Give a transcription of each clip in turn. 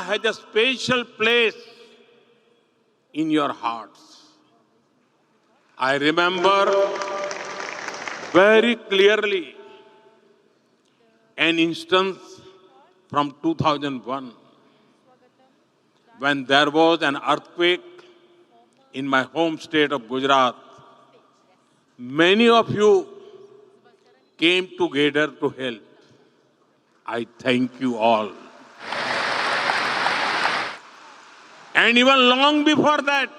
has a special place in your hearts. I remember very clearly an instance from 2001 when there was an earthquake in my home state of Gujarat. Many of you came together to help. I thank you all. And even long before that,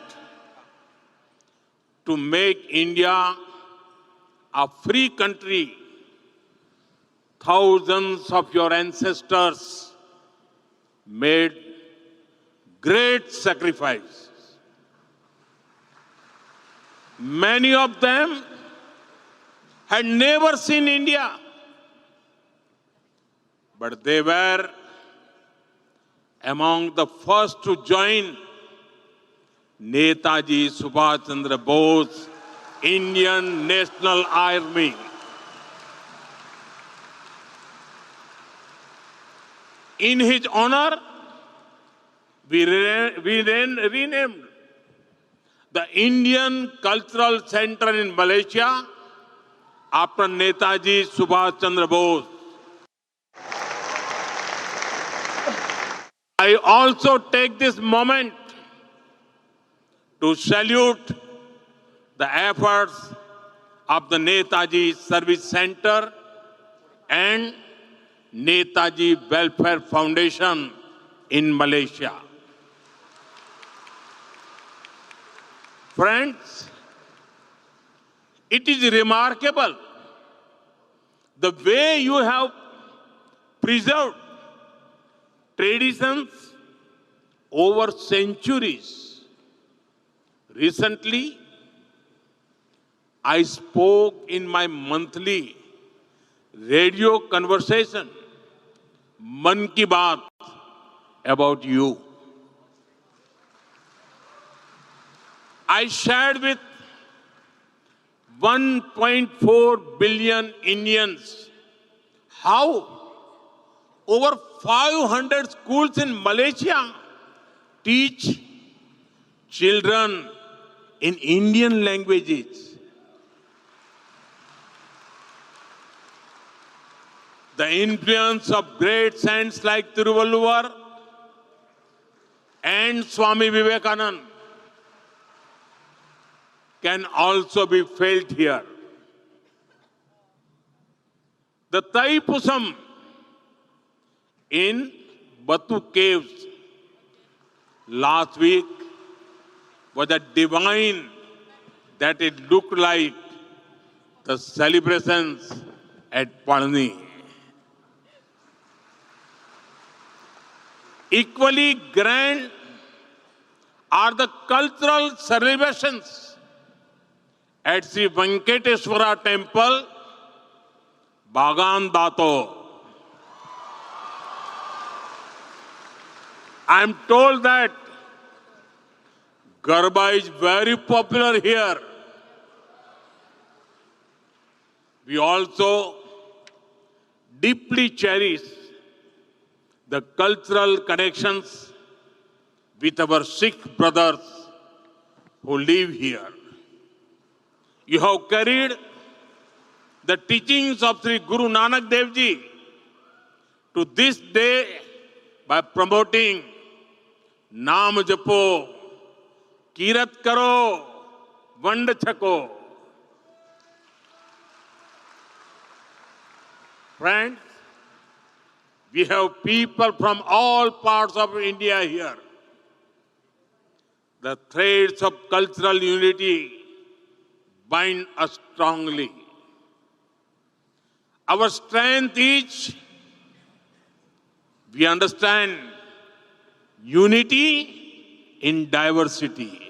to make India a free country, thousands of your ancestors made great sacrifices. Many of them had never seen India, but they were among the first to join Netaji Subhash Chandra Bose, Indian National Army. In his honor, we renamed the Indian Cultural Center in Malaysia after Netaji Subhash Chandra Bose. I also take this moment to salute the efforts of the Netaji Service Center and Netaji Welfare Foundation in Malaysia. Friends, it is remarkable the way you have preserved traditions over centuries. Recently, I spoke in my monthly radio conversation, Man Ki Baat, about you. I shared with 1.4 billion Indians how over 500 schools in Malaysia teach children in Indian languages. The influence of great saints like Tiruvalluvar and Swami Vivekananda can also be felt here. The Taipusam in Batu Caves last week was a divine that it looked like the celebrations at Palani. Equally grand are the cultural celebrations at Sri Venkateswara Temple, Bagan Dato. I am told that Garba is very popular here. We also deeply cherish the cultural connections with our Sikh brothers who live here. You have carried the teachings of Sri Guru Nanak Dev Ji to this day by promoting Naam Japo, Kirat Karo, Vand Chako. Friends, we have people from all parts of India here. The threads of cultural unity bind us strongly. Our strength is we understand unity in diversity.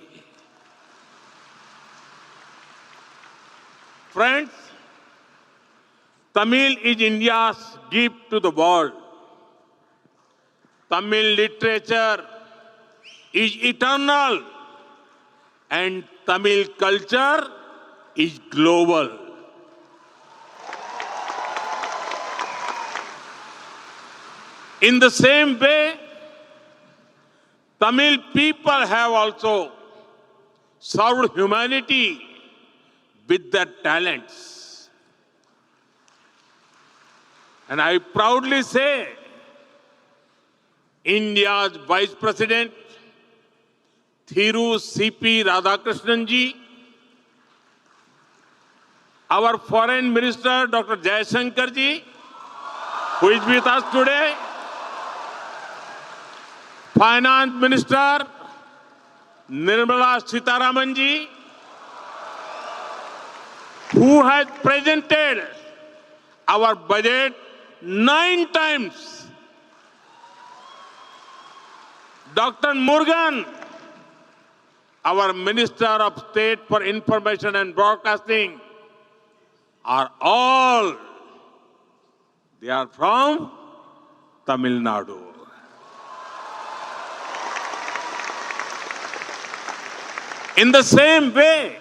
Friends, Tamil is India's gift to the world. Tamil literature is eternal and Tamil culture is global. In the same way, Tamil people have also served humanity with their talents. And I proudly say, India's Vice President, Thiru C.P. Radhakrishnan ji, our Foreign Minister, Dr. Jaishankar ji, who is with us today, Finance Minister, Nirmala Sitharaman ji, who has presented our budget 9 times. Dr. Murugan, our Minister of State for Information and Broadcasting, are all, they are from Tamil Nadu. In the same way,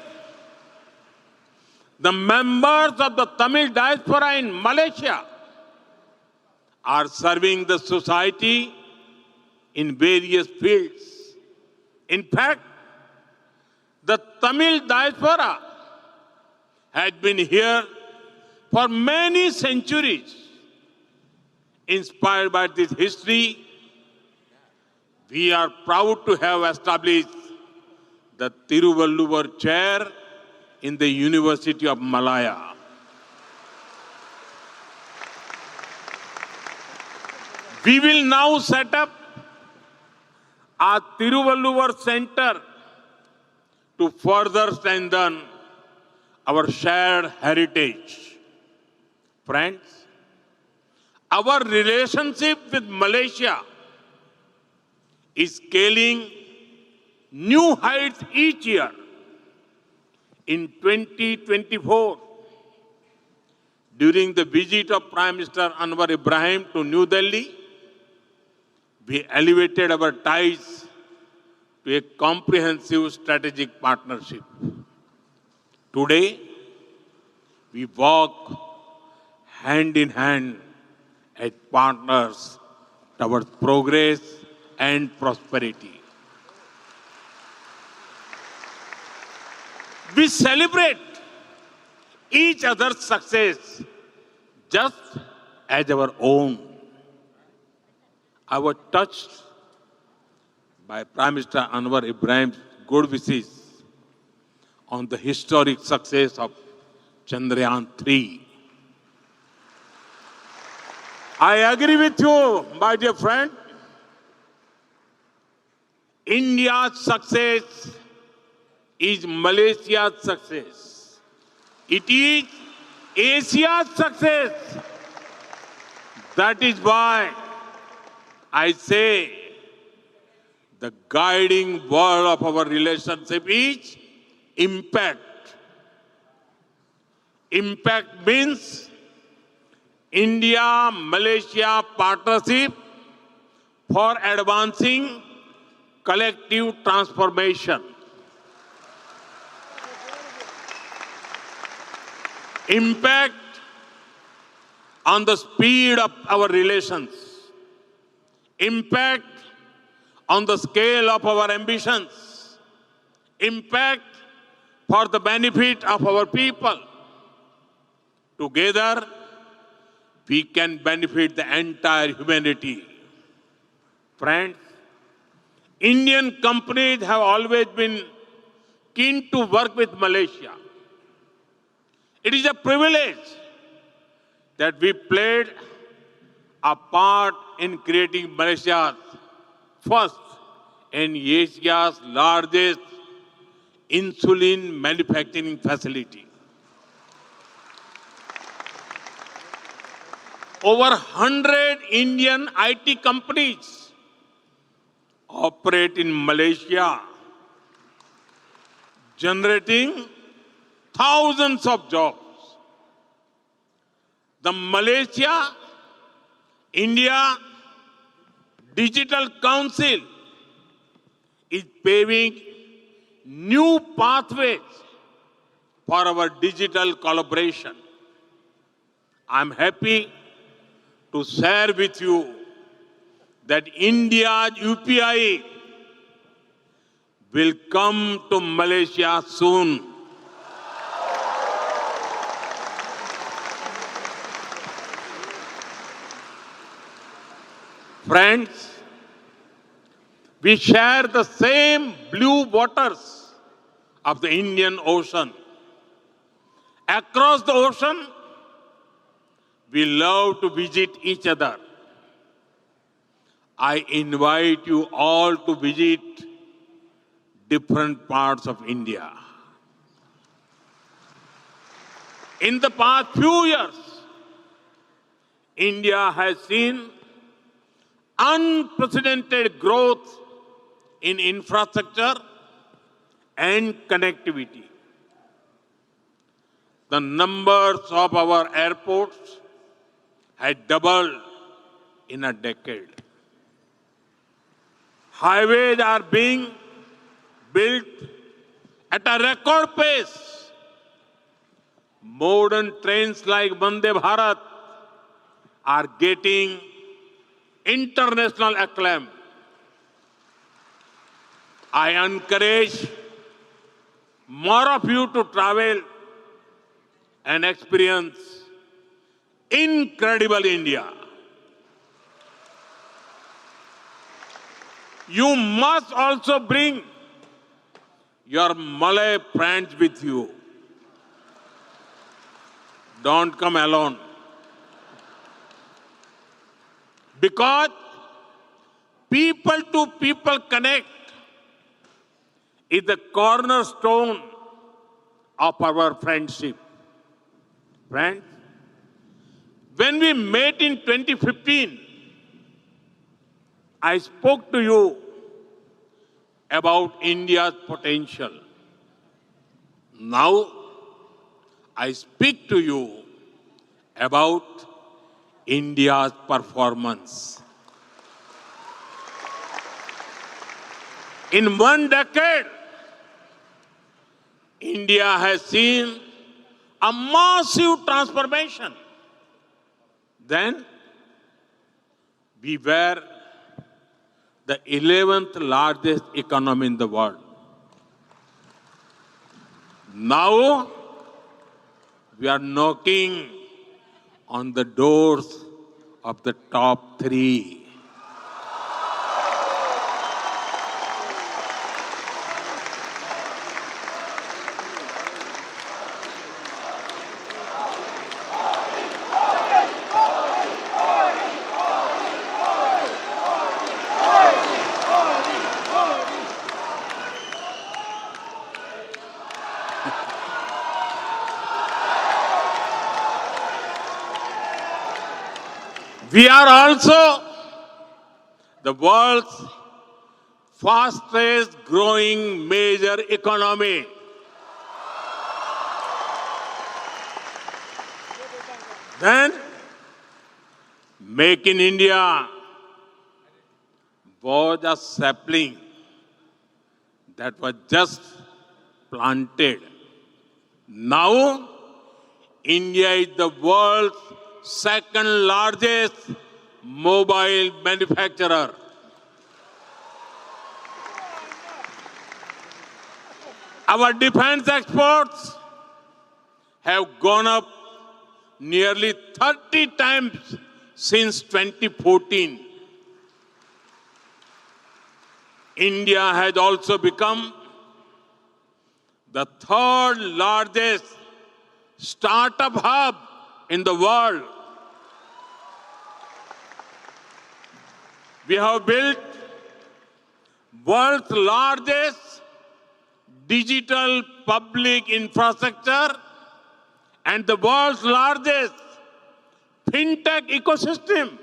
the members of the Tamil diaspora in Malaysia are serving the society in various fields. In fact, the Tamil diaspora has been here for many centuries. Inspired by this history, we are proud to have established the Tiruvalluvar chair in the University of Malaya. We will now set up a Tiruvalluvar Center to further strengthen our shared heritage. Friends, our relationship with Malaysia is scaling new heights each year. In 2024, during the visit of Prime Minister Anwar Ibrahim to New Delhi, we elevated our ties to a comprehensive strategic partnership. Today, we walk hand in hand as partners towards progress and prosperity. We celebrate each other's success just as our own. I was touched by Prime Minister Anwar Ibrahim's good wishes on the historic success of Chandrayaan 3. I agree with you, my dear friend. India's success is Malaysia's success. It is Asia's success. That is why I say the guiding word of our relationship is impact. Impact means India-Malaysia partnership for advancing collective transformation. Impact on the speed of our relations. Impact on the scale of our ambitions. Impact for the benefit of our people. Together, we can benefit the entire humanity. Friends, Indian companies have always been keen to work with Malaysia. It is a privilege that we played a part in creating Malaysia's first and Asia's largest insulin manufacturing facility. Over 100 Indian IT companies operate in Malaysia, generating thousands of jobs. The Malaysia-India Digital Council is paving new pathways for our digital collaboration. I'm happy to share with you that India's UPI will come to Malaysia soon. Friends, we share the same blue waters of the Indian Ocean. Across the ocean, we love to visit each other. I invite you all to visit different parts of India. In the past few years, India has seen unprecedented growth in infrastructure and connectivity. The numbers of our airports had doubled in a decade. Highways are being built at a record pace. Modern trains like Vande Bharat are getting international acclaim. I encourage more of you to travel and experience incredible India. You must also bring your Malay friends with you. Don't come alone. Because people-to-people connect is the cornerstone of our friendship. Friends, when we met in 2015, I spoke to you about India's potential. Now, I speak to you about India's performance. In one decade, India has seen a massive transformation. Then, we were the 11th largest economy in the world. Now, we are knocking on the doors of the top 3. We are also the world's fastest growing major economy. Then, Make in India was a sapling that was just planted. Now, India is the world's second largest mobile manufacturer. Our defense exports have gone up nearly 30 times since 2014. India has also become the third largest startup hub in the world. We have built world's largest digital public infrastructure and the world's largest fintech ecosystem.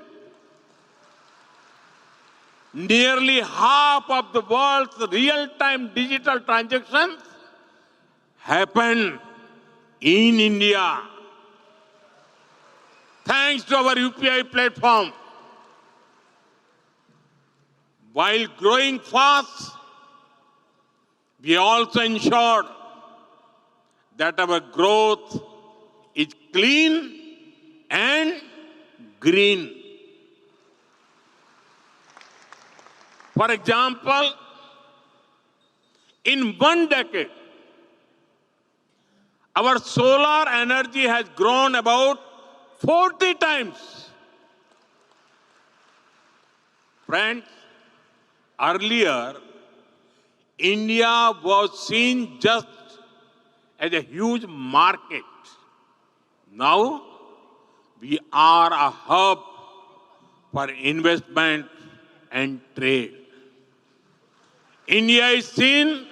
Nearly half of the world's real-time digital transactions happen in India. Thanks to our UPI platform. While growing fast, we also ensured that our growth is clean and green. For example, In 1 decade, our solar energy has grown about 40 times. Friends, earlier, India was seen just as a huge market. Now, we are a hub for investment and trade. India is seen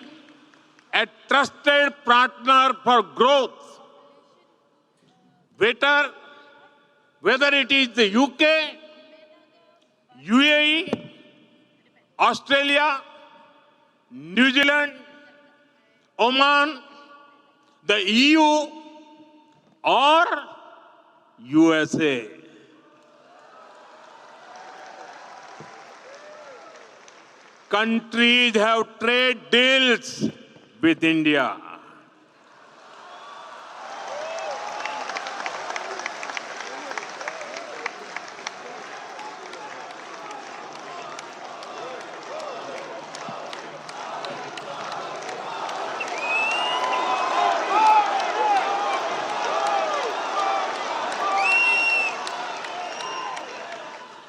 a trusted partner for growth. Whether it is the UK, UAE, Australia, New Zealand, Oman, the EU, or USA. Countries have trade deals with India.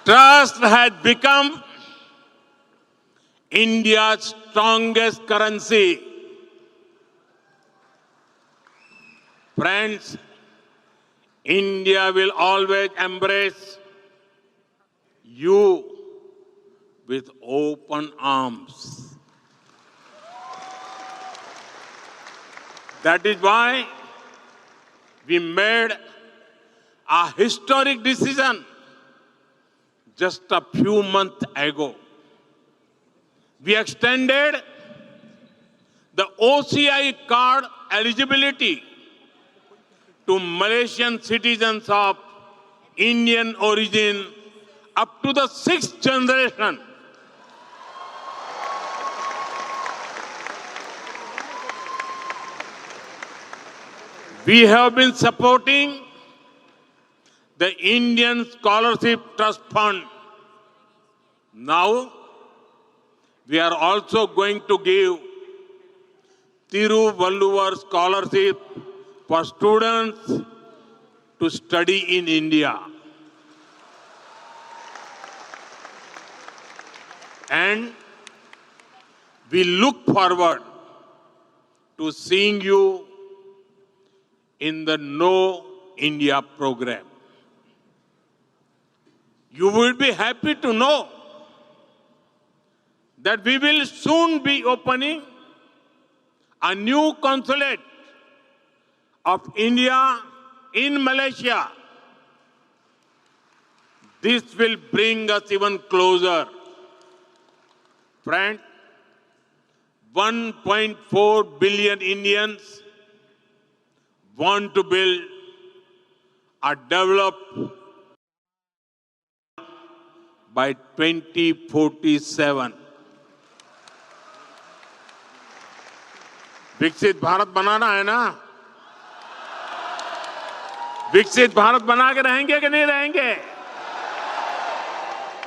Trust has become India's strongest currency. Friends, India will always embrace you with open arms. That is why we made a historic decision just a few months ago. We extended the OCI card eligibility to Malaysian citizens of Indian origin up to the 6th generation. We have been supporting the Indian Scholarship Trust Fund. Now, we are also going to give Tiruvalluvar Scholarship for students to study in India. And we look forward to seeing you in the Know India program. You will be happy to know that we will soon be opening a new consulate of India in Malaysia. This will bring us even closer. Friends, 1.4 billion Indians want to build a developed by 2047. विकसित भारत बनाना है ना? विकसित भारत बना के रहेंगे कि नहीं रहेंगे?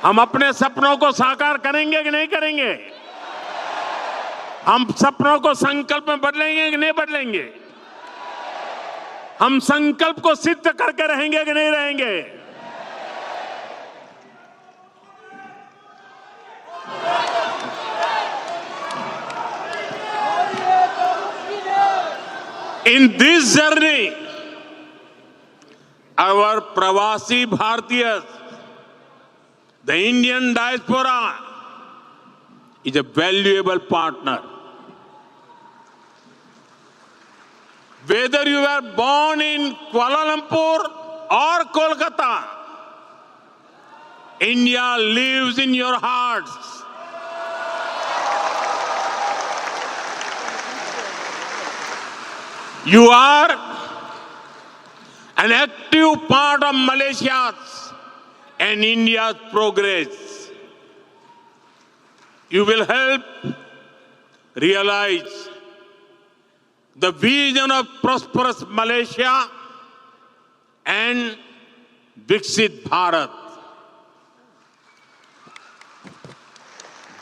हम अपने सपनों को साकार करेंगे कि नहीं करेंगे? हम सपनों को संकल्प में बदलेंगे कि नहीं बदलेंगे? हम संकल्प को सिद्ध करके रहेंगे कि नहीं रहेंगे? In this journey, our Pravasi Bhartiyas, the Indian diaspora, is a valuable partner. Whether you were born in Kuala Lumpur or Kolkata, India lives in your hearts. You are an active part of Malaysia's and India's progress. You will help realize the vision of prosperous Malaysia and Viksit Bharat.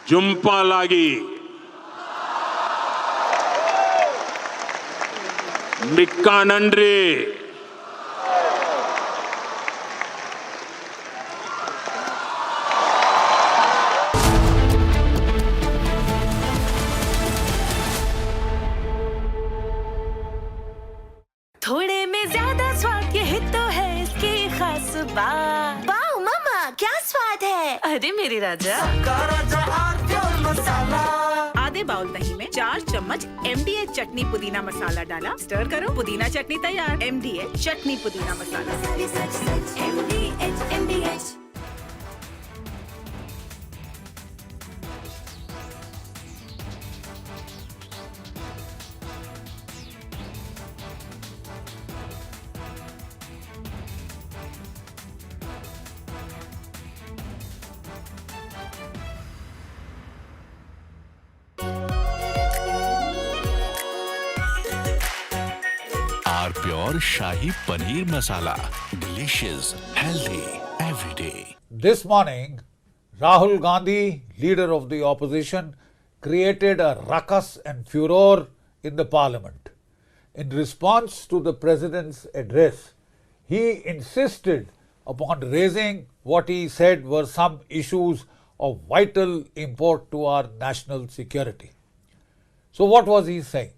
Jumpa lagi. Mika नंड्री थोड़े में ज्यादा स्वाद ये तो है इसकी खास बात। वाओ मम्मा, क्या स्वाद है। अरे मेरे राजा, आधे बाउल दही में 4 चम्मच MDH चटनी पुदीना मसाला डाला, स्टर करो, पुदीना चटनी तैयार। MDH चटनी पुदीना मसाला। MDH। Pure Shahi Paneer Masala. Delicious, healthy, every day. This morning, Rahul Gandhi, leader of the opposition, created a ruckus and furor in the parliament. In response to the president's address, he insisted upon raising what he said were some issues of vital import to our national security. So what was he saying?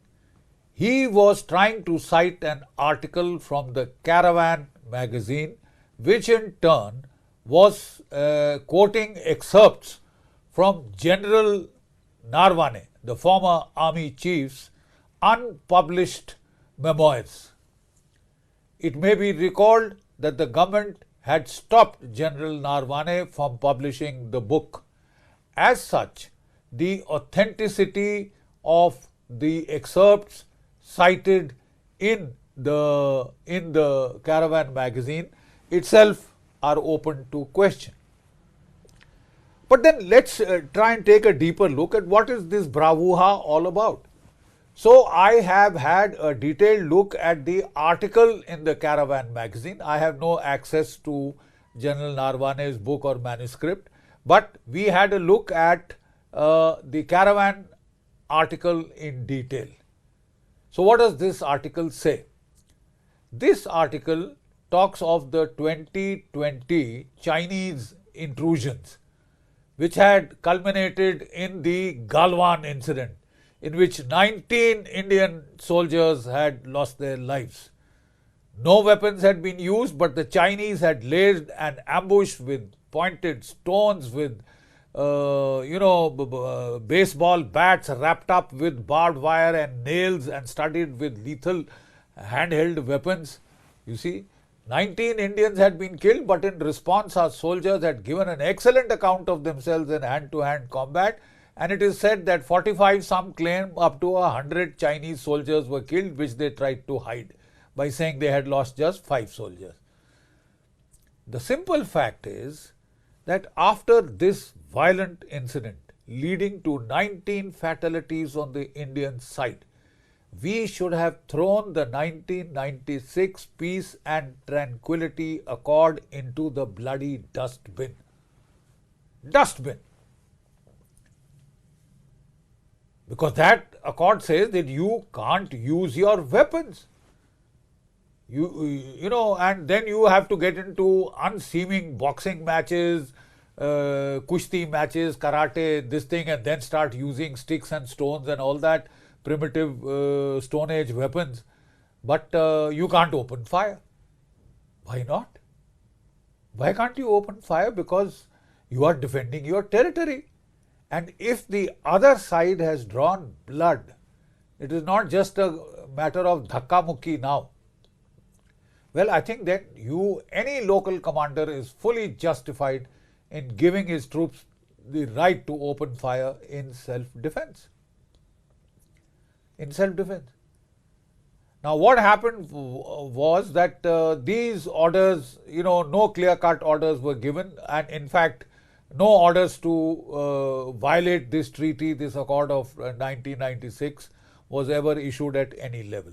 He was trying to cite an article from the Caravan magazine, which in turn was quoting excerpts from General Narwane, the former army chief's unpublished memoirs. It may be recalled that the government had stopped General Narwane from publishing the book. As such, the authenticity of the excerpts cited in the Caravan magazine itself are open to question. But then let's try and take a deeper look at what is this bravura all about. So I have had a detailed look at the article in the Caravan magazine. I have no access to General Narwane's book or manuscript, but we had a look at the Caravan article in detail. So what does this article say? This article talks of the 2020 Chinese intrusions, which had culminated in the Galwan incident, in which 19 Indian soldiers had lost their lives. No weapons had been used, but the Chinese had laid an ambush with pointed stones, with baseball bats wrapped up with barbed wire and nails and studded with lethal handheld weapons. You see, 19 Indians had been killed, but in response our soldiers had given an excellent account of themselves in hand-to-hand combat, and it is said that 45, some claim up to 100 Chinese soldiers were killed, which they tried to hide by saying they had lost just 5 soldiers. The simple fact is that after this violent incident leading to 19 fatalities on the Indian side, we should have thrown the 1996 Peace and Tranquility Accord into the bloody dustbin. Dustbin. Because that accord says that you can't use your weapons. And then you have to get into unseeming boxing matches, kushti matches, karate, this thing, and then start using sticks and stones and all that primitive Stone Age weapons. But you can't open fire. Why not? Why can't you open fire? Because you are defending your territory. And if the other side has drawn blood, it is not just a matter of dhakka mukki now. Well, I think that any local commander is fully justified in giving his troops the right to open fire in self-defense. Now, what happened was that these orders, no clear-cut orders were given, and in fact, no orders to violate this treaty, this accord of 1996 was ever issued at any level.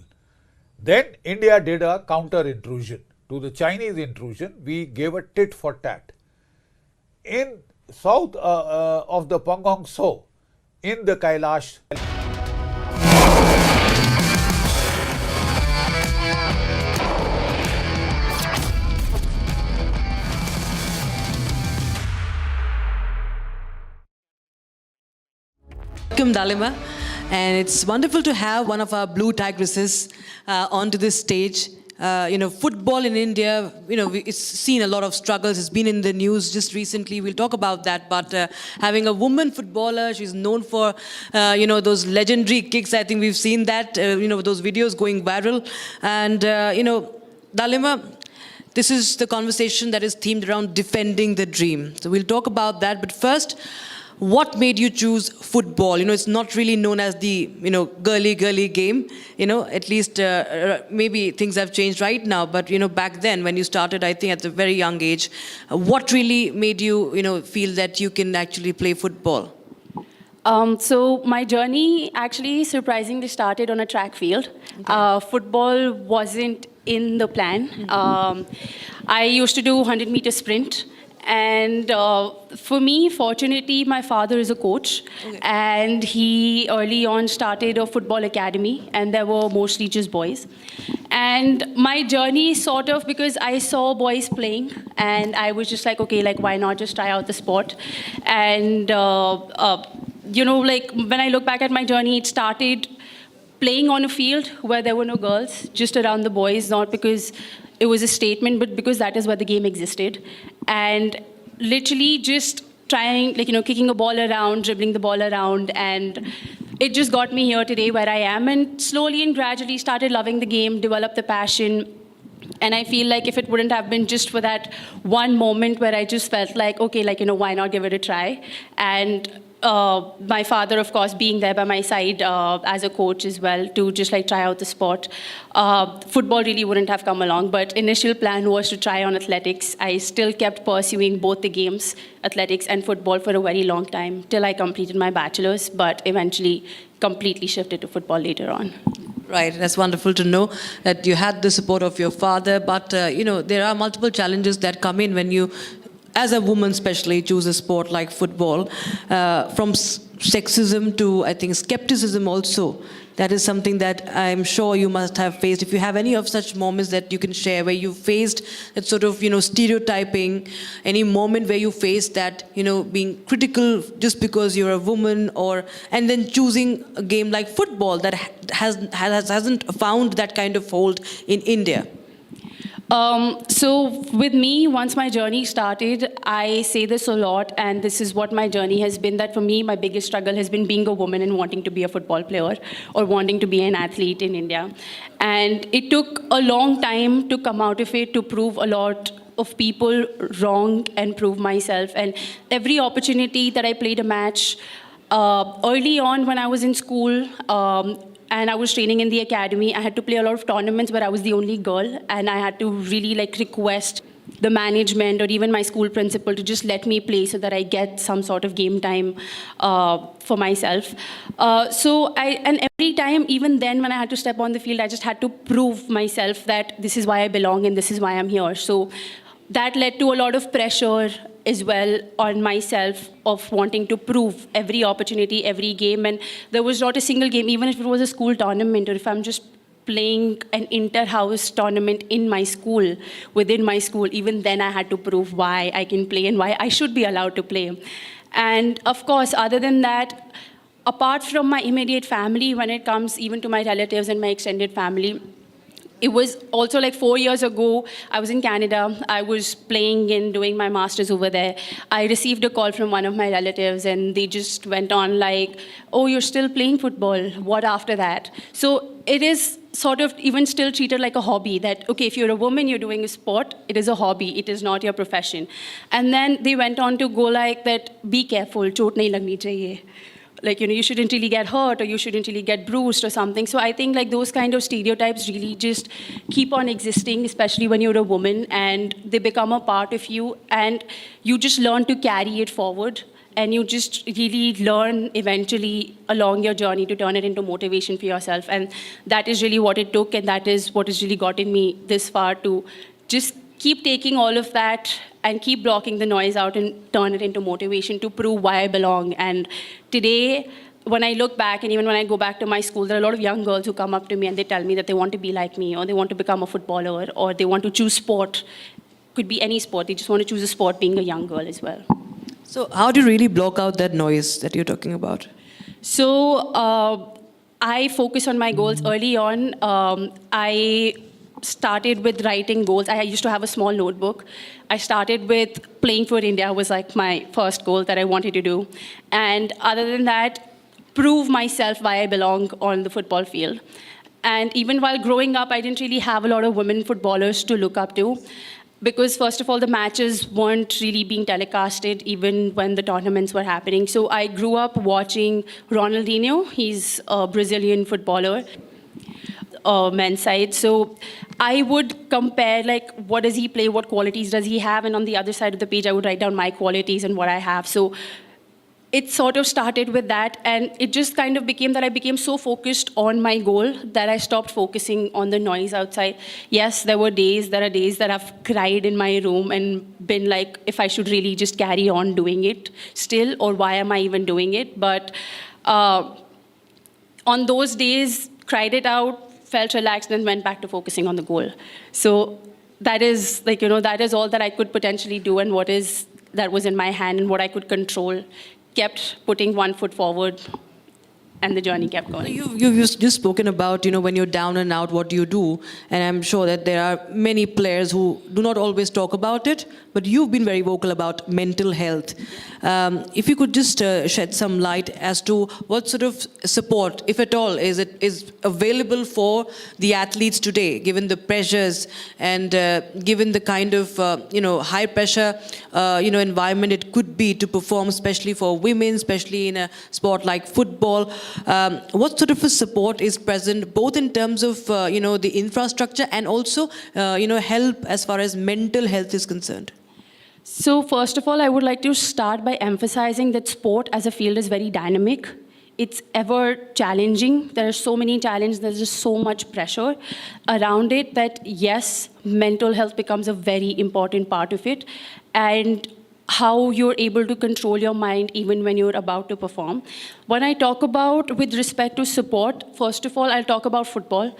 Then India did a counter-intrusion. To the Chinese intrusion, we gave a tit for tat. In south of the Pangong Tso, in the Kailash, welcome, Dalima. And it's wonderful to have one of our blue tigresses onto this stage. Football in India, it's seen a lot of struggles. It's been in the news just recently. We'll talk about that. But having a woman footballer, she's known for, those legendary kicks. I think we've seen that, those videos going viral. And, Dalima, this is the conversation that is themed around defending the dream. So we'll talk about that. But first, what made you choose football? It's not really known as the, girly game. At least maybe things have changed right now. But, back then when you started, I think at a very young age, what really made you, feel that you can actually play football? So my journey actually surprisingly started on a track field. Okay. Football wasn't in the plan. I used to do 100-meter sprint. And for me, fortunately, my father is a coach. Okay. And he early on started a football academy. And there were mostly just boys. And my journey sort of, because I saw boys playing. And I was just like, okay, why not just try out the sport? And when I look back at my journey, it started playing on a field where there were no girls, just around the boys, not because it was a statement, but because that is where the game existed. And literally just trying, kicking a ball around, dribbling the ball around, and it just got me here today where I am, and slowly and gradually started loving the game, developed the passion. And I feel like if it wouldn't have been just for that one moment where I just felt like, okay, why not give it a try? And my father, of course, being there by my side as a coach as well to just try out the sport. Football really wouldn't have come along, but initial plan was to try on athletics. I still kept pursuing both the games, athletics and football, for a very long time till I completed my bachelor's, but eventually completely shifted to football later on. Right, that's wonderful to know that you had the support of your father, but there are multiple challenges that come in when you, as a woman especially, choose a sport like football, from sexism to, I think, skepticism also. That is something that I'm sure you must have faced. If you have any of such moments that you can share where you faced that sort of, stereotyping, any moment where you faced that, being critical just because you're a woman, and then choosing a game like football that hasn't found that kind of hold in India. So with me, once my journey started, I say this a lot, and this is what my journey has been, that for me, my biggest struggle has been being a woman and wanting to be a football player or wanting to be an athlete in India. And it took a long time to come out of it, to prove a lot of people wrong and prove myself. And every opportunity that I played a match, early on when I was in school, and I was training in the academy, I had to play a lot of tournaments where I was the only girl, and I had to really request the management or even my school principal to just let me play so that I get some sort of game time for myself. And every time, even then when I had to step on the field, I just had to prove myself that this is why I belong and this is why I'm here. So that led to a lot of pressure as well on myself of wanting to prove every opportunity, every game. And there was not a single game, even if it was a school tournament or if I'm just playing an inter-house tournament in my school, within my school, even then I had to prove why I can play and why I should be allowed to play. And of course, other than that, apart from my immediate family, when it comes even to my relatives and my extended family, it was also 4 years ago, I was in Canada. I was playing and doing my master's over there. I received a call from one of my relatives and they just went on oh, you're still playing football. What after that? So it is sort of even still treated like a hobby that, okay, if you're a woman, you're doing a sport, it is a hobby, it is not your profession. And then they went on to go that, be careful, chot nahi lagni chahiye. You shouldn't really get hurt or you shouldn't really get bruised or something. So I think those kind of stereotypes really just keep on existing, especially when you're a woman, and they become a part of you and you just learn to carry it forward. And you just really learn eventually along your journey to turn it into motivation for yourself. And that is really what it took, and that is what has really gotten me this far, to just keep taking all of that and keep blocking the noise out and turn it into motivation to prove why I belong. And today, when I look back and even when I go back to my school, there are a lot of young girls who come up to me and they tell me that they want to be like me or they want to become a footballer or they want to choose sport. Could be any sport. They just want to choose a sport being a young girl as well. So how do you really block out that noise that you're talking about? So I focus on my goals early on. I started with writing goals. I used to have a small notebook. I started with playing for India was like my first goal that I wanted to do. And other than that, prove myself why I belong on the football field. And even while growing up, I didn't really have a lot of women footballers to look up to. Because first of all, the matches weren't really being telecasted even when the tournaments were happening. So I grew up watching Ronaldinho. He's a Brazilian footballer, men's side. So I would compare, like, what does he play, what qualities does he have, and on the other side of the page, I would write down my qualities and what I have. So it sort of started with that, and it just kind of became that I became so focused on my goal that I stopped focusing on the noise outside. Yes, there are days that I've cried in my room and been like, if I should really just carry on doing it still, or why am I even doing it? But on those days, cried it out, felt relaxed, and went back to focusing on the goal. So that is like, that is all that I could potentially do, and that was in my hand and what I could control. Kept putting one foot forward, and the journey kept going. You've just spoken about, when you're down and out, what do you do? And I'm sure that there are many players who do not always talk about it, but you've been very vocal about mental health. If you could just shed some light as to what sort of support, if at all, is available for the athletes today, given the pressures and given the kind of, high pressure, environment it could be to perform, especially for women, especially in a sport like football. What sort of a support is present, both in terms of, the infrastructure and also, help as far as mental health is concerned? So first of all, I would like to start by emphasizing that sport as a field is very dynamic. It's ever challenging. There are so many challenges. There's just so much pressure around it that, yes, mental health becomes a very important part of it. And how you're able to control your mind even when you're about to perform. When I talk about with respect to support, first of all, I'll talk about football.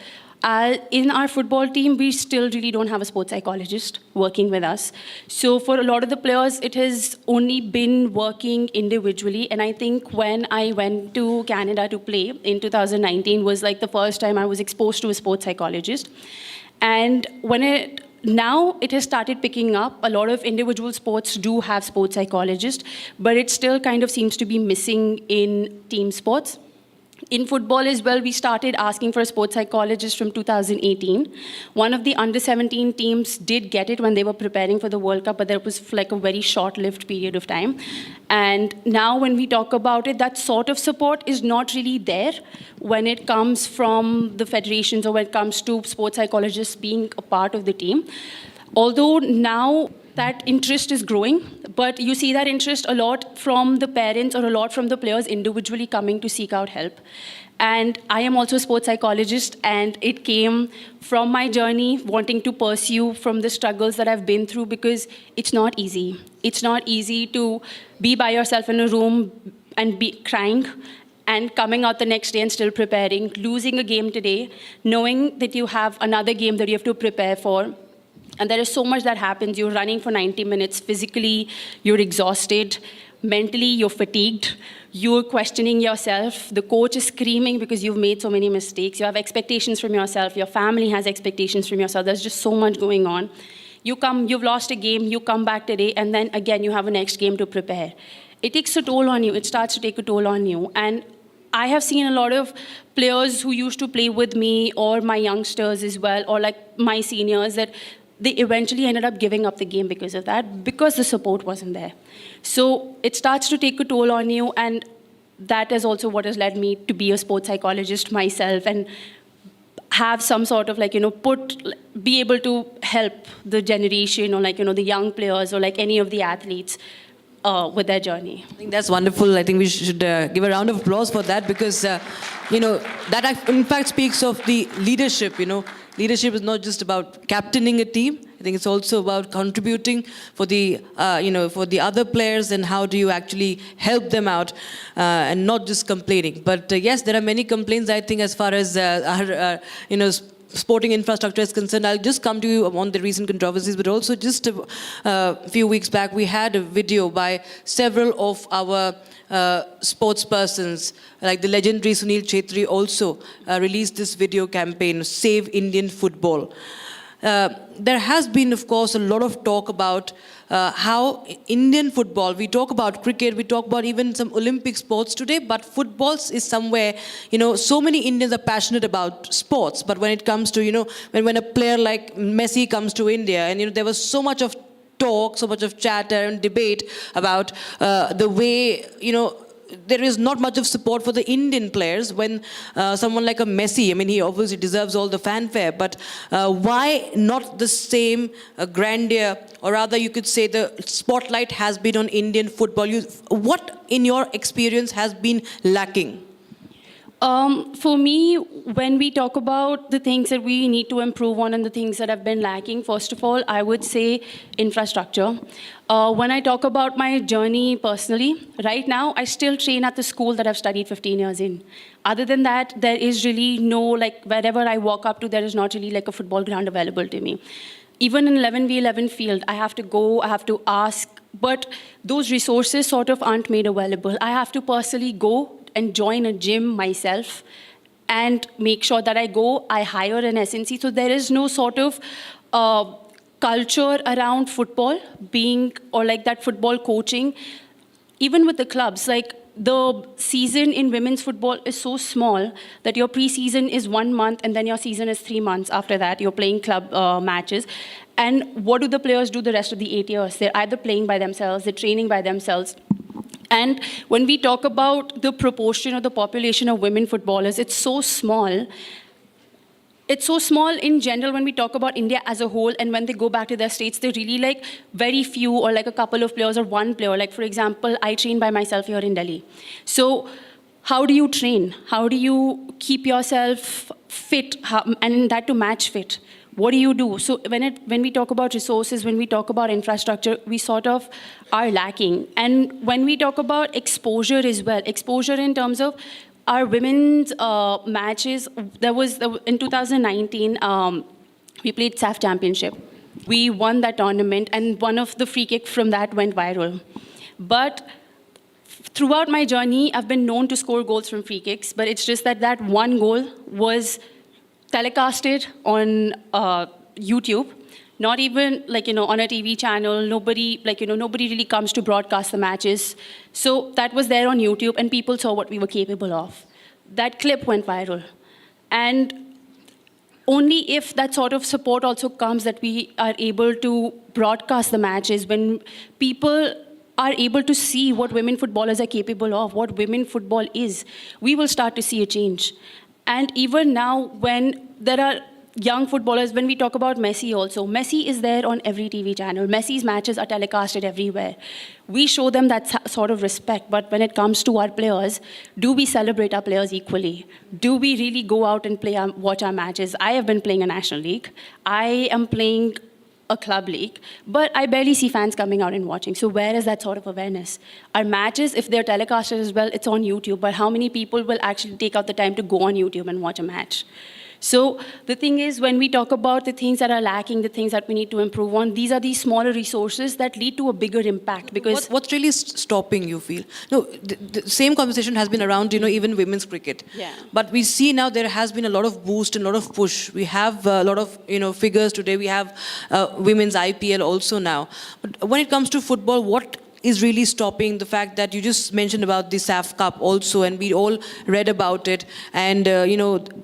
In our football team, we still really don't have a sports psychologist working with us. So for a lot of the players, it has only been working individually. And I think when I went to Canada to play in 2019 was like the first time I was exposed to a sports psychologist. And now it has started picking up. A lot of individual sports do have sports psychologists, but it still kind of seems to be missing in team sports. In football as well, we started asking for a sports psychologist from 2018. One of the under-17 teams did get it when they were preparing for the World Cup, but there was like a very short-lived period of time. And now when we talk about it, that sort of support is not really there when it comes from the federations or when it comes to sports psychologists being a part of the team. Although now that interest is growing, but you see that interest a lot from the parents or a lot from the players individually coming to seek out help. And I am also a sports psychologist, and it came from my journey wanting to pursue from the struggles that I've been through, because it's not easy. It's not easy to be by yourself in a room and be crying and coming out the next day and still preparing, losing a game today, knowing that you have another game that you have to prepare for. And there is so much that happens. You're running for 90 minutes. Physically, you're exhausted. Mentally, you're fatigued. You're questioning yourself. The coach is screaming because you've made so many mistakes. You have expectations from yourself. Your family has expectations from yourself. There's just so much going on. You've lost a game. You come back today, and then again, you have a next game to prepare. It takes a toll on you. It starts to take a toll on you. And I have seen a lot of players who used to play with me, or my youngsters as well, or like my seniors, that they eventually ended up giving up the game because of that, because the support wasn't there. So it starts to take a toll on you, and that is also what has led me to be a sports psychologist myself and have some sort of be able to help the generation, or the young players, or like any of the athletes with their journey. I think that's wonderful. I think we should give a round of applause for that, because, that in fact speaks of the leadership, Leadership is not just about captaining a team. I think it's also about contributing for the, for the other players, and how do you actually help them out, and not just complaining. But yes, there are many complaints, I think, as far as our, sporting infrastructure is concerned, I'll just come to you on the recent controversies, but also just a few weeks back, we had a video by several of our sports persons, like the legendary Sunil Chetri also released this video campaign, Save Indian Football. There has been, of course, a lot of talk about how Indian football, we talk about cricket, we talk about even some Olympic sports today, but football is somewhere, so many Indians are passionate about sports, but when it comes to, when a player like Messi comes to India, and there was so much of talk, so much of chatter and debate about the way, there is not much of support for the Indian players when someone like a Messi, he obviously deserves all the fanfare, but why not the same grandeur, or rather you could say the spotlight has been on Indian football? What, in your experience, has been lacking? For me, when we talk about the things that we need to improve on and the things that have been lacking, first of all, I would say infrastructure. When I talk about my journey personally, right now, I still train at the school that I've studied 15 years in. Other than that, there is really no, wherever I walk up to, there is not really a football ground available to me. Even in 11v11 field, I have to go, I have to ask, but those resources sort of aren't made available. I have to personally go and join a gym myself and make sure that I hire an SNC. So there is no sort of culture around football or that football coaching. Even with the clubs, the season in women's football is so small that your pre-season is 1 month and then your season is 3 months after that. You're playing club matches. And what do the players do the rest of the 8 years? They're either playing by themselves, they're training by themselves. And when we talk about the proportion of the population of women footballers, it's so small. It's so small in general when we talk about India as a whole, and when they go back to their states, they're really very few, or a couple of players or one player. For example, I train by myself here in Delhi. So how do you train? How do you keep yourself fit, and that to match fit? What do you do? So when we talk about resources, when we talk about infrastructure, we sort of are lacking. And when we talk about exposure as well, exposure in terms of our women's matches, in 2019, we played SAF Championship. We won that tournament, and one of the free kicks from that went viral. But throughout my journey, I've been known to score goals from free kicks, but it's just that one goal was telecasted on YouTube, not even on a TV channel. Nobody nobody really comes to broadcast the matches. So that was there on YouTube, and people saw what we were capable of. That clip went viral, and only if that sort of support also comes that we are able to broadcast the matches, when people are able to see what women footballers are capable of, what women football is, we will start to see a change. And even now, when there are young footballers, when we talk about Messi also, Messi is there on every TV channel. Messi's matches are telecasted everywhere. We show them that sort of respect, but when it comes to our players, do we celebrate our players equally? Do we really go out and watch our matches? I have been playing a national league. I am playing a club league, but I barely see fans coming out and watching. So where is that sort of awareness? Our matches, if they're telecasted as well, it's on YouTube, but how many people will actually take out the time to go on YouTube and watch a match? So the thing is, when we talk about the things that are lacking, the things that we need to improve on, these are these smaller resources that lead to a bigger impact. Because what's really stopping, you feel? No, the same conversation has been around, even women's cricket. Yeah. But we see now there has been a lot of boost and a lot of push. We have a lot of figures today. We have women's IPL also now. But when it comes to football, what is really stopping? The fact that you just mentioned about the SAF Cup also, and we all read about it. And,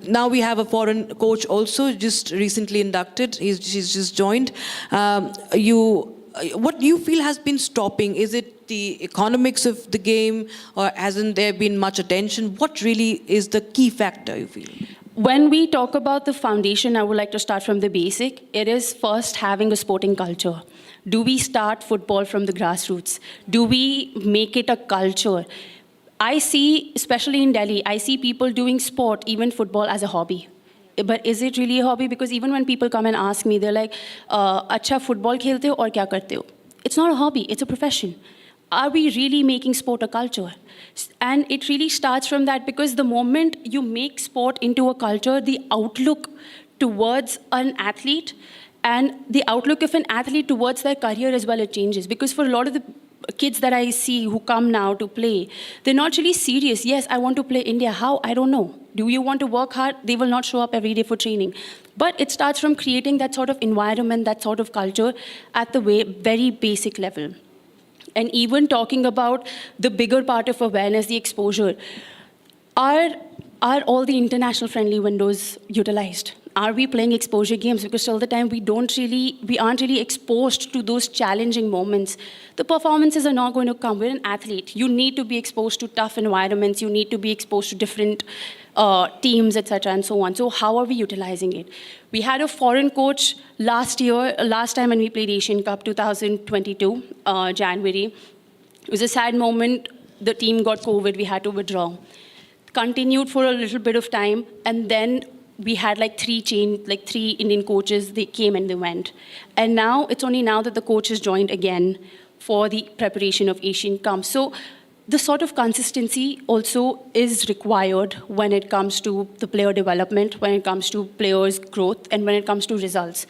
now we have a foreign coach also, just recently inducted. She's just joined. What do you feel has been stopping? Is it the economics of the game, or hasn't there been much attention? What really is the key factor, you feel? When we talk about the foundation, I would like to start from the basic. It is first having a sporting culture. Do we start football from the grassroots? Do we make it a culture? I see, especially in Delhi, I see people doing sport, even football, as a hobby. But is it really a hobby? Because even when people come and ask me, they're like, "Acha football khelte ho aur kya karte ho?" It's not a hobby, it's a profession. Are we really making sport a culture? And it really starts from that, because the moment you make sport into a culture, the outlook towards an athlete and the outlook of an athlete towards their career as well, it changes. Because for a lot of the kids that I see who come now to play, they're not really serious. Yes, I want to play India. How? I don't know. Do you want to work hard? They will not show up every day for training. But it starts from creating that sort of environment, that sort of culture at the very basic level. And even talking about the bigger part of awareness, the exposure, are all the international friendly windows utilized? Are we playing exposure games? Because till the time we aren't really exposed to those challenging moments, the performances are not going to come. We're an athlete. You need to be exposed to tough environments. You need to be exposed to different teams, etc., and so on. So how are we utilizing it? We had a foreign coach last time when we played Asian Cup 2022, January. It was a sad moment. The team got COVID. We had to withdraw. Continued for a little bit of time, and then we had like three Indian coaches. They came and they went. And now, it's only now that the coach has joined again for the preparation of Asian Cup. So the sort of consistency also is required when it comes to the player development, when it comes to players' growth, and when it comes to results.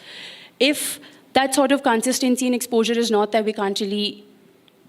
If that sort of consistency and exposure is not there, we can't really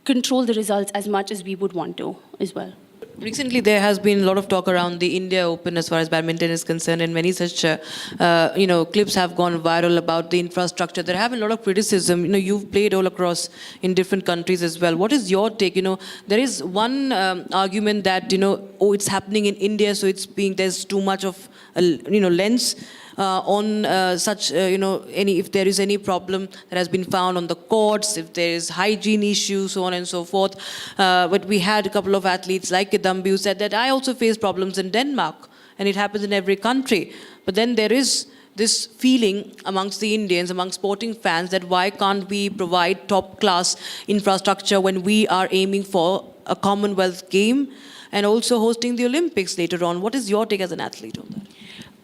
control the results as much as we would want to as well. Recently, there has been a lot of talk around the India Open as far as badminton is concerned, and many such, clips have gone viral about the infrastructure. There have been a lot of criticism. You've played all across in different countries as well. What is your take? There is one argument that it's happening in India, so there's too much of lens on such, if there is any problem that has been found on the courts, if there is hygiene issues, so on and so forth. But we had a couple of athletes like Kidambi who said that I also face problems in Denmark, and it happens in every country. But then there is this feeling amongst the Indians, among sporting fans, that why can't we provide top-class infrastructure when we are aiming for a Commonwealth game and also hosting the Olympics later on? What is your take as an athlete on that?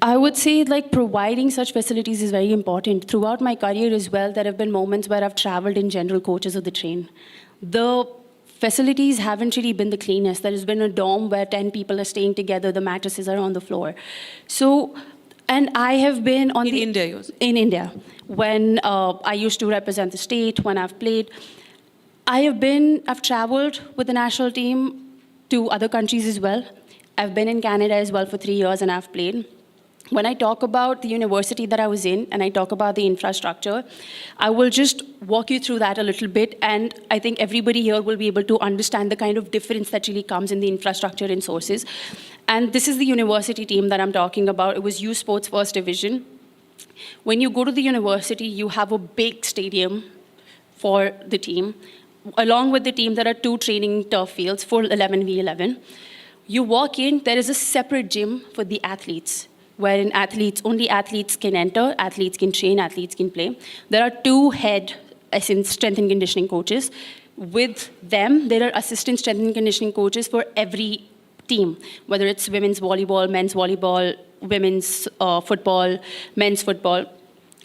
I would say providing such facilities is very important. Throughout my career as well, there have been moments where I've traveled in general coaches of the train. The facilities haven't really been the cleanest. There has been a dorm where 10 people are staying together, the mattresses are on the floor. So, and I have been on in India, when I used to represent the state, when I've played. I've traveled with the national team to other countries as well. I've been in Canada as well for 3 years and I've played. When I talk about the university that I was in and I talk about the infrastructure, I will just walk you through that a little bit, and I think everybody here will be able to understand the kind of difference that really comes in the infrastructure and sources. And this is the university team that I'm talking about. It was U Sports First Division. When you go to the university, you have a big stadium for the team. Along with the team, there are 2 training turf fields for 11v11. You walk in, there is a separate gym for the athletes, wherein only athletes can enter, athletes can train, athletes can play. There are 2 head strength and conditioning coaches. With them, there are assistant strength and conditioning coaches for every team, whether it's women's volleyball, women's football, men's football.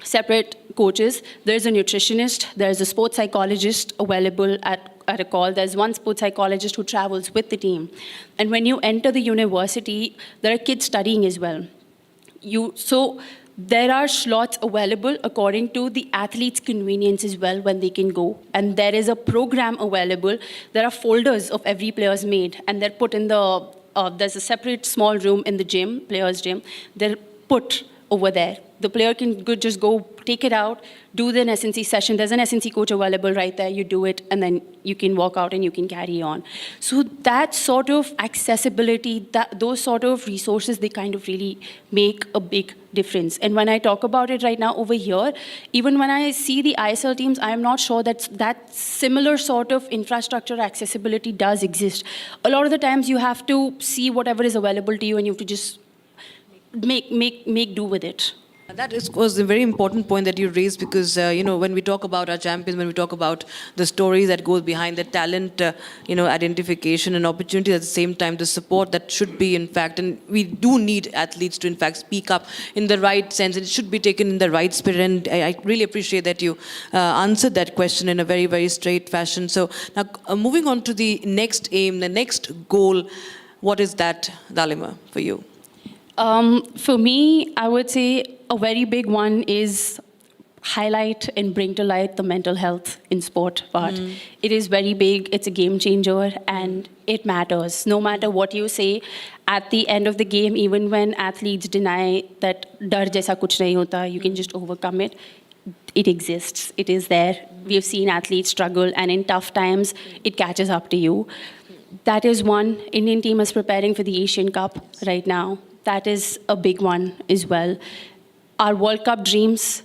Separate coaches. There's a nutritionist, there's a sports psychologist available at a call. There's one sports psychologist who travels with the team. And when you enter the university, there are kids studying as well. So there are slots available according to the athlete's convenience as well when they can go. And there is a program available. There are folders of every player's made, and they're put in there's a separate small room in the gym, player's gym. They're put over there. The player can just go take it out, do the SNC session. There's an SNC coach available right there. You do it, and then you can walk out and you can carry on. So that sort of accessibility, those sort of resources, they kind of really make a big difference. And when I talk about it right now over here, even when I see the ISL teams, I'm not sure that similar sort of infrastructure accessibility does exist. A lot of the times you have to see whatever is available to you, and you have to just make do with it. That was a very important point that you raised, because when we talk about our champions, when we talk about the stories that goes behind the talent, identification and opportunity, at the same time the support that should be, in fact, and we do need athletes to in fact speak up in the right sense, and it should be taken in the right spirit. And I really appreciate that you answered that question in a very, very straight fashion. So now moving on to the next aim, the next goal, what is that, Dalima, for you? For me, I would say a very big one is highlight and bring to light the mental health in sport part. It is very big, it's a game changer, and it matters. No matter what you say, at the end of the game, even when athletes deny that dar jaisa kuch nahi hota, you can just overcome it. It exists, it is there. We have seen athletes struggle, and in tough times, it catches up to you. That is one. Indian team is preparing for the Asian Cup right now. That is a big one as well. Our World Cup dreams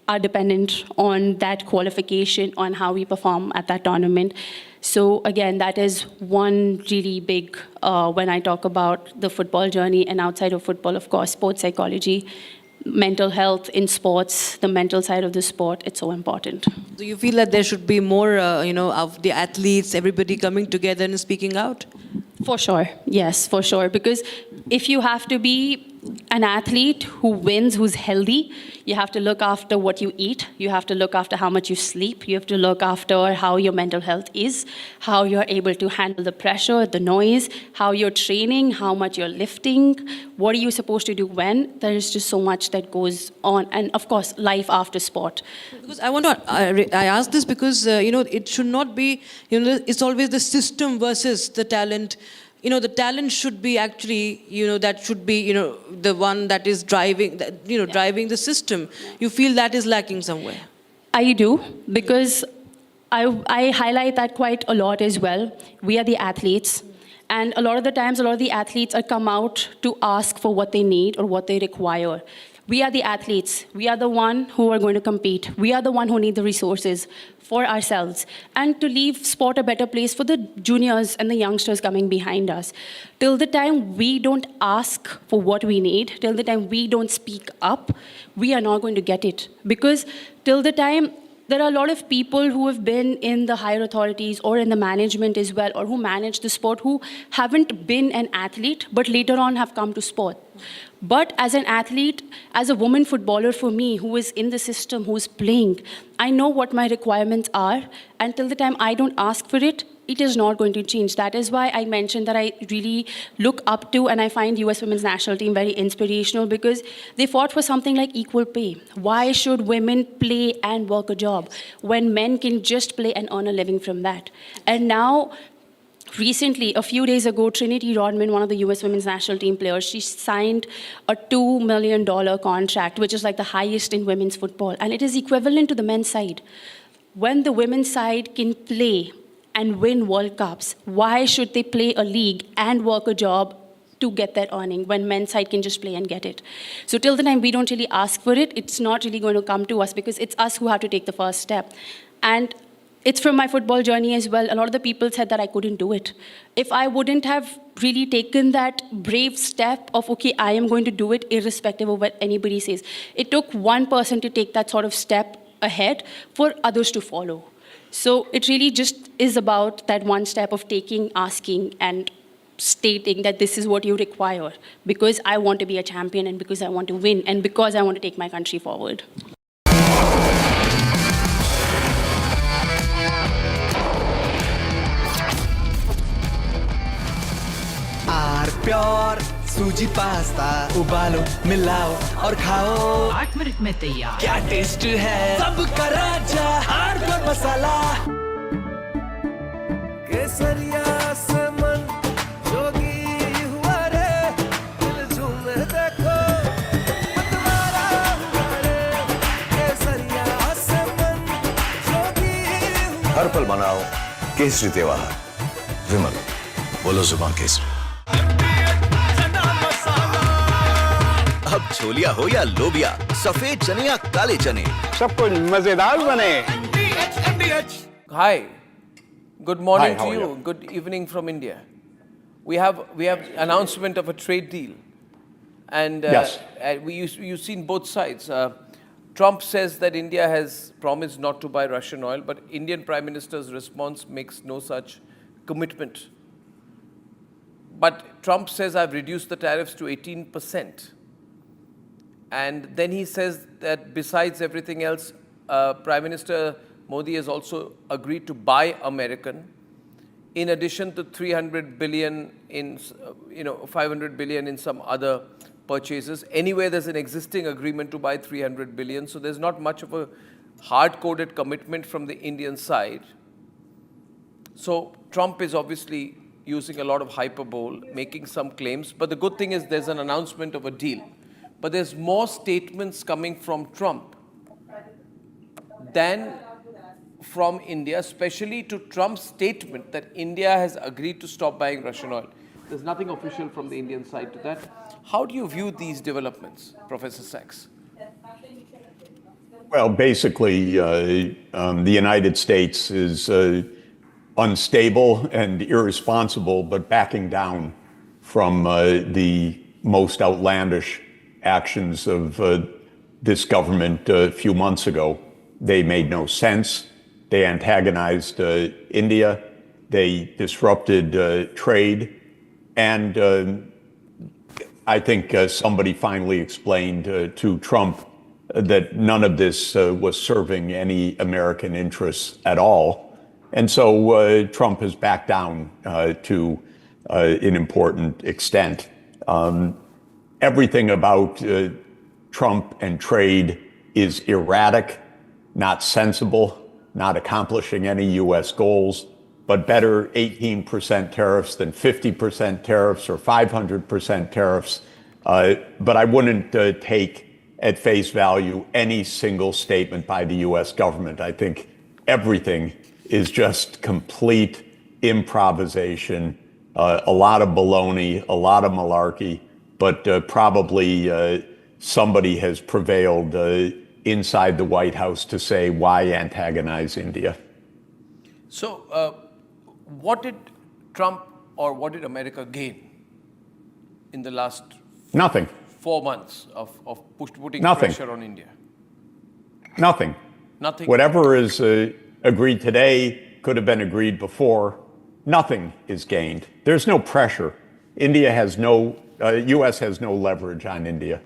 are dependent on that qualification, on how we perform at that tournament. So again, that is one really big, when I talk about the football journey, and outside of football, of course, sports psychology, mental health in sports, the mental side of the sport, it's so important. Do you feel that there should be more, of the athletes, everybody coming together and speaking out? For sure, yes, for sure. Because if you have to be an athlete who wins, who's healthy, you have to look after what you eat, you have to look after how much you sleep, you have to look after how your mental health is, how you're able to handle the pressure, the noise, how you're training, how much you're lifting, what are you supposed to do when. There is just so much that goes on. And of course, life after sport. Because I ask this because, it should not be, it's always the system versus the talent. The talent should be actually, that should be, the one that is driving, driving the system. You feel that is lacking somewhere? I do, because I highlight that quite a lot as well. We are the athletes. And a lot of the times, a lot of the athletes are come out to ask for what they need or what they require. We are the athletes. We are the one who are going to compete. We are the one who need the resources for ourselves and to leave sport a better place for the juniors and the youngsters coming behind us. Till the time we don't ask for what we need, till the time we don't speak up, we are not going to get it. Because till the time, there are a lot of people who have been in the higher authorities or in the management as well, or who manage the sport, who haven't been an athlete, but later on have come to sport. But as an athlete, as a woman footballer for me, who is in the system, who is playing, I know what my requirements are. Until the time I don't ask for it, it is not going to change. That is why I mentioned that I really look up to, and I find US Women's National Team very inspirational, because they fought for something like equal pay. Why should women play and work a job when men can just play and earn a living from that? And now, recently, a few days ago, Trinity Rodman, one of the US Women's National Team players, she signed a $2 million contract, which is like the highest in women's football. And it is equivalent to the men's side. When the women's side can play and win World Cups, why should they play a league and work a job to get that earning when men's side can just play and get it? So till the time we don't really ask for it, it's not really going to come to us, because it's us who have to take the first step. And it's from my football journey as well. A lot of the people said that I couldn't do it. If I wouldn't have really taken that brave step of, okay, I am going to do it irrespective of what anybody says. It took one person to take that sort of step ahead for others to follow. So it really just is about that one step of taking, asking, and stating that this is what you require, because I want to be a champion, and because I want to win, and because I want to take my country forward. Pure सूजी pasta उबालो मिलाओ और खाओ 8 minute में तैयार। क्या taste है सबका राजा hardcore मसाला केसरिया से मन जोगी हुआ रे दिल झूमे देखो मतवारा हुआ रे केसरिया से मन जोगी हर पल मनाओ केसरी त्योहार विमल बोलो जुबान केसरी अब छोलिया हो या लोबिया सफेद चने या काले चने सब कुछ मजेदार बने Hi, good morning Hi, to you. how are you? Good evening from India. We have announcement of a trade deal, and Yes. you've seen both sides. Trump says that India has promised not to buy Russian oil, but Indian Prime Minister's response makes no such commitment. But Trump says I've reduced the tariffs to 18%. And then he says that besides everything else, Prime Minister Modi has also agreed to buy American, in addition to 300 billion in, 500 billion in some other purchases. Anyway, there's an existing agreement to buy 300 billion, so there's not much of a hard-coded commitment from the Indian side. So Trump is obviously using a lot of hyperbole, making some claims, but the good thing is there's an announcement of a deal. But there's more statements coming from Trump than from India, especially to Trump's statement that India has agreed to stop buying Russian oil. There's nothing official from the Indian side to that. How do you view these developments, Professor Sachs? Well, basically, the United States is unstable and irresponsible, but backing down from the most outlandish actions of this government a few months ago. They made no sense. They antagonized India. They disrupted trade. And I think somebody finally explained to Trump that none of this was serving any American interests at all. And so Trump has backed down to an important extent. Everything about Trump and trade is erratic, not sensible, not accomplishing any U.S. goals, but better 18% tariffs than 50% tariffs or 500% tariffs. But I wouldn't take at face value any single statement by the U.S. government. I think everything is just complete improvisation, a lot of baloney, a lot of malarkey, but probably somebody has prevailed inside the White House to say, why antagonize India? So what did Trump or what did America gain in the last Nothing. 4 months of putting Nothing. pressure on India? Nothing. Nothing. Whatever is agreed today could have been agreed before. Nothing is gained. There's no pressure. India has no, U.S. has no leverage on India.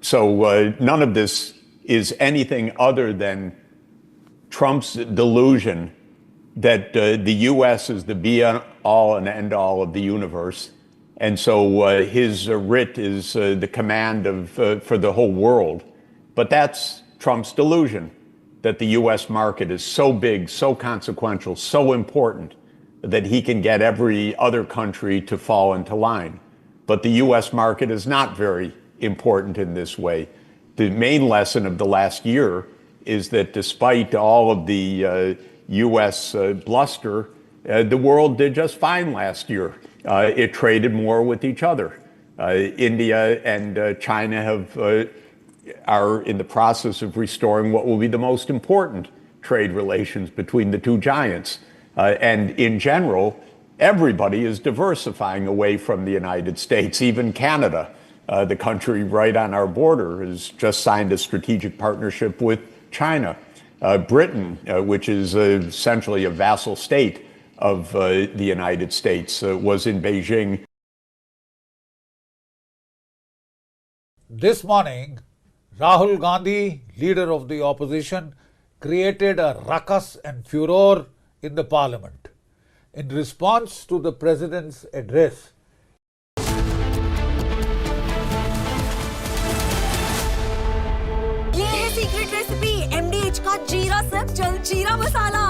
So none of this is anything other than Trump's delusion that the U.S. is the be-all and end-all of the universe. And so his writ is the command of for the whole world. But that's Trump's delusion, that the U.S. market is so big, so consequential, so important that he can get every other country to fall into line. But the U.S. market is not very important in this way. The main lesson of the last year is that despite all of the U.S. bluster, the world did just fine last year. It traded more with each other. India and China are in the process of restoring what will be the most important trade relations between the two giants. And in general, everybody is diversifying away from the United States. Even Canada, the country right on our border, has just signed a strategic partnership with China. Britain, which is essentially a vassal state of the United States, was in Beijing. This morning, Rahul Gandhi, leader of the opposition, created a ruckus and furor in the parliament. In response to the president's address, ये है secret recipe MDH का जीरा sip jal jeera मसाला।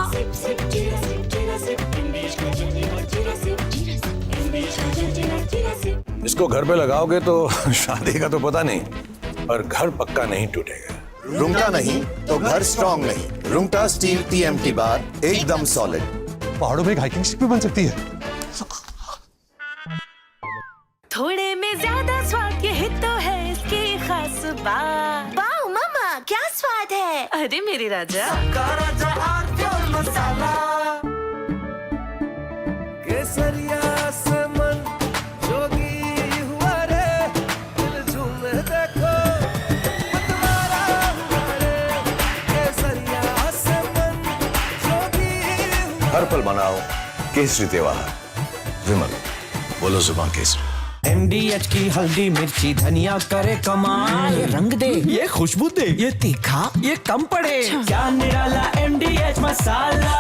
इसको घर पे लगाओगे तो शादी का तो पता नहीं, पर घर पक्का नहीं टूटेगा। रुंगटा नहीं तो घर स्ट्रॉन्ग नहीं। रुंगटा स्टील TMT बार एकदम सॉलिड। पहाड़ों में एक हाइकिंग स्टिक भी बन सकती है। थोड़े में ज्यादा स्वाद ये तो है इसकी खास बात। वाओ मामा क्या स्वाद है। अरे मेरे राजा राजा और मसाला केसरिया से मन जोगी हुआ रे, दिल झूम देखो मतवारा हुआ रे। केसरिया से मन जोगी हुआ। हर पल मनाओ केसरी त्योहार। विमल, बोलो जुबान केसरी। MDH की हल्दी मिर्ची धनिया करे कमाल। ये रंग दे, ये खुशबू दे, ये तीखा, ये कम पड़े। क्या निराला MDH masala.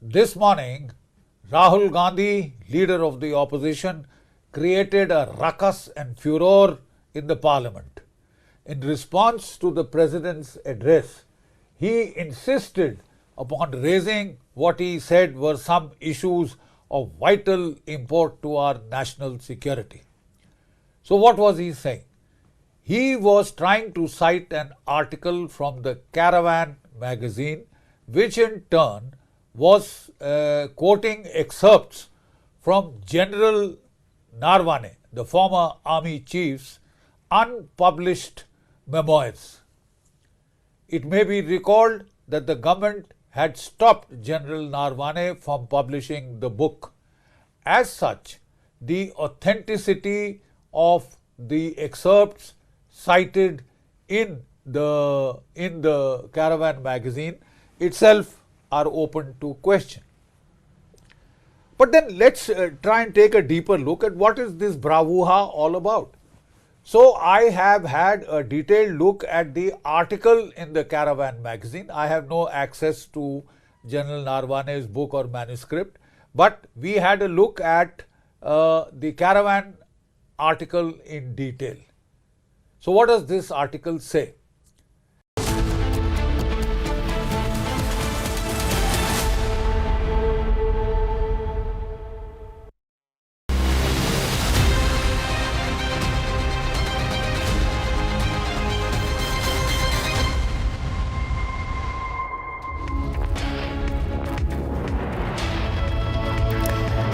This morning, Rahul Gandhi, leader of the opposition, created a ruckus and furor in the parliament. In response to the president's address, he insisted upon raising what he said were some issues of vital import to our national security. So what was he saying? He was trying to cite an article from the Caravan magazine, which in turn was quoting excerpts from General Narwane, the former army chief's unpublished memoirs. It may be recalled that the government had stopped General Narwane from publishing the book. As such, the authenticity of the excerpts cited in the Caravan magazine itself are open to question. But then let's try and take a deeper look at what is this bravura all about. So I have had a detailed look at the article in the Caravan magazine. I have no access to General Narwane's book or manuscript, but we had a look at the Caravan article in detail. So what does this article say?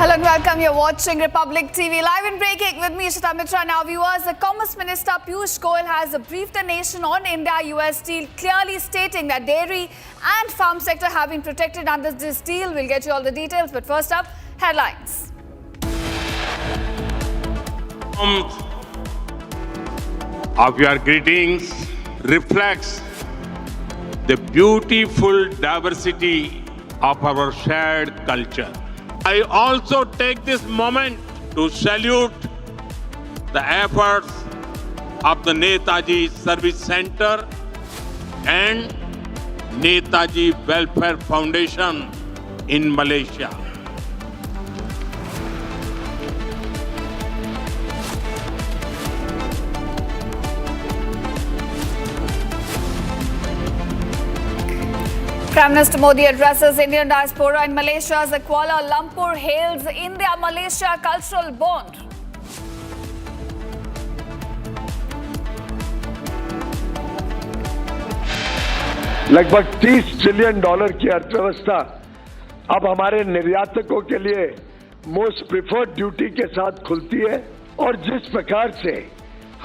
Hello and welcome. You're watching Republic TV live and breaking with me, Shita Mitra. Now, viewers, the Commerce Minister Piyush Goyal has briefed the nation on India-US deal, clearly stating that dairy and farm sector have been protected under this deal. We'll get you all the details, but first up, headlines. Of your greetings reflects the beautiful diversity of our shared culture. I also take this moment to salute the efforts of the Netaji Service Center and Netaji Welfare Foundation in Malaysia. Prime Minister Modi addresses Indian diaspora in Malaysia as Kuala Lumpur hails India-Malaysia cultural bond. लगभग $30 trillion की अर्थव्यवस्था अब हमारे निर्यातकों के लिए most preferred duty के साथ खुलती है और जिस प्रकार से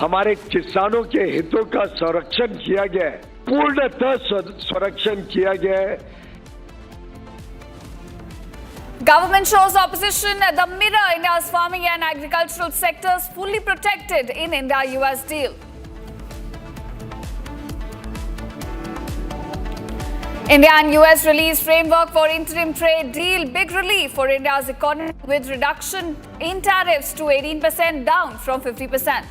हमारे किसानों के हितों का संरक्षण किया गया है, पूर्णतः संरक्षण किया गया है. Government shows opposition at the mirror. India's farming and agricultural sectors fully protected in India-US deal. India and US release framework for interim trade deal. Big relief for India's economy with reduction in tariffs to 18%, down from 50%.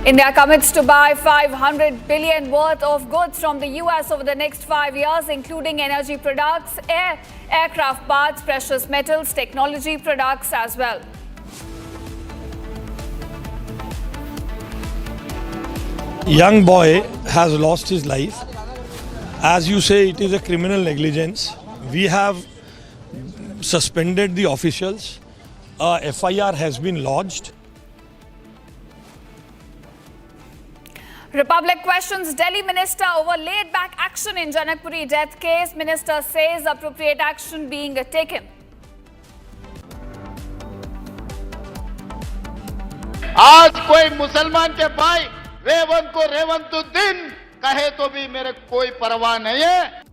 India commits to buy $500 billion worth of goods from the US over the next 5 years, including energy products, aircraft parts, precious metals, technology products as well. Young boy has lost his life. As you say, it is a criminal negligence. We have suspended the officials. A FIR has been lodged. Republic questions Delhi Minister over laid-back action in Janakpuri death case. Minister says appropriate action being taken. आज कोई मुसलमान के भाई रेवंत को रेवंतुद्दीन कहे तो भी मेरे कोई परवाह नहीं है.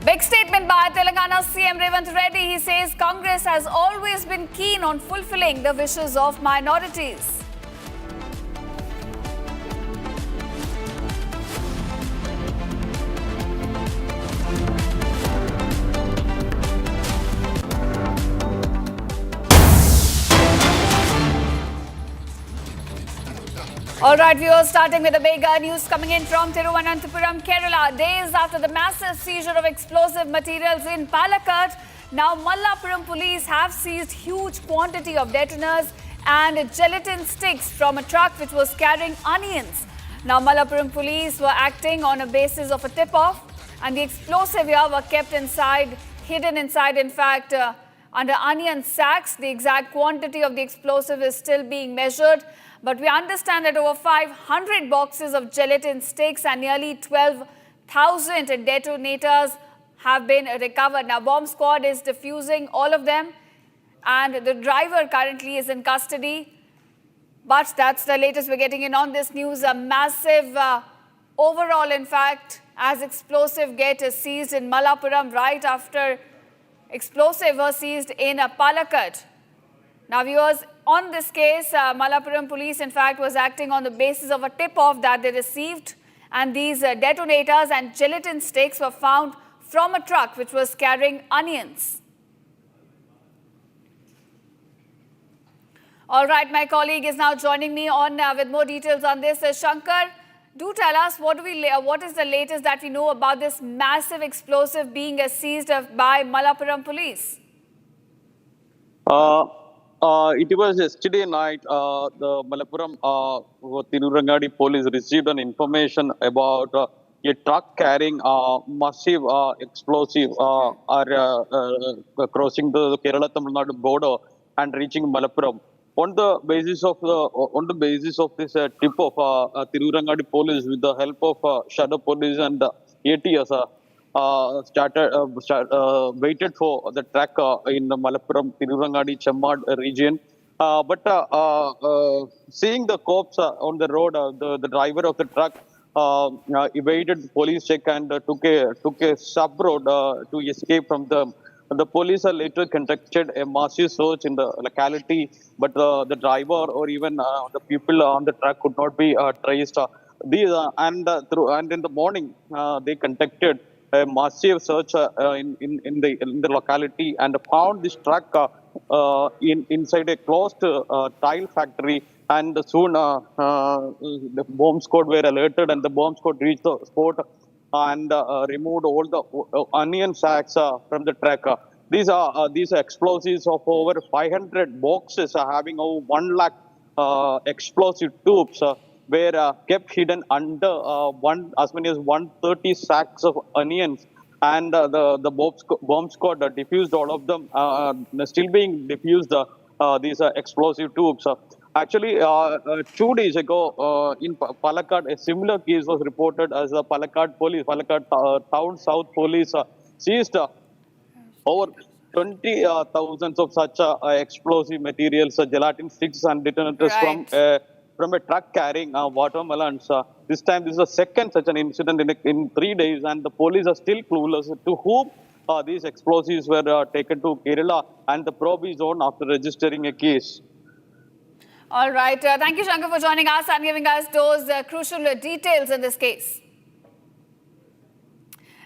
Big statement by Telangana CM Revanth Reddy. He says Congress has always been keen on fulfilling the wishes of minorities. All right, viewers, starting with the big news coming in from Thiruvananthapuram, Kerala. Days after the massive seizure of explosive materials in Palakkad, now Malappuram police have seized huge quantity of detonators and gelatin sticks from a truck which was carrying onions. Now Malappuram police were acting on a basis of a tip-off, and the explosive here were kept inside, hidden inside, in fact, under onion sacks. The exact quantity of the explosive is still being measured, but we understand that over 500 boxes of gelatin sticks and nearly 12,000 detonators have been recovered. Now, bomb squad is defusing all of them, and the driver currently is in custody. But that's the latest we're getting in on this news. A massive overall, in fact, as explosive get seized in Malappuram right after explosive was seized in Palakkad. Now, viewers, on this case, Malappuram police, in fact, was acting on the basis of a tip-off that they received, and these detonators and gelatin sticks were found from a truck which was carrying onions. All right, my colleague is now joining me on with more details on this. Shankar, do tell us what is the latest that we know about this massive explosive being seized by Malappuram police? It was yesterday night, the Malappuram Tirurangadi police received an information about a truck carrying massive explosive crossing the Kerala-Tamil Nadu border and reaching Malappuram. On the basis of this tip of Tirurangadi police, with the help of shadow police and ATS, waited for the truck in the Malappuram Tirurangadi Chemmad region. But seeing the cops on the road, the driver of the truck evaded police check and took a sub road to escape from them. The police later conducted a massive search in the locality, but the driver or even the people on the truck could not be traced. And in the morning, they conducted a massive search in the locality and found this truck inside a closed tile factory. And soon the bomb squad were alerted, and the bomb squad reached the spot and removed all the onion sacks from the truck. These explosives of over 500 boxes having over 1 lakh explosive tubes were kept hidden under as many as 130 sacks of onions. And the bomb squad defused all of them, still being defused, these explosive tubes. Actually, 2 days ago in Palakkad, a similar case was reported as the Palakkad Town South Police seized over 20,000 of such explosive materials, gelatin sticks and detonators from a truck carrying watermelons. This time, this is the second such an incident in 3 days, and the police are still clueless to whom these explosives were taken to Kerala, and the probe is on after registering a case. All right. Thank you, Shankar, for joining us and giving us those crucial details in this case.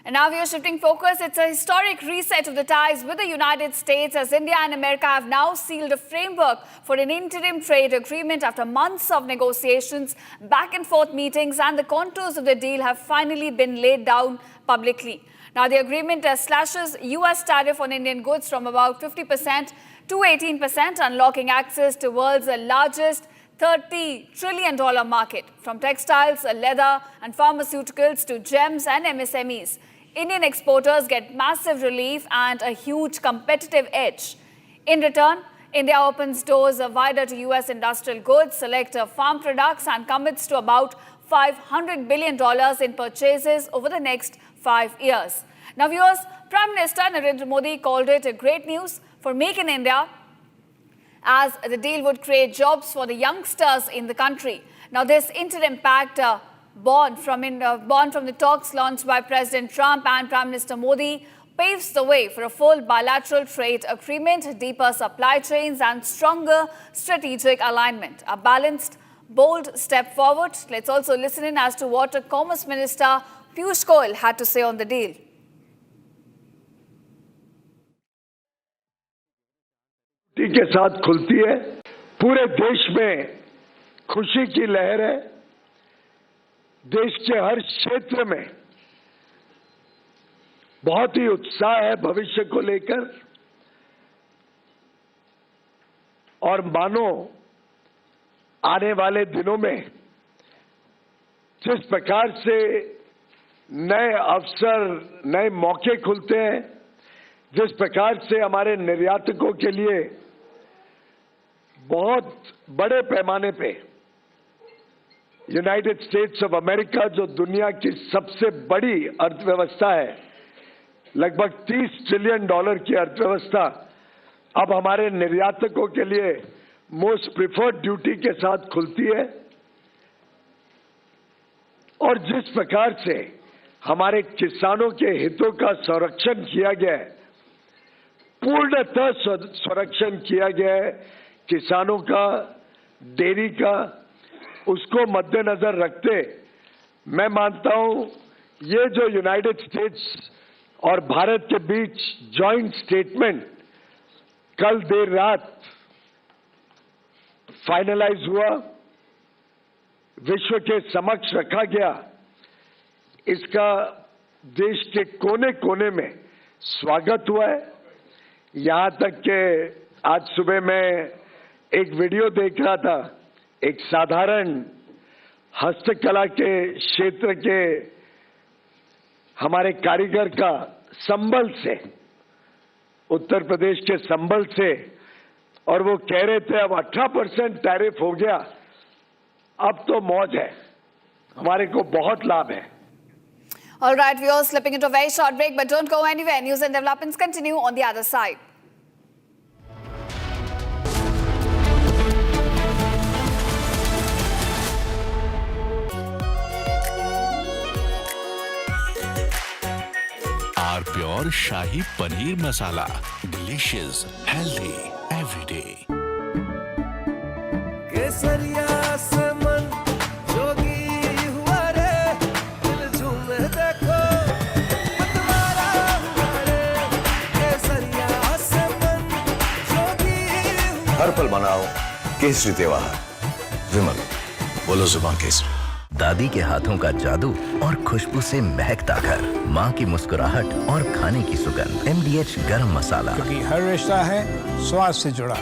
And now we are shifting focus. It's a historic reset of the ties with the United States, as India and America have now sealed a framework for an interim trade agreement after months of negotiations, back and forth meetings, and the contours of the deal have finally been laid down publicly. Now, the agreement slashes U.S. tariff on Indian goods from about 50% to 18%, unlocking access to the world's largest $30 trillion market. From textiles, leather and pharmaceuticals to gems and MSMEs, Indian exporters get massive relief and a huge competitive edge. In return, India opens doors wider to U.S. industrial goods, select farm products, and commits to about $500 billion in purchases over the next 5 years. Now, viewers, Prime Minister Narendra Modi called it a great news for Make in India, as the deal would create jobs for the youngsters in the country. Now, this interim pact born from the talks launched by President Trump and Prime Minister Modi paves the way for a full bilateral trade agreement, deeper supply chains, and stronger strategic alignment. A balanced, bold step forward. Let's also listen in as to what Commerce Minister Piyush Goyal had to say on the deal. के साथ खुलती है, पूरे देश में खुशी की लहर है। देश के हर क्षेत्र में बहुत ही उत्साह है भविष्य को लेकर, और मानो आने वाले दिनों में जिस प्रकार से नए अवसर, नए मौके खुलते हैं, जिस प्रकार से हमारे निर्यातकों के लिए बहुत बड़े पैमाने पे यूनाइटेड स्टेट्स ऑफ अमेरिका, जो दुनिया की सबसे बड़ी अर्थव्यवस्था है, लगभग $30 ट्रिलियन की अर्थव्यवस्था, अब हमारे निर्यातकों के लिए मोस्ट प्रिफर्ड ड्यूटी के साथ खुलती है। और जिस प्रकार से हमारे किसानों के हितों का संरक्षण किया गया है, पूर्णतः संरक्षण किया गया है किसानों का, डेयरी का, उसको मद्देनजर रखते मैं मानता हूं ये जो यूनाइटेड स्टेट्स और भारत के बीच जॉइंट स्टेटमेंट कल देर रात फाइनलाइज हुआ, विश्व के समक्ष रखा गया, इसका देश के कोने कोने में स्वागत हुआ है। यहां तक कि आज सुबह मैं एक वीडियो देख रहा था, एक साधारण हस्तकला के क्षेत्र के हमारे कारीगर का संबल से, उत्तर प्रदेश के संबल से, और वो कह रहे थे अब 18% टैरिफ हो गया, अब तो मौज है, हमारे को बहुत लाभ है। All right, we are slipping into a very short break, but don't go anywhere. News and developments continue on the other side. Pure shahi paneer masala, delicious, healthy everyday. केसरिया से मन जोगी हुआ रे, दिल झूमे देखो मतवारा हुआ रे। केसरिया से मन जोगी हुआ। हर पल मनाओ केसरी त्योहार। विमल, बोलो जुबान केसरी। दादी के हाथों का जादू और खुशबू से महकता घर, माँ की मुस्कुराहट और खाने की सुगंध। MDH गरम मसाला, क्योंकि हर रिश्ता है स्वाद से जुड़ा।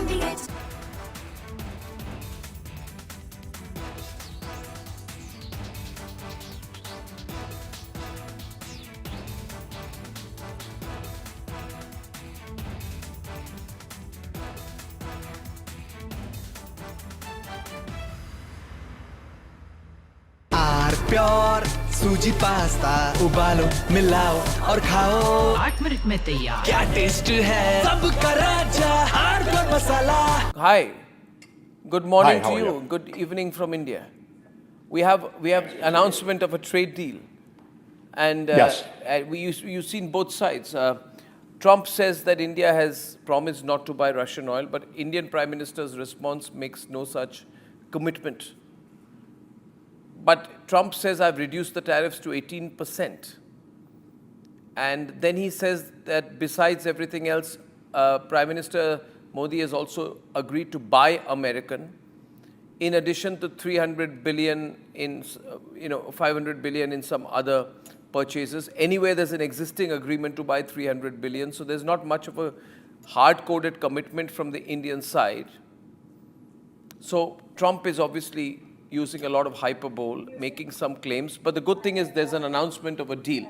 प्योर सूजी पास्ता, उबालो, मिलाओ और खाओ, 8 मिनट में तैयार। क्या टेस्ट है सबका राजा आरप्योर मसाला। Hi, good morning Hi, how to are you. you? Good evening from India. We have announcement of a trade deal, and Yes. you've seen both sides. Trump says that India has promised not to buy Russian oil, but Indian Prime Minister's response makes no such commitment. But Trump says, I've reduced the tariffs to 18%. And then he says that besides everything else, Prime Minister Modi has also agreed to buy American, in addition to 300 billion in, 500 billion in some other purchases. Anyway, there's an existing agreement to buy 300 billion, so there's not much of a hard-coded commitment from the Indian side. So Trump is obviously using a lot of hyperbole, making some claims. But the good thing is there's an announcement of a deal.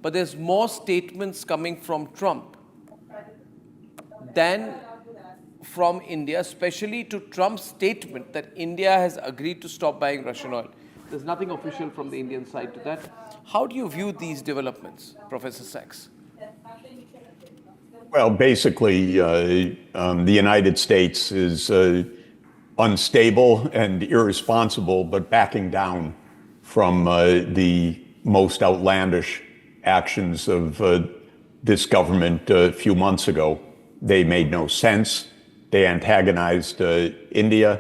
But there's more statements coming from Trump than from India, especially to Trump's statement that India has agreed to stop buying Russian oil. There's nothing official from the Indian side to that. How do you view these developments, Professor Sachs? Well, basically, the United States is unstable and irresponsible, but backing down from the most outlandish actions of this government a few months ago. They made no sense. They antagonized India.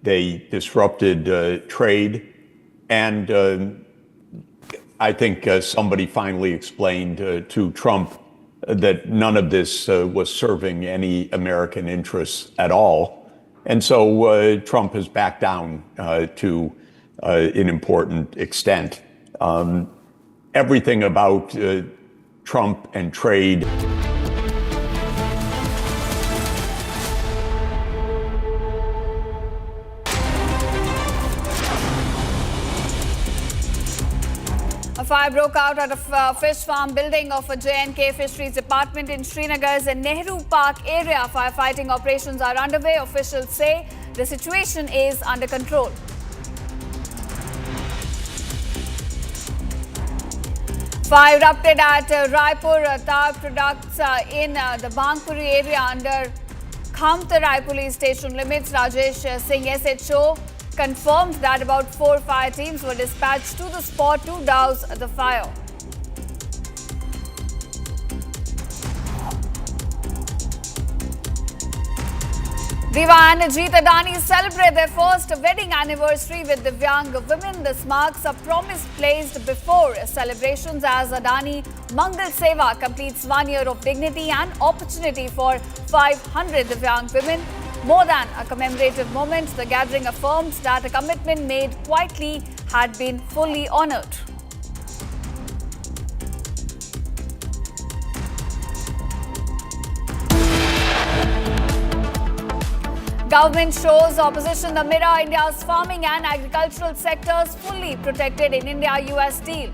They disrupted trade. And I think somebody finally explained to Trump that none of this was serving any American interests at all. And so Trump has backed down to an important extent. Everything about Trump and trade. A fire broke out at a fish farm building of a J&K Fisheries Department in Srinagar's Nehru Park area. Firefighting operations are underway. Officials say the situation is under control. Fire erupted at Raipur Tar Products in the Bangpuri area under Khamtarai police station limits. Rajesh Singh SHO confirmed that about 4 fire teams were dispatched to the spot to douse the fire. Diva and Jeet Adani celebrate their first wedding anniversary with Divyang women. This marks a promise placed before celebrations as Adani Mangal Seva completes 1 year of dignity and opportunity for 500 Divyang women. More than a commemorative moment, the gathering affirms that a commitment made quietly had been fully honoured. Government shows opposition the mirror. India's farming and agricultural sectors fully protected in India-US deal.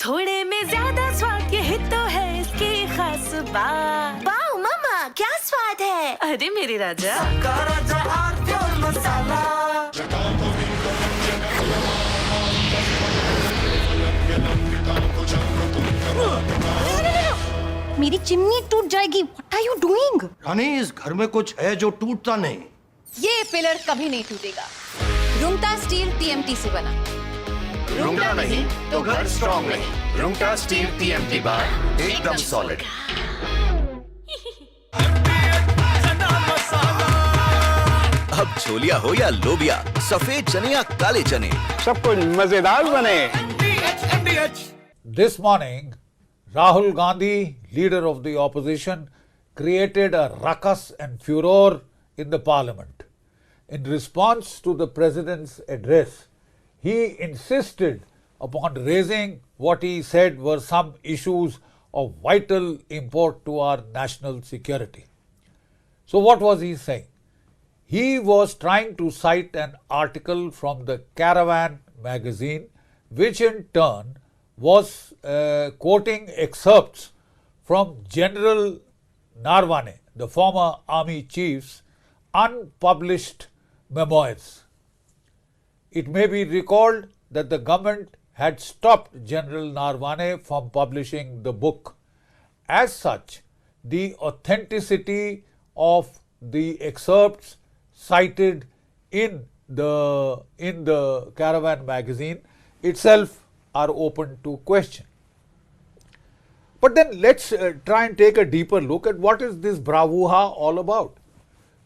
थोड़े में ज्यादा स्वाद ये तो है इसकी खास बात। वाओ मामा क्या स्वाद है? अरे मेरे राजा मसाला। मेरी चिमनी टूट जाएगी। What are you doing? रानी इस घर में कुछ है जो टूटता नहीं। ये पिलर कभी नहीं टूटेगा। रुंगटा स्टील TMT से बना। रुंगटा नहीं तो घर स्ट्रॉन्ग नहीं। रुंगटा स्टील TMT बार एकदम सॉलिड। अब छोलिया हो या लोबिया, सफेद चने या काले चने, सब कुछ मजेदार बने। This morning, Rahul Gandhi, leader of the opposition, created a ruckus and furor in the parliament. In response to the president's address, he insisted upon raising what he said were some issues of vital import to our national security. So what was he saying? He was trying to cite an article from the Caravan magazine, which in turn was quoting excerpts from General Narwane, the former army chief's unpublished memoirs. It may be recalled that the government had stopped General Narwane from publishing the book. As such, the authenticity of the excerpts cited in the Caravan magazine itself are open to question. But then let's try and take a deeper look at what is this bravura all about.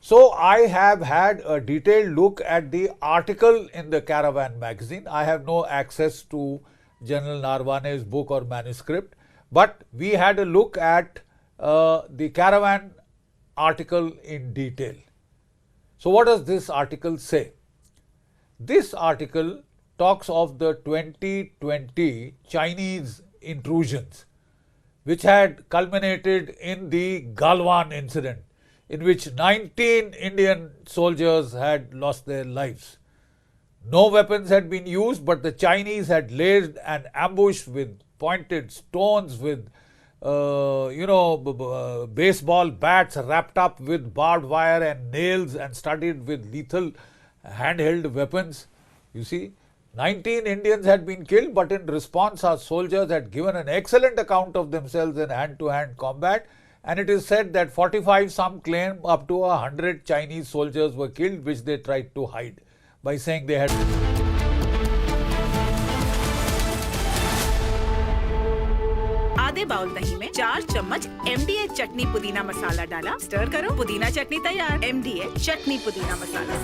So I have had a detailed look at the article in the Caravan magazine. I have no access to General Narwane's book or manuscript, but we had a look at the Caravan article in detail. So what does this article say? This article talks of the 2020 Chinese intrusions, which had culminated in the Galwan incident, in which 19 Indian soldiers had lost their lives. No weapons had been used, but the Chinese had laid an ambush with pointed stones, with baseball bats wrapped up with barbed wire and nails and studded with lethal handheld weapons. You see, 19 Indians had been killed, but in response our soldiers had given an excellent account of themselves in hand-to-hand combat, and it is said that 45, some claim up to 100 Chinese soldiers were killed, which they tried to hide by saying they had... आधे bowl दही में 4 चम्मच MDH चटनी पुदीना मसाला डाला, stir करो, पुदीना चटनी तैयार। MDH चटनी पुदीना मसाला।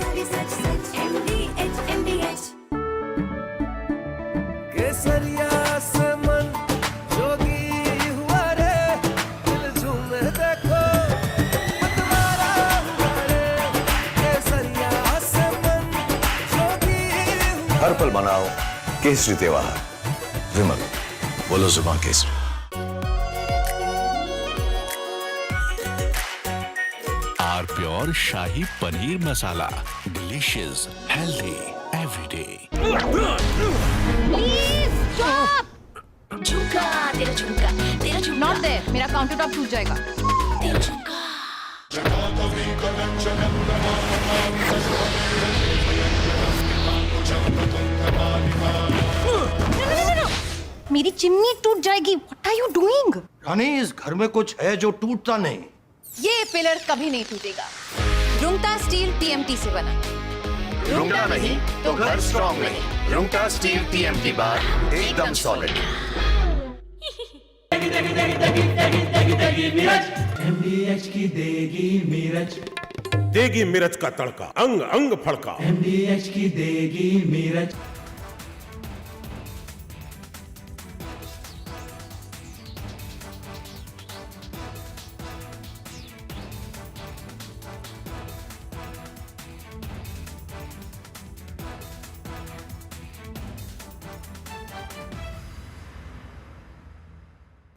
केसरिया से मन जो सफल बनाओ केसरी त्योहार। विमल, बोलो जुबान केसरी। R pure shahi paneer masala, delicious, healthy everyday. झुमका तेरा झुमका तेरा झुमका नॉट देयर, मेरा काउंटर टॉप टूट जाएगा। तेरा झुमका मेरी चिमनी टूट जाएगी। What are you doing? रानी, इस घर में कुछ है जो टूटता नहीं। ये पिलर कभी नहीं टूटेगा। रुंगटा स्टील टीएमटी से बना। रुंगटा नहीं तो घर स्ट्रॉन्ग नहीं। रुंगटा स्टील टीएमटी बार एकदम सॉलिड। MDH की देगी मिर्च, देगी मिर्च का तड़का, अंग अंग फड़का। MDH की देगी मिर्च।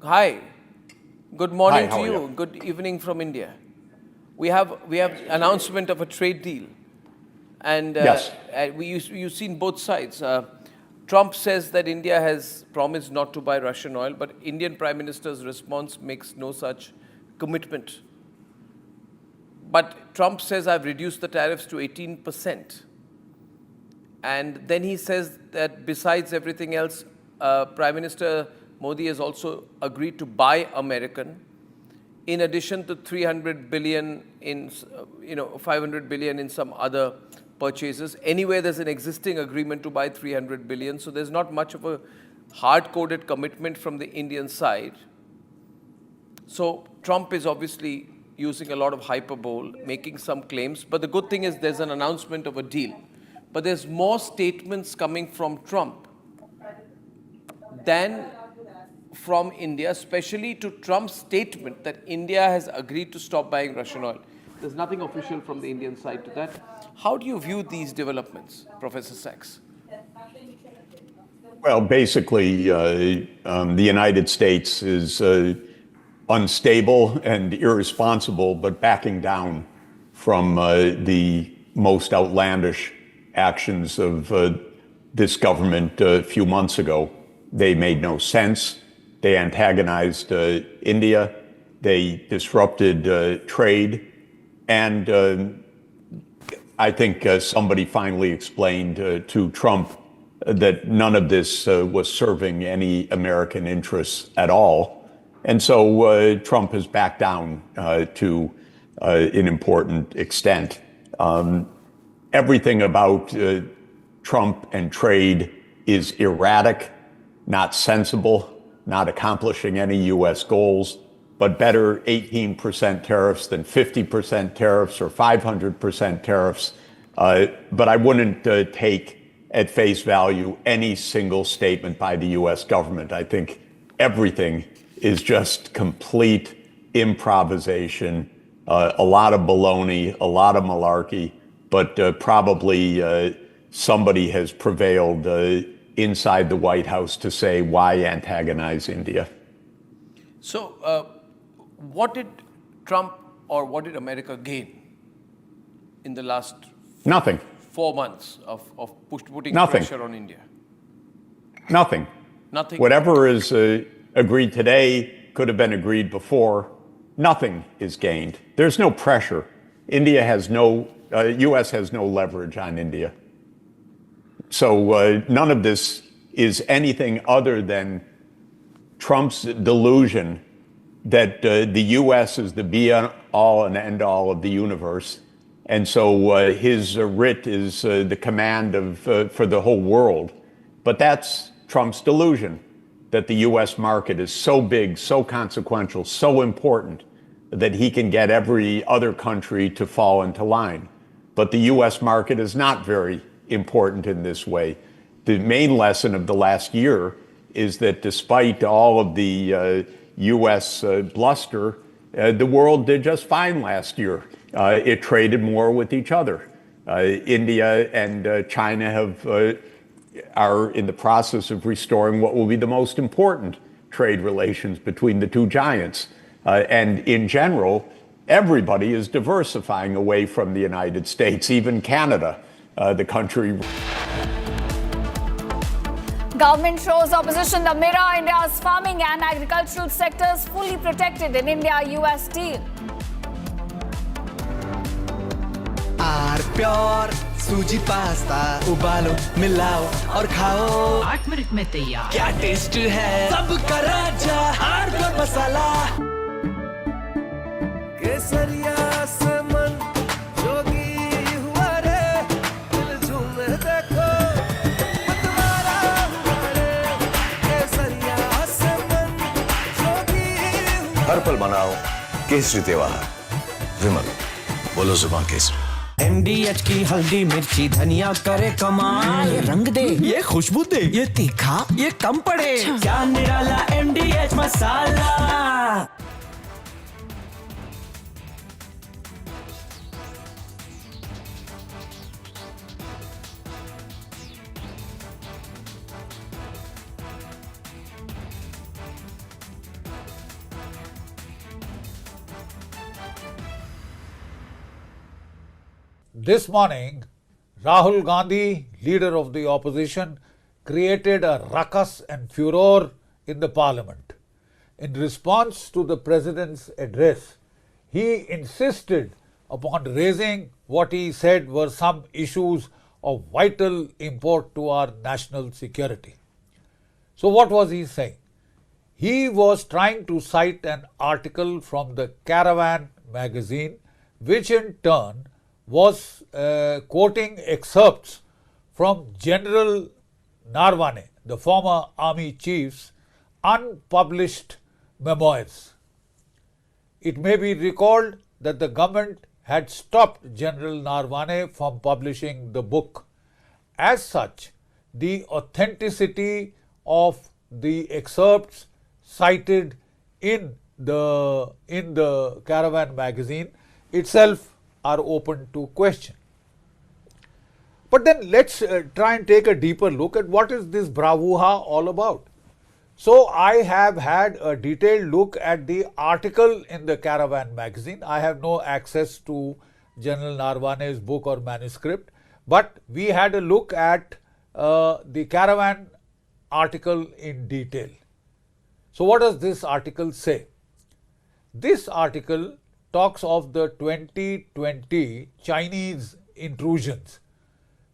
Hi, good morning Hi, how to are you. you? Good evening from India. We have announcement of a trade deal, and Yes. you've seen both sides. Trump says that India has promised not to buy Russian oil, but Indian Prime Minister's response makes no such commitment. But Trump says I've reduced the tariffs to 18%, and then he says that besides everything else, Prime Minister Modi has also agreed to buy American, in addition to 300 billion in, 500 billion in some other purchases. Anyway, there's an existing agreement to buy 300 billion, so there's not much of a hard-coded commitment from the Indian side. So Trump is obviously using a lot of hyperbole, making some claims, but the good thing is there's an announcement of a deal. But there's more statements coming from Trump than from India, especially to Trump's statement that India has agreed to stop buying Russian oil. There's nothing official from the Indian side to that. How do you view these developments, Professor Sachs? Well, basically, the United States is unstable and irresponsible, but backing down from the most outlandish actions of this government a few months ago. They made no sense. They antagonized India. They disrupted trade. And I think somebody finally explained to Trump that none of this was serving any American interests at all. And so Trump has backed down to an important extent. Everything about Trump and trade is erratic, not sensible, not accomplishing any U.S. goals, but better 18% tariffs than 50% tariffs or 500% tariffs. But I wouldn't take at face value any single statement by the U.S. government. I think everything is just complete improvisation, a lot of baloney, a lot of malarkey, but probably somebody has prevailed inside the White House to say why antagonize India. So, what did Trump or what did America gain in the last Nothing. 4 months of putting Nothing. pressure on India? Nothing. Nothing. Whatever is agreed today could have been agreed before. Nothing is gained. There's no pressure. India has no, U.S. has no leverage on India. So none of this is anything other than Trump's delusion that the U.S. is the be-all and end-all of the universe. And so his writ is the command of for the whole world. But that's Trump's delusion, that the U.S. market is so big, so consequential, so important that he can get every other country to fall into line. But the U.S. market is not very important in this way. The main lesson of the last year is that despite all of the U.S. bluster, the world did just fine last year. It traded more with each other. India and China have are in the process of restoring what will be the most important trade relations between the two giants. And in general, everybody is diversifying away from the United States, even Canada, the country. Government shows opposition the mirror. India's farming and agricultural sectors fully protected in India-US deal. Pure सूजी pasta उबालो मिलाओ और खाओ 8 minute में तैयार क्या taste है सबका राजा आर्नब मसाला केसरिया से मन जोगी हुआ रे दिल झूमे देखो मतवारा हुआ रे केसरिया से मन जोगी हर पल मनाओ केसरी त्योहार विमल बोलो जुबान केसरी MDH की हल्दी मिर्ची धनिया करे कमाल ये रंग दे ये खुशबू दे ये तीखा ये कम पड़े क्या निराला MDH masala This morning, Rahul Gandhi, leader of the opposition, created a ruckus and furor in the parliament. In response to the president's address, he insisted upon raising what he said were some issues of vital import to our national security. So what was he saying? He was trying to cite an article from the Caravan magazine, which in turn was quoting excerpts from General Narwane, the former army chief's unpublished memoirs. It may be recalled that the government had stopped General Narwane from publishing the book. As such, the authenticity of the excerpts cited in the Caravan magazine itself are open to question. But then let's try and take a deeper look at what is this bravura all about. So I have had a detailed look at the article in the Caravan magazine. I have no access to General Narwane's book or manuscript, but we had a look at the Caravan article in detail. So what does this article say? This article talks of the 2020 Chinese intrusions,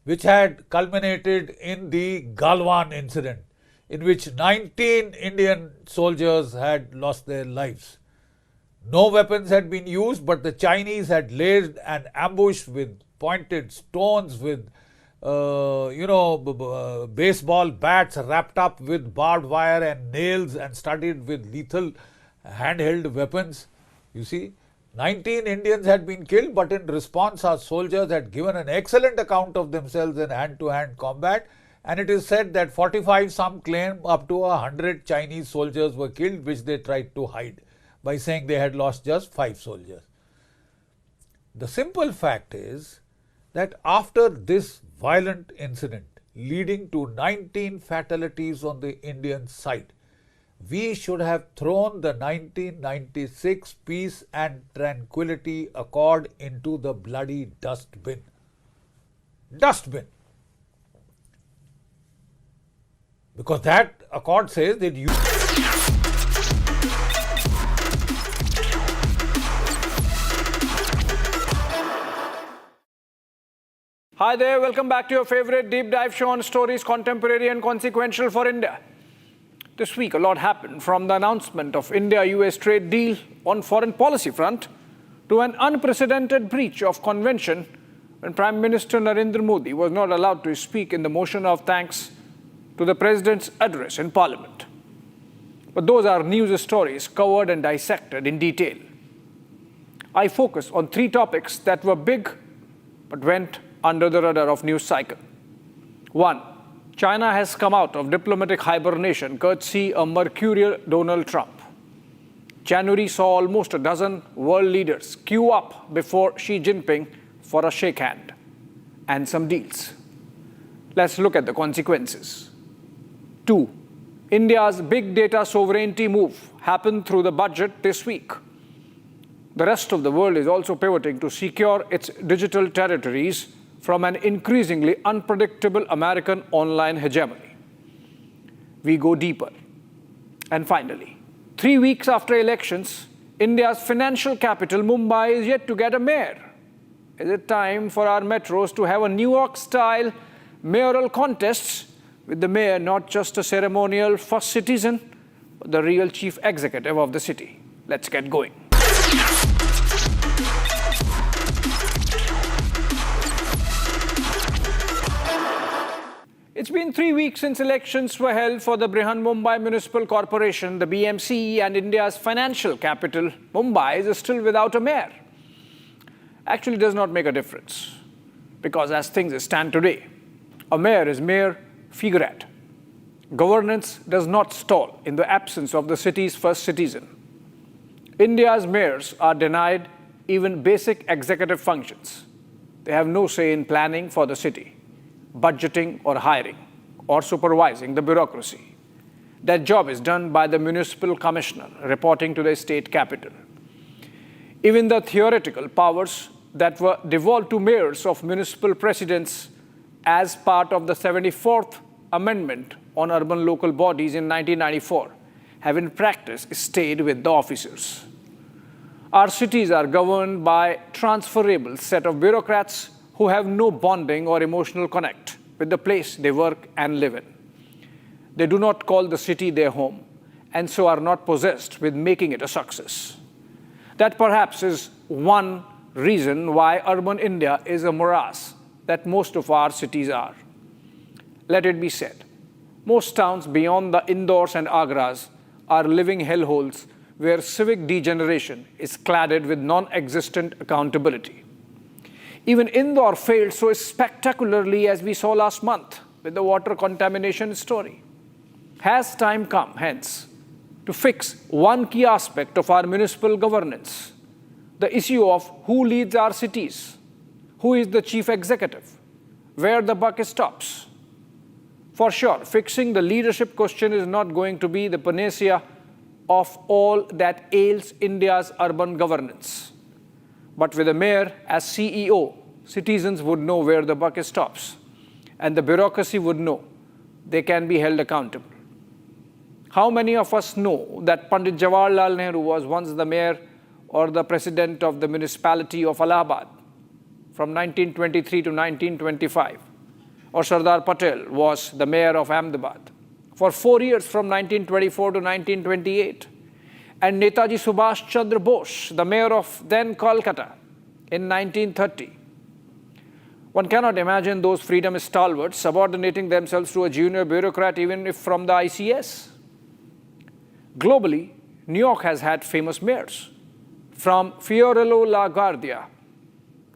which had culminated in the Galwan incident, in which 19 Indian soldiers had lost their lives. No weapons had been used, but the Chinese had laid an ambush with pointed stones, with baseball bats wrapped up with barbed wire and nails and studded with lethal handheld weapons. You see, 19 Indians had been killed, but in response our soldiers had given an excellent account of themselves in hand-to-hand combat, and it is said that 45, some claim up to 100 Chinese soldiers were killed, which they tried to hide by saying they had lost just 5 soldiers. The simple fact is that after this violent incident leading to 19 fatalities on the Indian side, we should have thrown the 1996 Peace and Tranquility Accord into the bloody dustbin. Dustbin. Because that accord says that you... Hi there, welcome back to your favorite deep dive show on stories contemporary and consequential for India. This week, a lot happened, from the announcement of India-US trade deal on foreign policy front to an unprecedented breach of convention when Prime Minister Narendra Modi was not allowed to speak in the motion of thanks to the President's address in Parliament. But those are news stories covered and dissected in detail. I focus on 3 topics that were big but went under the radar of news cycle. 1. China has come out of diplomatic hibernation courtesy a mercurial Donald Trump. January saw almost a dozen world leaders queue up before Xi Jinping for a shake hand and some deals. Let's look at the consequences. 2. India's big data sovereignty move happened through the budget this week. The rest of the world is also pivoting to secure its digital territories from an increasingly unpredictable American online hegemony. We go deeper. And finally, 3 weeks after elections, India's financial capital, Mumbai, is yet to get a mayor. Is it time for our metros to have a New York-style mayoral contests with the mayor not just a ceremonial first citizen, but the real chief executive of the city? Let's get going. It's been 3 weeks since elections were held for the Brihan Mumbai Municipal Corporation, the BMC, and India's financial capital, Mumbai, is still without a mayor. Actually, it does not make a difference, because as things stand today, a mayor is mere figurette. Governance does not stall in the absence of the city's first citizen. India's mayors are denied even basic executive functions. They have no say in planning for the city, budgeting or hiring, or supervising the bureaucracy. That job is done by the municipal commissioner reporting to the state capital. Even the theoretical powers that were devolved to mayors of municipal presidents as part of the 74th Amendment on urban local bodies in 1994 have in practice stayed with the officers. Our cities are governed by a transferable set of bureaucrats who have no bonding or emotional connect with the place they work and live in. They do not call the city their home, and so are not possessed with making it a success. That perhaps is one reason why urban India is a morass that most of our cities are. Let it be said, most towns beyond the Indores and Agras are living hellholes where civic degeneration is cladded with non-existent accountability. Even Indore failed so spectacularly as we saw last month with the water contamination story. Has time come, hence, to fix one key aspect of our municipal governance, the issue of who leads our cities, who is the chief executive, where the buck stops? For sure, fixing the leadership question is not going to be the panacea of all that ails India's urban governance. But with a mayor as CEO, citizens would know where the buck stops, and the bureaucracy would know they can be held accountable. How many of us know that Pandit Jawaharlal Nehru was once the mayor or the president of the municipality of Allahabad from 1923 to 1925, or Sardar Patel was the mayor of Ahmedabad for 4 years from 1924 to 1928, and Netaji Subhash Chandra Bose, the mayor of then Kolkata in 1930. One cannot imagine those freedom stalwarts subordinating themselves to a junior bureaucrat, even if from the ICS. Globally, New York has had famous mayors, from Fiorello LaGuardia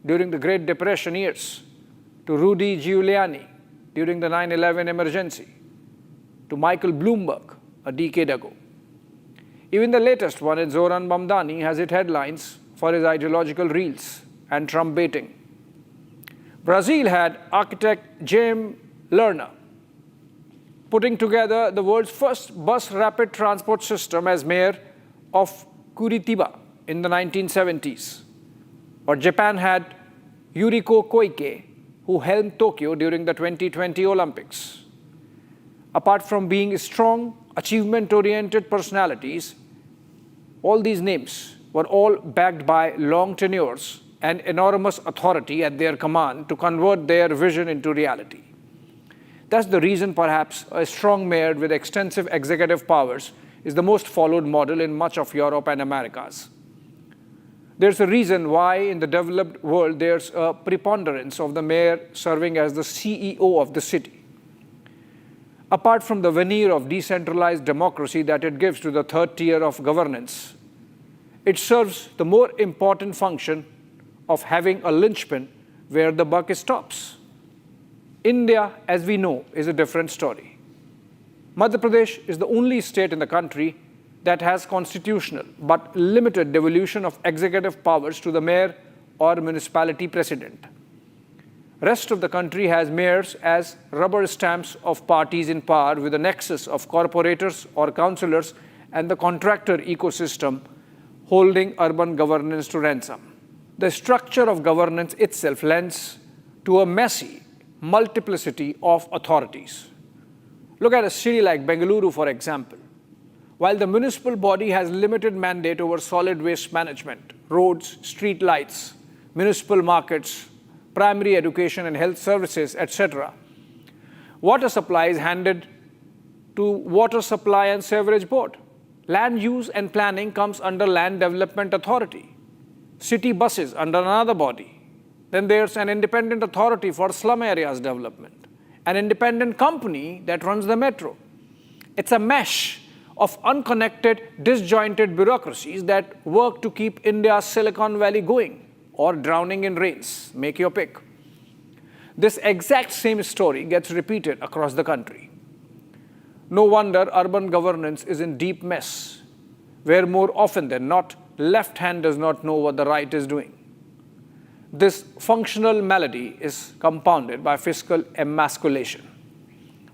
during the Great Depression years, to Rudy Giuliani during the 9/11 emergency, to Michael Bloomberg a decade ago. Even the latest one, Zoran Mamdani, has hit headlines for his ideological reels and Trump baiting. Brazil had architect Jaime Lerner putting together the world's first bus rapid transport system as mayor of Curitiba in the 1970s. Or Japan had Yuriko Koike, who helmed Tokyo during the 2020 Olympics. Apart from being strong, achievement-oriented personalities, all these names were all backed by long tenures and enormous authority at their command to convert their vision into reality. That's the reason, perhaps, a strong mayor with extensive executive powers is the most followed model in much of Europe and Americas. There's a reason why in the developed world there's a preponderance of the mayor serving as the CEO of the city. Apart from the veneer of decentralized democracy that it gives to the third tier of governance, it serves the more important function of having a linchpin where the buck stops. India, as we know, is a different story. Madhya Pradesh is the only state in the country that has constitutional but limited devolution of executive powers to the mayor or municipality president. Rest of the country has mayors as rubber stamps of parties in power with a nexus of corporators or councillors and the contractor ecosystem holding urban governance to ransom. The structure of governance itself lends to a messy multiplicity of authorities. Look at a city like Bengaluru, for example. While the municipal body has limited mandate over solid waste management, roads, street lights, municipal markets, primary education and health services, etc., water supply is handed to Water Supply and Sewerage Board. Land use and planning comes under Land Development Authority. City buses under another body. Then there's an independent authority for slum areas development, an independent company that runs the metro. It's a mesh of unconnected, disjointed bureaucracies that work to keep India's Silicon Valley going or drowning in rains. Make your pick. This exact same story gets repeated across the country. No wonder urban governance is in deep mess, where more often than not, left hand does not know what the right is doing. This functional malady is compounded by fiscal emasculation,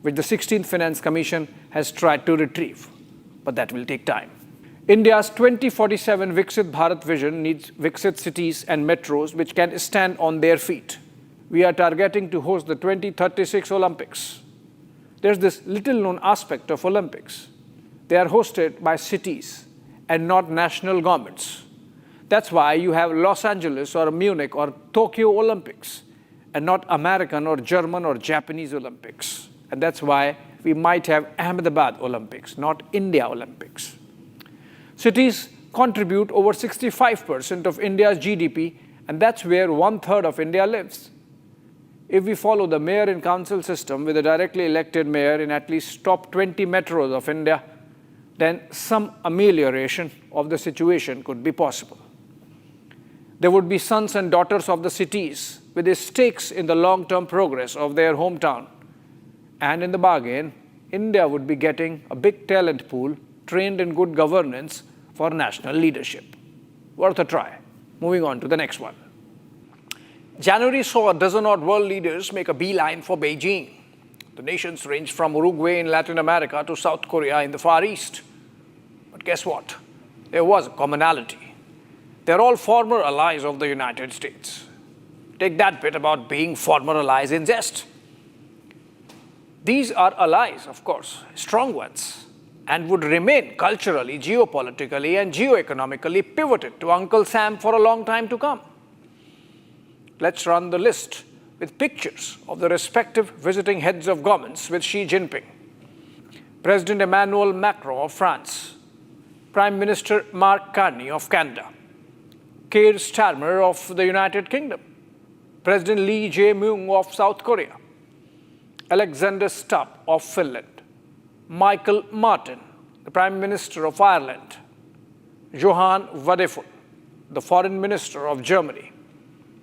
which the 16th Finance Commission has tried to retrieve, but that will take time. India's 2047 Viksit Bharat vision needs Viksit cities and metros which can stand on their feet. We are targeting to host the 2036 Olympics. There's this little-known aspect of Olympics. They are hosted by cities and not national governments. That's why you have Los Angeles or Munich or Tokyo Olympics and not American or German or Japanese Olympics. And that's why we might have Ahmedabad Olympics, not India Olympics. Cities contribute over 65% of India's GDP, and that's where 1/3 of India lives. If we follow the mayor and council system with a directly elected mayor in at least top 20 metros of India, then some amelioration of the situation could be possible. There would be sons and daughters of the cities with their stakes in the long-term progress of their hometown. And in the bargain, India would be getting a big talent pool trained in good governance for national leadership. Worth a try. Moving on to the next one. January saw a dozen-odd world leaders make a beeline for Beijing. The nations ranged from Uruguay in Latin America to South Korea in the Far East. But guess what? There was a commonality. They're all former allies of the United States. Take that bit about being former allies in jest. These are allies, of course, strong ones, and would remain culturally, geopolitically, and geoeconomically pivoted to Uncle Sam for a long time to come. Let's run the list with pictures of the respective visiting heads of governments with Xi Jinping. President Emmanuel Macron of France, Prime Minister Mark Carney of Canada, Keir Starmer of the United Kingdom, President Lee Jae-myung of South Korea, Alexander Stubb of Finland, Michael Martin, the Prime Minister of Ireland, Johan Vadeful, the Foreign Minister of Germany.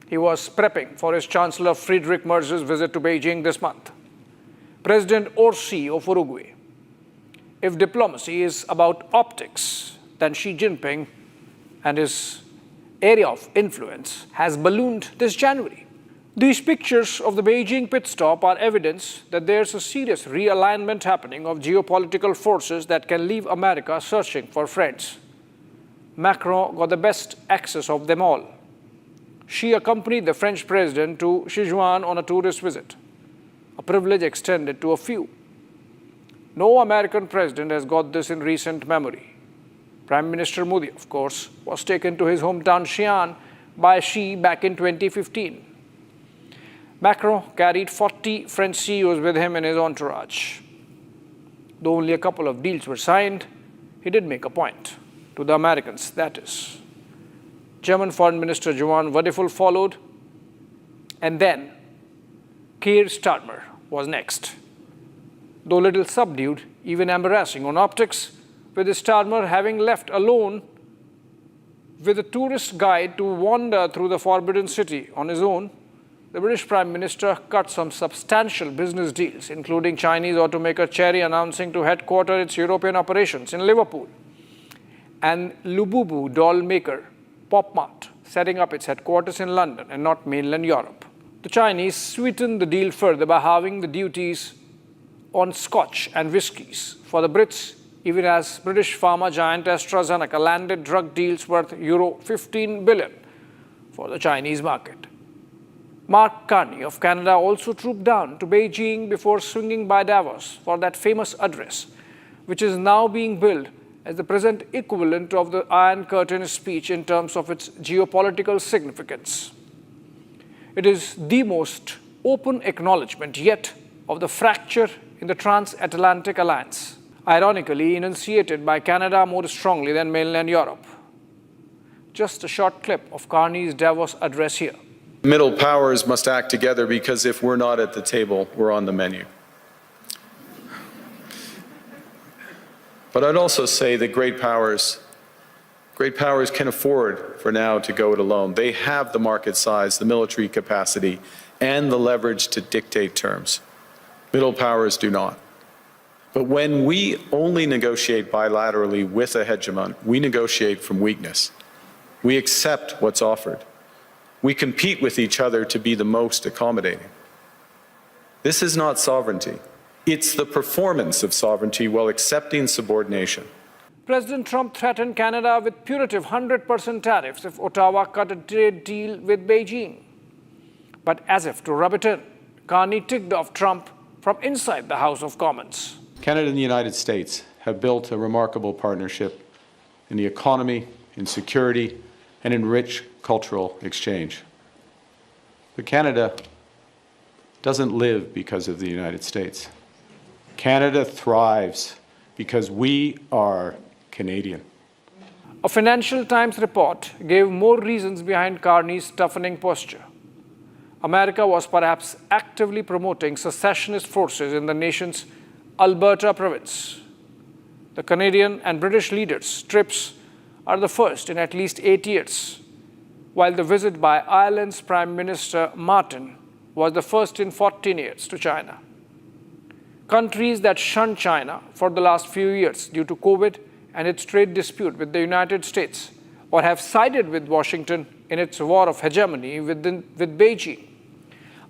He was prepping for his Chancellor Friedrich Merz's visit to Beijing this month. President Orsi of Uruguay. If diplomacy is about optics, then Xi Jinping and his area of influence has ballooned this January. These pictures of the Beijing pit stop are evidence that there's a serious realignment happening of geopolitical forces that can leave America searching for friends. Macron got the best access of them all. Xi accompanied the French president to Sichuan on a tourist visit, a privilege extended to a few. No American president has got this in recent memory. Prime Minister Modi, of course, was taken to his hometown Xi'an by Xi back in 2015. Macron carried 40 French CEOs with him in his entourage. Though only a couple of deals were signed, he did make a point, to the Americans, that is. German Foreign Minister Johann Vadeful followed, and then Keir Starmer was next. Though little subdued, even embarrassing on optics, with Starmer having left alone with a tourist guide to wander through the Forbidden City on his own, the British Prime Minister cut some substantial business deals, including Chinese automaker Chery announcing to headquarter its European operations in Liverpool, and Lububu doll maker Pop Mart setting up its headquarters in London and not mainland Europe. The Chinese sweetened the deal further by halving the duties on scotch and whiskies for the Brits, even as British pharma giant AstraZeneca landed drug deals worth Euro 15 billion for the Chinese market. Mark Carney of Canada also trooped down to Beijing before swinging by Davos for that famous address, which is now being billed as the present equivalent of the Iron Curtain speech in terms of its geopolitical significance. It is the most open acknowledgement yet of the fracture in the transatlantic alliance, ironically enunciated by Canada more strongly than mainland Europe. Just a short clip of Carney's Davos address here. Middle powers must act together because if we're not at the table, we're on the menu. But I'd also say that great powers can afford for now to go it alone. They have the market size, the military capacity, and the leverage to dictate terms. Middle powers do not. But when we only negotiate bilaterally with a hegemon, we negotiate from weakness. We accept what's offered. We compete with each other to be the most accommodating. This is not sovereignty. It's the performance of sovereignty while accepting subordination. President Trump threatened Canada with punitive 100% tariffs if Ottawa cut a trade deal with Beijing. But as if to rub it in, Carney ticked off Trump from inside the House of Commons. Canada and the United States have built a remarkable partnership in the economy, in security, and in rich cultural exchange. But Canada doesn't live because of the United States. Canada thrives because we are Canadian. A Financial Times report gave more reasons behind Carney's toughening posture. America was perhaps actively promoting secessionist forces in the nation's Alberta province. The Canadian and British leaders' trips are the first in at least 8 years, while the visit by Ireland's Prime Minister Martin was the first in 14 years to China. Countries that shunned China for the last few years due to COVID and its trade dispute with the United States, or have sided with Washington in its war of hegemony with Beijing,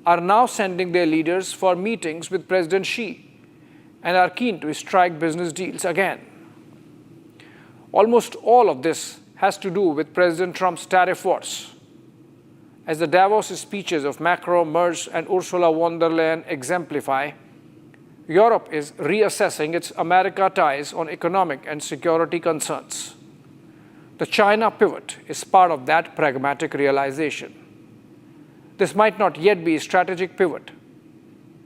are now sending their leaders for meetings with President Xi and are keen to strike business deals again. Almost all of this has to do with President Trump's tariff wars. As the Davos speeches of Macron, Merz, and Ursula von der Leyen exemplify, Europe is reassessing its America ties on economic and security concerns. The China pivot is part of that pragmatic realization. This might not yet be a strategic pivot.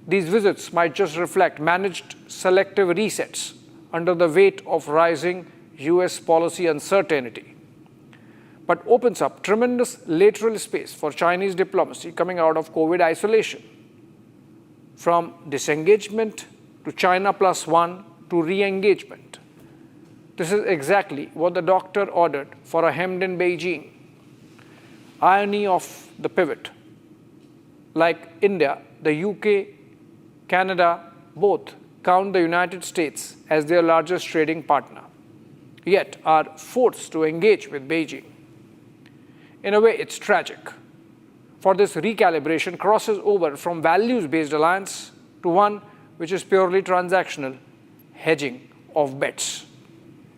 These visits might just reflect managed selective resets under the weight of rising US policy uncertainty, but opens up tremendous lateral space for Chinese diplomacy coming out of COVID isolation. From disengagement to China +1 to re-engagement. This is exactly what the doctor ordered for a hemmed-in Beijing. Irony of the pivot. Like India, the UK, Canada, both count the United States as their largest trading partner, yet are forced to engage with Beijing. In a way, it's tragic, for this recalibration crosses over from values-based alliance to one which is purely transactional, hedging of bets.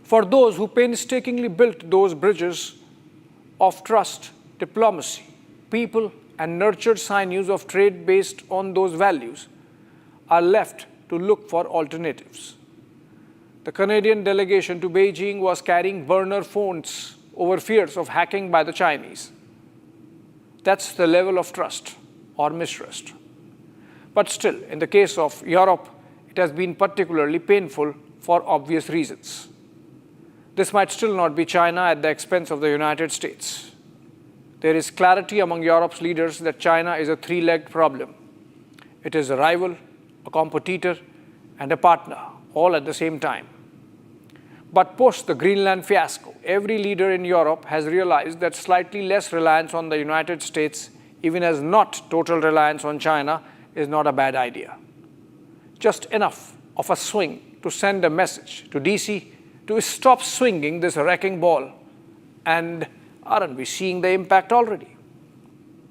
For those who painstakingly built those bridges of trust, diplomacy, people, and nurtured sinews of trade based on those values, are left to look for alternatives. The Canadian delegation to Beijing was carrying burner phones over fears of hacking by the Chinese. That's the level of trust or mistrust. But still, in the case of Europe, it has been particularly painful for obvious reasons. This might still not be China at the expense of the United States. There is clarity among Europe's leaders that China is a three-legged problem. It is a rival, a competitor, and a partner, all at the same time. But post the Greenland fiasco, every leader in Europe has realized that slightly less reliance on the United States, even as not total reliance on China, is not a bad idea. Just enough of a swing to send a message to DC to stop swinging this wrecking ball. And aren't we seeing the impact already?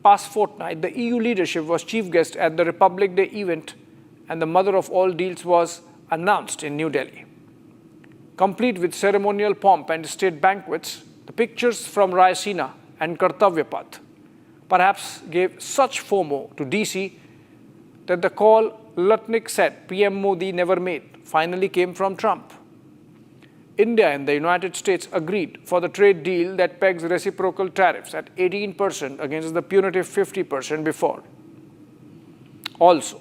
past fortnight, the EU leadership was chief guest at the Republic Day event, and the mother of all deals was announced in New Delhi. Complete with ceremonial pomp and state banquets, the pictures from Raisina and Kartavya Path perhaps gave such FOMO to DC that the call Lutnick said PM Modi never made finally came from Trump. India and the United States agreed for the trade deal that pegs reciprocal tariffs at 18% against the punitive 50% before. Also,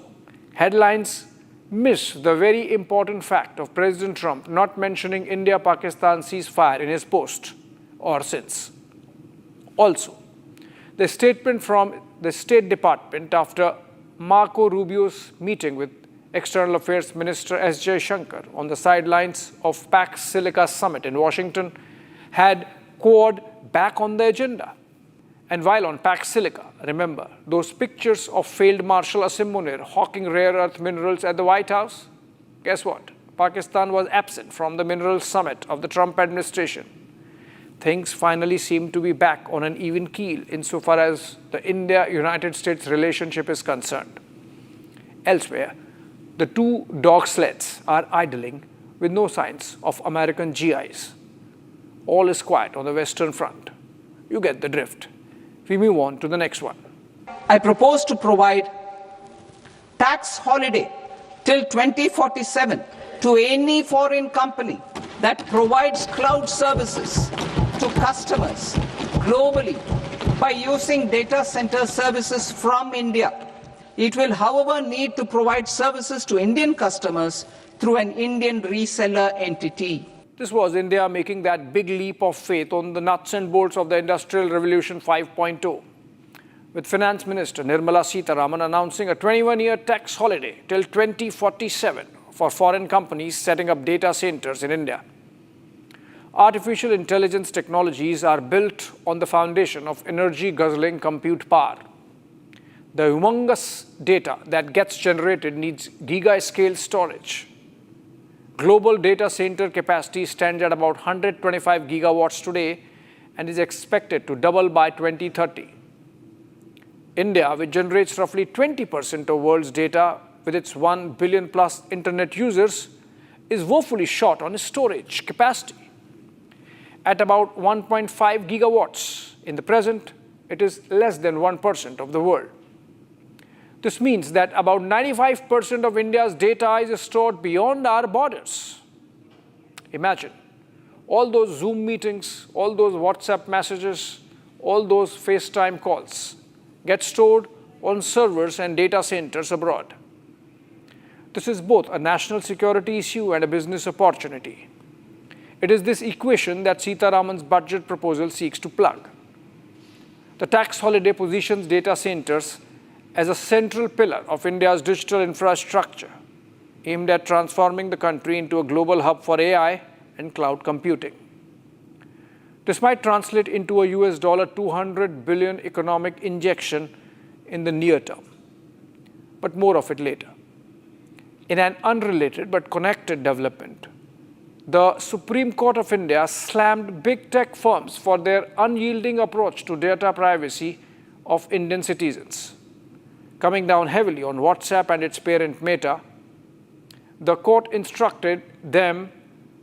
headlines miss the very important fact of President Trump not mentioning India-Pakistan ceasefire in his post or since. Also, the statement from the State Department after Marco Rubio's meeting with External Affairs Minister S. Jaishankar on the sidelines of PAC Silica Summit in Washington had Quad back on the agenda. And while on PAC Silica, remember those pictures of failed Marshal Asim Munir hawking rare earth minerals at the White House? Guess what? Pakistan was absent from the minerals summit of the Trump administration. Things finally seem to be back on an even keel insofar as the India-United States relationship is concerned. Elsewhere, the two dog sleds are idling with no signs of American GIs. All is quiet on the Western Front. You get the drift. We move on to the next one. I propose to provide tax holiday till 2047 to any foreign company that provides cloud services to customers globally by using data center services from India. It will, however, need to provide services to Indian customers through an Indian reseller entity. This was India making that big leap of faith on the nuts and bolts of the Industrial Revolution 5.0, with Finance Minister Nirmala Sitharaman announcing a 21-year tax holiday till 2047 for foreign companies setting up data centers in India. Artificial intelligence technologies are built on the foundation of energy-guzzling compute power. The humongous data that gets generated needs giga-scale storage. Global data center capacity stands at about 125 gigawatts today and is expected to double by 2030. India, which generates roughly 20% of world's data with its 1 billion plus internet users, is woefully short on storage capacity. At about 1.5 gigawatts in the present, it is less than 1% of the world. This means that about 95% of India's data is stored beyond our borders. Imagine all those Zoom meetings, all those WhatsApp messages, all those FaceTime calls get stored on servers and data centers abroad. This is both a national security issue and a business opportunity. It is this equation that Sitharaman's budget proposal seeks to plug. The tax holiday positions data centers as a central pillar of India's digital infrastructure, aimed at transforming the country into a global hub for AI and cloud computing. This might translate into a US $200 billion economic injection in the near term, but more of it later. In an unrelated but connected development, the Supreme Court of India slammed big tech firms for their unyielding approach to data privacy of Indian citizens. Coming down heavily on WhatsApp and its parent Meta, the court instructed them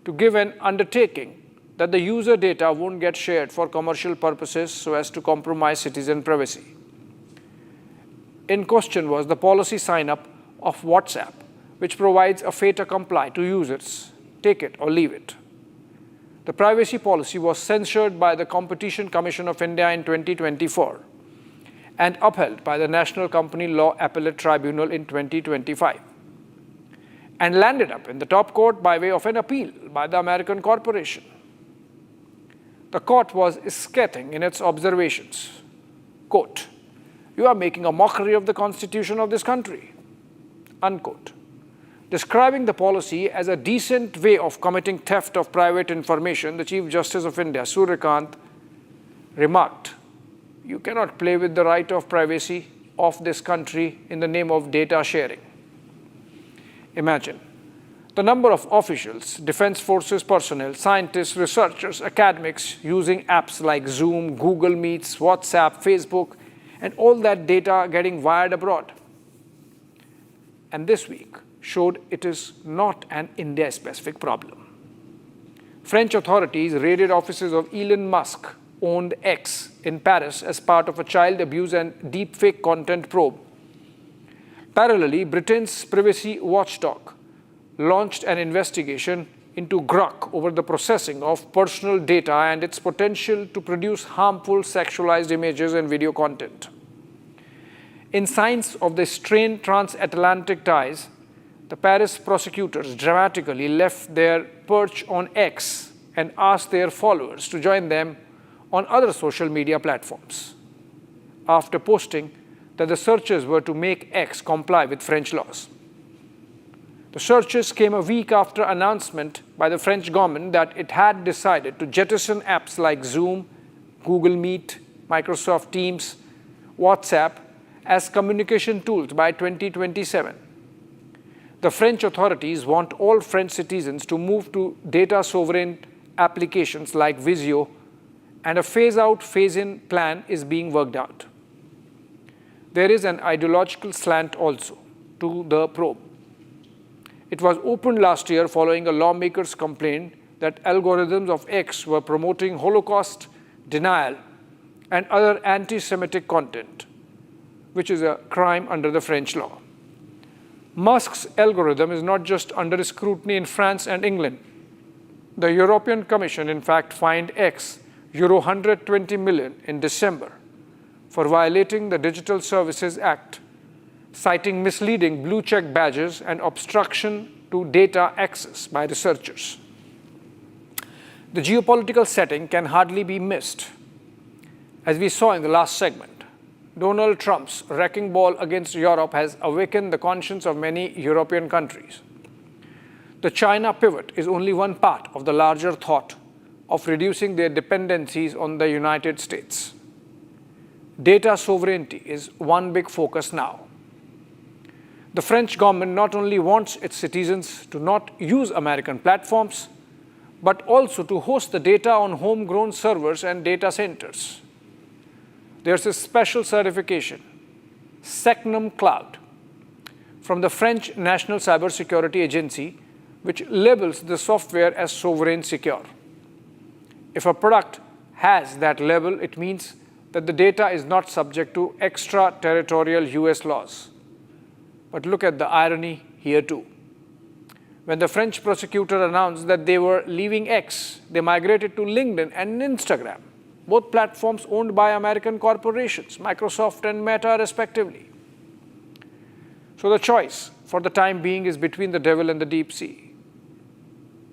to give an undertaking that the user data won't get shared for commercial purposes so as to compromise citizen privacy. In question was the policy sign-up of WhatsApp, which provides a fait accompli to users, take it or leave it. The privacy policy was censured by the Competition Commission of India in 2024 and upheld by the National Company Law Appellate Tribunal in 2025, and landed up in the top court by way of an appeal by the American corporation. The court was scathing in its observations. Quote, "You are making a mockery of the constitution of this country," unquote. Describing the policy as a decent way of committing theft of private information, the Chief Justice of India, Surajkund, remarked, "You cannot play with the right of privacy of this country in the name of data sharing." Imagine the number of officials, defense forces personnel, scientists, researchers, academics using apps like Zoom, Google Meets, WhatsApp, Facebook, and all that data getting wired abroad. And this week showed it is not an India-specific problem. French authorities raided offices of Elon Musk-owned X in Paris as part of a child abuse and deepfake content probe. Parallelly, Britain's privacy watchdog launched an investigation into Grok over the processing of personal data and its potential to produce harmful sexualized images and video content. In signs of the strained transatlantic ties, the Paris prosecutors dramatically left their perch on X and asked their followers to join them on other social media platforms, after posting that the searches were to make X comply with French laws. The searches came a week after announcement by the French government that it had decided to jettison apps like Zoom, Google Meet, Microsoft Teams, WhatsApp as communication tools by 2027. The French authorities want all French citizens to move to data-sovereign applications like Visio, and a phase-out, phase-in plan is being worked out. There is an ideological slant also to the probe. It was opened last year following a lawmaker's complaint that algorithms of X were promoting Holocaust denial and other anti-Semitic content, which is a crime under the French law. Musk's algorithm is not just under scrutiny in France and England. The European Commission, in fact, fined X Euro 120 million in December for violating the Digital Services Act, citing misleading blue check badges and obstruction to data access by researchers. The geopolitical setting can hardly be missed. As we saw in the last segment, Donald Trump's wrecking ball against Europe has awakened the conscience of many European countries. The China pivot is only one part of the larger thought of reducing their dependencies on the United States. Data sovereignty is one big focus now. The French government not only wants its citizens to not use American platforms, but also to host the data on homegrown servers and data centers. There's a special certification, Secnum Cloud, from the French National Cybersecurity Agency, which labels the software as sovereign secure. If a product has that label, it means that the data is not subject to extraterritorial US laws. But look at the irony here too. When the French prosecutor announced that they were leaving X, they migrated to LinkedIn and Instagram, both platforms owned by American corporations, Microsoft and Meta respectively. So the choice for the time being is between the devil and the deep sea,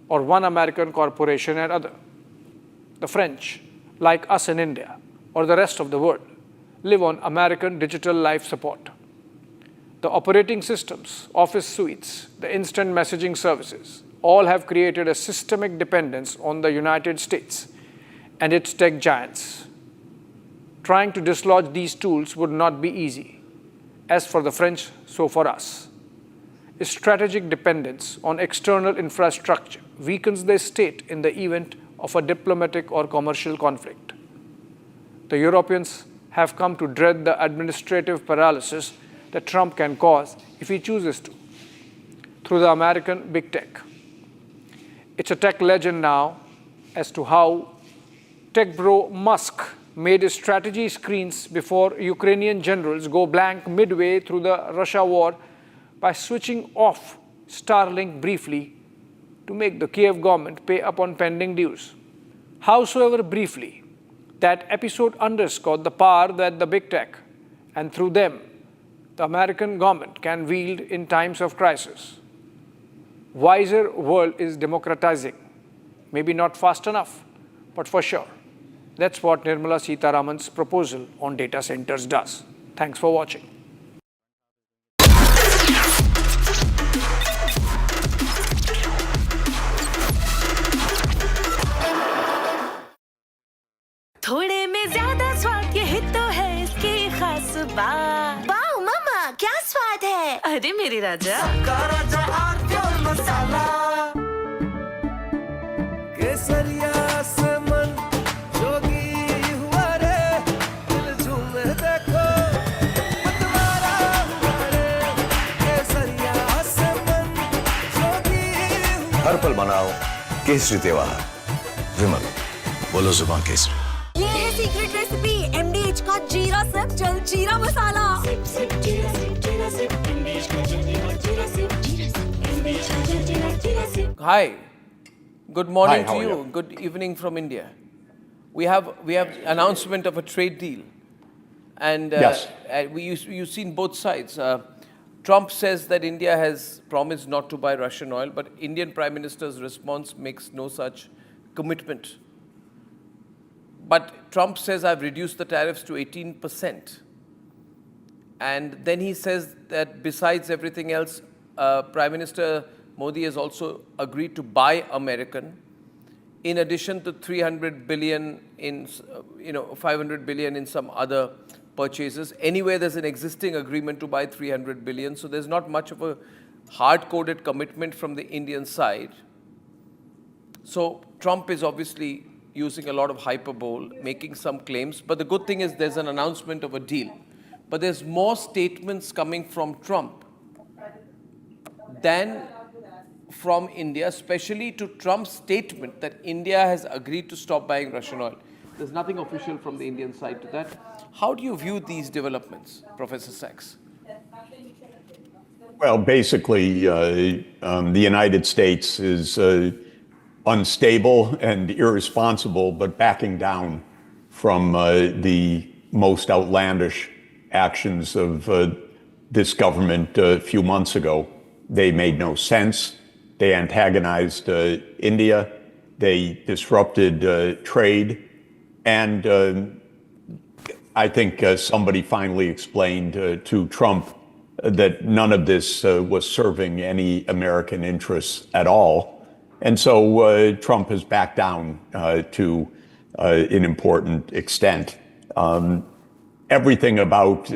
or one American corporation and other. The French, like us in India, or the rest of the world, live on American digital life support. The operating systems, office suites, the instant messaging services, all have created a systemic dependence on the United States and its tech giants. Trying to dislodge these tools would not be easy. As for the French, so for us. A strategic dependence on external infrastructure weakens the state in the event of a diplomatic or commercial conflict. The Europeans have come to dread the administrative paralysis that Trump can cause if he chooses to, through the American big tech. It's a tech legend now as to how tech bro Musk made his strategy screens before Ukrainian generals go blank midway through the Russia war by switching off Starlink briefly to make the Kiev government pay up on pending dues. Howsoever briefly, that episode underscored the power that the big tech, and through them, the American government can wield in times of crisis. Wiser world is democratizing. Maybe not fast enough, but for sure. That's what Nirmala Sitharaman's proposal on data centers does. Thanks for watching. थोड़े में ज्यादा स्वाद ये तो है इसकी खास बात। वाओ मम्मा क्या स्वाद है? अरे मेरे राजा राजा और प्योर मसाला केसरिया से मन जोगी हुआ रे दिल झूमे देखो मनाओ केसरी त्योहार। विमल, बोलो जुबान केसरी। ये है सीक्रेट रेसिपी MDH का जीरा sip jal jeera masala. Hi, good morning Hi, how to are you. you? Good evening from India. We have announcement of a trade deal, and Yes. you've seen both sides. Trump says that India has promised not to buy Russian oil, but Indian Prime Minister's response makes no such commitment. But Trump says, I've reduced the tariffs to 18%. And then he says that besides everything else, Prime Minister Modi has also agreed to buy American, in addition to 300 billion in, 500 billion in some other purchases. Anyway, there's an existing agreement to buy 300 billion, so there's not much of a hard-coded commitment from the Indian side. So Trump is obviously using a lot of hyperbole, making some claims, but the good thing is there's an announcement of a deal. But there's more statements coming from Trump than from India, especially to Trump's statement that India has agreed to stop buying Russian oil. There's nothing official from the Indian side to that. How do you view these developments, Professor Sachs? Well, basically, the United States is unstable and irresponsible, but backing down from the most outlandish actions of this government a few months ago. They made no sense. They antagonized India. They disrupted trade. And I think somebody finally explained to Trump that none of this was serving any American interests at all. And so Trump has backed down to an important extent. Everything about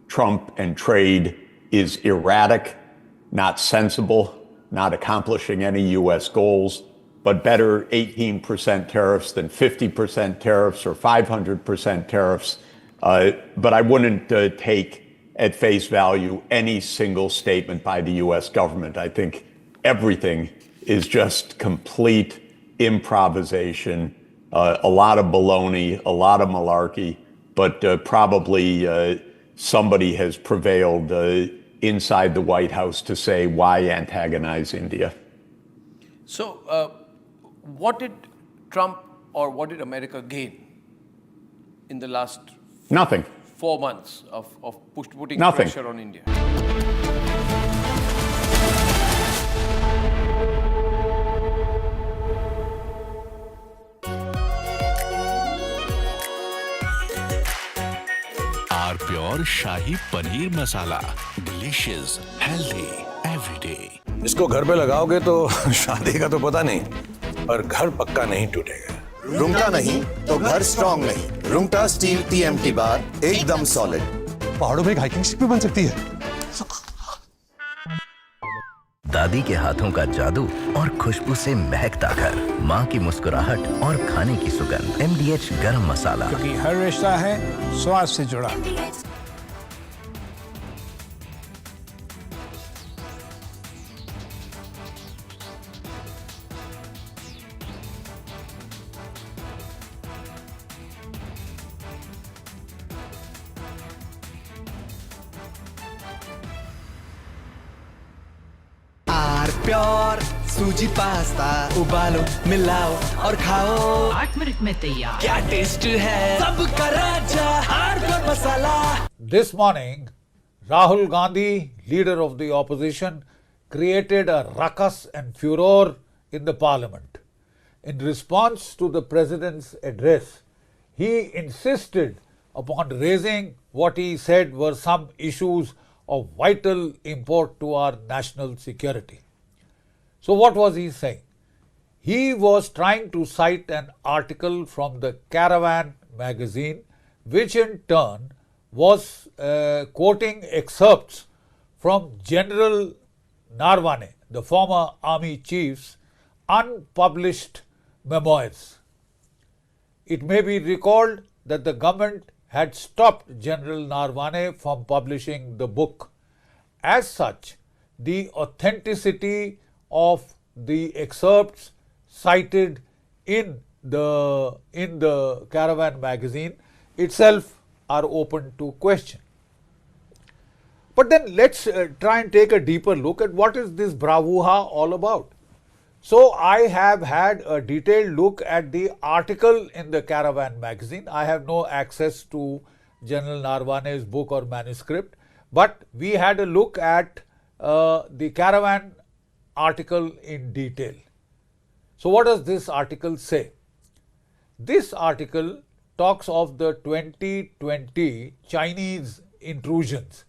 Trump and trade is erratic, not sensible, not accomplishing any U.S. goals, but better 18% tariffs than 50% tariffs or 500% tariffs. But I wouldn't take at face value any single statement by the U.S. government. I think everything is just complete improvisation, a lot of baloney, a lot of malarkey, but probably somebody has prevailed inside the White House to say, why antagonize India? So what did Trump or what did America gain in the last Nothing. 4 months of putting Nothing. pressure on India? Pure shahi paneer masala, delicious, healthy, every day. इसको घर पे लगाओगे तो शादी का तो पता नहीं, पर घर पक्का नहीं टूटेगा। रुंगटा नहीं तो घर स्ट्रॉन्ग नहीं। रुंगटा स्टील TMT बार एकदम सॉलिड। पहाड़ों में एक हाइकिंग शिप भी बन सकती है। दादी के हाथों का जादू और खुशबू से महकता घर, माँ की मुस्कुराहट और खाने की सुगंध। MDH गरम मसाला, क्योंकि हर रिश्ता है स्वाद से जुड़ा। प्योर सूजी पास्ता उबालो मिलाओ और खाओ 8 मिनट में तैयार। क्या टेस्ट है सबका राजा आरप्योर मसाला। This morning, Rahul Gandhi, leader of the opposition, created a ruckus and furor in the parliament. In response to the president's address, he insisted upon raising what he said were some issues of vital import to our national security. So what was he saying? He was trying to cite an article from the Caravan magazine, which in turn was quoting excerpts from General Narwane, the former army chief's unpublished memoirs. It may be recalled that the government had stopped General Narwane from publishing the book. As such, the authenticity of the excerpts cited in the Caravan magazine itself are open to question. But then let's try and take a deeper look at what is this bravura all about. So I have had a detailed look at the article in the Caravan magazine. I have no access to General Narwane's book or manuscript, but we had a look at the Caravan article in detail. So what does this article say? This article talks of the 2020 Chinese intrusions,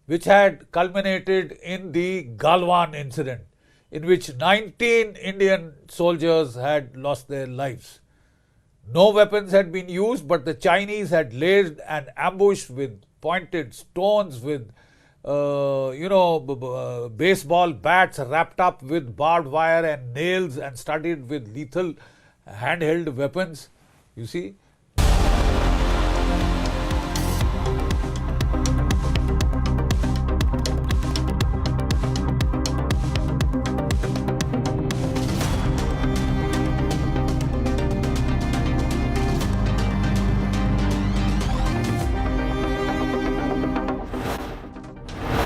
which had culminated in the Galwan incident, in which 19 Indian soldiers had lost their lives. No weapons had been used, but the Chinese had laid an ambush with pointed stones, with baseball bats wrapped up with barbed wire and nails and studded with lethal handheld weapons. You see?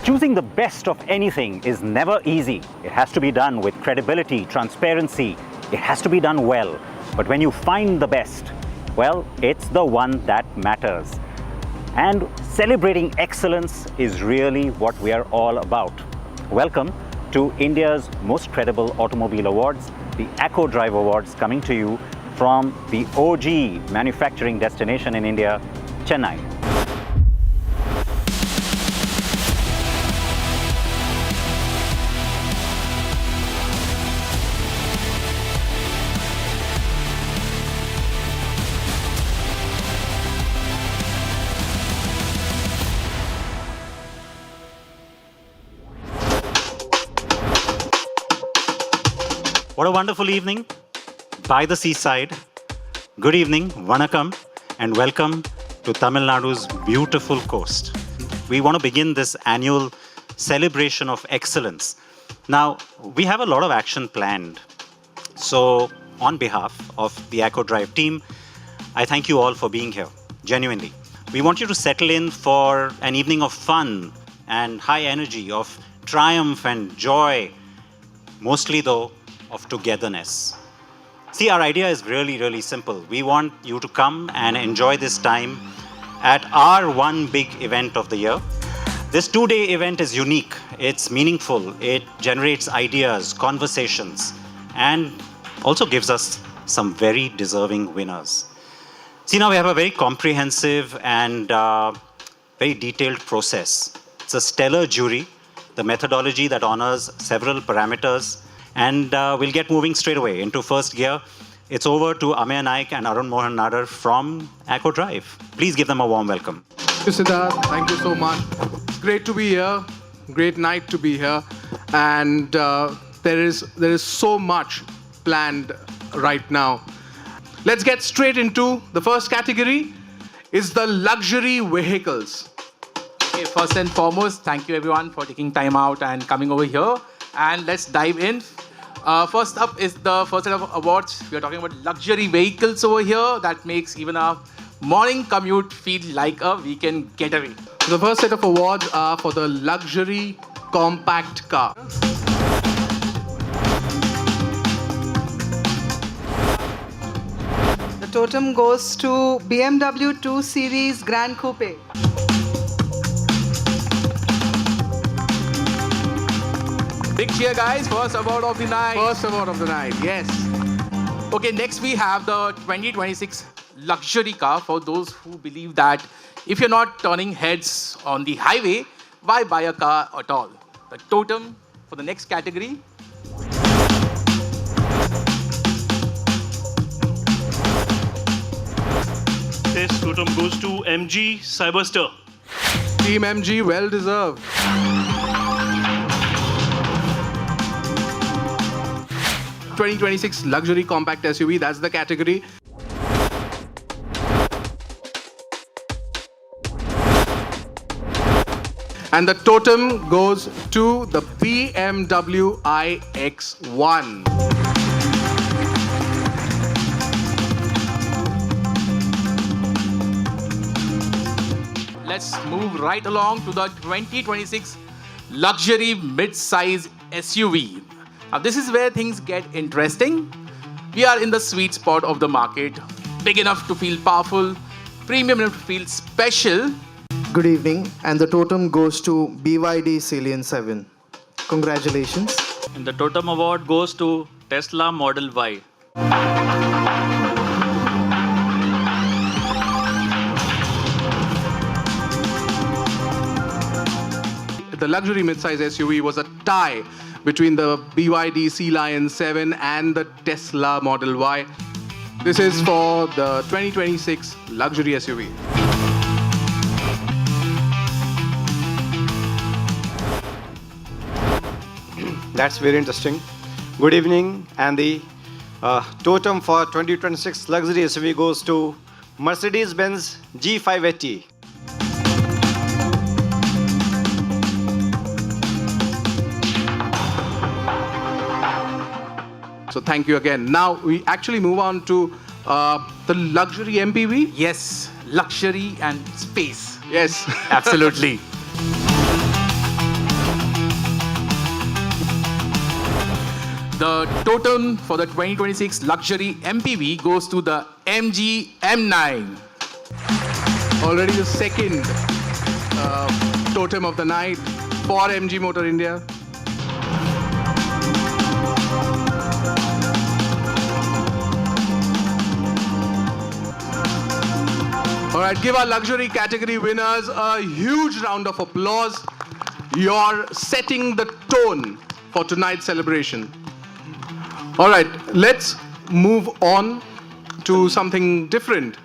Choosing the best of anything is never easy. It has to be done with credibility, transparency. It has to be done well. But when you find the best, well, it's the one that matters. And celebrating excellence is really what we are all about. Welcome to India's most credible automobile awards, the Acco Drive Awards, coming to you from the OG manufacturing destination in India, Chennai. What a wonderful evening by the seaside. Good evening, vanakkam, and welcome to Tamil Nadu's beautiful coast. We want to begin this annual celebration of excellence. Now, we have a lot of action planned. So, on behalf of the Acco Drive team, I thank you all for being here, genuinely. We want you to settle in for an evening of fun and high energy, of triumph and joy, mostly though, of togetherness. See, our idea is really, really simple. We want you to come and enjoy this time at our one big event of the year. This two-day event is unique. It's meaningful. It generates ideas, conversations, and also gives us some very deserving winners. See, now we have a very comprehensive and very detailed process. It's a stellar jury, the methodology that honors several parameters. And we'll get moving straight away into first gear. It's over to Ameya Naik and Arun Mohan Nadar from Acco Drive. Please give them a warm welcome. Thank you, Siddharth. Thank you so much. It's great to be here. Great night to be here. And there is so much planned right now. Let's get straight into the first category. Is the luxury vehicles. Okay, first and foremost, thank you everyone for taking time out and coming over here. And let's dive in. First up is the first set of awards. We are talking about luxury vehicles over here that makes even a morning commute feel like a weekend getaway. The first set of awards are for the luxury compact car. The totem goes to BMW 2 Series Grand Coupe. Big cheer, guys. First award of the night. First award of the night, yes. Okay, next we have the 2026 luxury car for those who believe that if you're not turning heads on the highway, why buy a car at all? The totem for the next category. This totem goes to MG Cyberster. Team MG, well deserved. ...2026 luxury compact SUV, that's the category. And the totem goes to the BMW iX1. Let's move right along to the 2026 luxury mid-size SUV. Now this is where things get interesting. We are in the sweet spot of the market, big enough to feel powerful, premium enough to feel special. Good evening, and the totem goes to BYD Celian 7. Congratulations. And the totem award goes to Tesla Model Y. The luxury midsize SUV was a tie between the BYD Celian 7 and the Tesla Model Y. This is for the 2026 luxury SUV. That's very interesting. Good evening, and the totem for 2026 luxury SUV goes to Mercedes-Benz G580. So thank you again. Now we actually move on to the luxury MPV. Yes, luxury and space. Yes, absolutely. The totem for the 2026 luxury MPV goes to the MG M9. Already the second totem of the night for MG Motor India. All right, give our luxury category winners a huge round of applause. You're setting the tone for tonight's celebration. All right, let's move on to something different,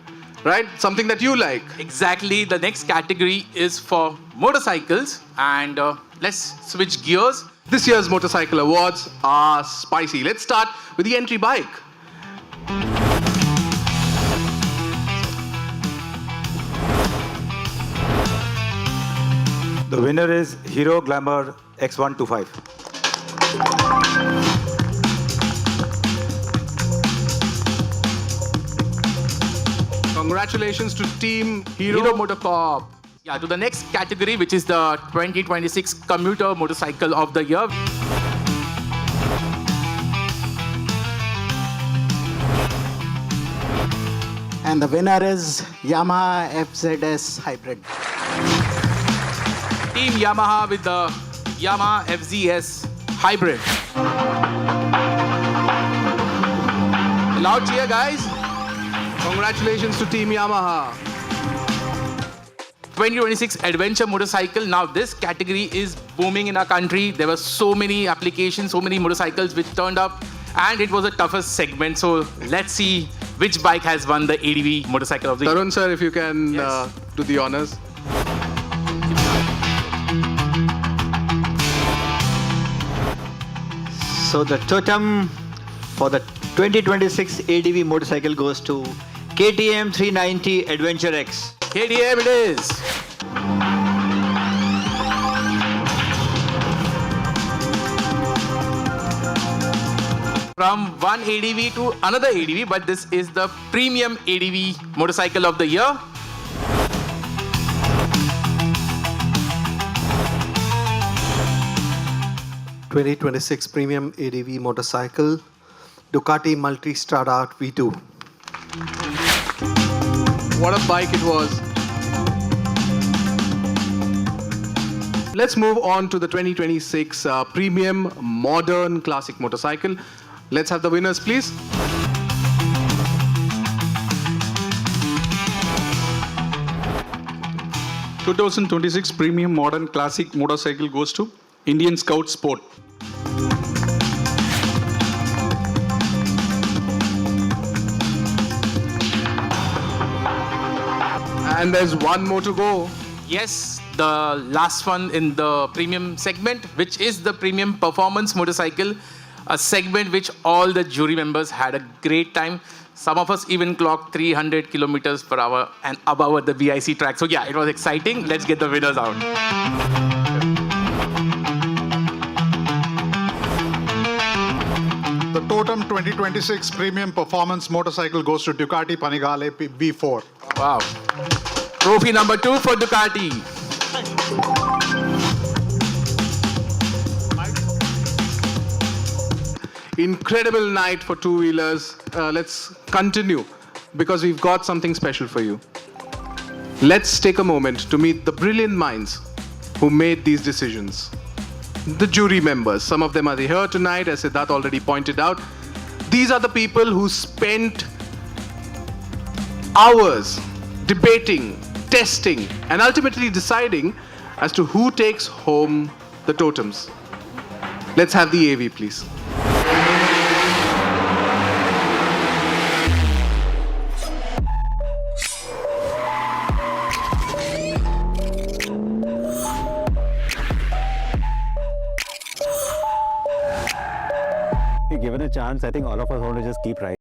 right? Something that you like. Exactly. The next category is for motorcycles, and let's switch gears. This year's motorcycle awards are spicy. Let's start with the entry bike. The winner is Hero Glamour X125. Congratulations to Team Hero Motorcorp. Yeah, to the next category, which is the 2026 Commuter Motorcycle of the Year. And the winner is Yamaha FZS Hybrid. Team Yamaha with the Yamaha FZS Hybrid. Loud cheer, guys. Congratulations to Team Yamaha. 2026 Adventure Motorcycle. Now this category is booming in our country. There were so many applications, so many motorcycles which turned up, and it was the toughest segment. So let's see which bike has won the ADV Motorcycle of the Year. Tarun sir, if you can do the honors. So the totem for the 2026 ADV motorcycle goes to KTM 390 Adventure X. KTM it is. From one ADV to another ADV, but this is the premium ADV motorcycle of the year. ...2026 premium ADV motorcycle, Ducati Multistrada V2. What a bike it was. Let's move on to the 2026 premium modern classic motorcycle. Let's have the winners, please. The 2026 premium modern classic motorcycle goes to Indian Scout Sport. And there's one more to go. Yes, the last one in the premium segment, which is the premium performance motorcycle, a segment which all the jury members had a great time. Some of us even clocked 300 kilometers per hour and above the BIC track. So yeah, it was exciting. Let's get the winners out. Totem 2026 Premium Performance Motorcycle goes to Ducati Panigale V4. Wow. Trophy number 2 for Ducati. Incredible night for two-wheelers. Let's continue because we've got something special for you. Let's take a moment to meet the brilliant minds who made these decisions. The jury members, some of them are here tonight, as Siddharth already pointed out. These are the people who spent hours debating, testing, and ultimately deciding as to who takes home the totems. Let's have the AV, please. Given a chance, I think all of us want to just keep riding.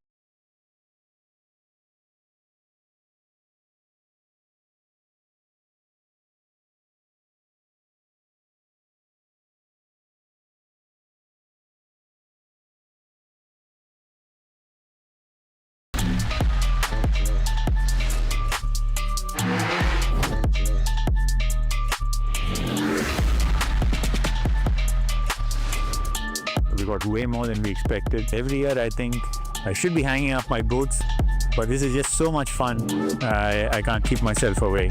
We got way more than we expected. Every year I think I should be hanging up my boots, but this is just so much fun. I can't keep myself away.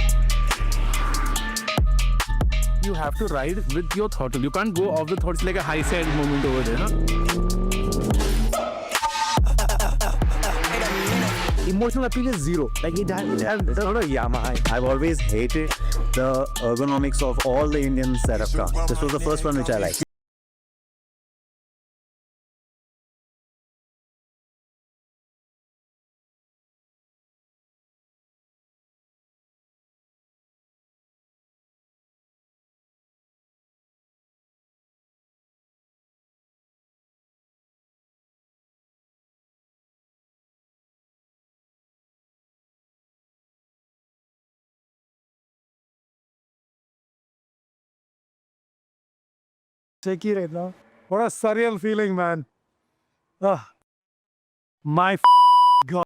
You have to ride with your throttle. You can't go off the throttle. It's like a high side moment over there. Emotional appeal is zero. Like it's not a Yamaha. I've always hated the ergonomics of all the Indians that have come. This was the first one which I liked. Shaky right now. What a surreal feeling, man. My God.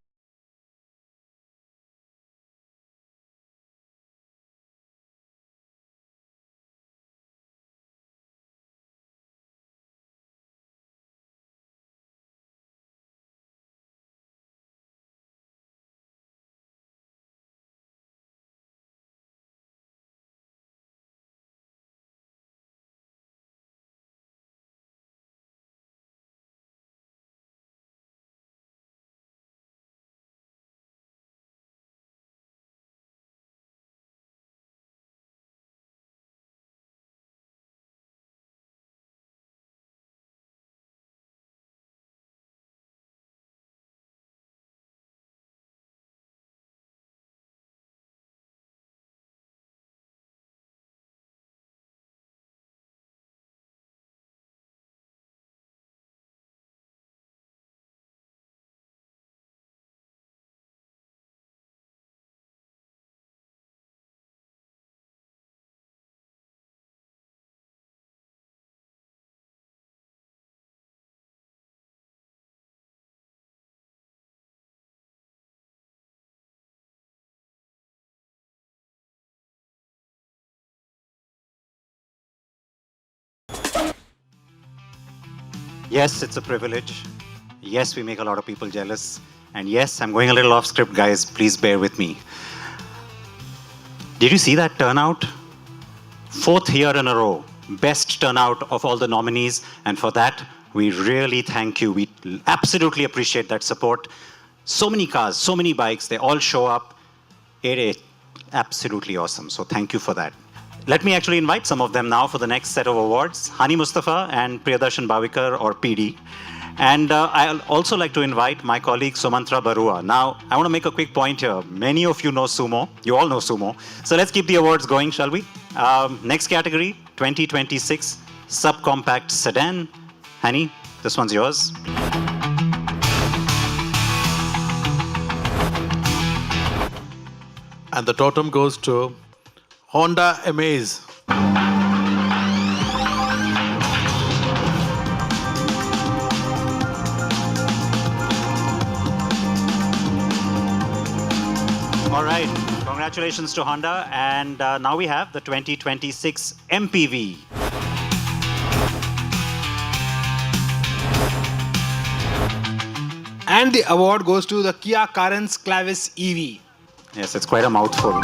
Yes, it's a privilege. Yes, we make a lot of people jealous. And yes, I'm going a little off script, guys. Please bear with me. Did you see that turnout? 4th year in a row. Best turnout of all the nominees. And for that, we really thank you. We absolutely appreciate that support. So many cars, so many bikes, they all show up. It is absolutely awesome. So thank you for that. Let me actually invite some of them now for the next set of awards. Hani Mustafa and Priyadarshan Bhavikar, or PD. And I'll also like to invite my colleague Sumantra Barua. Now, I want to make a quick point here. Many of you know sumo. You all know sumo. So let's keep the awards going, shall we? Next category, 2026 Subcompact Sedan. Hani, this one's yours. And the totem goes to Honda Amaze. All right, congratulations to Honda. And now we have the 2026 MPV. And the award goes to the Kia Carens Clavis EV. Yes, it's quite a mouthful.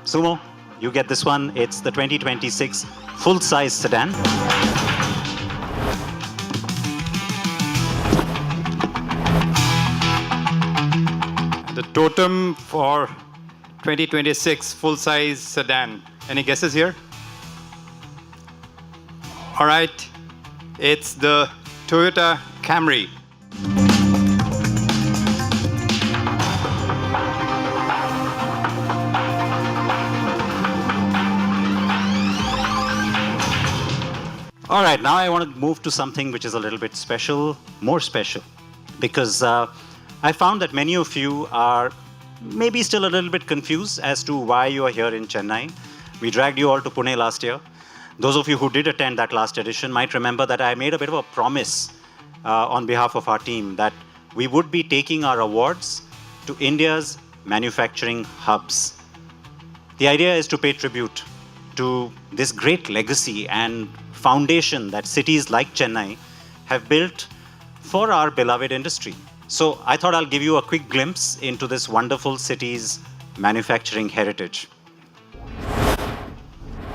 Sumo, you get this one. It's the 2026 full-size sedan. The totem for 2026 full-size sedan. Any guesses here? All right, it's the Toyota Camry. All right, now I want to move to something which is a little bit special, more special, because I found that many of you are maybe still a little bit confused as to why you are here in Chennai. We dragged you all to Pune last year. Those of you who did attend that last edition might remember that I made a bit of a promise on behalf of our team that we would be taking our awards to India's manufacturing hubs. The idea is to pay tribute to this great legacy and foundation that cities like Chennai have built for our beloved industry. So I thought I'll give you a quick glimpse into this wonderful city's manufacturing heritage.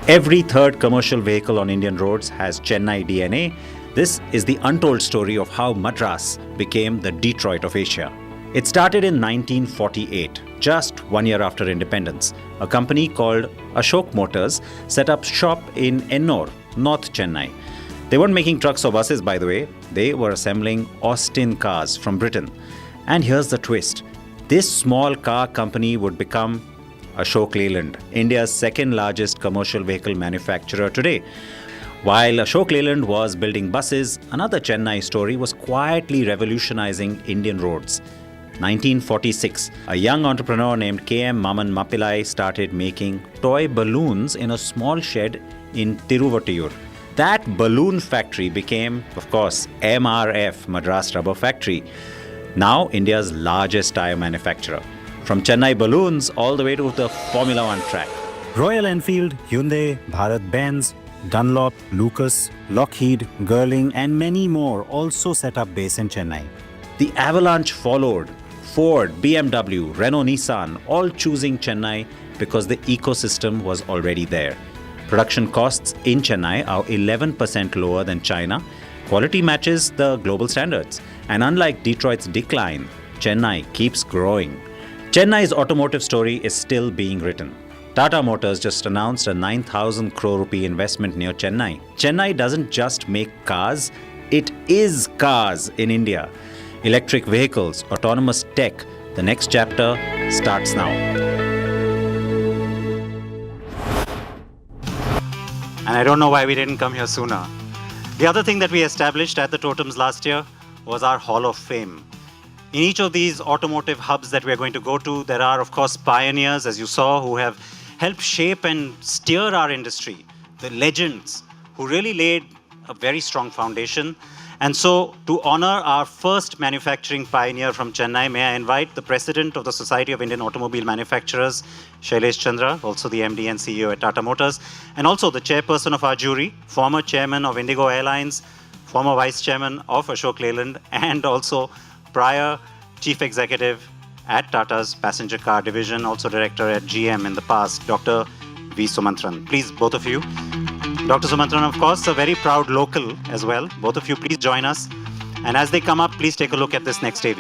Every third commercial vehicle on Indian roads has Chennai DNA. This is the untold story of how Madras became the Detroit of Asia. It started in 1948, just 1 year after independence. A company called Ashok Motors set up shop in Ennore, North Chennai. They weren't making trucks or buses, by the way. They were assembling Austin cars from Britain. And here's the twist. This small car company would become Ashok Leyland, India's second largest commercial vehicle manufacturer today. While Ashok Leyland was building buses, another Chennai story was quietly revolutionizing Indian roads. 1946, a young entrepreneur named K.M. Maman Mappillai started making toy balloons in a small shed in Tiruvotiyur. That balloon factory became, of course, MRF, Madras Rubber Factory, now India's largest tyre manufacturer. From Chennai balloons all the way to the Formula One track. Royal Enfield, Hyundai, Bharat-Benz, Dunlop, Lucas, Lockheed, Girling, and many more also set up base in Chennai. The avalanche followed. Ford, BMW, Renault, Nissan, all choosing Chennai because the ecosystem was already there. Production costs in Chennai are 11% lower than China. Quality matches the global standards. And unlike Detroit's decline, Chennai keeps growing. Chennai's automotive story is still being written. Tata Motors just announced a 9,000 crore rupee investment near Chennai. Chennai doesn't just make cars, it is cars in India. Electric vehicles, autonomous tech, the next chapter starts now. And I don't know why we didn't come here sooner. The other thing that we established at the Totems last year was our Hall of Fame. In each of these automotive hubs that we're going to go to, there are, of course, pioneers, as you saw, who have helped shape and steer our industry. The legends who really laid a very strong foundation. And so, to honor our first manufacturing pioneer from Chennai, may I invite the President of the Society of Indian Automobile Manufacturers, Shailesh Chandra, also the MD and CEO at Tata Motors, and also the chairperson of our jury, former chairman of Indigo Airlines, former vice chairman of Ashok Leyland, and also prior chief executive at Tata's passenger car division, also director at GM in the past, Dr. V. Sumantran. Please, both of you. Dr. Sumantran, of course, a very proud local as well. Both of you, please join us. And as they come up, please take a look at this next AV.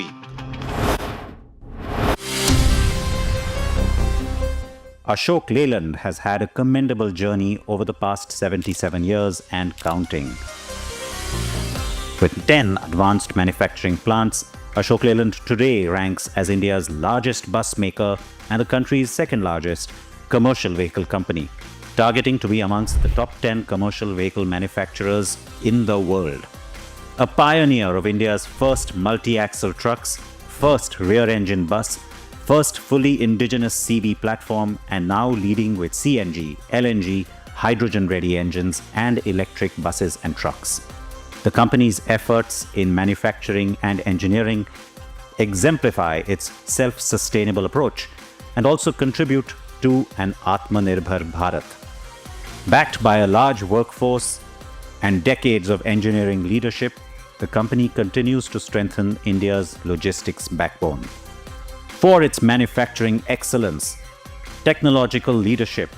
Ashok Leyland has had a commendable journey over the past 77 years and counting. With 10 advanced manufacturing plants, Ashok Leyland today ranks as India's largest bus maker and the country's second largest commercial vehicle company, targeting to be amongst the top 10 commercial vehicle manufacturers in the world. A pioneer of India's first multi-axle trucks, first rear-engine bus, first fully indigenous CV platform, and now leading with CNG, LNG, hydrogen-ready engines, and electric buses and trucks. The company's efforts in manufacturing and engineering exemplify its self-sustainable approach and also contribute to an Atmanirbhar Bharat. Backed by a large workforce and decades of engineering leadership, the company continues to strengthen India's logistics backbone. For its manufacturing excellence, technological leadership,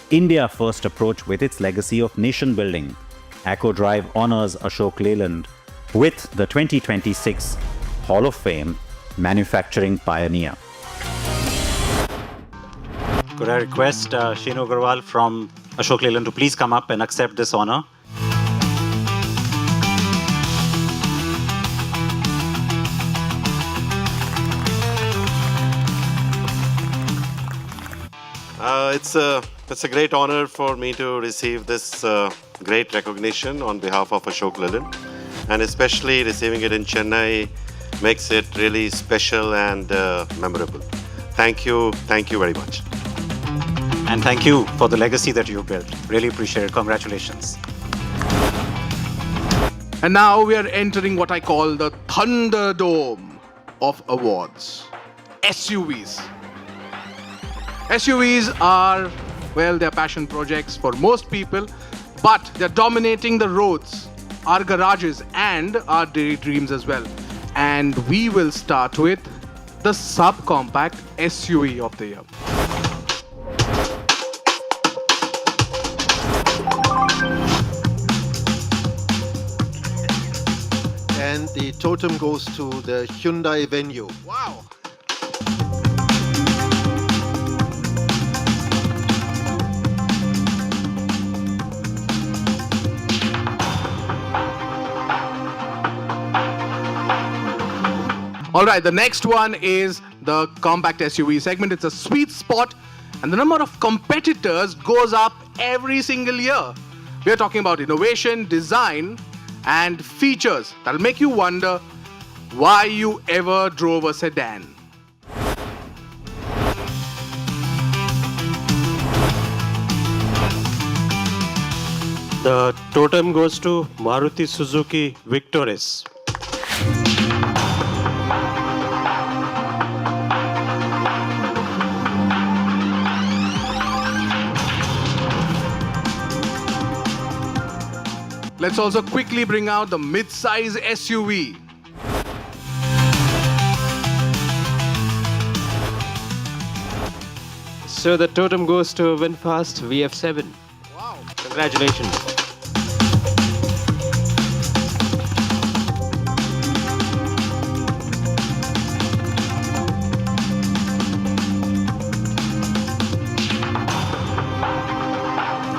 India-first approach with its legacy of nation-building, ACO-Drive honors Ashok Leyland with the 2026 Hall of Fame Manufacturing Pioneer. Could I request Shenu Agarwal from Ashok Leyland to please come up and accept this honor? It's a great honor for me to receive this great recognition on behalf of Ashok Leyland, and especially receiving it in Chennai makes it really special and memorable. Thank you very much. And thank you for the legacy that you've built. Really appreciate it. Congratulations. And now we are entering what I call the Thunderdome of awards. SUVs. SUVs are, well, they're passion projects for most people, but they're dominating the roads, our garages, and our daydreams as well. And we will start with the subcompact SUV of the year. And the totem goes to the Hyundai Venue. Wow. All right, the next one is the compact SUV segment. It's a sweet spot, and the number of competitors goes up every single year. We are talking about innovation, design, and features that'll make you wonder why you ever drove a sedan. The totem goes to Maruti Suzuki Victoris. Let's also quickly bring out the mid-size SUV. So the totem goes to VinFast VF7. Wow. Congratulations.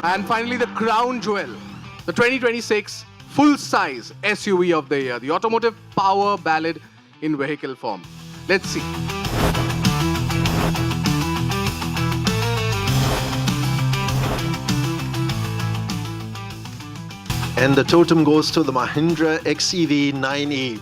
And finally, the crown jewel, the 2026 full-size SUV of the year, the Automotive Power Ballad in vehicle form. Let's see. And the totem goes to the Mahindra XEV 9e.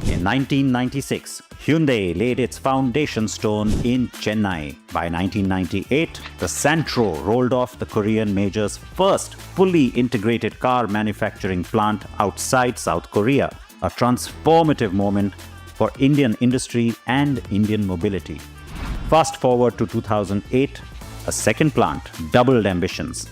In 1996, Hyundai laid its foundation stone in Chennai. By 1998, the Santro rolled off the Korean major's first fully integrated car manufacturing plant outside South Korea, a transformative moment for Indian industry and Indian mobility. Fast forward to 2008, a second plant doubled ambitions.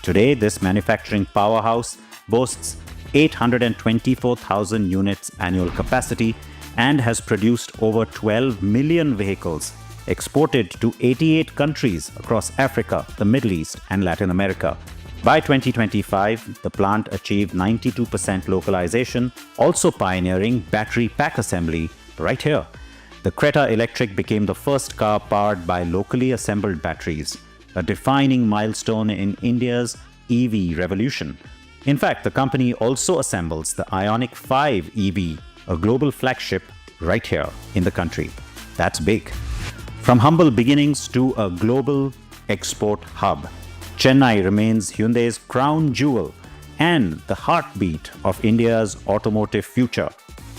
Today, this manufacturing powerhouse boasts 824,000 units annual capacity and has produced over 12 million vehicles, exported to 88 countries across Africa, the Middle East, and Latin America. By 2025, the plant achieved 92% localization, also pioneering battery pack assembly right here. The Creta Electric became the first car powered by locally assembled batteries, a defining milestone in India's EV revolution. In fact, the company also assembles the Ioniq 5 EV, a global flagship right here in the country. That's big. From humble beginnings to a global export hub, Chennai remains Hyundai's crown jewel and the heartbeat of India's automotive future.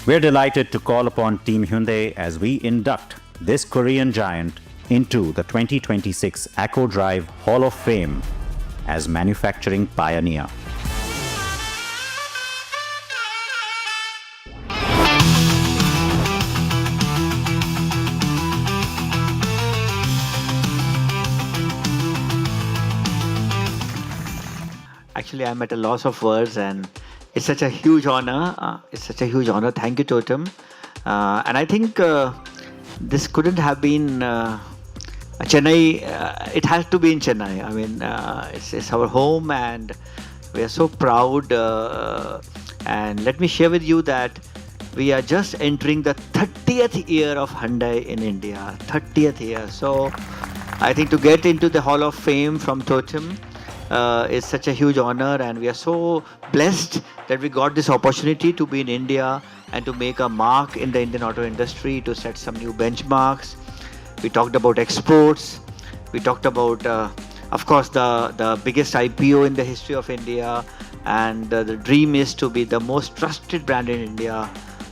We're delighted to call upon Team Hyundai as we induct this Korean giant into the 2026 Acco Drive Hall of Fame as manufacturing pioneer. Actually, I'm at a loss of words, and it's such a huge honor. Thank you, Totem. And I think this couldn't have been Chennai. It has to be in Chennai. I mean, it's our home, and we are so proud. And let me share with you that we are just entering the 30th year of Hyundai in India. 30th year. So I think to get into the Hall of Fame from Totem is such a huge honor, and we are so blessed that we got this opportunity to be in India and to make a mark in the Indian auto industry, to set some new benchmarks. We talked about exports. We talked about, of course, the biggest IPO in the history of India, and the dream is to be the most trusted brand in India,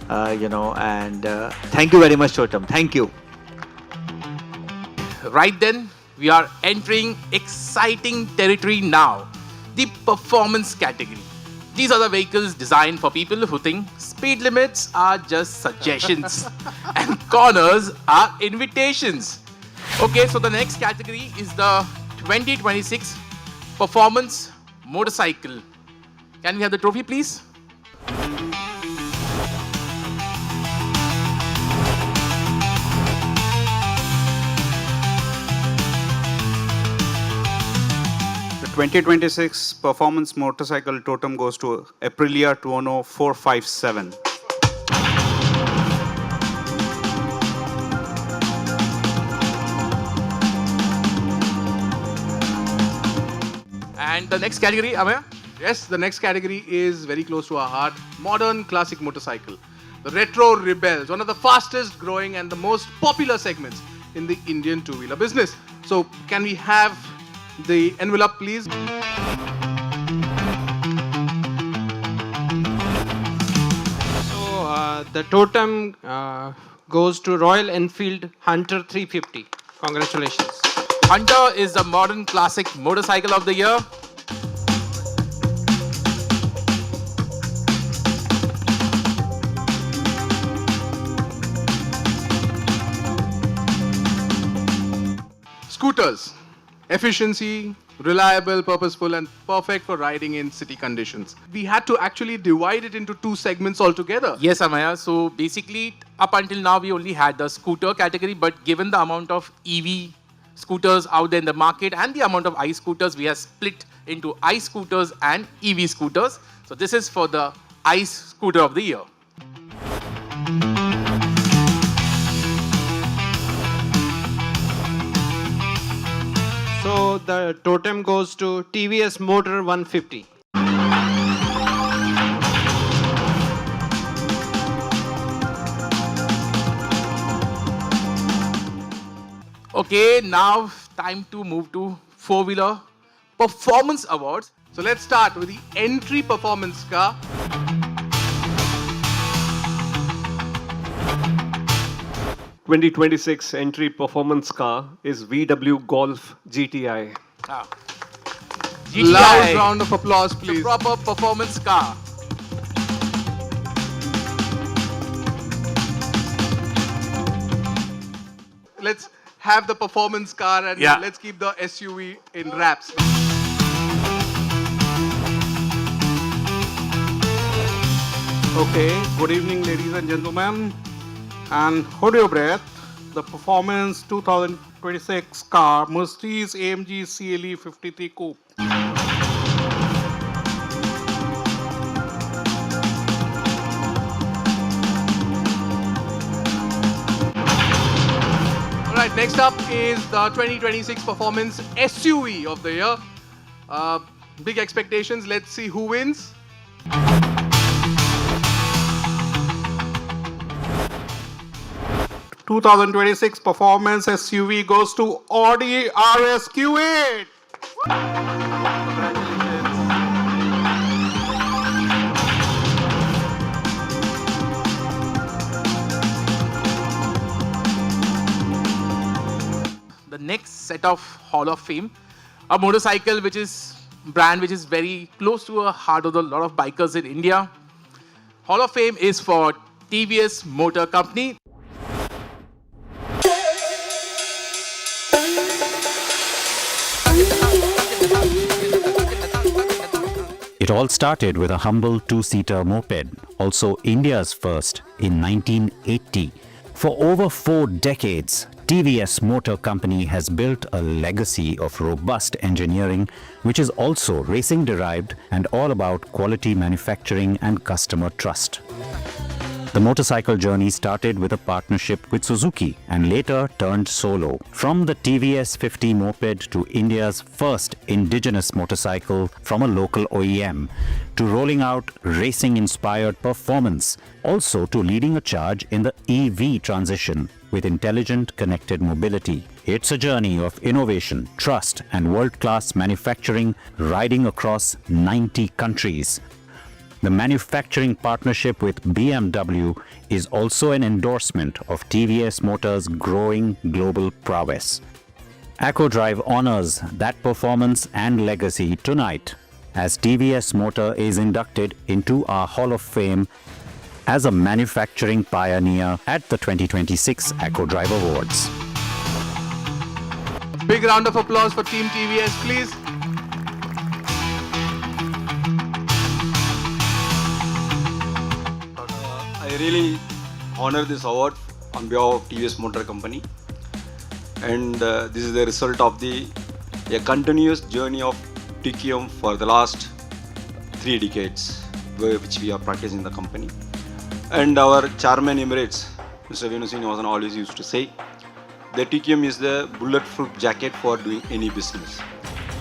and thank you very much, Totem. Thank you. Right then, we are entering exciting territory now, the performance category. These are the vehicles designed for people who think speed limits are just suggestions and corners are invitations. Okay, so the next category is the 2026 Performance Motorcycle. Can we have the trophy, please? The 2026 Performance Motorcycle Totem goes to Aprilia Tuono 457. And the next category, Amaya? Yes, the next category is very close to our heart. Modern classic motorcycle. The Retro Rebels, one of the fastest growing and the most popular segments in the Indian two-wheeler business. So can we have the envelope, please? So the totem goes to Royal Enfield Hunter 350. Congratulations. Hunter is the modern classic motorcycle of the year. Scooters. Efficiency, reliable, purposeful, and perfect for riding in city conditions. We had to actually divide it into two segments altogether. Yes, Amaya. So basically, up until now, we only had the scooter category, but given the amount of EV scooters out there in the market and the amount of ICE scooters, we have split into ICE scooters and EV scooters. So this is for the ICE scooter of the year. So the totem goes to TVS Motor 150. Okay, now time to move to four-wheeler performance awards. So let's start with the entry performance car. The 2026 entry performance car is VW Golf GTI. GTI. Loud round of applause, please. The proper performance car. Let's have the performance car and let's keep the SUV in wraps. Okay, good evening, ladies and gentlemen. And hold your breath. The Performance 2026 car, Mercedes AMG CLE 53 Coupe. All right, next up is the 2026 Performance SUV of the year. Big expectations. Let's see who wins. The 2026 Performance SUV goes to Audi RSQ8. the next set of Hall of Fame. A motorcycle which is brand which is very close to a heart of a lot of bikers in India. Hall of Fame is for TVS Motor Company. It all started with a humble two-seater moped, also India's first, in 1980. For over 4 decades, TVS Motor Company has built a legacy of robust engineering, which is also racing-derived and all about quality manufacturing and customer trust. The motorcycle journey started with a partnership with Suzuki and later turned solo. From the TVS 50 moped to India's first indigenous motorcycle from a local OEM, to rolling out racing-inspired performance, also to leading a charge in the EV transition with intelligent connected mobility. It's a journey of innovation, trust and world-class manufacturing riding across 90 countries. The manufacturing partnership with BMW is also an endorsement of TVS Motors' growing global prowess. AccoDrive honors that performance and legacy tonight as TVS Motor is inducted into our Hall of Fame as a manufacturing pioneer at the 2026 AccoDrive Awards. Big round of applause for Team TVS, please. I really honor this award on behalf of TVS Motor Company, and this is the result of a continuous journey of TQM for the last 3 decades, which we are practicing in the company. And our chairman emirates, Mr. Venu Srinivasan, always used to say that TQM is the bulletproof jacket for doing any business.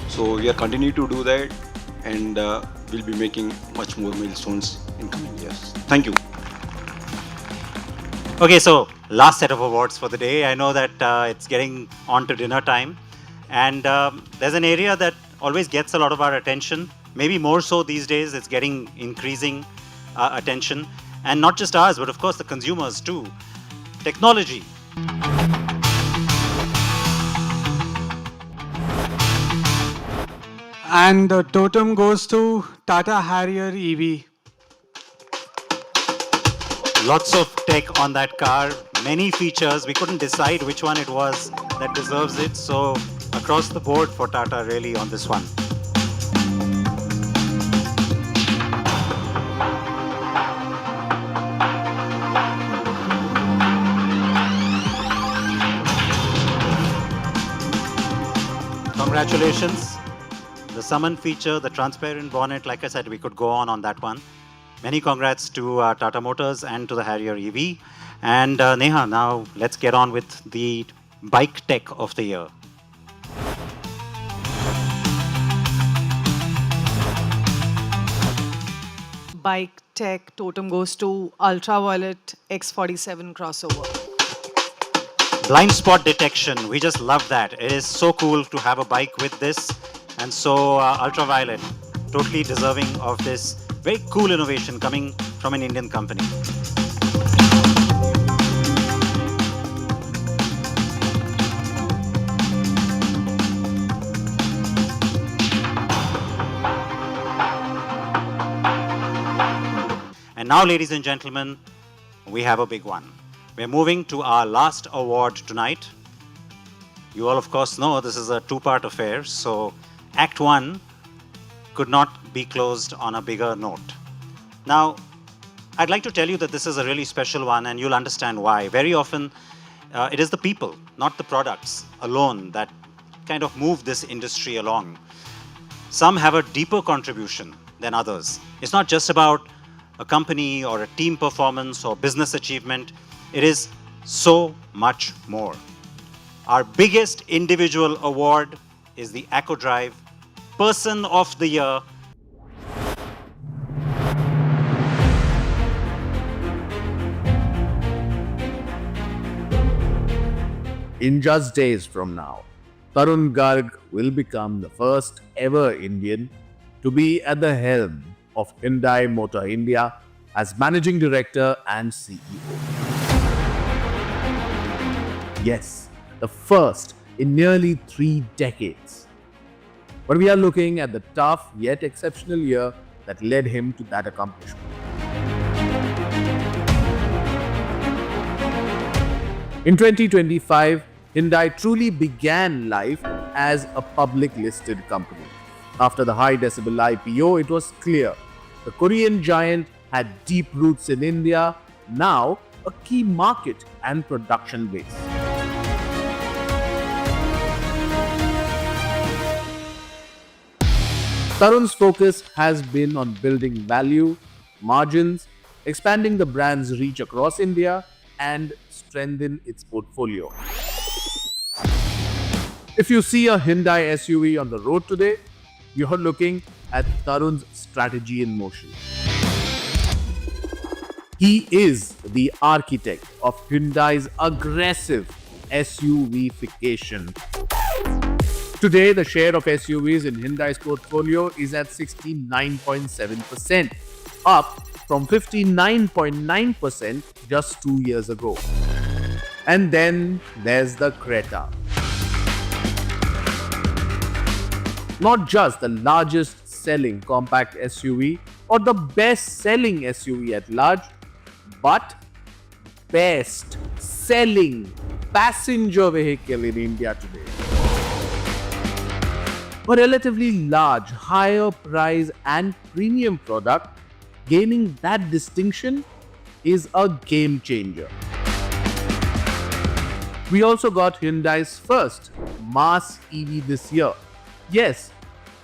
So we are continuing to do that, and we'll be making much more milestones in coming years. Thank you. Okay, so last set of awards for the day. I know that it's getting on to dinner time, and there's an area that always gets a lot of our attention. Maybe more so these days, it's getting increasing attention, and not just ours, but of course the consumers too. Technology. And the totem goes to Tata Harrier EV. Lots of tech on that car, many features. We couldn't decide which one it was that deserves it. So across the board for Tata really on this one. Congratulations. The summon feature, the transparent bonnet, like I said, we could go on that one. Many congrats to Tata Motors and to the Harrier EV. And Neha, now let's get on with the bike tech of the year. Bike tech totem goes to Ultraviolet X47 crossover. Blind spot detection, we just love that. It is so cool to have a bike with this. And so Ultraviolet, totally deserving of this very cool innovation coming from an Indian company. And now, ladies and gentlemen, we have a big one. We're moving to our last award tonight. You all, of course, know this is a 2-part affair, so Act 1 could not be closed on a bigger note. Now, I'd like to tell you that this is a really special one, and you'll understand why. Very often, it is the people, not the products alone, that kind of move this industry along. Some have a deeper contribution than others. It's not just about a company or a team performance or business achievement. It is so much more. Our biggest individual award is the AccoDrive Person of the Year. In just days from now, Tarun Garg will become the first ever Indian to be at the helm of Hyundai Motor India as Managing Director and CEO. Yes, the first in nearly 3 decades. But we are looking at the tough yet exceptional year that led him to that accomplishment. In 2025, Hyundai truly began life as a public listed company. After the high decibel IPO, it was clear the Korean giant had deep roots in India, now a key market and production base. Tarun's focus has been on building value, margins, expanding the brand's reach across India, and strengthen its portfolio. If you see a Hyundai SUV on the road today, you're looking at Tarun's strategy in motion. He is the architect of Hyundai's aggressive SUV-fication. Today, the share of SUVs in Hyundai's portfolio is at 69.7%, up from 59.9% just 2 years ago. And then there's the Creta. Not just the largest selling compact SUV or the best selling SUV at large, but best selling passenger vehicle in India today. A relatively large, higher price and premium product gaining that distinction is a game changer. We also got Hyundai's first mass EV this year. Yes,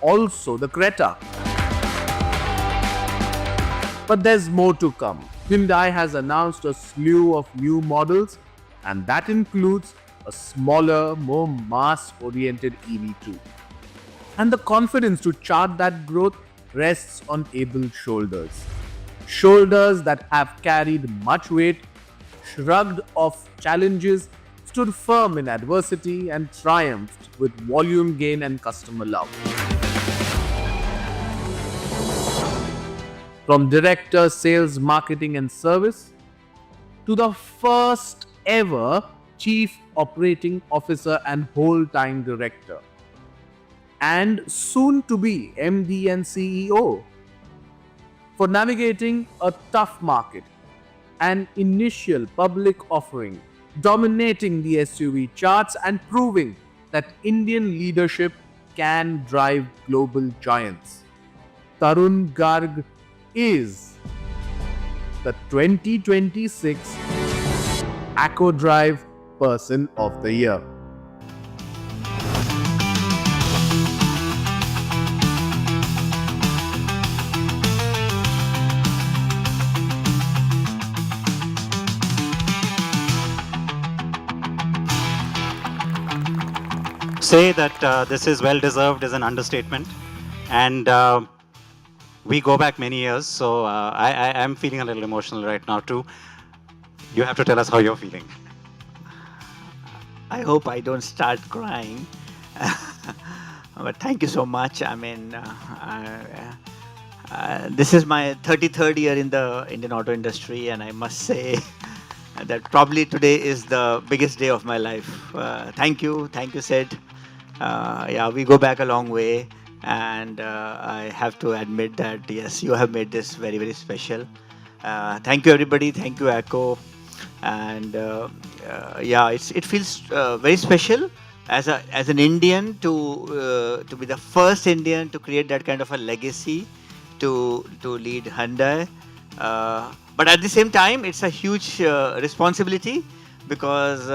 also the Creta. But there's more to come. Hyundai has announced a slew of new models, and that includes a smaller, more mass-oriented EV too. And the confidence to chart that growth rests on able shoulders. Shoulders that have carried much weight, shrugged off challenges, stood firm in adversity, and triumphed with volume gain and customer love. From Director, Sales, Marketing and Service to the first ever Chief Operating Officer and whole-time Director, and soon to be MD and CEO. For navigating a tough market, an initial public offering, dominating the SUV charts and proving that Indian leadership can drive global giants. Tarun Garg is the 2026 ACO-Drive Person of the Year. Say that this is well deserved is an understatement, and we go back many years, so I am feeling a little emotional right now too. You have to tell us how you're feeling. I hope I don't start crying. But thank you so much. I mean, this is my 33rd year in the Indian auto industry, and I must say that probably today is the biggest day of my life. Thank you, Sid. Yeah, we go back a long way, and I have to admit that yes, you have made this very, very special. Thank you, everybody. Thank you, ACO. And yeah, it feels very special as an Indian to be the first Indian to create that kind of a legacy to lead Hyundai. But at the same time, it's a huge responsibility because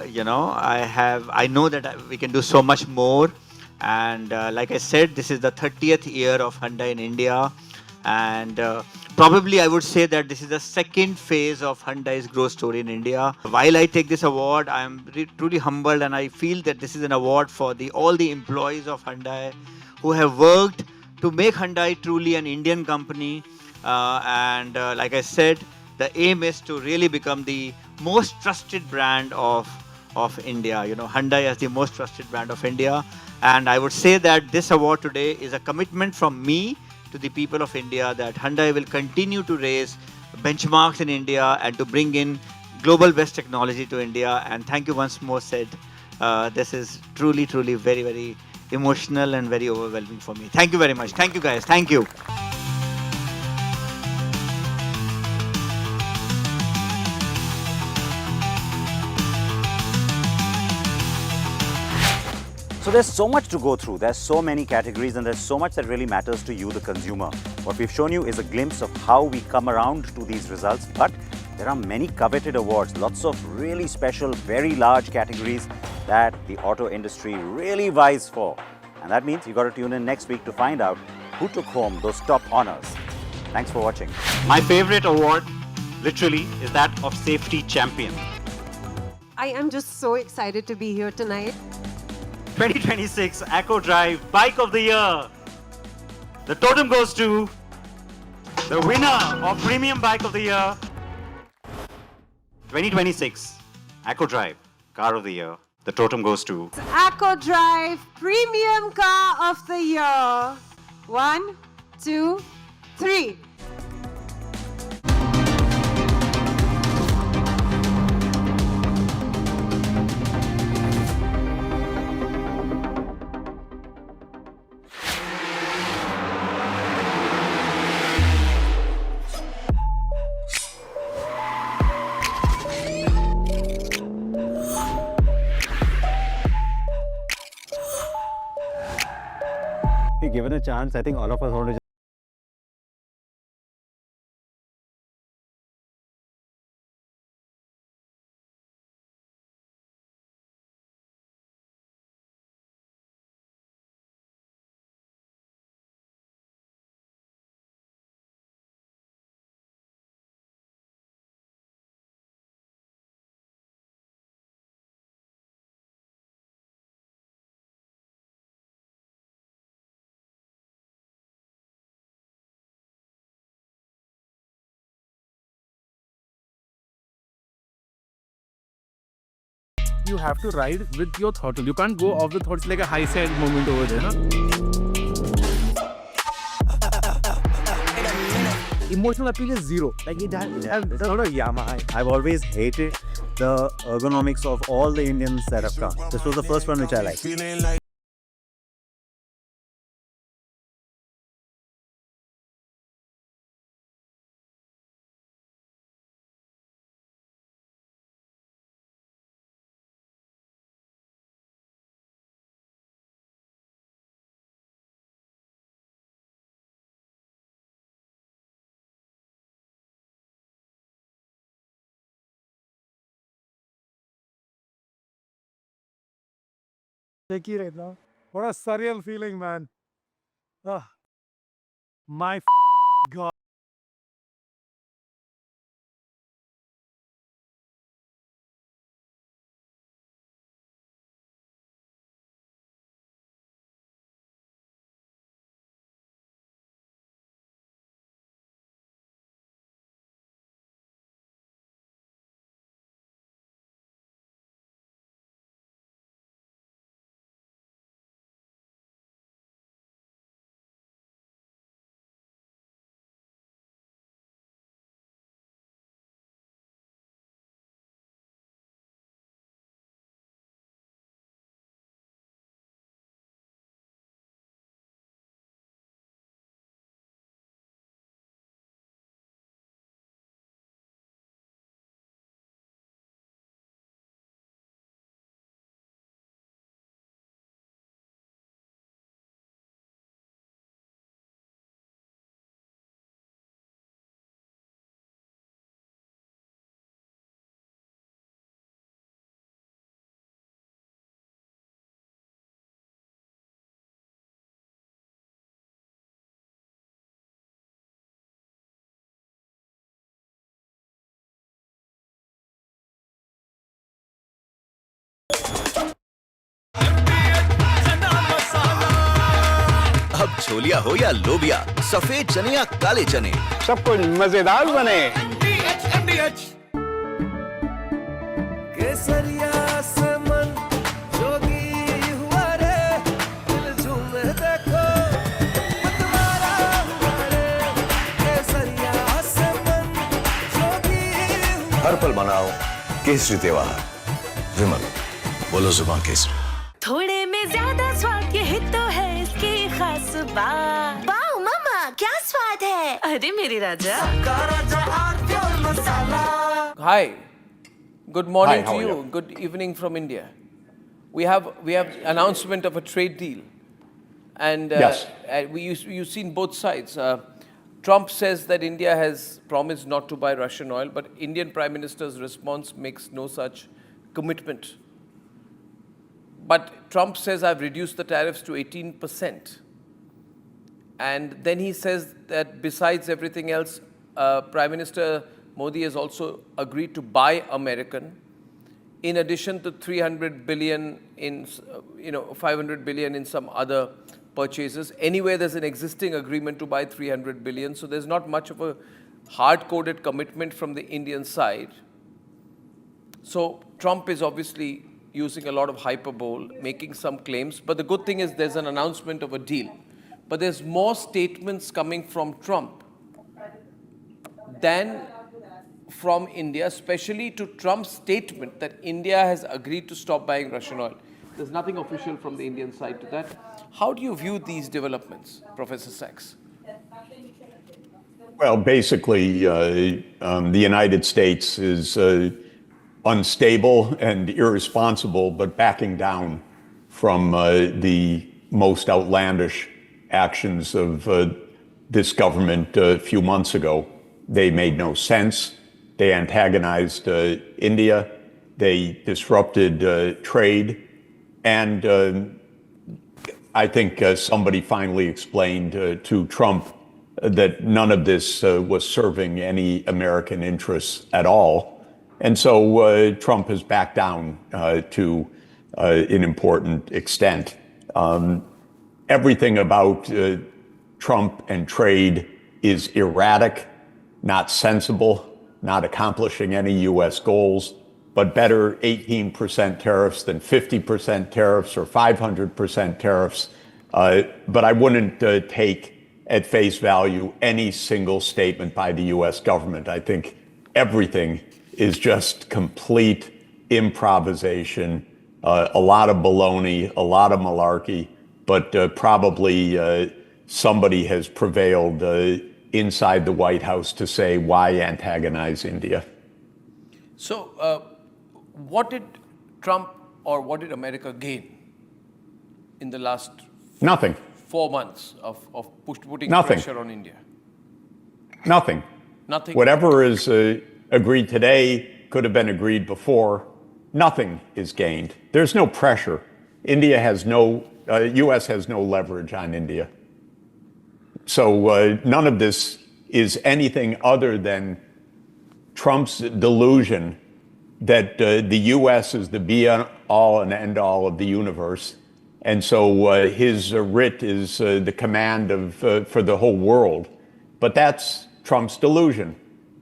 you know, I know that we can do so much more. And like I said, this is the 30th year of Hyundai in India, and probably I would say that this is the second phase of Hyundai's growth story in India. While I take this award, I am truly humbled, and I feel that this is an award for all the employees of Hyundai who have worked to make Hyundai truly an Indian company. And like I said, the aim is to really become the most trusted brand of India. You know, Hyundai as the most trusted brand of India. And I would say that this award today is a commitment from me to the people of India that Hyundai will continue to raise benchmarks in India and to bring in global best technology to India. And thank you once more, Sid. This is truly, truly very, very emotional and very overwhelming for me. Thank you very much. Thank you, guys. Thank you. So there's so much to go through. There's so many categories and there's so much that really matters to you, the consumer. What we've shown you is a glimpse of how we come around to these results, but there are many coveted awards, lots of really special, very large categories that the auto industry really vies for. And that means you've got to tune in next week to find out who took home those top honors. Thanks for watching. My favorite award, literally, is that of Safety Champion. I am just so excited to be here tonight. 2026 Acco Drive Bike of the Year. The totem goes to the winner of Premium Bike of the Year. 2026 Acco Drive Car of the Year. The totem goes to Acco Drive Premium Car of the Year. 1, 2, 3. Given a chance, I think all of us want to You have to ride with your throttle. You can't go off the throttle. It's like a high side moment over there. Na? emotional appeal is zero. Like it's not a Yamaha. I've always hated the ergonomics of all the Indians that have come. This was the first one which I liked. Shaky right now. What a surreal feeling, man. My God. अब छोलिया हो या लोबिया, सफेद चने या काले चने, सब कुछ मजेदार बने। केसरिया से मन जोगी हुआ रे, दिल झूमे देखो, मतवारा हुआ रे। केसरिया से मन जोगी हुआ। हर पल मनाओ केसरी त्योहार विमल बोलो जुबान केसरी थोड़े में ज्यादा स्वाद ये तो है इसकी खास बात वाओ मामा क्या स्वाद है अरे मेरे राजा Hi, good morning Hi, how to are you. you? Good evening from India. We have announcement of a trade deal, and Yes. you've seen both sides. Trump says that India has promised not to buy Russian oil, but Indian Prime Minister's response makes no such commitment. But Trump says I've reduced the tariffs to 18%, and then he says that besides everything else, Prime Minister Modi has also agreed to buy American, in addition to 300 billion in, 500 billion in some other purchases. Anyway, there's an existing agreement to buy 300 billion, so there's not much of a hard-coded commitment from the Indian side. So Trump is obviously using a lot of hyperbole, making some claims, but the good thing is there's an announcement of a deal. But there's more statements coming from Trump than from India, especially to Trump's statement that India has agreed to stop buying Russian oil. There's nothing official from the Indian side to that. How do you view these developments, Professor Sachs? Well, basically, the United States is unstable and irresponsible, but backing down from the most outlandish actions of this government a few months ago. They made no sense. They antagonized India. They disrupted trade. And I think somebody finally explained to Trump that none of this was serving any American interests at all. And so Trump has backed down to an important extent. Everything about Trump and trade is erratic, not sensible, not accomplishing any U.S. goals, but better 18% tariffs than 50% tariffs or 500% tariffs. But I wouldn't take at face value any single statement by the U.S. government. I think everything is just complete improvisation, a lot of baloney, a lot of malarkey, but probably somebody has prevailed inside the White House to say why antagonize India. So, what did Trump or what did America gain in the last Nothing. 4 months of putting Nothing. pressure on India? Nothing. Nothing. Whatever is agreed today could have been agreed before. Nothing is gained. There's no pressure. India has U.S. has no leverage on India. So none of this is anything other than Trump's delusion that the U.S. is the be-all and end-all of the universe. And so his writ is the command for the whole world. But that's Trump's delusion,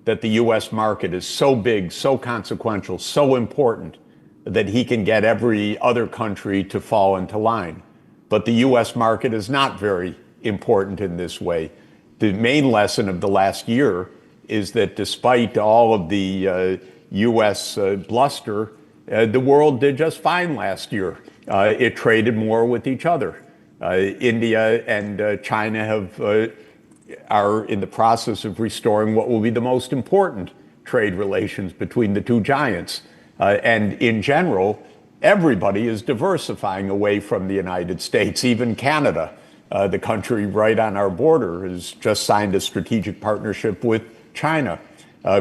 that the U.S. market is so big, so consequential, so important that he can get every other country to fall into line. But the U.S. market is not very important in this way. The main lesson of the last year is that despite all of the U.S. bluster, the world did just fine last year. It traded more with each other. India and China are in the process of restoring what will be the most important trade relations between the two giants. And in general, everybody is diversifying away from the United States. Even Canada, the country right on our border, has just signed a strategic partnership with China.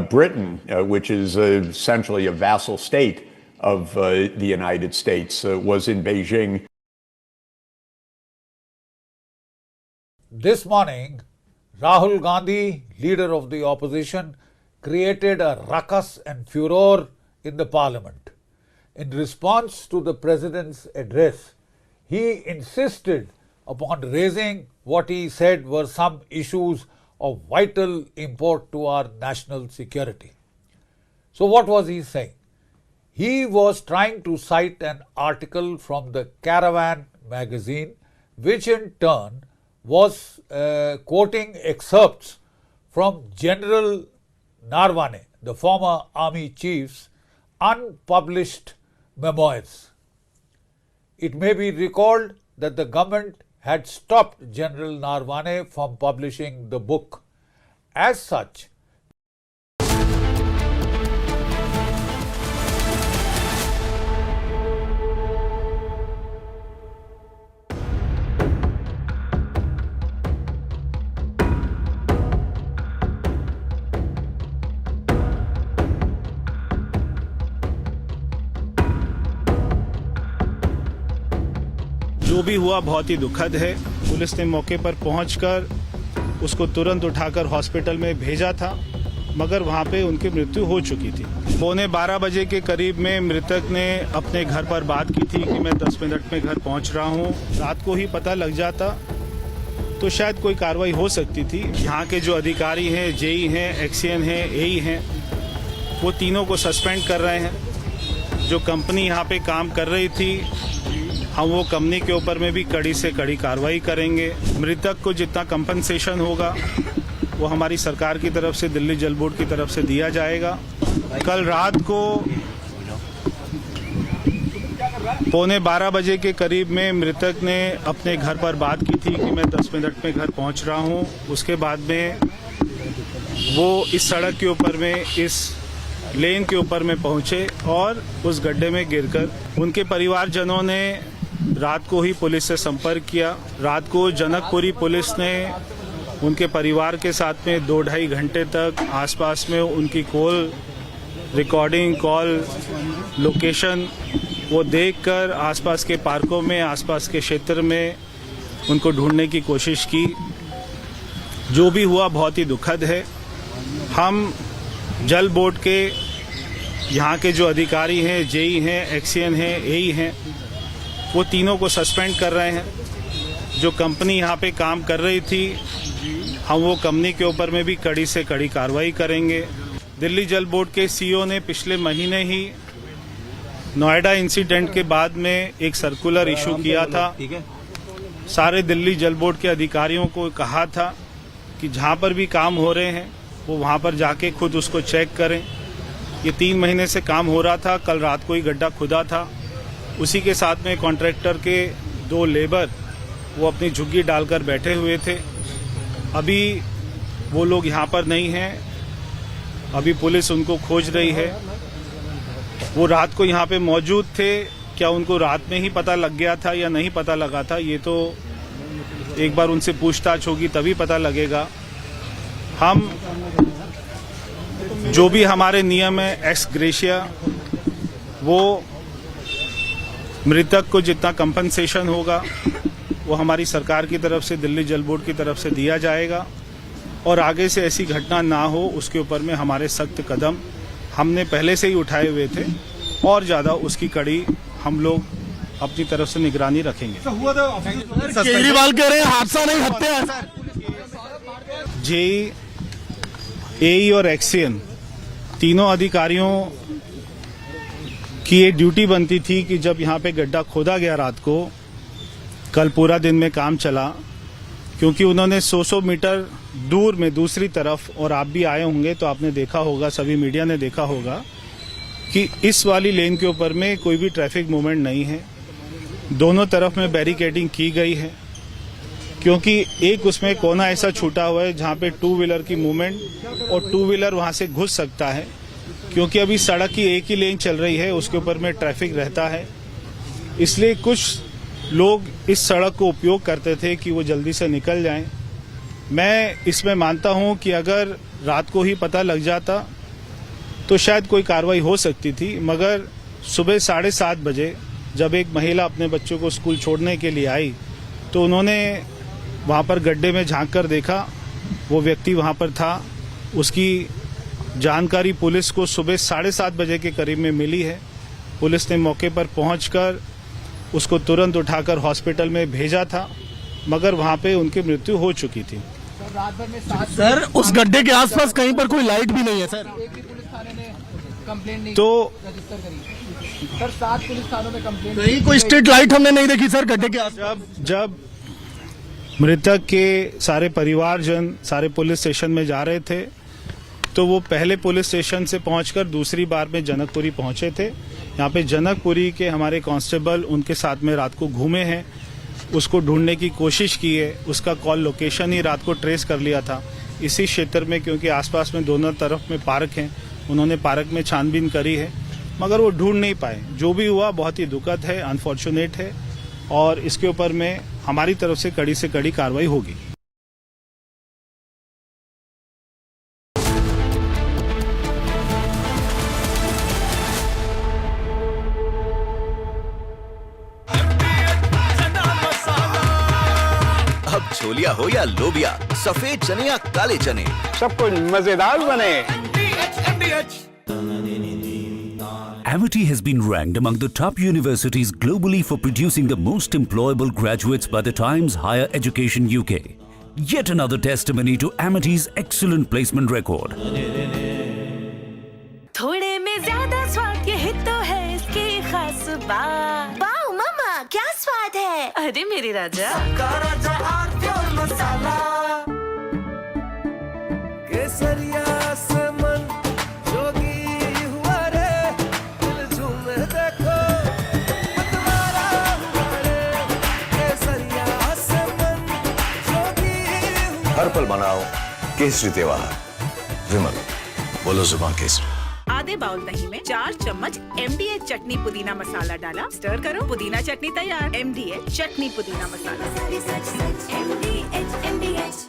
Britain, which is essentially a vassal state of the United States, was in Beijing. This morning, Rahul Gandhi, leader of the opposition, created a ruckus and furor in the parliament. In response to the president's address, he insisted upon raising what he said were some issues of vital import to our national security. So what was he saying? He was trying to cite an article from the Caravan magazine, which in turn was quoting excerpts from General Narwane, the former army chief's unpublished memoirs. It may be recalled that the government had stopped General Narwane from publishing the book. As such, जो भी हुआ बहुत ही दुखद है। Police ने मौके पर पहुंचकर उसको तुरंत उठाकर हॉस्पिटल में भेजा था, मगर वहां पे उनकी मृत्यु हो चुकी थी। 11:15 बजे के करीब में मृतक ने अपने घर पर बात की थी कि मैं 10 मिनट में घर पहुंच रहा हूं। रात को ही पता लग जाता तो शायद कोई कार्रवाई हो सकती थी। यहाँ के जो अधिकारी हैं, जेई हैं, एक्सीएन हैं, एई हैं, वो तीनों को सस्पेंड कर रहे हैं। जो कंपनी यहाँ पे काम कर रही थी, हम वो कंपनी के ऊपर में भी कड़ी से कड़ी कार्रवाई करेंगे। मृतक को जितना कंपनसेशन होगा वो हमारी सरकार की तरफ से, दिल्ली जल बोर्ड की तरफ से दिया जाएगा। कल रात को 11:15 बजे के करीब में मृतक ने अपने घर पर बात की थी कि मैं 10 मिनट में घर पहुंच रहा हूं। उसके बाद में वो इस सड़क के ऊपर में, इस लेन के ऊपर में पहुंचे और उस गड्ढे में गिरकर उनके परिवारजनों ने रात को ही पुलिस से संपर्क किया। रात को जनकपुरी पुलिस ने उनके परिवार के साथ में 2-2.5 घंटे तक आसपास में उनकी कॉल रिकॉर्डिंग, कॉल लोकेशन वो देखकर आसपास के पार्कों में, आसपास के क्षेत्र में उनको ढूंढने की कोशिश की। जो भी हुआ बहुत ही दुखद है। हम जल बोर्ड के यहाँ के जो अधिकारी हैं, जेई हैं, एक्सीएन हैं, एई हैं, वो तीनों को सस्पेंड कर रहे हैं। जो कंपनी यहाँ पे काम कर रही थी, हम वो कंपनी के ऊपर में भी कड़ी से कड़ी कार्रवाई करेंगे। दिल्ली जल बोर्ड के सीईओ ने पिछले महीने ही नोएडा इंसिडेंट के बाद में एक सर्कुलर इशू किया था। सारे दिल्ली जल बोर्ड के अधिकारियों को कहा था कि जहाँ पर भी काम हो रहे हैं वो वहाँ पर जाके खुद उसको चेक करें। ये 3 महीने से काम हो रहा था। कल रात को ही गड्ढा खुदा था। उसी के साथ में कॉन्ट्रैक्टर के 2 लेबर वो अपनी झुग्गी डालकर बैठे हुए थे। अभी वो लोग यहाँ पर नहीं हैं। अभी पुलिस उनको खोज रही है। वो रात को यहाँ पे मौजूद थे। क्या उनको रात में ही पता लग गया था या नहीं पता लगा था, ये तो एक बार उनसे पूछताछ होगी तभी पता लगेगा। हम जो भी हमारे नियम है एक्स ग्रेशिया, वो मृतक को जितना कंपनसेशन होगा वो हमारी सरकार की तरफ से, दिल्ली जल बोर्ड की तरफ से दिया जाएगा। और आगे से ऐसी घटना ना हो उसके ऊपर में हमारे सख्त कदम हमने पहले से ही उठाए हुए थे और ज़्यादा उसकी कड़ी हम लोग अपनी तरफ से निगरानी रखेंगे। केजरीवाल कह रहे हैं हादसा नहीं, हत्या है। जेई, एई और एक्सीएन तीनों अधिकारियों की ये ड्यूटी बनती थी कि जब यहाँ पे गड्ढा खोदा गया रात को, कल पूरा दिन में काम चला, क्योंकि उन्होंने 100 मीटर दूर में दूसरी तरफ, और आप भी आए होंगे तो आपने देखा होगा, सभी मीडिया ने देखा होगा कि इस वाली लेन के ऊपर में कोई भी ट्रैफिक मूवमेंट नहीं है। दोनों तरफ में बैरिकेडिंग की गई है, क्योंकि एक उसमें कोना ऐसा छूटा हुआ है जहाँ पे 2 व्हीलर की मूवमेंट और 2 व्हीलर वहाँ से घुस सकता है, क्योंकि अभी सड़क की एक ही लेन चल रही है, उसके ऊपर में ट्रैफिक रहता है। इसलिए कुछ लोग इस सड़क को उपयोग करते थे कि वो जल्दी से निकल जाएं। मैं इसमें मानता हूं कि अगर रात को ही पता लग जाता तो शायद कोई कार्रवाई हो सकती थी, मगर सुबह 7:30 बजे जब एक महिला अपने बच्चों को स्कूल छोड़ने के लिए आई तो उन्होंने वहां पर गड्ढे में झांक कर देखा, वो व्यक्ति वहां पर था। उसकी जानकारी पुलिस को सुबह 7:30 बजे के करीब में मिली है। पुलिस ने मौके पर पहुंचकर उसको तुरंत उठाकर हॉस्पिटल में भेजा था, मगर वहां पे उनकी मृत्यु हो चुकी थी। सर, उस गड्ढे के आसपास कहीं पर कोई लाइट भी नहीं है सर। तो सर 7 पुलिस थानों में कंप्लेंट, कहीं कोई स्ट्रीट लाइट हमने नहीं देखी सर गड्ढे के आसपास। जब मृतक के सारे परिवारजन सारे पुलिस स्टेशन में जा रहे थे तो वो पहले पुलिस स्टेशन से पहुंचकर दूसरी बार में जनकपुरी पहुंचे थे। यहाँ पे जनकपुरी के हमारे कांस्टेबल उनके साथ में रात को घूमे हैं, उसको ढूंढने की कोशिश की है। उसका कॉल लोकेशन ही रात को ट्रेस कर लिया था इसी क्षेत्र में, क्योंकि आसपास में दोनों तरफ में पार्क हैं। उन्होंने पार्क में छानबीन करी है मगर वो ढूंढ नहीं पाए। जो भी हुआ बहुत ही दुखद है, अनफॉर्चुनेट है, और इसके ऊपर में हमारी तरफ से कड़ी कार्रवाई होगी। अब छोलिया हो या लोबिया, सफेद चने या काले चने, सब कुछ मजेदार बने। Amity has been ranked among the top universities globally for producing the most employable graduates by the Times Higher Education UK. Yet another testimony to Amity's excellent placement record. थोड़े में ज्यादा स्वाद, ये तो है इसकी खास बात। वाओ मामा, क्या स्वाद है। अरे मेरे राजा, सबका राजा आर्थिक मसाला। केसरिया से मन जोगी हुआ रे, दिल झूमे देखो मतवारा हुआ रे। केसरिया से मन जोगी हुआ। हर पल मनाओ केसरी त्योहार। विमल, बोलो जुबान केसरी। आधे बाउल दही में 4 चम्मच MDH चटनी पुदीना मसाला डाला, स्टर करो, पुदीना चटनी तैयार। MDH चटनी पुदीना मसाला। MDH।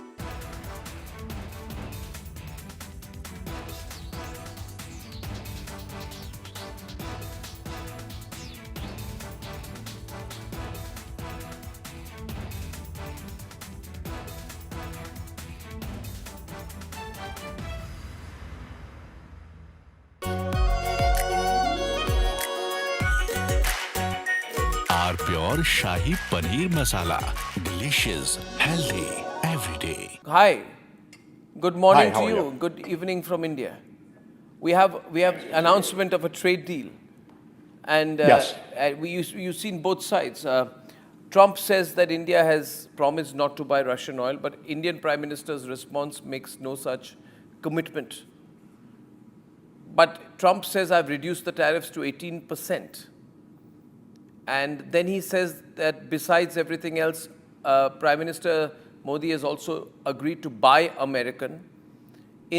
Pure Shahi Paneer Masala. Delicious, healthy, every day. Hi. Good morning Hi, to how are you. you? Good evening from India. We have announcement of a trade deal, and Yes. you've seen both sides. Trump says that India has promised not to buy Russian oil, but Indian Prime Minister's response makes no such commitment. But Trump says I've reduced the tariffs to 18%. And then he says that besides everything else, Prime Minister Modi has also agreed to buy American,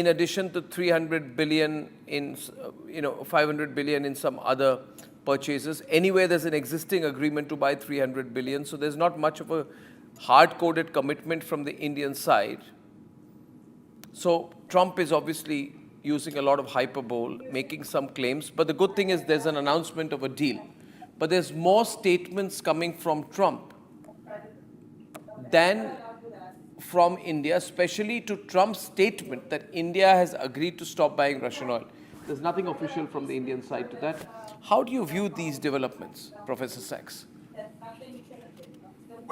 in addition to 300 billion in, 500 billion in some other purchases. Anyway, there's an existing agreement to buy 300 billion, so there's not much of a hard-coded commitment from the Indian side. So Trump is obviously using a lot of hyperbole, making some claims, but the good thing is there's an announcement of a deal. But there's more statements coming from Trump than from India, especially to Trump's statement that India has agreed to stop buying Russian oil. There's nothing official from the Indian side to that. How do you view these developments, Professor Sachs?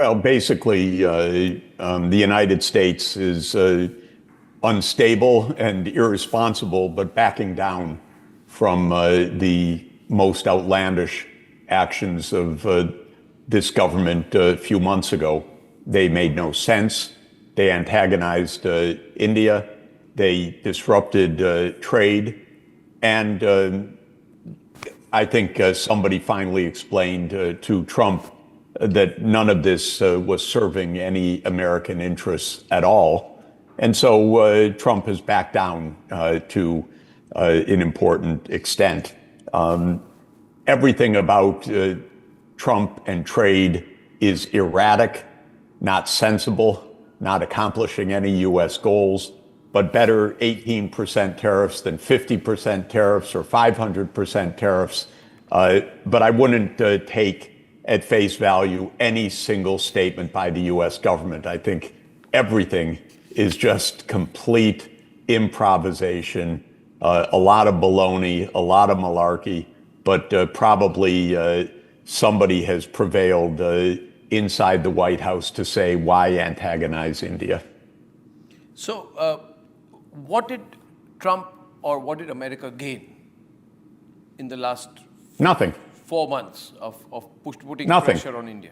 Well, basically, the United States is unstable and irresponsible, but backing down from the most outlandish actions of this government a few months ago. They made no sense. They antagonized India. They disrupted trade. And I think somebody finally explained to Trump that none of this was serving any American interests at all. And so Trump has backed down to an important extent. Everything about Trump and trade is erratic, not sensible, not accomplishing any U.S. goals, but better 18% tariffs than 50% tariffs or 500% tariffs. But I wouldn't take at face value any single statement by the U.S. government. I think everything is just complete improvisation, a lot of baloney, a lot of malarkey. But probably somebody has prevailed inside the White House to say why antagonize India. So, what did Trump or what did America gain in the last Nothing. 4 months of putting Nothing. pressure on India?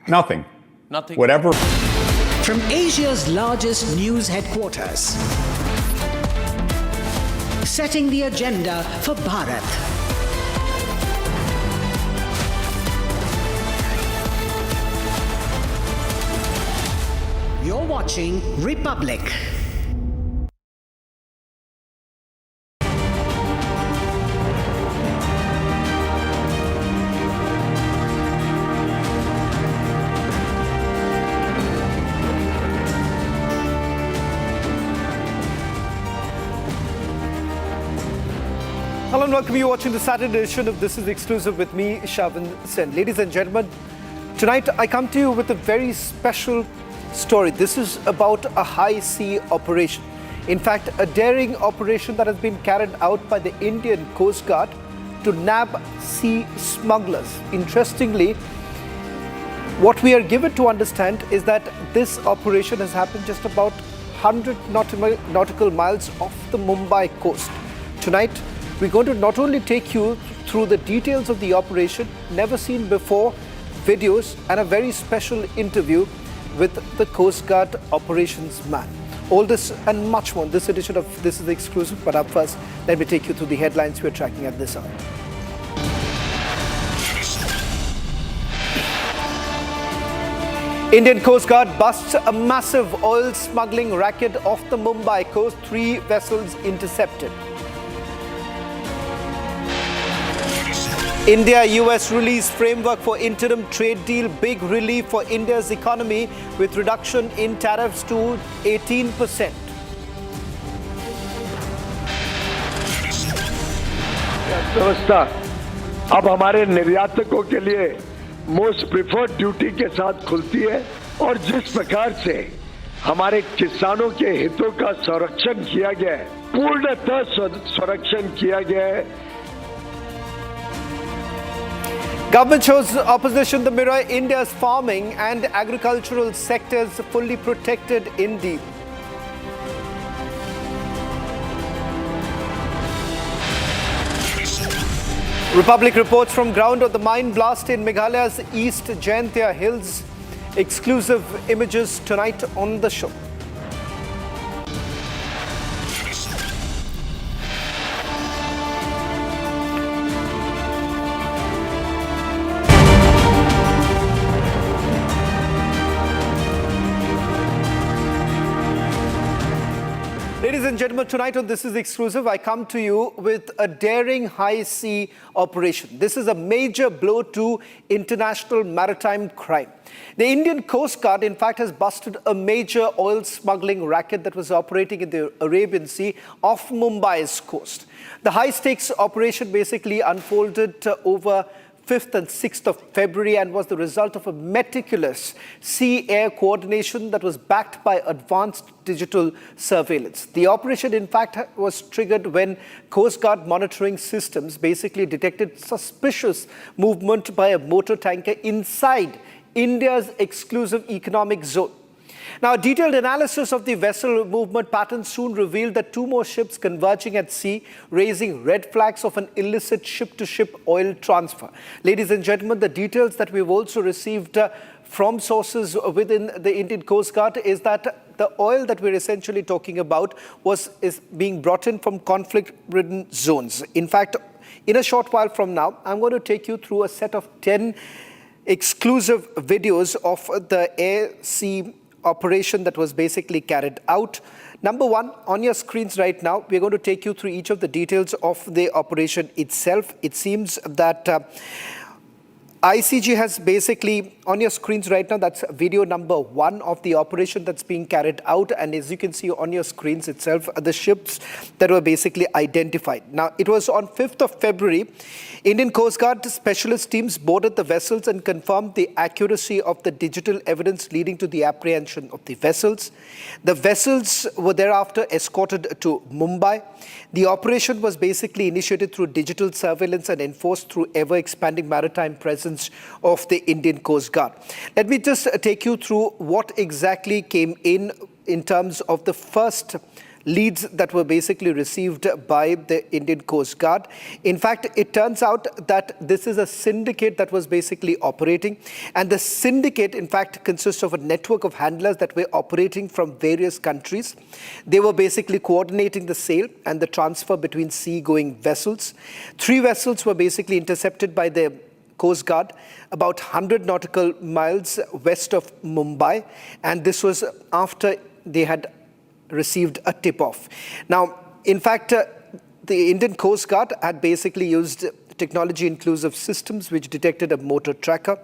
Nothing. Nothing. Whatever. From Asia's largest news headquarters, setting the agenda for Bharat. You're watching Republic. Hello and welcome. You're watching the Saturday edition of This is Exclusive with me, Shavan Sen. Ladies and gentlemen, tonight I come to you with a very special story. This is about a high sea operation. In fact, a daring operation that has been carried out by the Indian Coast Guard to nab sea smugglers. Interestingly, what we are given to understand is that this operation has happened just about 100 nautical miles off the Mumbai coast. Tonight, we're going to not only take you through the details of the operation, never seen before, videos, and a very special interview with the Coast Guard operations man. All this and much more in this edition of This is Exclusive. But up first, let me take you through the headlines we're tracking at this hour. Indian Coast Guard busts a massive oil smuggling racket off the Mumbai coast. 3 vessels intercepted. India-US release framework for interim trade deal. Big relief for India's economy with reduction in tariffs to 18%. व्यवस्था अब हमारे निर्यातकों के लिए most preferred duty के साथ खुलती है और जिस प्रकार से हमारे किसानों के हितों का संरक्षण किया गया है, पूर्णतः संरक्षण किया गया है. Government shows opposition the mirror. India's farming and agricultural sectors fully protected in deal. Republic reports from ground of the mine blast in Meghalaya's East Jaintia Hills. Exclusive images tonight on the show. Ladies and gentlemen, tonight on This is Exclusive, I come to you with a daring high sea operation. This is a major blow to international maritime crime. The Indian Coast Guard, in fact, has busted a major oil smuggling racket that was operating in the Arabian Sea off Mumbai's coast. The high-stakes operation basically unfolded over 5th and 6th of February and was the result of a meticulous sea-air coordination that was backed by advanced digital surveillance. The operation, in fact, was triggered when Coast Guard monitoring systems basically detected suspicious movement by a motor tanker inside India's exclusive economic zone. Now, a detailed analysis of the vessel movement pattern soon revealed that 2 more ships converging at sea, raising red flags of an illicit ship-to-ship oil transfer. Ladies and gentlemen, the details that we've also received from sources within the Indian Coast Guard is that the oil that we're essentially talking about is being brought in from conflict-ridden zones. In fact, in a short while from now, I'm going to take you through a set of 10 exclusive videos of the air-sea operation that was basically carried out. Number 1, on your screens right now, we're going to take you through each of the details of the operation itself. It seems that ICG has basically, on your screens right now, that's video number 1 of the operation that's being carried out. And as you can see on your screens itself, the ships that were basically identified. Now, it was on 5th of February, Indian Coast Guard specialist teams boarded the vessels and confirmed the accuracy of the digital evidence leading to the apprehension of the vessels. The vessels were thereafter escorted to Mumbai. The operation was basically initiated through digital surveillance and enforced through ever-expanding maritime presence of the Indian Coast Guard. Let me just take you through what exactly came in terms of the first leads that were basically received by the Indian Coast Guard. In fact, it turns out that this is a syndicate that was basically operating, and the syndicate in fact consists of a network of handlers that were operating from various countries. They were basically coordinating the sale and the transfer between sea-going vessels. 3 vessels were basically intercepted by the Coast Guard about 100 nautical miles west of Mumbai, and this was after they had received a tip-off. Now, in fact, the Indian Coast Guard had basically used technology-inclusive systems which detected a motor tracker,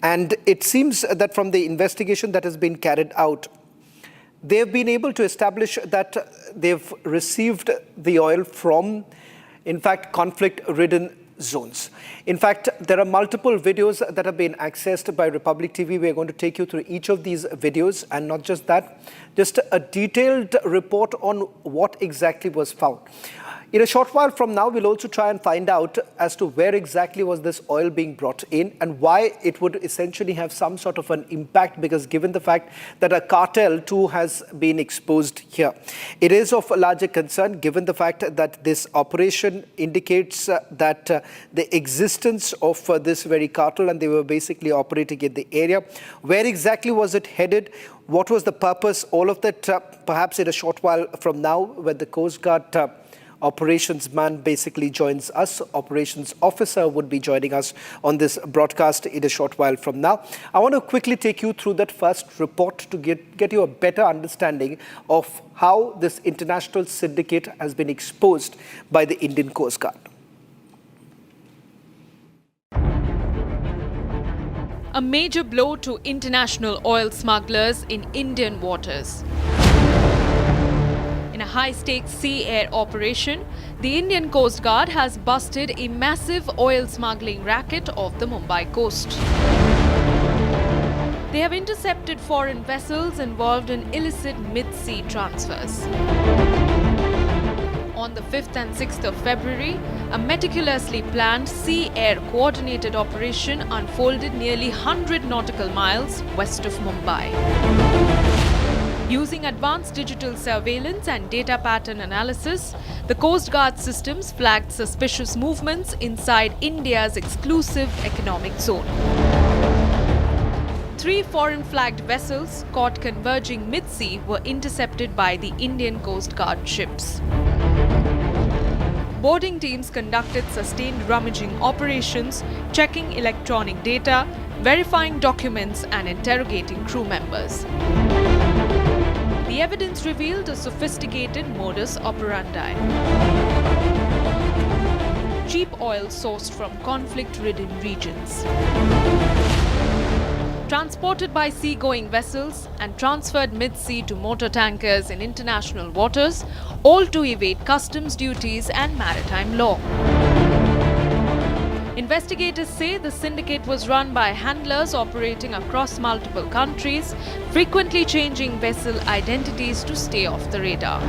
and it seems that from the investigation that has been carried out, they've been able to establish that they've received the oil from, in fact, conflict-ridden zones. In fact, there are multiple videos that have been accessed by Republic TV. We are going to take you through each of these videos, and not just that, just a detailed report on what exactly was found. In a short while from now, we'll also try and find out as to where exactly was this oil being brought in and why it would essentially have some sort of an impact, because given the fact that a cartel too has been exposed here. It is of a larger concern given the fact that this operation indicates that the existence of this very cartel, and they were basically operating in the area. Where exactly was it headed? What was the purpose? All of that perhaps in a short while from now, when the Coast Guard operations man basically joins us. Operations officer would be joining us on this broadcast in a short while from now. I want to quickly take you through that first report to get you a better understanding of how this international syndicate has been exposed by the Indian Coast Guard. A major blow to international oil smugglers in Indian waters. In a high-stakes sea-air operation, the Indian Coast Guard has busted a massive oil smuggling racket off the Mumbai coast. They have intercepted foreign vessels involved in illicit mid-sea transfers. On the 5th and 6th of February, a meticulously planned sea-air coordinated operation unfolded nearly 100 nautical miles west of Mumbai. Using advanced digital surveillance and data pattern analysis, the Coast Guard systems flagged suspicious movements inside India's exclusive economic zone. 3 foreign-flagged vessels caught converging mid-sea were intercepted by the Indian Coast Guard ships. Boarding teams conducted sustained rummaging operations, checking electronic data, verifying documents and interrogating crew members. The evidence revealed a sophisticated modus operandi. Cheap oil sourced from conflict-ridden regions. Transported by sea-going vessels and transferred mid-sea to motor tankers in international waters, all to evade customs duties and maritime law. Investigators say the syndicate was run by handlers operating across multiple countries, frequently changing vessel identities to stay off the radar.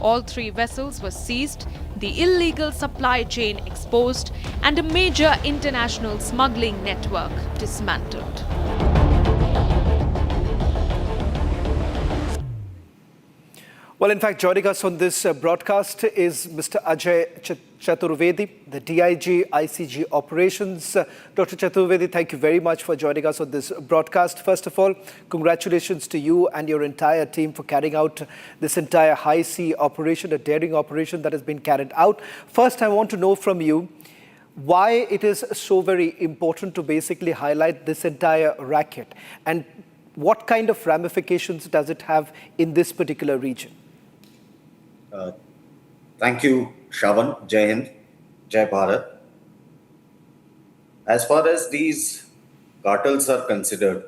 All 3 vessels were seized, the illegal supply chain exposed, and a major international smuggling network dismantled. Well, in fact, joining us on this broadcast is Mr. Ajay Chaturvedi, the DIG ICG Operations. Dr. Chaturvedi, thank you very much for joining us on this broadcast. First of all, congratulations to you and your entire team for carrying out this entire high sea operation, a daring operation that has been carried out. First, I want to know from you why it is so very important to basically highlight this entire racket, and what kind of ramifications does it have in this particular region? Thank you, Shravan. Jai Hind, Jai Bharat. As far as these cartels are considered,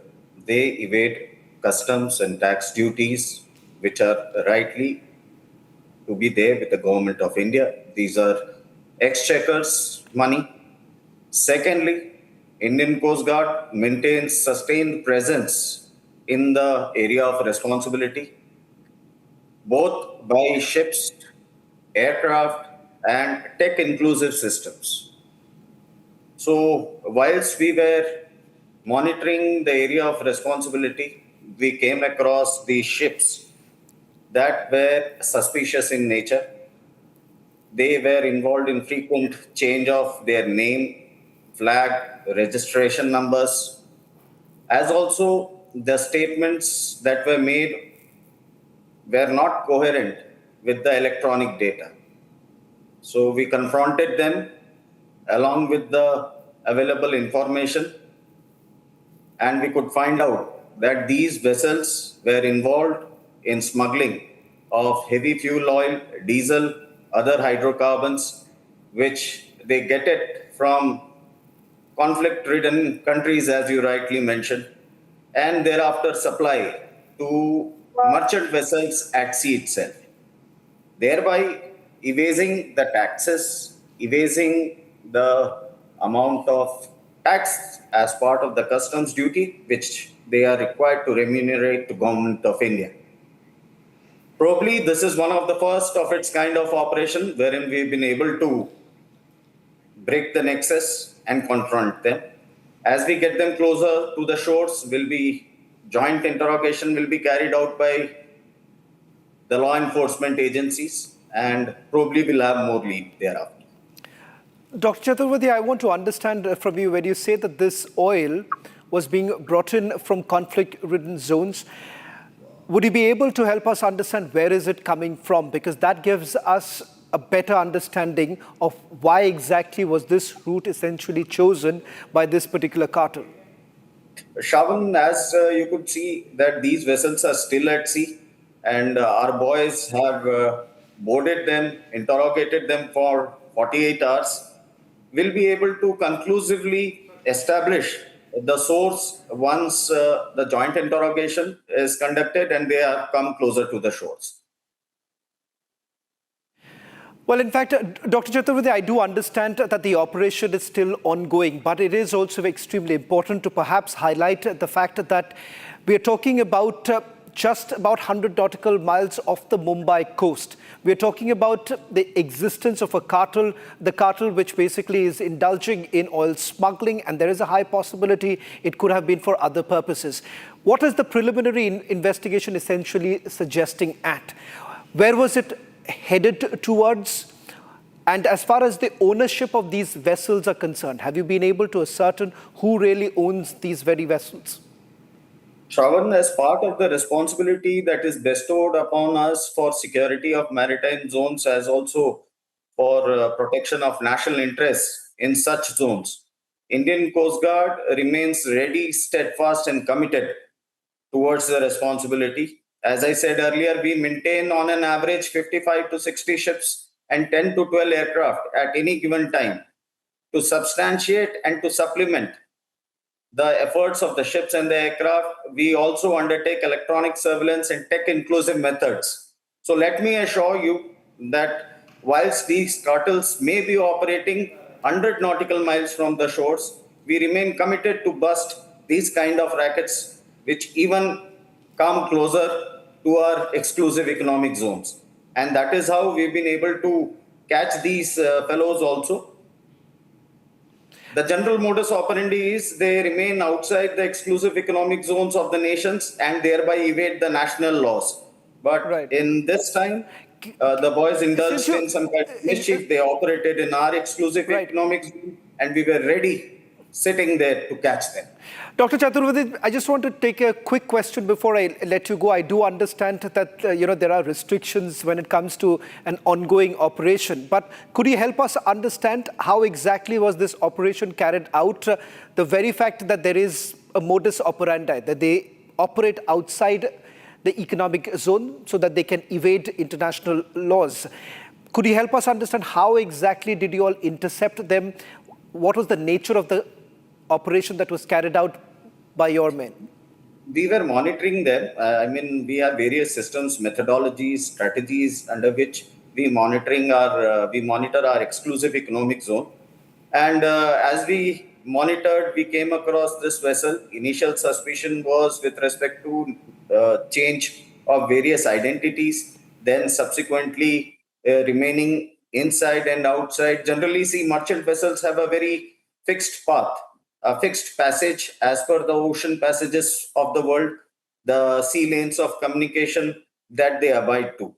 they evade customs and tax duties, which are rightly to be there with the government of India. These are exchequers money. Secondly, Indian Coast Guard maintains sustained presence in the area of responsibility, both by ships, aircraft, and tech-inclusive systems. So, whilst we were monitoring the area of responsibility, we came across these ships that were suspicious in nature. They were involved in frequent change of their name, flag, registration numbers, as also the statements that were made were not coherent with the electronic data. So we confronted them along with the available information, and we could find out that these vessels were involved in smuggling of heavy fuel oil, diesel, other hydrocarbons, which they get it from conflict-ridden countries, as you rightly mentioned, and thereafter supply to merchant vessels at sea itself, thereby evading the taxes, evading the amount of tax as part of the customs duty, which they are required to remunerate to Government of India. Probably this is one of the first of its kind of operation wherein we've been able to break the nexus and confront them. As we get them closer to the shores, joint interrogation will be carried out by the law enforcement agencies, and probably will have more lead thereafter. Dr. Chaturvedi, I want to understand from you, when you say that this oil was being brought in from conflict-ridden zones, would you be able to help us understand where is it coming from? Because that gives us a better understanding of why exactly was this route essentially chosen by this particular cartel. Shravan, as you could see that these vessels are still at sea, and our boys have boarded them, interrogated them for 48 hours. We'll be able to conclusively establish the source once the joint interrogation is conducted and they have come closer to the shores. Well, in fact, Dr. Chaturvedi, I do understand that the operation is still ongoing, but it is also extremely important to perhaps highlight the fact that we are talking about just about 100 nautical miles off the Mumbai coast. We are talking about the existence of a cartel, the cartel which basically is indulging in oil smuggling, and there is a high possibility it could have been for other purposes. What is the preliminary investigation essentially suggesting at? Where was it headed towards? And as far as the ownership of these vessels are concerned, have you been able to ascertain who really owns these very vessels? Shravan, as part of the responsibility that is bestowed upon us for security of maritime zones, as also for protection of national interests in such zones, Indian Coast Guard remains ready, steadfast and committed towards the responsibility. As I said earlier, we maintain on an average 55 to 60 ships and 10 to 12 aircraft at any given time to substantiate and to supplement the efforts of the ships and the aircraft. We also undertake electronic surveillance and tech-inclusive methods. So let me assure you that whilst these cartels may be operating 100 nautical miles from the shores, we remain committed to bust these kind of rackets which even come closer to our exclusive economic zones. And that is how we've been able to catch these fellows also. The general modus operandi is they remain outside the exclusive economic zones of the nations and thereby evade the national laws. But in this time, the boys indulged in some kind of mischief. They operated in our exclusive economic zone, and we were ready, sitting there to catch them. Dr. Chaturvedi, I just want to take a quick question before I let you go. I do understand that there are restrictions when it comes to an ongoing operation, but could you help us understand how exactly was this operation carried out? The very fact that there is a modus operandi, that they operate outside the economic zone so that they can evade international laws. Could you help us understand how exactly did you all intercept them? What was the nature of the operation that was carried out by your men? We were monitoring them. We have various systems, methodologies, strategies under which we monitor our exclusive economic zone. And as we monitored, we came across this vessel. Initial suspicion was with respect to change of various identities, then subsequently remaining inside and outside. Generally, see, merchant vessels have a very fixed path, a fixed passage as per the ocean passages of the world, the sea lanes of communication that they abide to.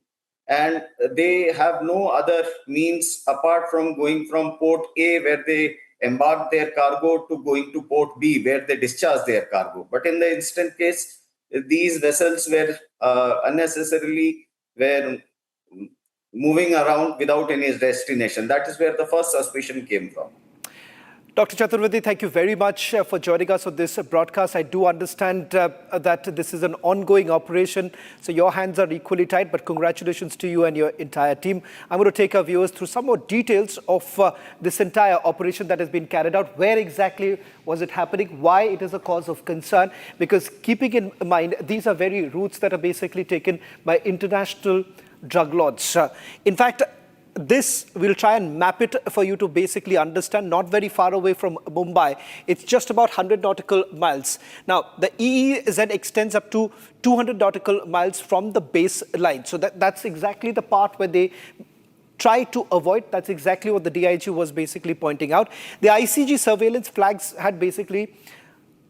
And they have no other means apart from going from port A, where they embark their cargo, to going to port B, where they discharge their cargo. But in the instant case, these vessels were unnecessarily moving around without any destination. That is where the first suspicion came from. Dr. Chaturvedi, thank you very much for joining us on this broadcast. I do understand that this is an ongoing operation, so your hands are equally tied, but congratulations to you and your entire team. I'm going to take our viewers through some more details of this entire operation that has been carried out. Where exactly was it happening? Why it is a cause of concern? Because keeping in mind, these are very routes that are basically taken by international drug lords. In fact, this, we'll try and map it for you to basically understand, not very far away from Mumbai. It's just about 100 nautical miles. Now, the EEZ extends up to 200 nautical miles from the baseline. So that's exactly the part where they try to avoid. That's exactly what the DIG was basically pointing out. The ICG surveillance flags had basically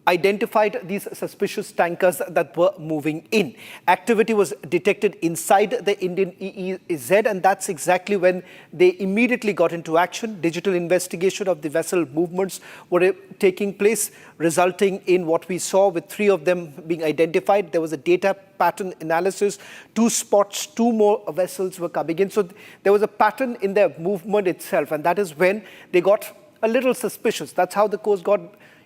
identified these suspicious tankers that were moving in. Activity was detected inside the Indian EEZ, and that's exactly when they immediately got into action. Digital investigation of the vessel movements were taking place, resulting in what we saw with 3 of them being identified. There was a data pattern analysis, 2 spots, 2 more vessels were coming in. So there was a pattern in their movement itself, and that is when they got a little suspicious. That's how the Coast Guard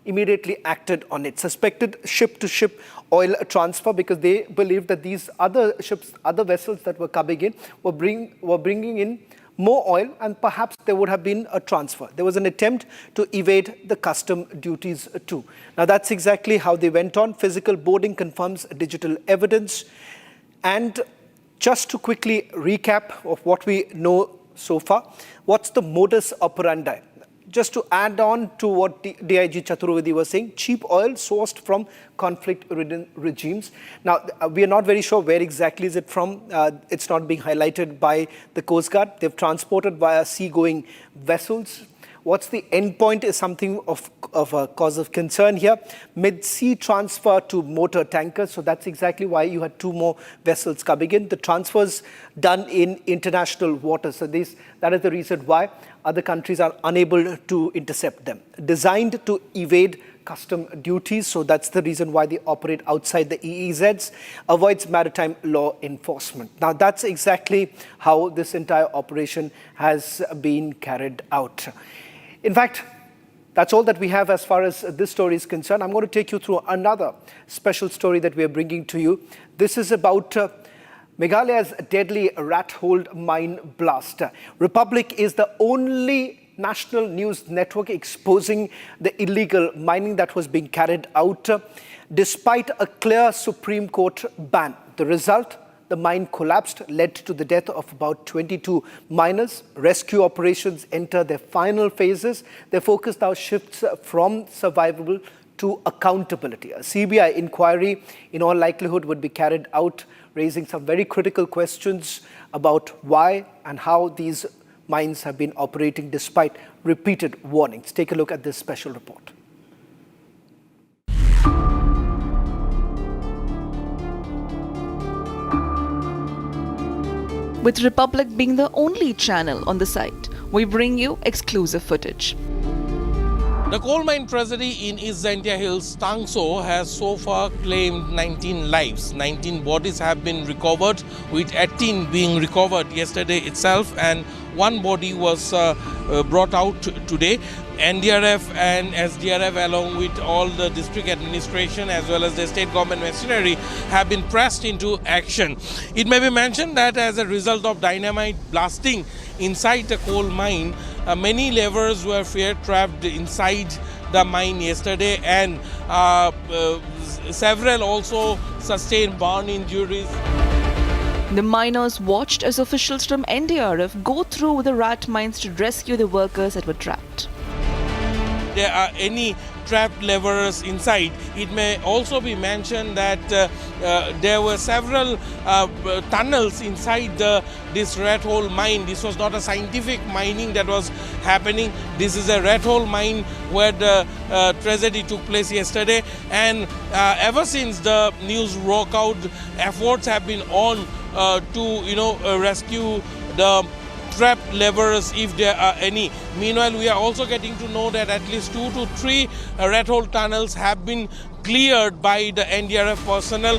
immediately acted on it. Suspected ship-to-ship oil transfer, because they believed that these other ships, other vessels that were coming in were bringing in more oil, and perhaps there would have been a transfer. There was an attempt to evade the custom duties too. Now that's exactly how they went on. Physical boarding confirms digital evidence. And just to quickly recap of what we know so far, what's the modus operandi? Just to add on to what DIG Chaturvedi was saying, cheap oil sourced from conflict-ridden regimes. Now, we are not very sure where exactly is it from. It's not being highlighted by the Coast Guard. They've transported via sea-going vessels. What's the end point is something of a cause of concern here. Mid-sea transfer to motor tankers. So that's exactly why you had 2 more vessels coming in. The transfers done in international waters. So that is the reason why other countries are unable to intercept them. Designed to evade custom duties. So that's the reason why they operate outside the EEZs. Avoids maritime law enforcement. Now that's exactly how this entire operation has been carried out. In fact, that's all that we have as far as this story is concerned. I'm going to take you through another special story that we are bringing to you. This is about Meghalaya's deadly rat-hole mine blast. Republic is the only national news network exposing the illegal mining that was being carried out despite a clear Supreme Court ban. The result? The mine collapsed, led to the death of about 22 miners. Rescue operations enter their final phases. Their focus now shifts from survival to accountability. A CBI inquiry, in all likelihood, would be carried out, raising some very critical questions about why and how these mines have been operating despite repeated warnings. Take a look at this special report. With Republic being the only channel on the site, we bring you exclusive footage. The coal mine tragedy in East Zentia Hills, Tangso, has so far claimed 19 lives. 19 bodies have been recovered, with 18 being recovered yesterday itself, and 1 body was brought out today. NDRF and SDRF, along with all the district administration as well as the state government machinery, have been pressed into action. It may be mentioned that as a result of dynamite blasting inside the coal mine, many laborers were fear-trapped inside the mine yesterday, and several also sustained burn injuries. The miners watched as officials from NDRF go through the rat mines to rescue the workers that were trapped. There are any trapped laborers inside. It may also be mentioned that there were several tunnels inside this rat hole mine. This was not a scientific mining that was happening. This is a rat hole mine where the tragedy took place yesterday, and ever since the news broke out, efforts have been on to rescue the trapped laborers if there are any. Meanwhile, we are also getting to know that at least 2 to 3 red hole tunnels have been cleared by the NDRF personnel.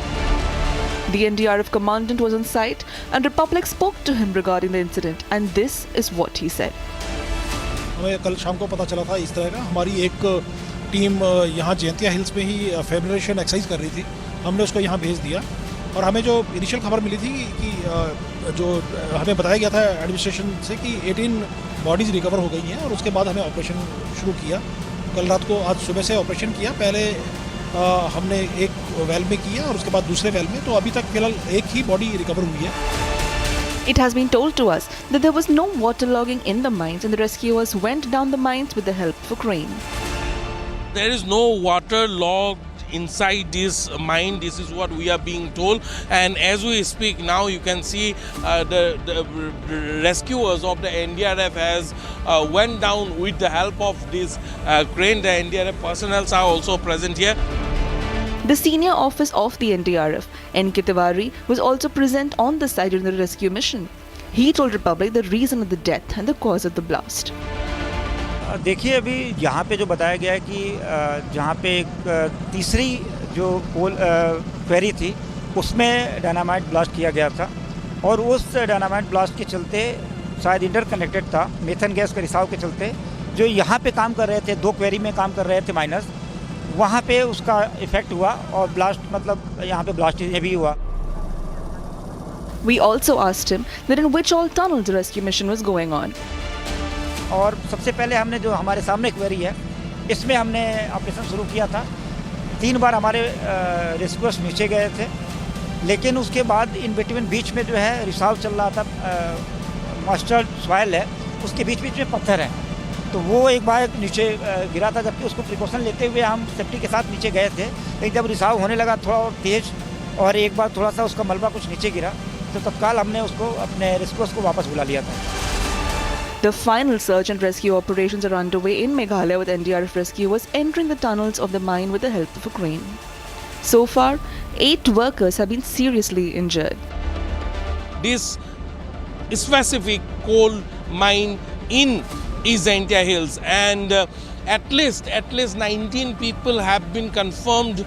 The NDRF commandant was on site and Republic spoke to him regarding the incident, and this is what he said. हमें कल शाम को पता चला था इस तरह का, हमारी एक टीम यहाँ जयंतिया हिल्स में ही फेब्रिकेशन एक्सरसाइज कर रही थी, हमने उसको यहाँ भेज दिया और हमें जो इनिशियल खबर मिली थी कि जो हमें बताया गया था एडमिनिस्ट्रेशन से कि 18 बॉडीज़ रिकवर हो गई हैं और उसके बाद हमें ऑपरेशन शुरू किया। कल रात को आज सुबह से ऑपरेशन किया, पहले हमने एक वेल में किया और उसके बाद दूसरे वेल में, तो अभी तक फिलहाल एक ही बॉडी रिकवर हुई है। It has been told to us that there was no waterlogging in the mines and the rescuers went down the mines with the help of a crane. There is no water logged inside this mine, this is what we are being told, and as we speak now you can see the rescuers of the NDRF has went down with the help of this crane. The NDRF personnel are also present here. The senior office of the NDRF, N.K. Tiwari, was also present on the site during the rescue mission. He told Republic the reason of the death and the cause of the blast. देखिए अभी यहाँ पे जो बताया गया है कि जहाँ पे एक तीसरी जो पोल क्वेरी थी उसमें डायनामाइट ब्लास्ट किया गया था और उस डायनामाइट ब्लास्ट के चलते शायद इंटरकनेक्टेड था मेथन गैस के रिसाव के चलते जो यहाँ पे काम कर रहे थे, 2 क्वेरी में काम कर रहे थे माइनर्स, वहाँ पे उसका इफेक्ट हुआ और ब्लास्ट मतलब यहाँ पे ब्लास्ट भी हुआ। We also asked him that in which all tunnels the rescue mission was going on. और सबसे पहले हमने जो हमारे सामने क्वेरी है इसमें हमने ऑपरेशन शुरू किया था। 3 बार हमारे रेस्क्यूअर्स नीचे गए थे, लेकिन उसके बाद इन बिटवीन बीच में जो है रिसाव चल रहा था, मॉइस्चर सॉइल है, उसके बीच बीच में पत्थर है, तो वो एक बार नीचे गिरा था, जबकि उसको प्रिकॉशन लेते हुए हम सेफ्टी के साथ नीचे गए थे। लेकिन जब रिसाव होने लगा थोड़ा और तेज़ और एक बार थोड़ा सा उसका मलबा कुछ नीचे गिरा तो तत्काल हमने उसको अपने रेस्क्यूअर्स को वापस बुला लिया था। The final search and rescue operations are underway in Meghalaya with NDRF rescuers entering the tunnels of the mine with the help of a crane. So far, 8 workers have been seriously injured. This specific coal mine in East India Hills, and at least 19 people have been confirmed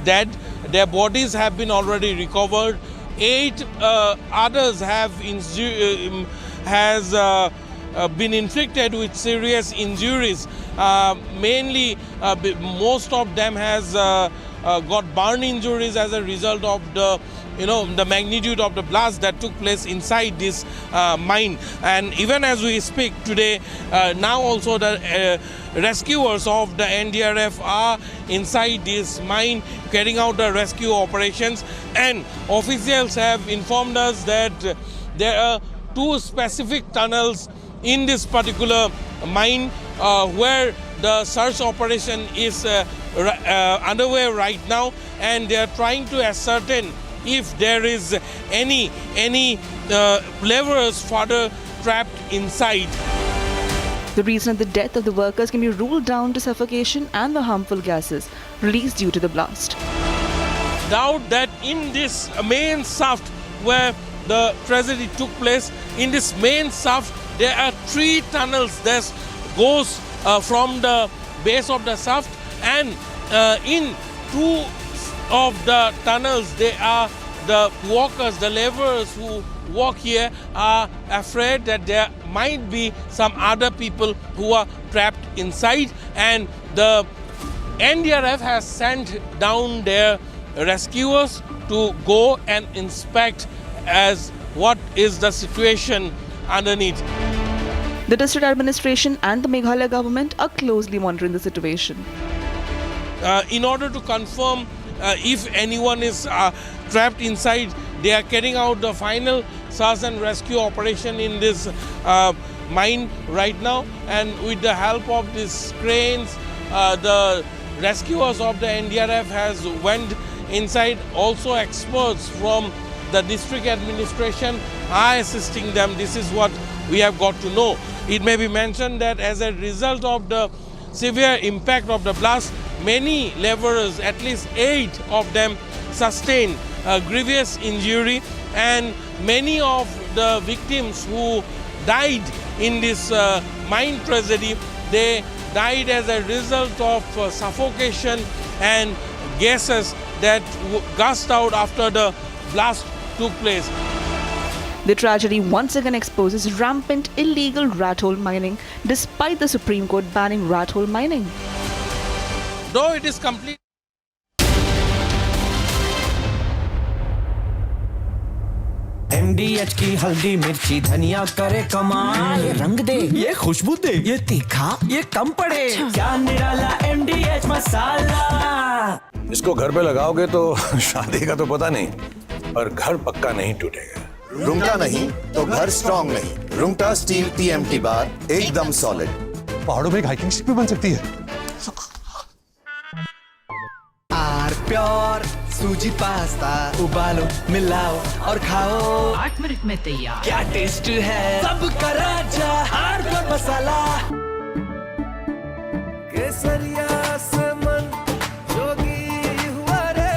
dead. Their bodies have been already recovered. 8 others have been inflicted with serious injuries. Mainly, most of them has got burn injuries as a result of the magnitude of the blast that took place inside this mine. And even as we speak today, now also the rescuers of the NDRF are inside this mine carrying out the rescue operations, and officials have informed us that there are 2 specific tunnels in this particular mine where the search operation is underway right now, and they are trying to ascertain if there is any laborers further trapped inside. The reason of the death of the workers can be ruled down to suffocation and the harmful gases released due to the blast. Doubt that in this main shaft where the tragedy took place, in this main shaft there are 3 tunnels that goes from the base of the shaft, and in 2 of the tunnels they are the workers, the laborers who work here are afraid that there might be some other people who are trapped inside, and the NDRF has sent down their rescuers to go and inspect as what is the situation underneath. The district administration and the Meghalaya government are closely monitoring the situation. In order to confirm if anyone is trapped inside, they are carrying out the final search and rescue operation in this mine right now, and with the help of these cranes, the rescuers of the NDRF has went inside. Also experts from the district administration are assisting them. This is what we have got to know. It may be mentioned that as a result of the severe impact of the blast, many laborers, at least 8 of them, sustained a grievous injury. and many of the victims who died in this mine tragedy, they died as a result of suffocation and gases that gushed out after the blast took place. The tragedy once again exposes rampant illegal rat hole mining despite the Supreme Court banning rat hole mining. Though it is complete. MDH की हल्दी मिर्ची धनिया करे कमाल, ये रंग दे, ये खुशबू दे, ये तीखा, ये कम पड़े, क्या निराला MDH मसाला। इसको घर पे लगाओगे तो शादी का तो पता नहीं, पर घर पक्का नहीं टूटेगा। रुंगटा नहीं तो घर स्ट्रॉन्ग नहीं। रुंगटा स्टील TMT बार एकदम सॉलिड। पहाड़ों में एक हाइकिंग शिप भी बन सकती है। आर प्योर सूजी पास्ता उबालो मिलाओ और खाओ, 8 मिनट में तैयार। क्या टेस्ट है सबका राजा आर प्योर मसाला। केसरिया से मन जोगी हुआ रे,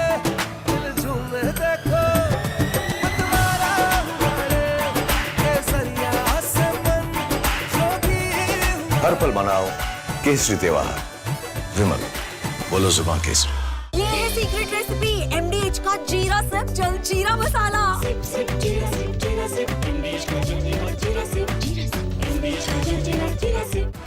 दिल झूमे देखो मतवारा हुआ रे। केसरिया से मन जोगी हुआ। हर पल मनाओ केसरी त्योहार। विमल बोलो जुबान केसरी। ये है सीक्रेट रेसिपी MDH का जीरा sip jal jeera masala. Sip sip jeera sip jeera sip MDH का jal jeera sip jeera sip MDH का जल जीरा सिप।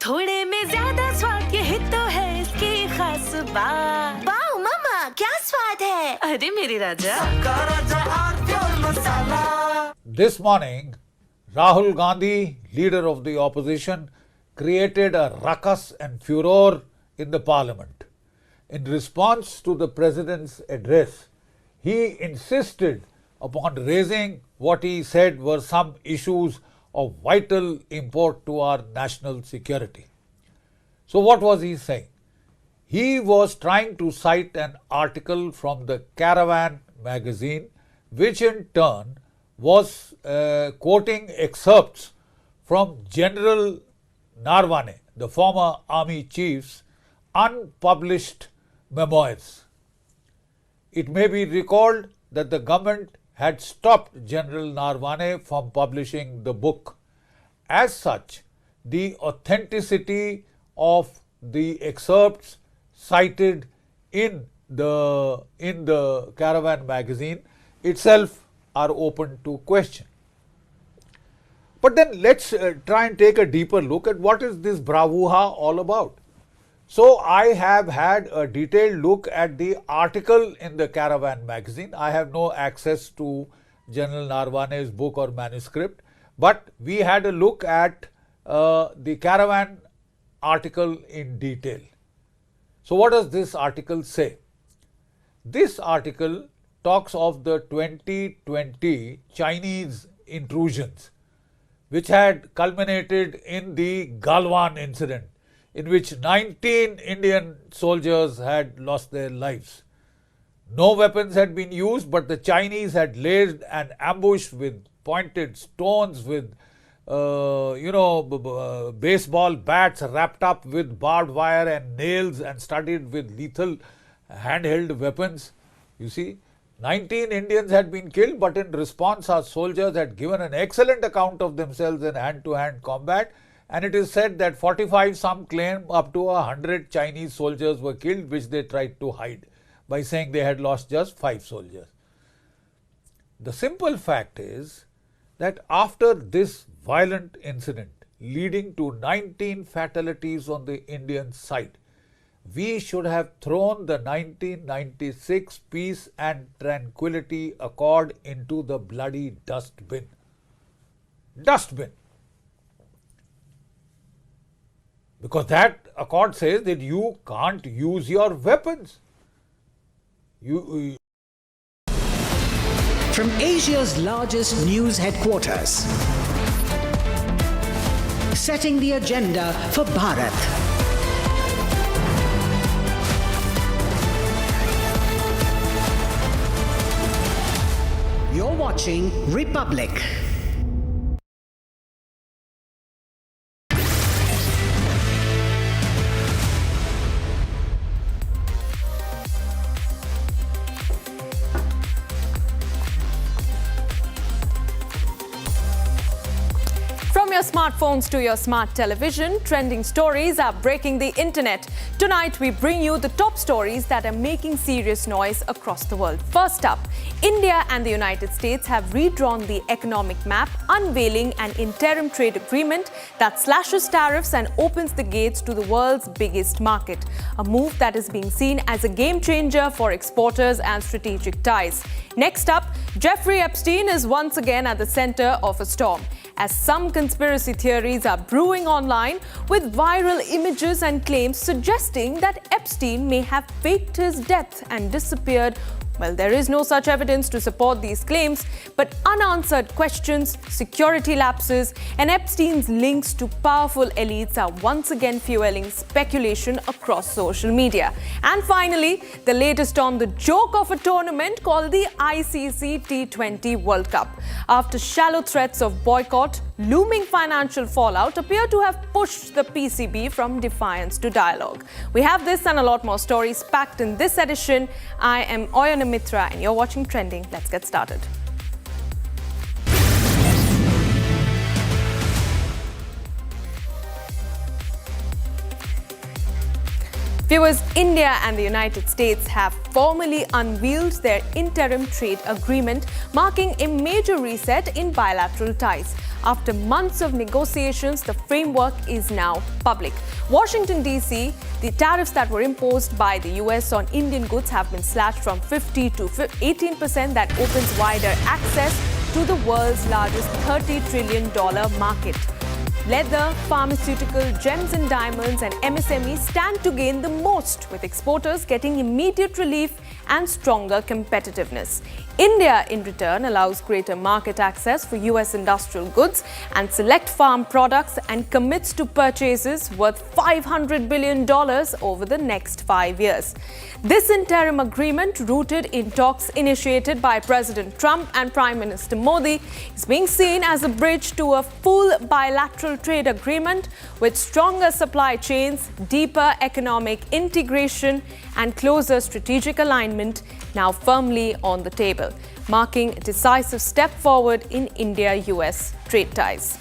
थोड़े में ज्यादा स्वाद, ये हित तो है इसकी खास बात। वाओ मामा क्या स्वाद है, अरे मेरे राजा। सबका राजा R pure masala. This morning, Rahul Gandhi, leader of the opposition, created a ruckus and furor in the parliament. In response to the president's address, he insisted upon raising what he said were some issues of vital import to our national security. So what was he saying? He was trying to cite an article from the Caravan magazine, which in turn was quoting excerpts from General Narwane, the former army chief's unpublished memoirs. It may be recalled that the government had stopped General Narwane from publishing the book. As such, the authenticity of the excerpts cited in the Caravan magazine itself are open to question. But then let's try and take a deeper look at what is this bravura all about. So I have had a detailed look at the article in the Caravan magazine. I have no access to General Narwane's book or manuscript, but we had a look at the Caravan article in detail. So what does this article say? This article talks of the 2020 Chinese intrusions, which had culminated in the Galwan incident, in which 19 Indian soldiers had lost their lives. No weapons had been used, but the Chinese had laid an ambush with pointed stones, with baseball bats wrapped up with barbed wire and nails and studded with lethal handheld weapons. You see, 19 Indians had been killed, but in response our soldiers had given an excellent account of themselves in hand-to-hand combat, and it is said that 45, some claim up to 100 Chinese soldiers were killed, which they tried to hide by saying they had lost just 5 soldiers. The simple fact is that after this violent incident leading to 19 fatalities on the Indian side, we should have thrown the 1996 Peace and Tranquility Accord into the bloody dustbin. Dustbin. Because that accord says that you can't use your weapons. From Asia's largest news headquarters, setting the agenda for Bharat. watching Republic. From your smartphones to your smart television, trending stories are breaking the internet. Tonight, we bring you the top stories that are making serious noise across the world. First up, India and the United States have redrawn the economic map, unveiling an interim trade agreement that slashes tariffs and opens the gates to the world's biggest market. A move that is being seen as a game changer for exporters and strategic ties. Next up, Jeffrey Epstein is once again at the center of a storm, as some conspiracy theories are brewing online with viral images and claims suggesting that Epstein may have faked his death and disappeared. Well, there is no such evidence to support these claims, but unanswered questions, security lapses, and Epstein's links to powerful elites are once again fueling speculation across social media. And finally, the latest on the joke of a tournament called the ICC T20 World Cup. After shallow threats of boycott, looming financial fallout appear to have pushed the PCB from defiance to dialogue. We have this and a lot more stories packed in this edition. I am Oyana Mitra and you're watching Trending. Let's get started. Viewers, India and the United States have formally unveiled their interim trade agreement, marking a major reset in bilateral ties. After months of negotiations, the framework is now public. Washington, D.C., the tariffs that were imposed by the U.S. on Indian goods have been slashed from 50 to 18%. That opens wider access to the world's largest $30 trillion market. Leather, pharmaceutical, gems and diamonds and MSMEs stand to gain the most, with exporters getting immediate relief and stronger competitiveness. India, in return, allows greater market access for U.S. industrial goods and select farm products and commits to purchases worth $500 billion over the next 5 years. This interim agreement, rooted in talks initiated by President Trump and Prime Minister Modi, is being seen as a bridge to a full bilateral trade agreement with stronger supply chains, deeper economic integration, and closer strategic alignment now firmly on the table, marking a decisive step forward in India-US trade ties.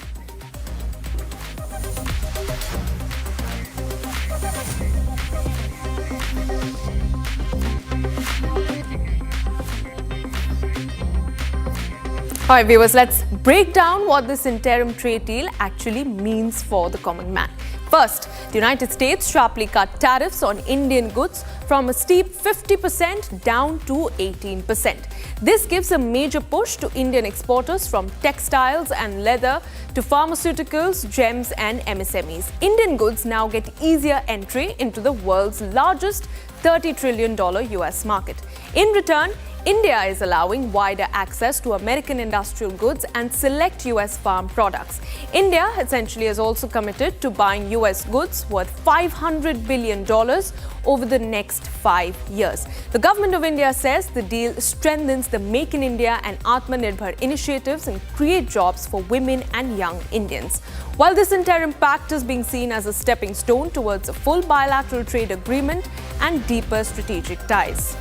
All right, viewers, let's break down what this interim trade deal actually means for the common man. First, the United States sharply cut tariffs on Indian goods from a steep 50% down to 18%. This gives a major push to Indian exporters, from textiles and leather to pharmaceuticals, gems and MSMEs. Indian goods now get easier entry into the world's largest $30 trillion US market. In return, India is allowing wider access to American industrial goods and select US farm products. India essentially has also committed to buying US goods worth $500 billion over the next 5 years. The government of India says the deal strengthens the Make in India and Atmanirbhar initiatives and create jobs for women and young Indians. While this interim pact is being seen as a stepping stone towards a full bilateral trade agreement and deeper strategic ties.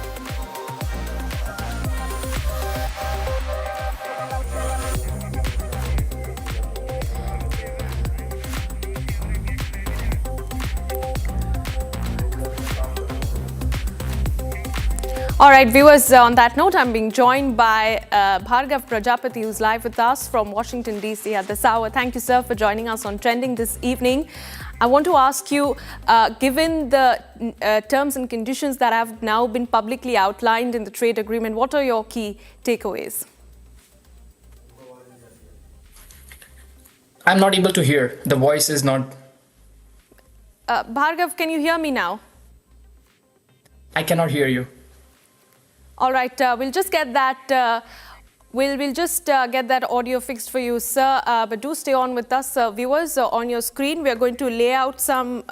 All right, viewers, on that note, I'm being joined by Bhargav Prajapati, who's live with us from Washington, D.C. at this hour. Thank you, sir, for joining us on Trending this evening. I want to ask you, given the terms and conditions that have now been publicly outlined in the trade agreement, what are your key takeaways? I'm not able to hear. The voice is not... Bhargav, can you hear me now? I cannot hear you. All right, we'll just get that We'll just get that audio fixed for you, sir. But do stay on with us. Viewers, on your screen, we are going to lay out some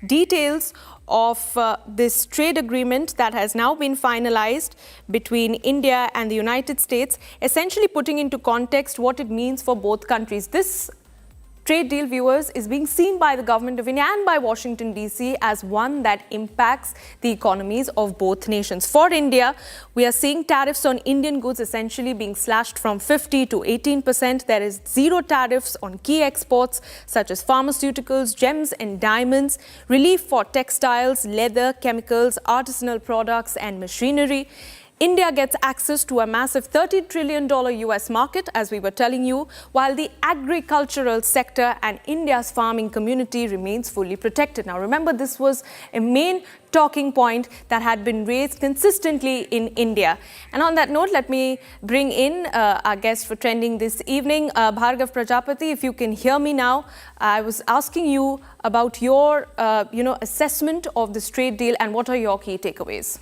details of this trade agreement that has now been finalized between India and the United States, essentially putting into context what it means for both countries. This trade deal, viewers, is being seen by the government of India and by Washington, D.C. as one that impacts the economies of both nations. For India, we are seeing tariffs on Indian goods essentially being slashed from 50 to 18%. There is zero tariffs on key exports such as pharmaceuticals, gems and diamonds, relief for textiles, leather, chemicals, artisanal products and machinery. India gets access to a massive $30 trillion US market, as we were telling you, while the agricultural sector and India's farming community remains fully protected. Now, remember, this was a main talking point that had been raised consistently in India. And on that note, let me bring in our guest for trending this evening, Bhargav Prajapati. If you can hear me now, I was asking you about your, assessment of this trade deal and what are your key takeaways?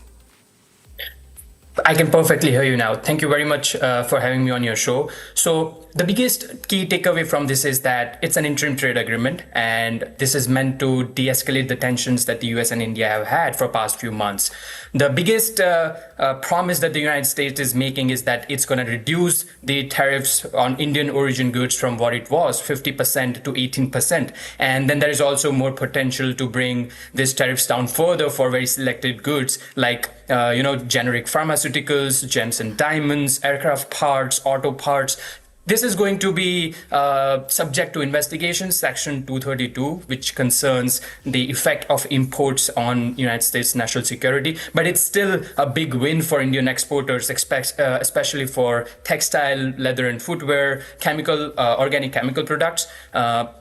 I can perfectly hear you now. Thank you very much for having me on your show. So the biggest key takeaway from this is that it's an interim trade agreement, and this is meant to de-escalate the tensions that the US and India have had for past few months. The biggest promise that the United States is making is that it's going to reduce the tariffs on Indian origin goods from what it was, 50% to 18%. And then there is also more potential to bring these tariffs down further for very selected goods like generic pharmaceuticals, gems and diamonds, aircraft parts, auto parts. This is going to be subject to investigation, Section 232, which concerns the effect of imports on United States national security. But it's still a big win for Indian exporters, especially for textile, leather and footwear, organic chemical products.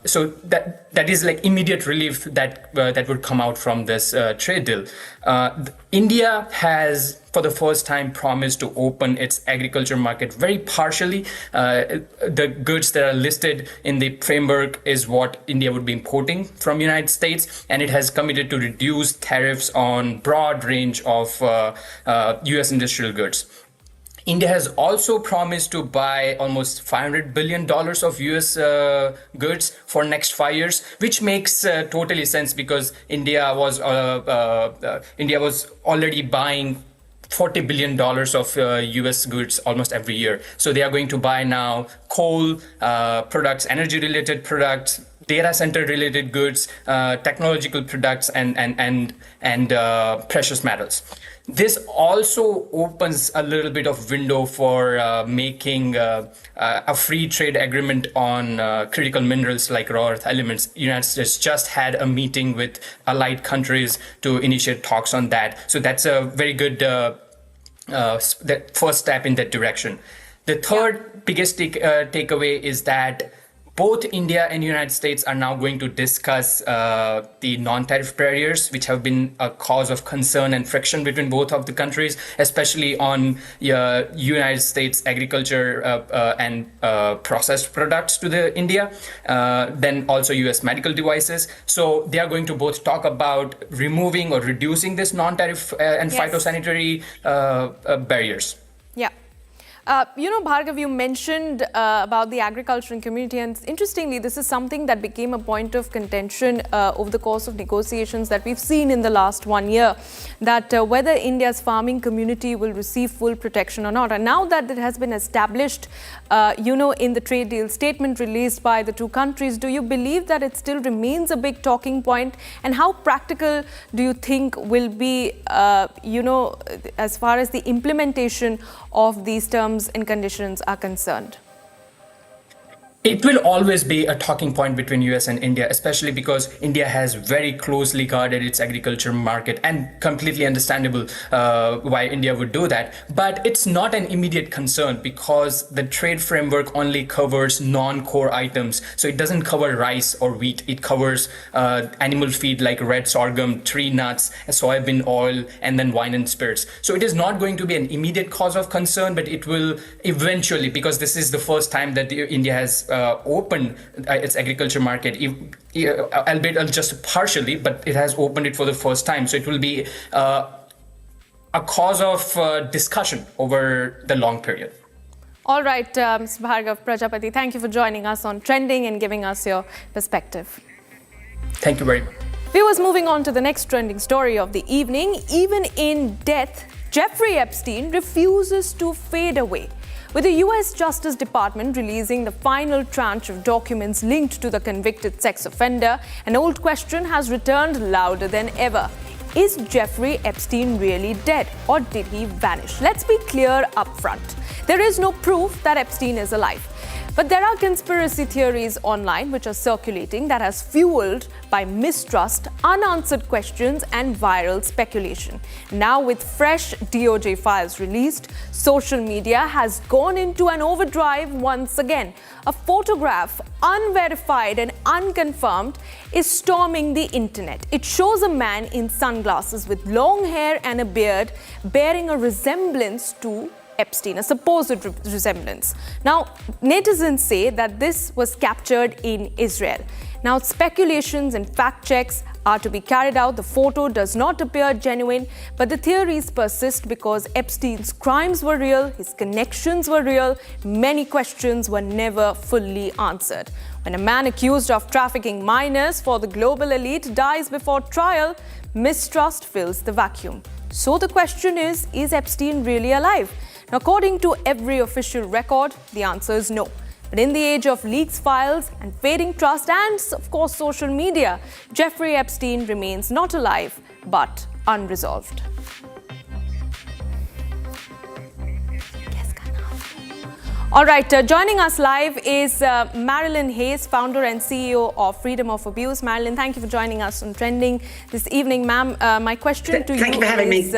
So that is like immediate relief that would come out from this trade deal. India has, for the first time, promised to open its agriculture market very partially. The goods that are listed in the framework is what India would be importing from the United States, and it has committed to reduce tariffs on broad range of US industrial goods. India has also promised to buy almost $500 billion of US goods for next 5 years, which makes totally sense because India was already buying $40 billion of US goods almost every year. So they are going to buy now coal products, energy-related products, data center-related goods, technological products, and precious metals. This also opens a little bit of window for making a free trade agreement on critical minerals like rare earth elements. The United States just had a meeting with allied countries to initiate talks on that. So that's a very good the first step in that direction. The third biggest takeaway is that both India and the United States are now going to discuss the non-tariff barriers, which have been a cause of concern and friction between both of the countries, especially on United States agriculture and processed products to India, then also US medical devices. So they are going to both talk about removing or reducing this non-tariff and phytosanitary barriers. Yeah. Bhargav, you mentioned about the agricultural community, and interestingly, this is something that became a point of contention over the course of negotiations that we've seen in the last 1 year, that whether India's farming community will receive full protection or not. And now that it has been established, in the trade deal statement released by the two countries, do you believe that it still remains a big talking point? And how practical do you think will be, as far as the implementation of these terms and conditions are concerned? It will always be a talking point between US and India, especially because India has very closely guarded its agriculture market, and completely understandable why India would do that. But it's not an immediate concern because the trade framework only covers non-core items. So it doesn't cover rice or wheat. It covers animal feed like red sorghum, tree nuts, soybean oil, and then wine and spirits. So it is not going to be an immediate cause of concern, but it will eventually, because this is the first time that India has opened its agriculture market, albeit just partially, but it has opened it for the first time. So it will be a cause of discussion over the long period. All right, Mr. Bhargav Prajapati, thank you for joining us on Trending and giving us your perspective. Thank you very much. Viewers, moving on to the next trending story of the evening. Even in death, Jeffrey Epstein refuses to fade away. With the US Justice Department releasing the final tranche of documents linked to the convicted sex offender, an old question has returned louder than ever. Is Jeffrey Epstein really dead, or did he vanish? Let's be clear up front. There is no proof that Epstein is alive. But there are conspiracy theories online which are circulating that has fueled by mistrust, unanswered questions and viral speculation. Now with fresh DOJ files released, social media has gone into an overdrive once again. A photograph, unverified and unconfirmed, is storming the internet. It shows a man in sunglasses with long hair and a beard bearing a resemblance to Epstein, a supposed resemblance. Now, netizens say that this was captured in Israel. Now, speculations and fact checks are to be carried out. The photo does not appear genuine, but the theories persist because Epstein's crimes were real, his connections were real, many questions were never fully answered. When a man accused of trafficking minors for the global elite dies before trial, mistrust fills the vacuum. So the question is Epstein really alive? Now, according to every official record, the answer is no. But in the age of leaks, files, and fading trust, and of course social media, Jeffrey Epstein remains not alive, but unresolved. All right, joining us live is Marilyn Hayes, founder and CEO of Freedom of Abuse. Marilyn, thank you for joining us on Trending this evening, ma'am. My question to you is,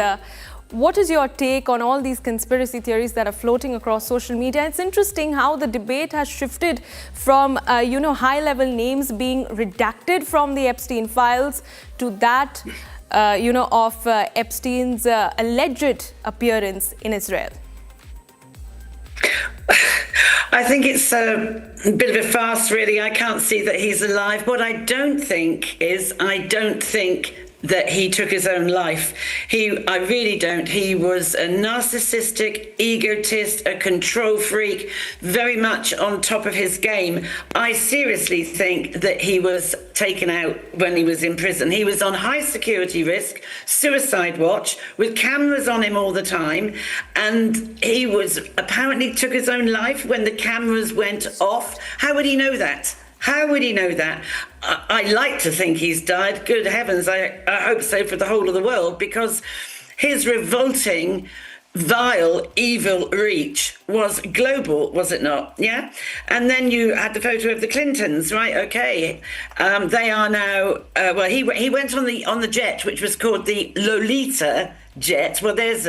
what is your take on all these conspiracy theories that are floating across social media? It's interesting how the debate has shifted from, high-level names being redacted from the Epstein files to that, of Epstein's alleged appearance in Israel. I think it's a bit of a farce, really. I can't see that he's alive. What I don't think that he took his own life. I really don't. He was a narcissistic egotist, a control freak, very much on top of his game. I seriously think that he was taken out when he was in prison. He was on high security risk, suicide watch, with cameras on him all the time, and he was apparently took his own life when the cameras went off. How would he know that? How would he know that? I like to think he's died. Good heavens, I hope so for the whole of the world, because his revolting, vile, evil reach was global, was it not? Yeah? And then you had the photo of the Clintons, right? Okay. They are now, he went on the jet, which was called the Lolita jet. Well, there's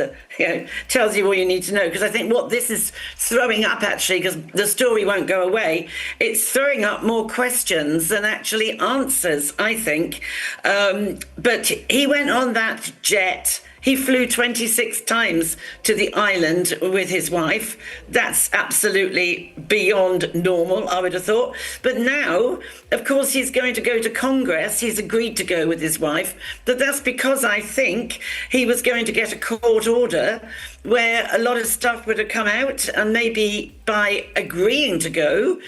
tells you all you need to know, because I think what this is throwing up, actually, because the story won't go away, it's throwing up more questions than actually answers, I think. But he went on that jet. He flew 26 times to the island with his wife. That's absolutely beyond normal, I would have thought. But now, of course, he's going to go to Congress. He's agreed to go with his wife. But that's because I think he was going to get a court order where a lot of stuff would have come out, and maybe by agreeing to go,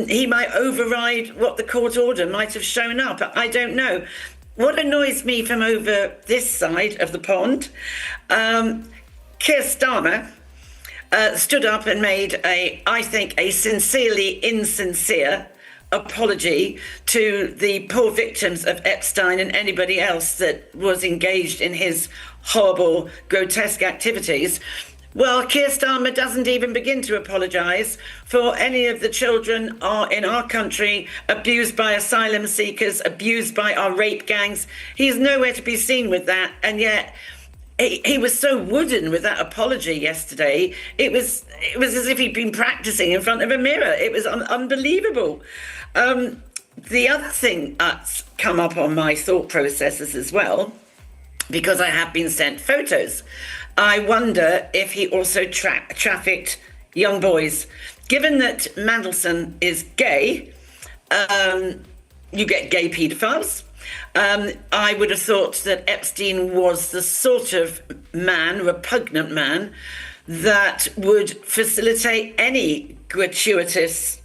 he might override what the court order might have shown up. I don't know. What annoys me from over this side of the pond, Keir Starmer stood up and made I think a sincerely insincere apology to the poor victims of Epstein and anybody else that was engaged in his horrible, grotesque activities. Well, Keir Starmer doesn't even begin to apologise for any of the children in our country abused by asylum seekers, abused by our rape gangs. He's nowhere to be seen with that, and yet he was so wooden with that apology yesterday. It was as if he'd been practising in front of a mirror. It was unbelievable. The other thing that's come up on my thought processes as well, because I have been sent photos, I wonder if he also trafficked young boys. Given that Mandelson is gay, you get gay paedophiles. I would have thought that Epstein was the sort of man, repugnant man, that would facilitate any gratuitous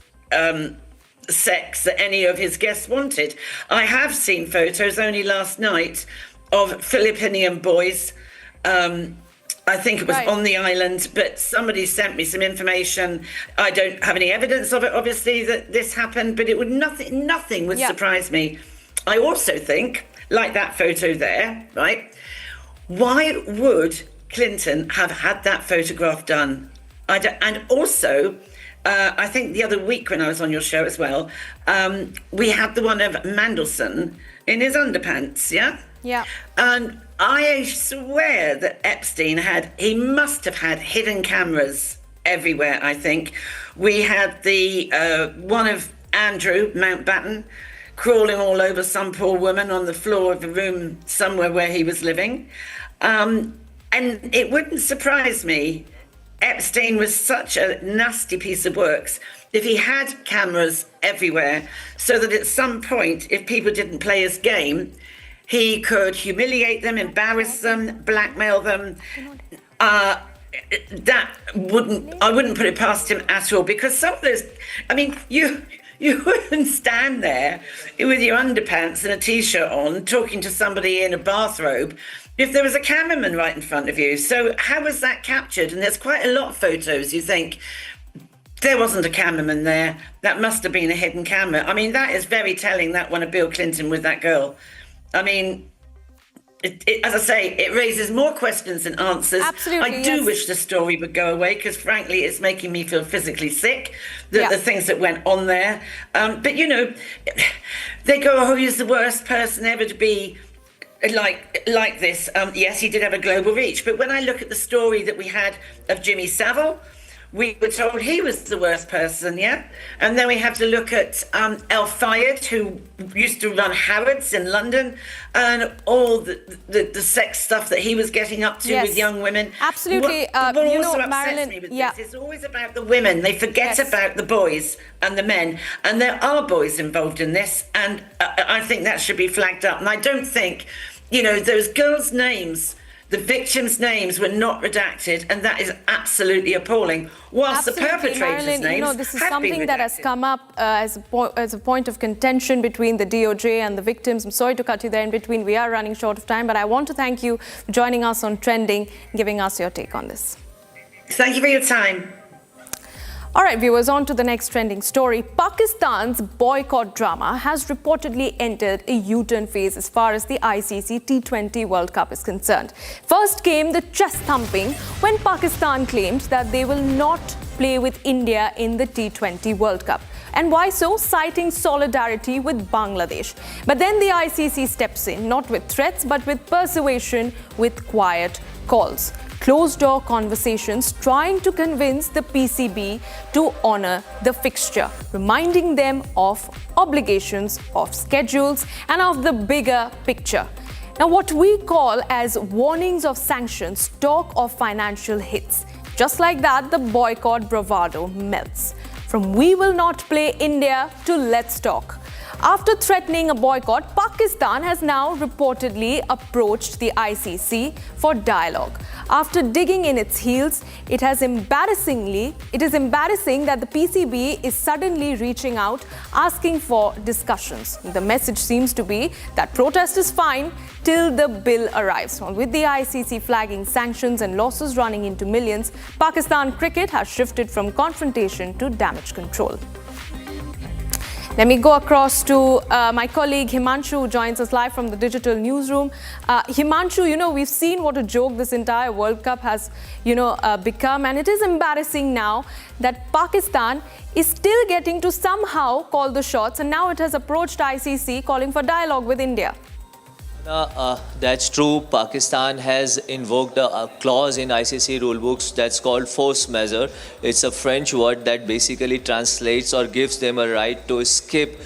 sex that any of his guests wanted. I have seen photos only last night of Filipinian boys. I think it was on the island, but somebody sent me some information. I don't have any evidence of it, obviously, that this happened, but it would nothing would surprise me. I also think, like that photo there, right? Why would Clinton have had that photograph done? And also, I think the other week when I was on your show as well, we had the one of Mandelson in his underpants, yeah? Yeah. And I swear that Epstein he must have had hidden cameras everywhere, I think. We had the one of Andrew Mountbatten crawling all over some poor woman on the floor of a room somewhere where he was living. And it wouldn't surprise me, Epstein was such a nasty piece of work, if he had cameras everywhere, so that at some point, if people didn't play his game, he could humiliate them, embarrass them, blackmail them. I wouldn't put it past him at all, because some of those, I mean, you wouldn't stand there with your underpants and a t-shirt on talking to somebody in a bathrobe if there was a cameraman right in front of you. So how was that captured? And there's quite a lot of photos you think, there wasn't a cameraman there, that must have been a hidden camera. I mean, that is very telling, that one of Bill Clinton with that girl. I mean, as I say, it raises more questions than answers. Absolutely, I do wish the story would go away, because frankly, it's making me feel physically sick, the things that went on there. But, you know, they go, oh, he's the worst person ever to be like this. Yes, he did have a global reach. But when I look at the story that we had of Jimmy Savile, we were told he was the worst person, yeah? And then we have to look at El Fayed, who used to run Harrods in London, and all the sex stuff that he was getting up to with young women. Absolutely. What also upsets Marilyn, me with this, it's always about the women. They forget about the boys and the men. And there are boys involved in this, and I think that should be flagged up. And I don't think, you know, those girls' names, the victims' names were not redacted, and that is absolutely appalling. Whilst the perpetrators' Marilyn, names you know, this is have something been that has come up as a point of contention between the DOJ and the victims. I'm sorry to cut you there in between. We are running short of time, but I want to thank you for joining us on Trending, giving us your take on this. Thank you for your time. All right, viewers, on to the next trending story. Pakistan's boycott drama has reportedly entered a U-turn phase as far as the ICC T20 World Cup is concerned. First came the chest thumping when Pakistan claimed that they will not play with India in the T20 World Cup. And why so? Citing solidarity with Bangladesh. But then the ICC steps in, not with threats, but with persuasion, with quiet calls. Closed-door conversations trying to convince the PCB to honor the fixture, reminding them of obligations, of schedules, and of the bigger picture. Now, what we call as warnings of sanctions talk of financial hits. Just like that, the boycott bravado melts. From we will not play India to let's talk. After threatening a boycott, Pakistan has now reportedly approached the ICC for dialogue. After digging in its heels, it is embarrassing that the PCB is suddenly reaching out, asking for discussions. The message seems to be that protest is fine till the bill arrives. With the ICC flagging sanctions and losses running into millions, Pakistan cricket has shifted from confrontation to damage control. Let me go across to my colleague Himanshu, who joins us live from the digital newsroom. Himanshu, you know, we've seen what a joke this entire World Cup has, become. And it is embarrassing now that Pakistan is still getting to somehow call the shots. And now it has approached ICC calling for dialogue with India. That's true. Pakistan has invoked a clause in ICC rulebooks that's called force majeure. It's a French word that basically translates or gives them a right to skip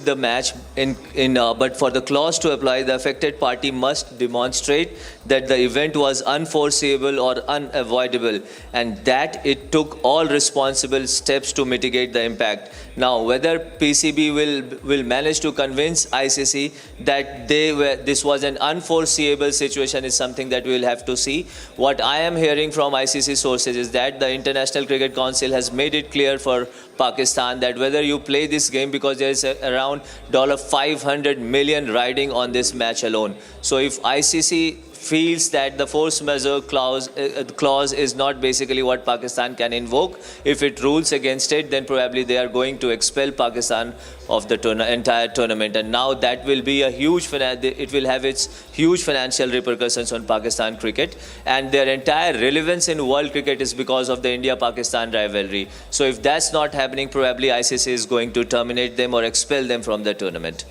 the match. But for the clause to apply, the affected party must demonstrate that the event was unforeseeable or unavoidable, and that it took all responsible steps to mitigate the impact. Now, whether PCB will manage to convince ICC that this was an unforeseeable situation is something that we will have to see. What I am hearing from ICC sources is that the International Cricket Council has made it clear for Pakistan that whether you play this game, because there is around $500 million riding on this match alone. So if ICC feels that the force majeure clause is not basically what Pakistan can invoke, if it rules against it, then probably they are going to expel Pakistan of the entire tournament. And now that will be a huge, it will have its huge financial repercussions on Pakistan cricket. And their entire relevance in world cricket is because of the India-Pakistan rivalry. So if that's not happening, probably ICC is going to terminate them or expel them from the tournament.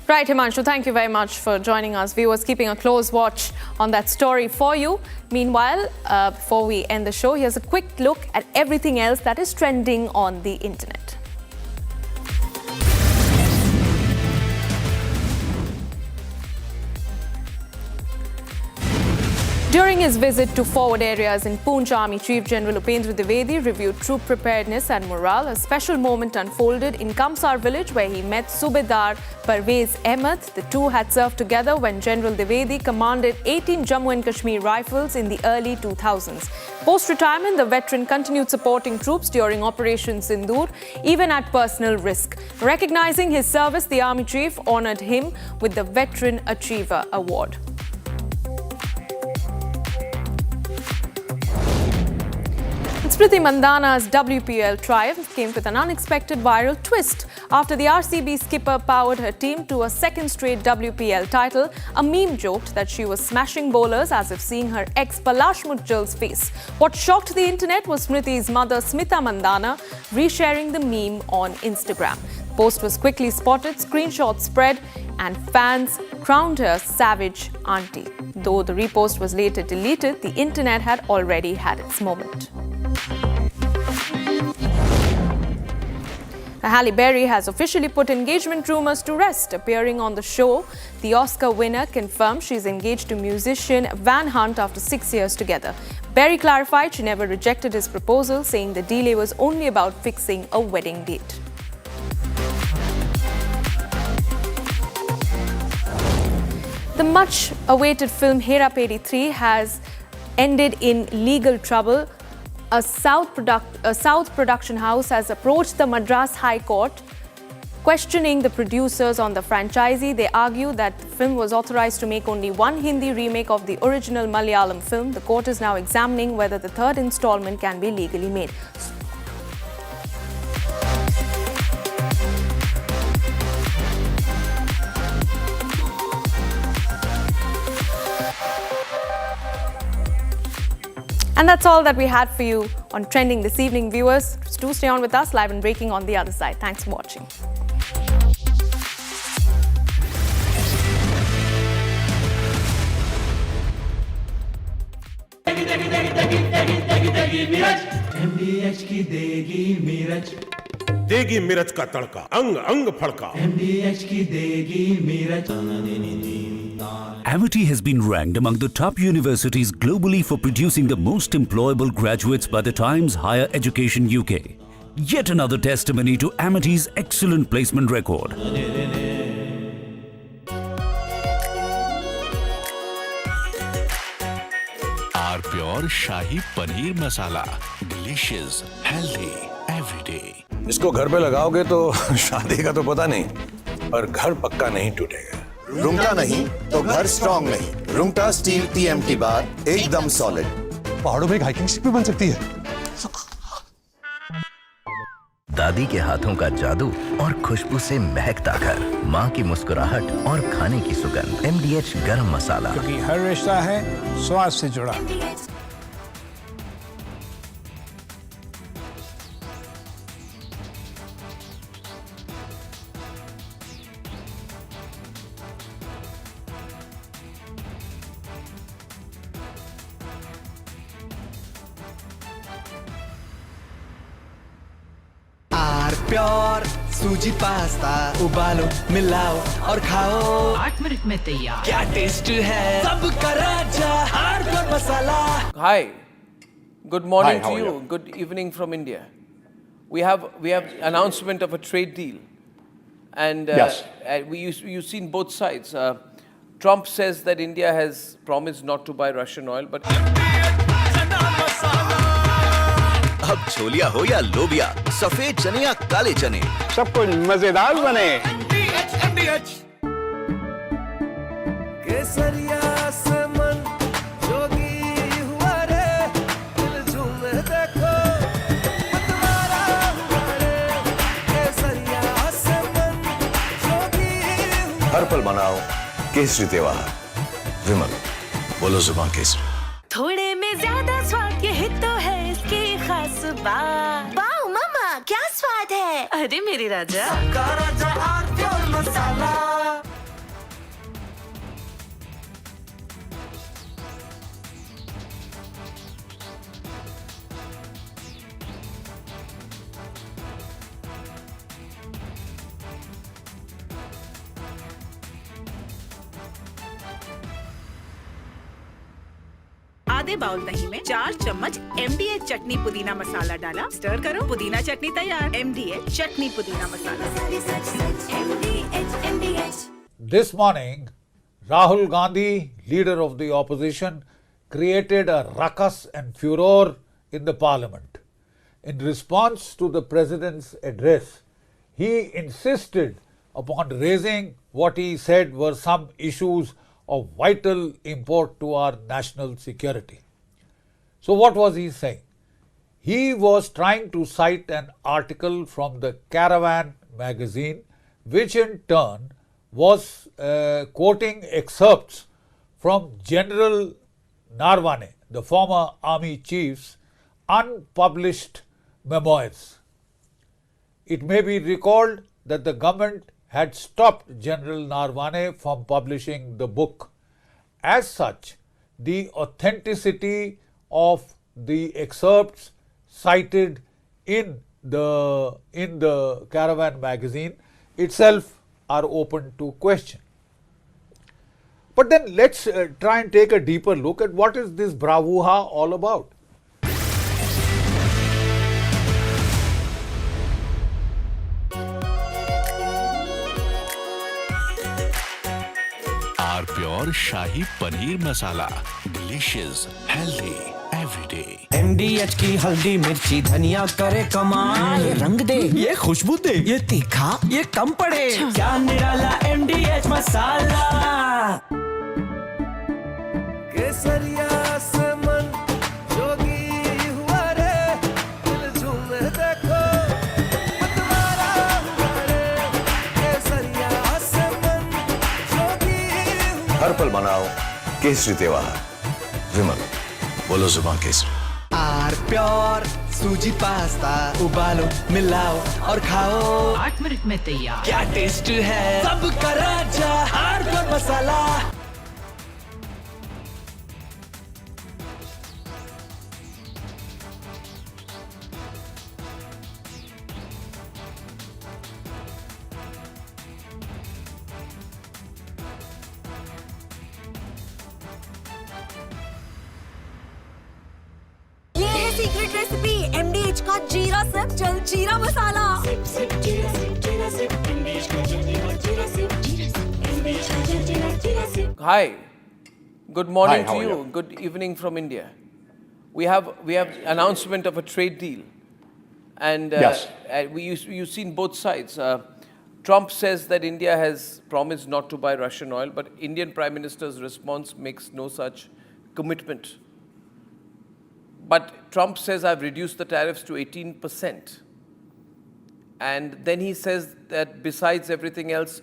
Right, Himanshu, thank you very much for joining us. Viewers, keeping a close watch on that story for you. Meanwhile, before we end the show, here's a quick look at everything else that is trending on the internet. During his visit to forward areas in Poonch, Army Chief General Upendra Dwivedi reviewed troop preparedness and morale. A special moment unfolded in Kamsar village where he met Subedar Parvez Ahmed. The two had served together when General Dwivedi commanded 18 Jammu and Kashmir Rifles in the early 2000s. Post-retirement, the veteran continued supporting troops during Operation Sindoor, even at personal risk. Recognizing his service, the Army Chief honored him with the Veteran Achiever Award. Smriti Mandhana's WPL triumph came with an unexpected viral twist. After the RCB skipper powered her team to a second straight WPL title, a meme joked that she was smashing bowlers as if seeing her ex Palash Mudgal's face. What shocked the internet was Smriti's mother Smita Mandhana resharing the meme on Instagram. The post was quickly spotted, screenshots spread, and fans crowned her savage auntie. Though the repost was later deleted, the internet had already had its moment. Halle Berry has officially put engagement rumors to rest. Appearing on the show, the Oscar winner confirmed she's engaged to musician Van Hunt after 6 years together. Berry clarified she never rejected his proposal, saying the delay was only about fixing a wedding date. The much-awaited film Hera Peri 3 has ended in legal trouble. A South production house has approached the Madras High Court, questioning the producers on the franchisee. They argue that the film was authorized to make only one Hindi remake of the original Malayalam film. The court is now examining whether the third installment can be legally made. And that's all that we had for you on Trending this evening, viewers. Do stay on with us, live and breaking on the other side. Thanks for watching. MDH की देगी मीरज, देगी मिर्च का तड़का, अंग अंग फड़का। MDH की देगी Miraj. Amity has been ranked among the top universities globally for producing the most employable graduates by the Times Higher Education UK. Yet another testimony to Amity's excellent placement record. Pure shahi paneer masala, delicious, healthy, every day. इसको घर पे लगाओगे तो शादी का तो पता नहीं, पर घर पक्का नहीं टूटेगा। रुंगटा नहीं तो घर स्ट्रॉन्ग नहीं। रुंगटा स्टील TMT बार एकदम सॉलिड। पहाड़ों में एक हाइकिंग शिप भी बन सकती है। दादी के हाथों का जादू और खुशबू से महकता घर, माँ की मुस्कुराहट और खाने की सुगंध। MDH गरम मसाला, क्योंकि हर रिश्ता है स्वाद से जुड़ा। प्योर सूजी पास्ता उबालो, मिलाओ और खाओ। 8 मिनट में तैयार। क्या टेस्ट है, सबका राजा hardcore masala. Hi, good morning Hi, how to are you. you? Good evening from India. we have announcement of a trade deal, and you've seen both sides. Trump says that India has promised not to buy Russian oil, but अब छोलिया हो या लोबिया, सफेद चने या काले चने, सब कुछ मजेदार बने। केसरिया से मन जोगी हुआ रे, दिल झूमे देखो मतवारा हुआ रे। केसरिया से मन जोगी हुआ। हर पल मनाओ केसरी त्योहार। विमल, बोलो जुबान केसरी। थोड़े में ज्यादा स्वाद, यही तो है इसकी खास बात। वाओ मामा, क्या स्वाद है? अरे मेरे राजा, सबका राजा और प्योर मसाला। आधे बाउल दही में 4 चम्मच MDH चटनी पुदीना मसाला डाला, स्टर करो, पुदीना चटनी तैयार। MDH चटनी पुदीना मसाला। This morning, Rahul Gandhi, leader of the opposition, created a ruckus and furor in the parliament. In response to the president's address, he insisted upon raising what he said were some issues of vital import to our national security. So what was he saying? He was trying to cite an article from the Caravan magazine, which in turn was quoting excerpts from General Narwane, the former army chief's unpublished memoirs. It may be recalled that the government had stopped General Narwane from publishing the book. As such, the authenticity of the excerpts cited in the Caravan magazine itself are open to question. But then let's try and take a deeper look at what is this bravura all about. Are pure shahi paneer masala, delicious, healthy everyday. MDH की हल्दी मिर्ची धनिया करे कमाल, ये रंग दे, ये खुशबू दे, ये तीखा, ये कम पड़े, क्या निराला MDH मसाला। केसरिया से मन जोगी हुआ रे, दिल झूमे देखो मतवारा हुआ रे। केसरिया से मन जोगी हुआ। हर पल मनाओ केसरी त्योहार। विमल, बोलो जुबान केसरी। आर प्योर सूजी पास्ता, उबालो, मिलाओ और खाओ, 8 मिनट में तैयार। क्या टेस्ट है, सबका राजा R pure masala. Secret recipe MDH का जीरा sip jal jeera masala. Hi, good morning Hi, how to are you. you? Good evening from India. We have announcement of a trade deal, and you've seen both sides. Trump says that India has promised not to buy Russian oil, but Indian Prime Minister's response makes no such commitment. But Trump says, I've reduced the tariffs to 18%. And then he says that besides everything else,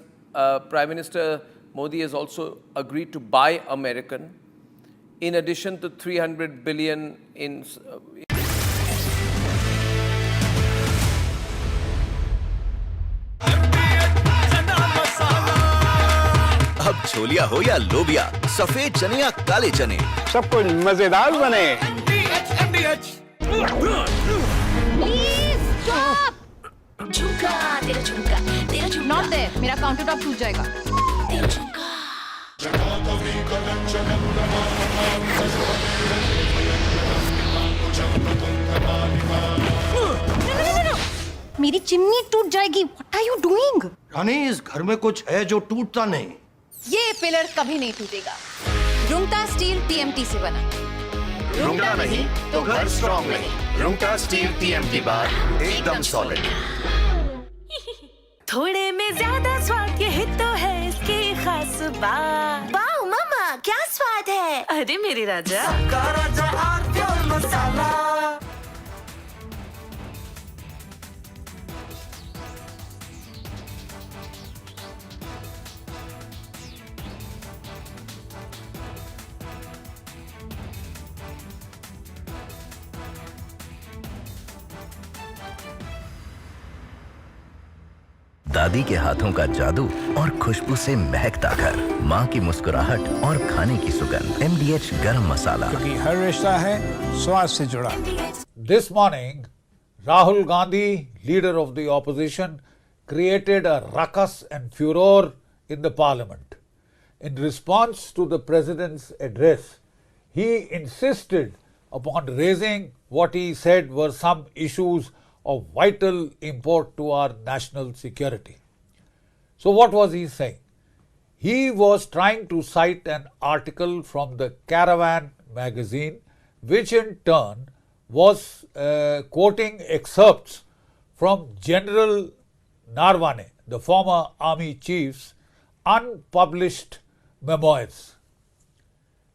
Prime Minister Modi has also agreed to buy American, in addition to 300 billion in... अब छोलिया हो या लोबिया, सफेद चने या काले चने, सब कुछ मजेदार बने। झुमका तेरा झुमका तेरा झुमका। नॉट देयर, मेरा काउंटर टॉप टूट जाएगा। तेरा झुमका। मेरी चिमनी टूट जाएगी। What are you doing? रानी, इस घर में कुछ है जो टूटता नहीं। ये पिलर कभी नहीं टूटेगा। रुंगटा स्टील TMT से बना। रुंगटा नहीं तो घर स्ट्रॉन्ग नहीं। रुंगटा स्टील TMT बार एकदम सॉलिड। थोड़े में ज्यादा स्वाद, ये तो है इसकी खास बात। वाओ मामा, क्या स्वाद है? अरे मेरे राजा, राजा और प्योर मसाला। दादी के हाथों का जादू और खुशबू से महकता घर, माँ की मुस्कुराहट और खाने की सुगंध। MDH गरम मसाला, क्योंकि हर रिश्ता है स्वाद से जुड़ा। This morning, Rahul Gandhi, leader of the opposition, created a ruckus and furor in the parliament. In response to the president's address, he insisted upon raising what he said were some issues of vital import to our national security. So what was he saying? He was trying to cite an article from the Caravan magazine, which in turn was quoting excerpts from General Narwane, the former army chief's unpublished memoirs.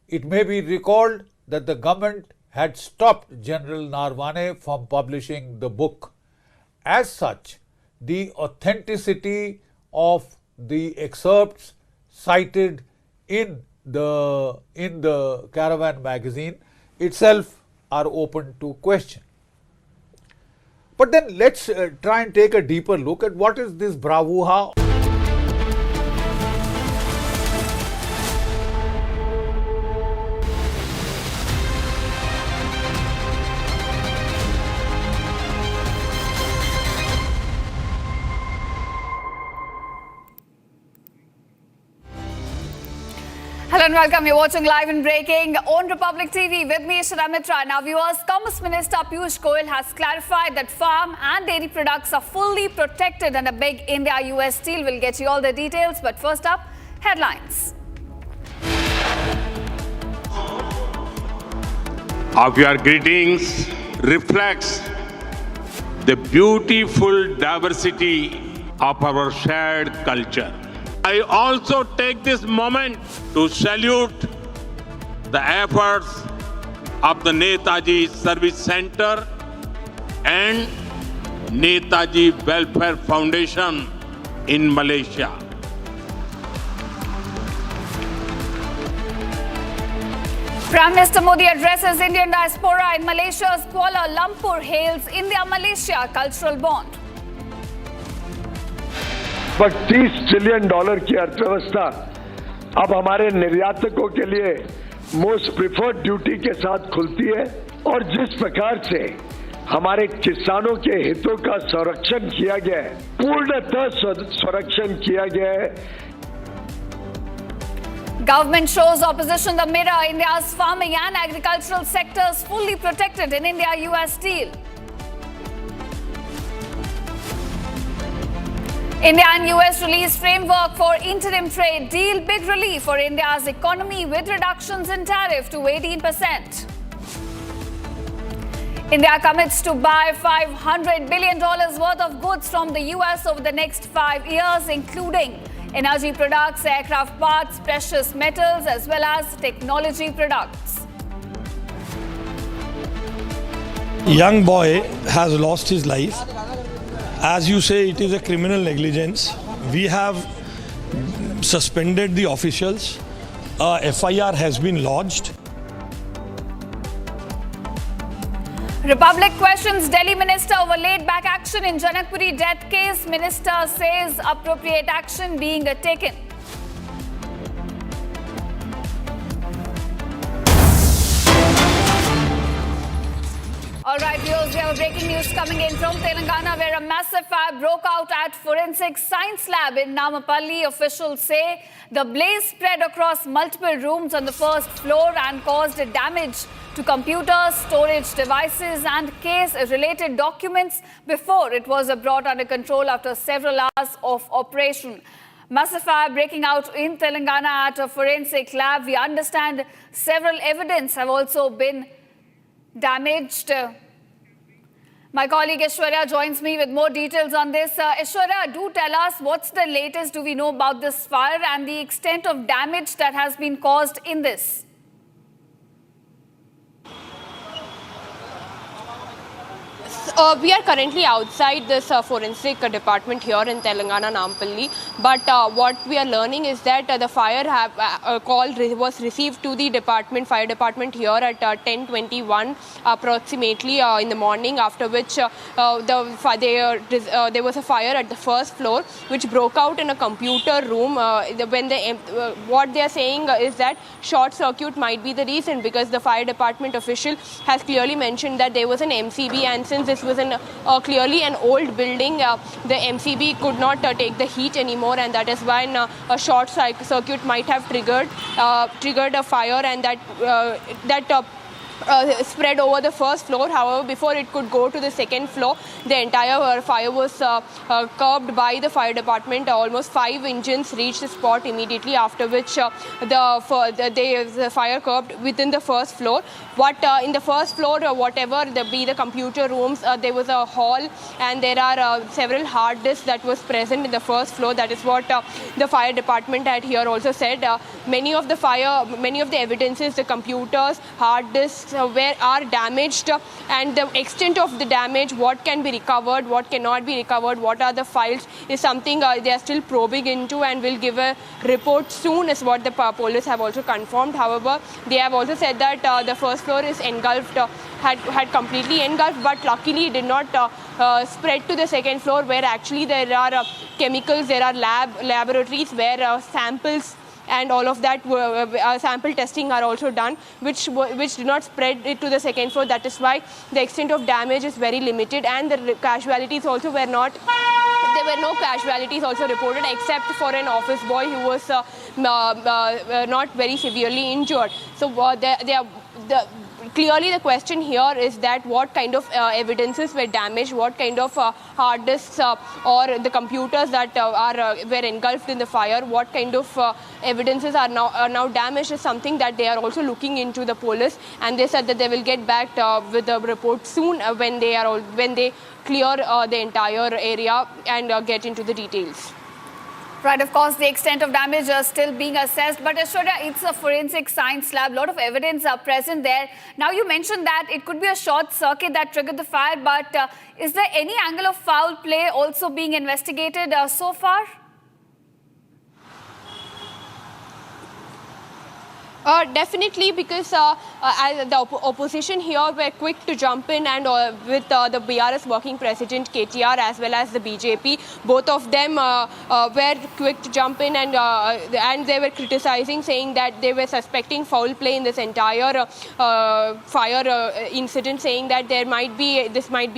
It may be recalled that the government had stopped General Narwane from publishing the book. As such, the authenticity of the excerpts cited in the Caravan magazine itself are open to question. But then let's try and take a deeper look at what is this bravura. Hello and welcome. You're watching Live and Breaking on Republic TV with me, Shamitra. Now, viewers, Commerce Minister Piyush Goyal has clarified that farm and dairy products are fully protected under big India-US deal. We'll get you all the details. But first up, headlines. Of your greetings reflects the beautiful diversity of our shared culture. I also take this moment to salute the efforts of the Netaji Service Center and Netaji Welfare Foundation in Malaysia. Prime Minister Modi addresses Indian diaspora in Malaysia's Kuala Lumpur, hails India-Malaysia cultural bond. $30 trillion की अर्थव्यवस्था अब हमारे निर्यातकों के लिए most preferred duty के साथ खुलती है और जिस प्रकार से हमारे किसानों के हितों का संरक्षण किया गया है, पूर्णतः संरक्षण किया गया है। Government shows opposition the mirror. India's farming and agricultural sectors fully protected in India-US deal. India and US release framework for interim trade deal. Big relief for India's economy with reductions in tariff to 18%. India commits to buy $500 billion worth of goods from the US over the next 5 years, including energy products, aircraft parts, precious metals, as well as technology products. Young boy has lost his life. As you say, it is a criminal negligence. We have suspended the officials. FIR has been lodged. Republic questions Delhi minister over laid-back action in Janakpuri death case. Minister says appropriate action being taken. All right, viewers, we have breaking news coming in from Telangana, where a massive fire broke out at Forensic Science Lab in Namapalli. Officials say the blaze spread across multiple rooms on the first floor and caused damage to computers, storage devices and case-related documents before it was brought under control after several hours of operation. Massive fire breaking out in Telangana at a forensic lab. We understand several evidence have also been damaged. My colleague Aishwarya joins me with more details on this. Aishwarya, do tell us what's the latest do we know about this fire and the extent of damage that has been caused in this? We are currently outside this forensic department here in Telangana, Nampalli. But what we are learning is that the fire call was received to the fire department here at 10:21 approximately in the morning. After which there was a fire at the first floor, which broke out in a computer room. What they are saying is that short circuit might be the reason, because the fire department official has clearly mentioned that there was an MCB, and since this was clearly an old building, the MCB could not take the heat anymore, and that is why a short circuit might have triggered a fire, and that spread over the first floor. However, before it could go to the second floor, the entire fire was curbed by the fire department. Almost 5 engines reached the spot immediately, after which the fire curbed within the first floor. In the first floor, whatever the computer rooms, there was a hall, and there are several hard disks that was present in the first floor. That is what the fire department had here also said. Many of the evidences, the computers, hard disks, are damaged, and the extent of the damage, what can be recovered, what cannot be recovered, what are the files, is something they are still probing into, and will give a report soon, is what the police have also confirmed. However, they have also said that the first floor is engulfed, had completely engulfed, but luckily it did not spread to the second floor, where actually there are chemicals, there are laboratories where samples and all of that sample testing are also done, which did not spread it to the second floor. That is why the extent of damage is very limited, and the casualties also were not. There were no casualties also reported, except for an office boy who was not very severely injured. So clearly the question here is that what kind of evidences were damaged, what kind of hard disks or the computers that were engulfed in the fire, what kind of evidences are now damaged, is something that they are also looking into, the police, and they said that they will get back with the report soon when they clear the entire area and get into the details. Right, of course, the extent of damage is still being assessed. But Aishwarya, it's a forensic science lab. A lot of evidence are present there. Now, you mentioned that it could be a short circuit that triggered the fire. But is there any angle of foul play also being investigated so far? Definitely, because the opposition here were quick to jump in, and with the BRS working president KTR as well as the BJP, both of them were quick to jump in, and they were criticizing, saying that they were suspecting foul play in this entire fire incident, saying that this might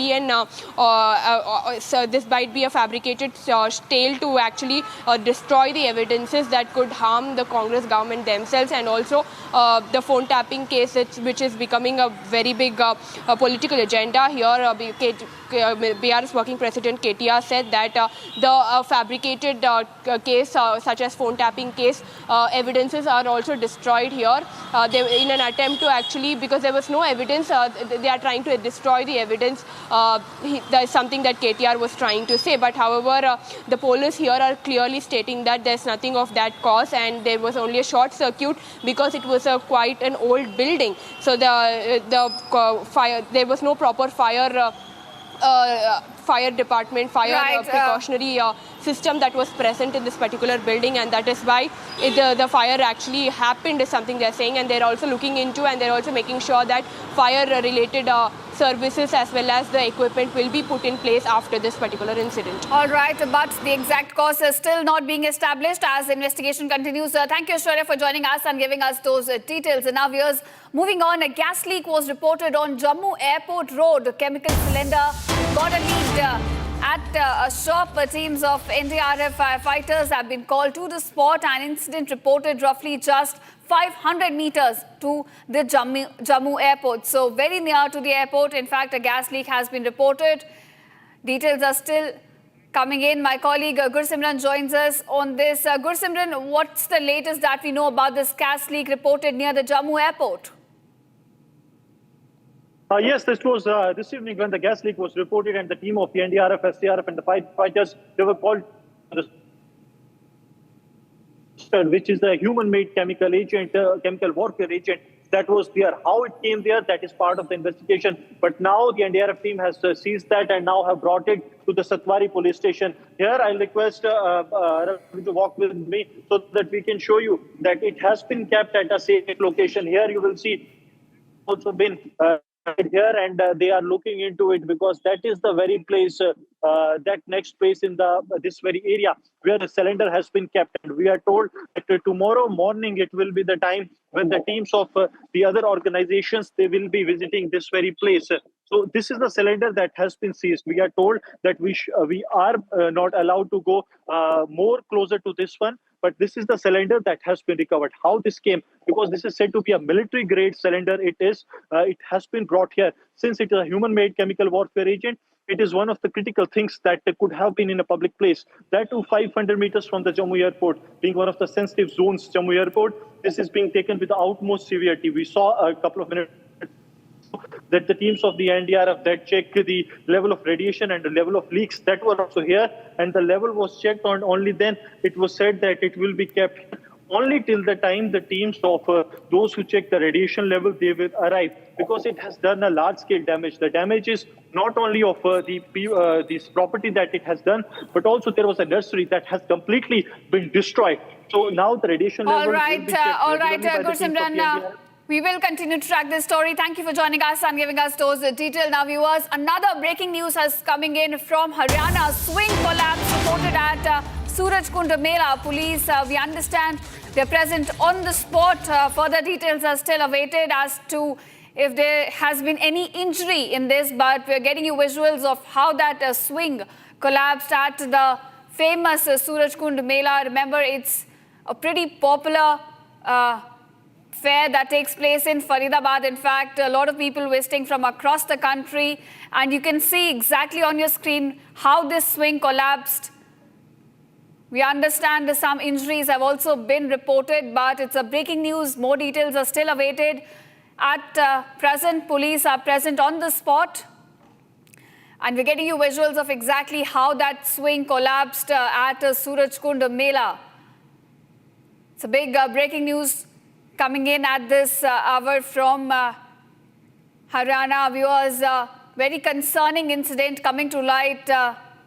be a fabricated tale to actually destroy the evidences that could harm the Congress government themselves, and also the phone tapping case, which is becoming a very big political agenda here. BRS working president KTR said that the fabricated case, such as phone tapping case, evidences are also destroyed here. In an attempt to actually, because there was no evidence, they are trying to destroy the evidence. That is something that KTR was trying to say. But however, the police here are clearly stating that there's nothing of that cause, and there was only a short circuit because it was quite an old building. So there was no proper fire department, precautionary system that was present in this particular building, and that is why the fire actually happened, is something they're saying, and they're also looking into, and they're also making sure that fire-related services as well as the equipment will be put in place after this particular incident. All right, but the exact cause is still not being established as investigation continues. Thank you, Aishwarya, for joining us and giving us those details. And now, viewers, moving on, a gas leak was reported on Jammu Airport Road. A chemical cylinder got a leak at a shop. Teams of NDRF firefighters have been called to the spot. An incident reported roughly just 500 meters to the Jammu airport. So very near to the airport. In fact, a gas leak has been reported. Details are still coming in. My colleague Gursimran joins us on this. Gursimran, what's the latest that we know about this gas leak reported near the Jammu airport? Yes, this was this evening when the gas leak was reported, and the team of the NDRF, SDRF and the firefighters, they were called to which is the human-made chemical agent, chemical warfare agent that was there. How it came there, that is part of the investigation. But now the NDRF team has seized that and now have brought it to the Satwari police station. Here, I'll request Ravi to walk with me so that we can show you that it has been kept at a safe location. Here, you will see also been here, and they are looking into it because that is the very place, that next place in the this very area where the cylinder has been kept. And we are told that tomorrow morning it will be the time when the teams of the other organizations, they will be visiting this very place. So this is the cylinder that has been seized. We are told that we are not allowed to go more closer to this one. But this is the cylinder that has been recovered. How this came? Because this is said to be a military-grade cylinder. It has been brought here. Since it is a human-made chemical warfare agent, it is one of the critical things that could have been in a public place. That too 500 meters from the Jammu airport, being one of the sensitive zones, Jammu airport. This is being taken with the utmost severity. We saw a couple of minutes that the teams of the NDRF that checked the level of radiation and the level of leaks that were also here, and the level was checked on. Only then it was said that it will be kept only till the time the teams of those who check the radiation level, they will arrive, because it has done a large scale damage. The damage is not only of this property that it has done, but also there was a nursery that has completely been destroyed. So now the radiation level will be checked. All right, Gursimran. We will continue to track this story. Thank you for joining us and giving us those details. Now, viewers, another breaking news has coming in from Haryana. Swing collapse reported at Surajkund Mela. Police, we understand, they're present on the spot. Further details are still awaited as to if there has been any injury in this, but we're getting you visuals of how that swing collapsed at the famous Surajkund Mela. Remember, it's a pretty popular fair that takes place in Faridabad. In fact, a lot of people visiting from across the country, and you can see exactly on your screen how this swing collapsed. We understand that some injuries have also been reported, but it's a breaking news. More details are still awaited. At present, police are present on the spot, and we're getting you visuals of exactly how that swing collapsed at Surajkund Mela. It's a big breaking news coming in at this hour from Haryana. Viewers, very concerning incident coming to light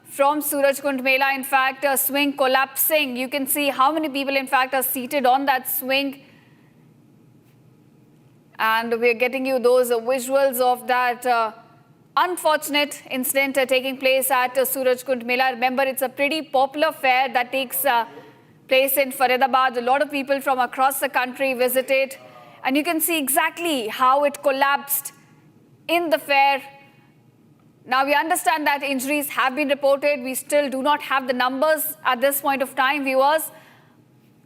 from Surajkund Mela. In fact, a swing collapsing. You can see how many people, in fact, are seated on that swing. And we're getting you those visuals of that unfortunate incident taking place at Surajkund Mela. Remember, it's a pretty popular fair that takes place in Faridabad. A lot of people from across the country visited, and you can see exactly how it collapsed in the fair. Now, we understand that injuries have been reported. We still do not have the numbers at this point of time, viewers,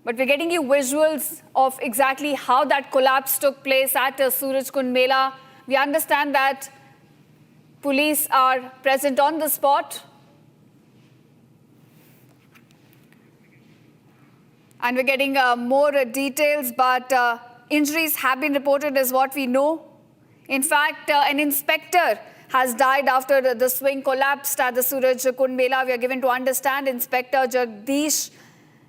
but we're getting you visuals of exactly how that collapse took place at Surajkund Mela. We understand that police are present on the spot, and we're getting more details, but injuries have been reported is what we know. In fact, an inspector has died after the swing collapsed at the Surajkund Mela. We are given to understand Inspector Jagdish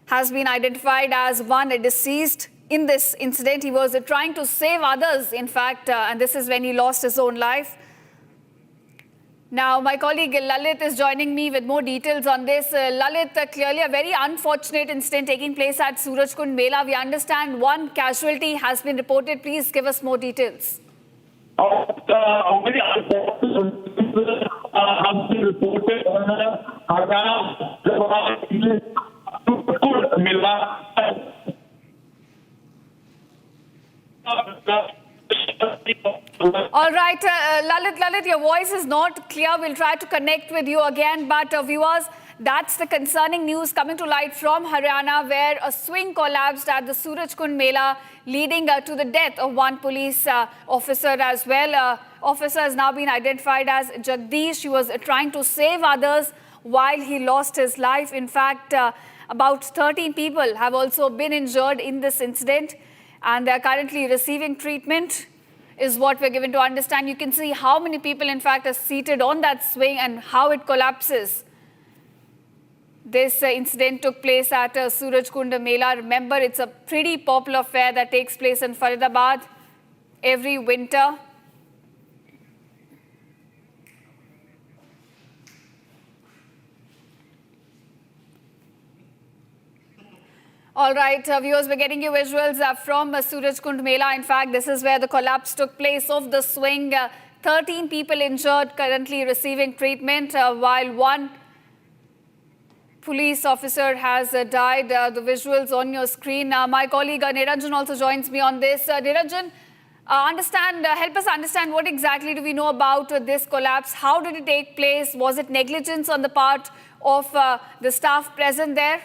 has been identified as one deceased in this incident. He was trying to save others, in fact, and this is when he lost his own life. Now, my colleague Lalit is joining me with more details on this. Lalit, clearly a very unfortunate incident taking place at Surajkund Mela. We understand one casualty has been reported. Please give us more details. Very unfortunate have been reported on Surajkund Mela. All right, Lalit, your voice is not clear. We'll try to connect with you again. But viewers, that's the concerning news coming to light from Haryana, where a swing collapsed at the Surajkund Mela, leading to the death of one police officer as well. Officer has now been identified as Jagdish. He was trying to save others while he lost his life. In fact, about 13 people have also been injured in this incident, and they are currently receiving treatment, is what we're given to understand. You can see how many people, in fact, are seated on that swing and how it collapses. This incident took place at Surajkund Mela. Remember, it's a pretty popular fair that takes place in Faridabad every winter. All right, viewers, we're getting you visuals from Surajkund Mela. In fact, this is where the collapse took place of the swing. 13 people injured, currently receiving treatment, while one police officer has died. The visuals on your screen. My colleague Niranjan also joins me on this. Niranjan, help us understand what exactly do we know about this collapse? How did it take place? Was it negligence on the part of the staff present there?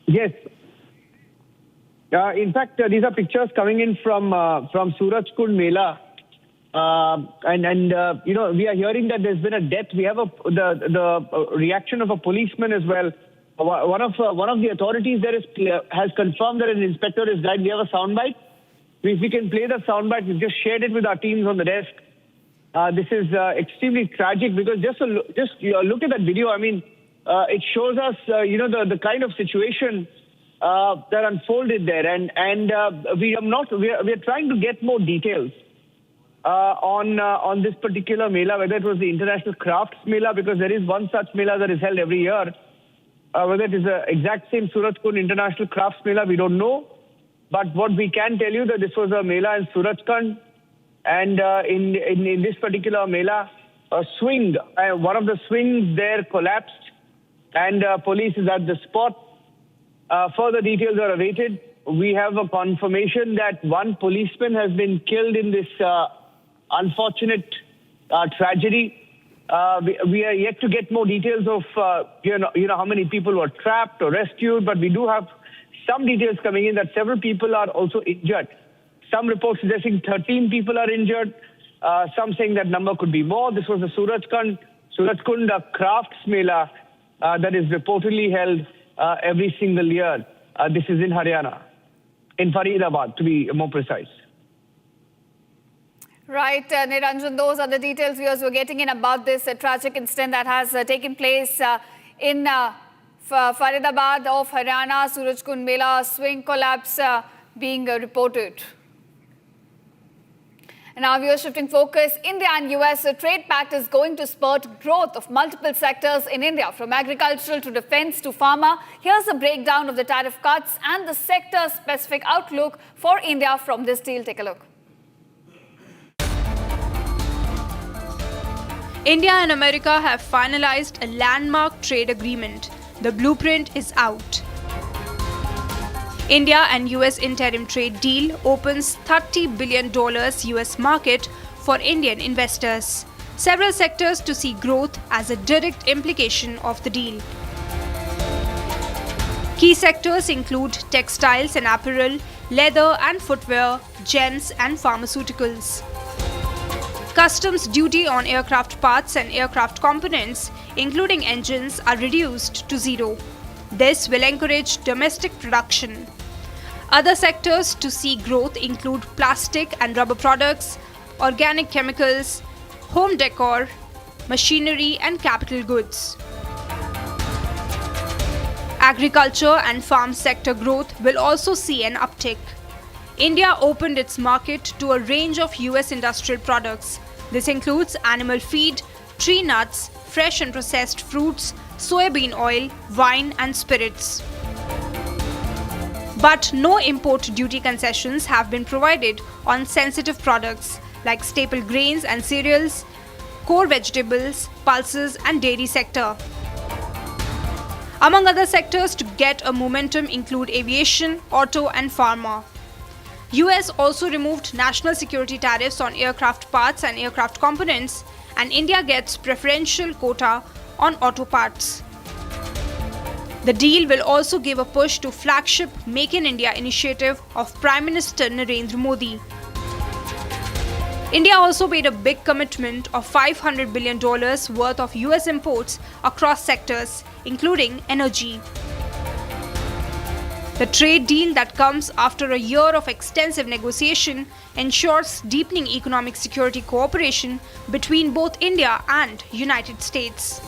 Yes. In fact, these are pictures coming in from Surajkund Mela. You know, we are hearing that there's been a death. We have the reaction of a policeman as well. One of the authorities there has confirmed that an inspector has died. We have a soundbite. If we can play the soundbite, we've just shared it with our teams on the desk. This is extremely tragic because just look at that video. I mean, it shows us, you know, the kind of situation that unfolded there, and we are trying to get more details on this particular Mela, whether it was the International Crafts Mela, because there is one such Mela that is held every year. Whether it is the exact same Surajkund International Crafts Mela, we don't know. But what we can tell you that this was a Mela in Surajkund, and in this particular Mela, a swing, one of the swings there collapsed, and police is at the spot. Further details are awaited. We have a confirmation that one policeman has been killed in this unfortunate tragedy. We are yet to get more details of you know how many people were trapped or rescued, but we do have some details coming in that several people are also injured. Some reports suggesting 13 people are injured. Some saying that number could be more. This was the Surajkund Crafts Mela that is reportedly held every single year. This is in Haryana, in Faridabad, to be more precise. Right, Niranjan, those are the details viewers were getting in about this tragic incident that has taken place in Faridabad of Haryana. Surajkund Mela swing collapse being reported. And now we are shifting focus. India and US trade pact is going to spurt growth of multiple sectors in India, from agricultural to defense to pharma. Here's a breakdown of the tariff cuts and the sector-specific outlook for India from this deal. Take a look. India and America have finalized a landmark trade agreement. The blueprint is out. India and US interim trade deal opens $30 billion US market for Indian investors. Several sectors to see growth as a direct implication of the deal. Key sectors include textiles and apparel, leather and footwear, gems and pharmaceuticals. Customs duty on aircraft parts and aircraft components, including engines, are reduced to zero. This will encourage domestic production. Other sectors to see growth include plastic and rubber products, organic chemicals, home decor, machinery and capital goods. Agriculture and farm sector growth will also see an uptick. India opened its market to a range of US industrial products. This includes animal feed, tree nuts, fresh and processed fruits, soybean oil, wine and spirits. But no import duty concessions have been provided on sensitive products like staple grains and cereals, core vegetables, pulses and dairy sector. Among other sectors to get a momentum include aviation, auto and pharma. US also removed national security tariffs on aircraft parts and aircraft components, and India gets preferential quota on auto parts. The deal will also give a push to flagship Make in India initiative of Prime Minister Narendra Modi. India also made a big commitment of $500 billion worth of US imports across sectors, including energy. The trade deal that comes after a year of extensive negotiation ensures deepening economic security cooperation between both India and United States.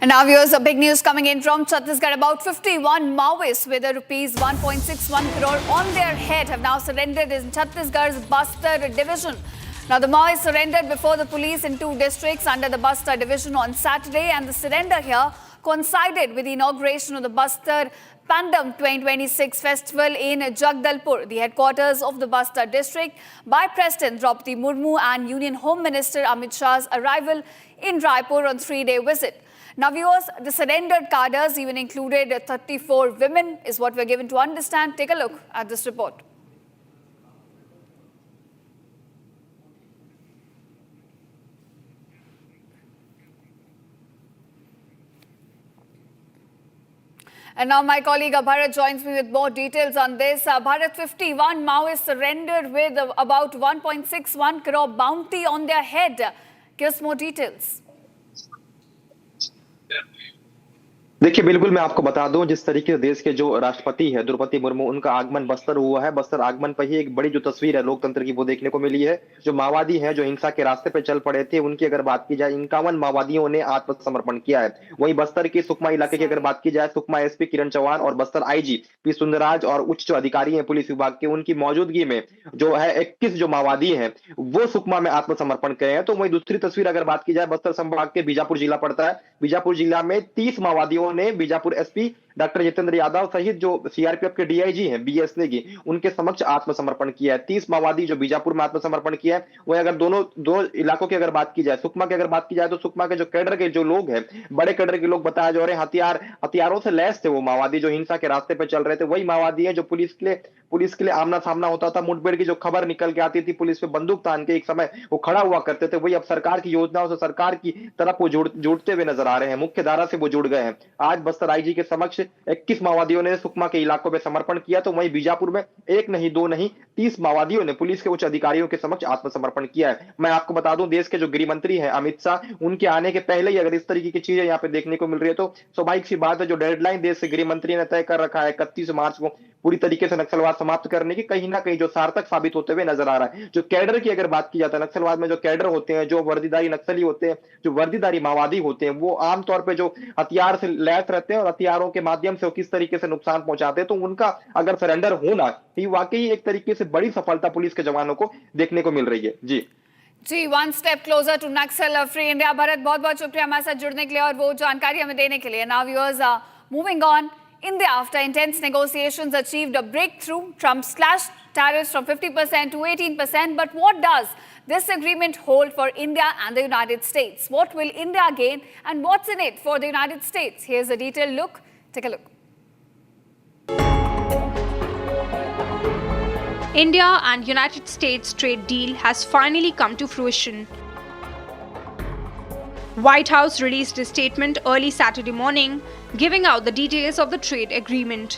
And now viewers, a big news coming in from Chhattisgarh. About 51 Maoists with a rupees 1.61 crore on their head have now surrendered in Chhattisgarh's Bastar division. Now the Maoists surrendered before the police in 2 districts under the Bastar division on Saturday, and the surrender here coincided with the inauguration of the Bastar Pandam 2026 festival in Jagdalpur, the headquarters of the Bastar district, by President Draupadi Murmu and Union Home Minister Amit Shah's arrival in Raipur on 3-day visit. Now viewers, the surrendered cadres even included 34 women, is what we're given to understand. Take a look at this report. And now my colleague Bharat joins me with more details on this. Bharat, 51 Maoists surrendered with about 1.61 crore bounty on their head. Give us more details. देखिए, बिल्कुल मैं आपको बता दूं, जिस तरीके से देश के जो राष्ट्रपति है द्रौपदी मुर्मू, उनका आगमन बस्तर हुआ है। बस्तर आगमन पर ही एक बड़ी जो तस्वीर है लोकतंत्र की वो देखने को मिली है। जो माओवादी हैं, जो हिंसा के रास्ते पे चल पड़े थे, उनकी अगर बात की जाए, 51 माओवादियों ने आत्मसमर्पण किया है। वहीं बस्तर के सुकमा इलाके की अगर बात की जाए, सुकमा एसपी किरण चौहान और बस्तर आईजी पी सुंदरराज और उच्च जो अधिकारी हैं पुलिस विभाग के, उनकी मौजूदगी में जो है 21 जो माओवादी हैं वो सुकमा में आत्मसमर्पण करे हैं। तो वहीं दूसरी तस्वीर अगर बात की जाए, बस्तर संभाग के बीजापुर जिला पड़ता है। बीजापुर जिला में 30 माओवादियों ने बीजापुर एसपी डॉक्टर जितेंद्र यादव सहित जो सीआरपीएफ के डीआईजी हैं बीएसए की, उनके समक्ष आत्मसमर्पण किया है। 30 माओवादी जो बीजापुर में आत्मसमर्पण किया है। वही अगर दो इलाकों की अगर बात की जाए, सुकमा की अगर बात की जाए, तो सुकमा के जो कैडर के जो लोग हैं, बड़े कैडर के लोग बताया जा रहे हैं, हथियारों से लैस थे वो माओवादी जो हिंसा के रास्ते पे चल रहे थे। वही माओवादी है जो पुलिस के लिए आमना सामना होता था। मुठभेड़ की जो खबर निकल के आती थी, पुलिस पे बंदूक तान के एक समय वो खड़ा हुआ करते थे। वही अब सरकार की योजनाओं से सरकार की तरफ वो जुड़ते हुए नजर आ रहे हैं, मुख्य धारा से वो जुड़ गए हैं। आज बस्तर आईजी के समक्ष 21 माओवादियों ने सुकमा के इलाकों में समर्पण किया। तो वहीं बीजापुर में 1 नहीं 2 नहीं 30 माओवादियों ने पुलिस के उच्च अधिकारियों के समक्ष आत्मसमर्पण किया है। मैं आपको बता दूं, देश के जो गृह मंत्री हैं अमित शाह, उनके आने के पहले ही अगर इस तरीके की चीजें यहाँ पे देखने को मिल रही है तो स्वाभाविक सी बात है, जो डेडलाइन देश के गृह मंत्री ने तय कर रखा है 31 मार्च को पूरी तरीके से नक्सलवाद समाप्त करने की, कहीं ना कहीं जो सार्थक साबित होते हुए नजर आ रहा है। जो कैडर की अगर बात की जाती है, नक्सलवाद में जो कैडर होते हैं, जो वर्दीधारी नक्सली होते हैं, जो वर्दीधारी माओवादी होते हैं, वो आमतौर पर जो हथियार से लैस रहते हैं और हथियारों के माध्यम से वो किस तरीके से नुकसान पहुंचाते हैं, तो उनका अगर सरेंडर होना ये वाकई एक तरीके से बड़ी सफलता पुलिस के जवानों को देखने को मिल रही है। जी, one step closer to Naxal free India. Bharat, बहुत बहुत शुक्रिया हमारे साथ जुड़ने के लिए और वो जानकारी हमें देने के लिए। Now viewers, moving on, India, after intense negotiations, achieved a breakthrough. Trump slashed tariffs from 50% to 18%. But what does this agreement hold for India and the United States? What will India gain and what's in it for the United States? Here's a detailed look. Take a look. India and United States trade deal has finally come to fruition. White House released a statement early Saturday morning giving out the details of the trade agreement.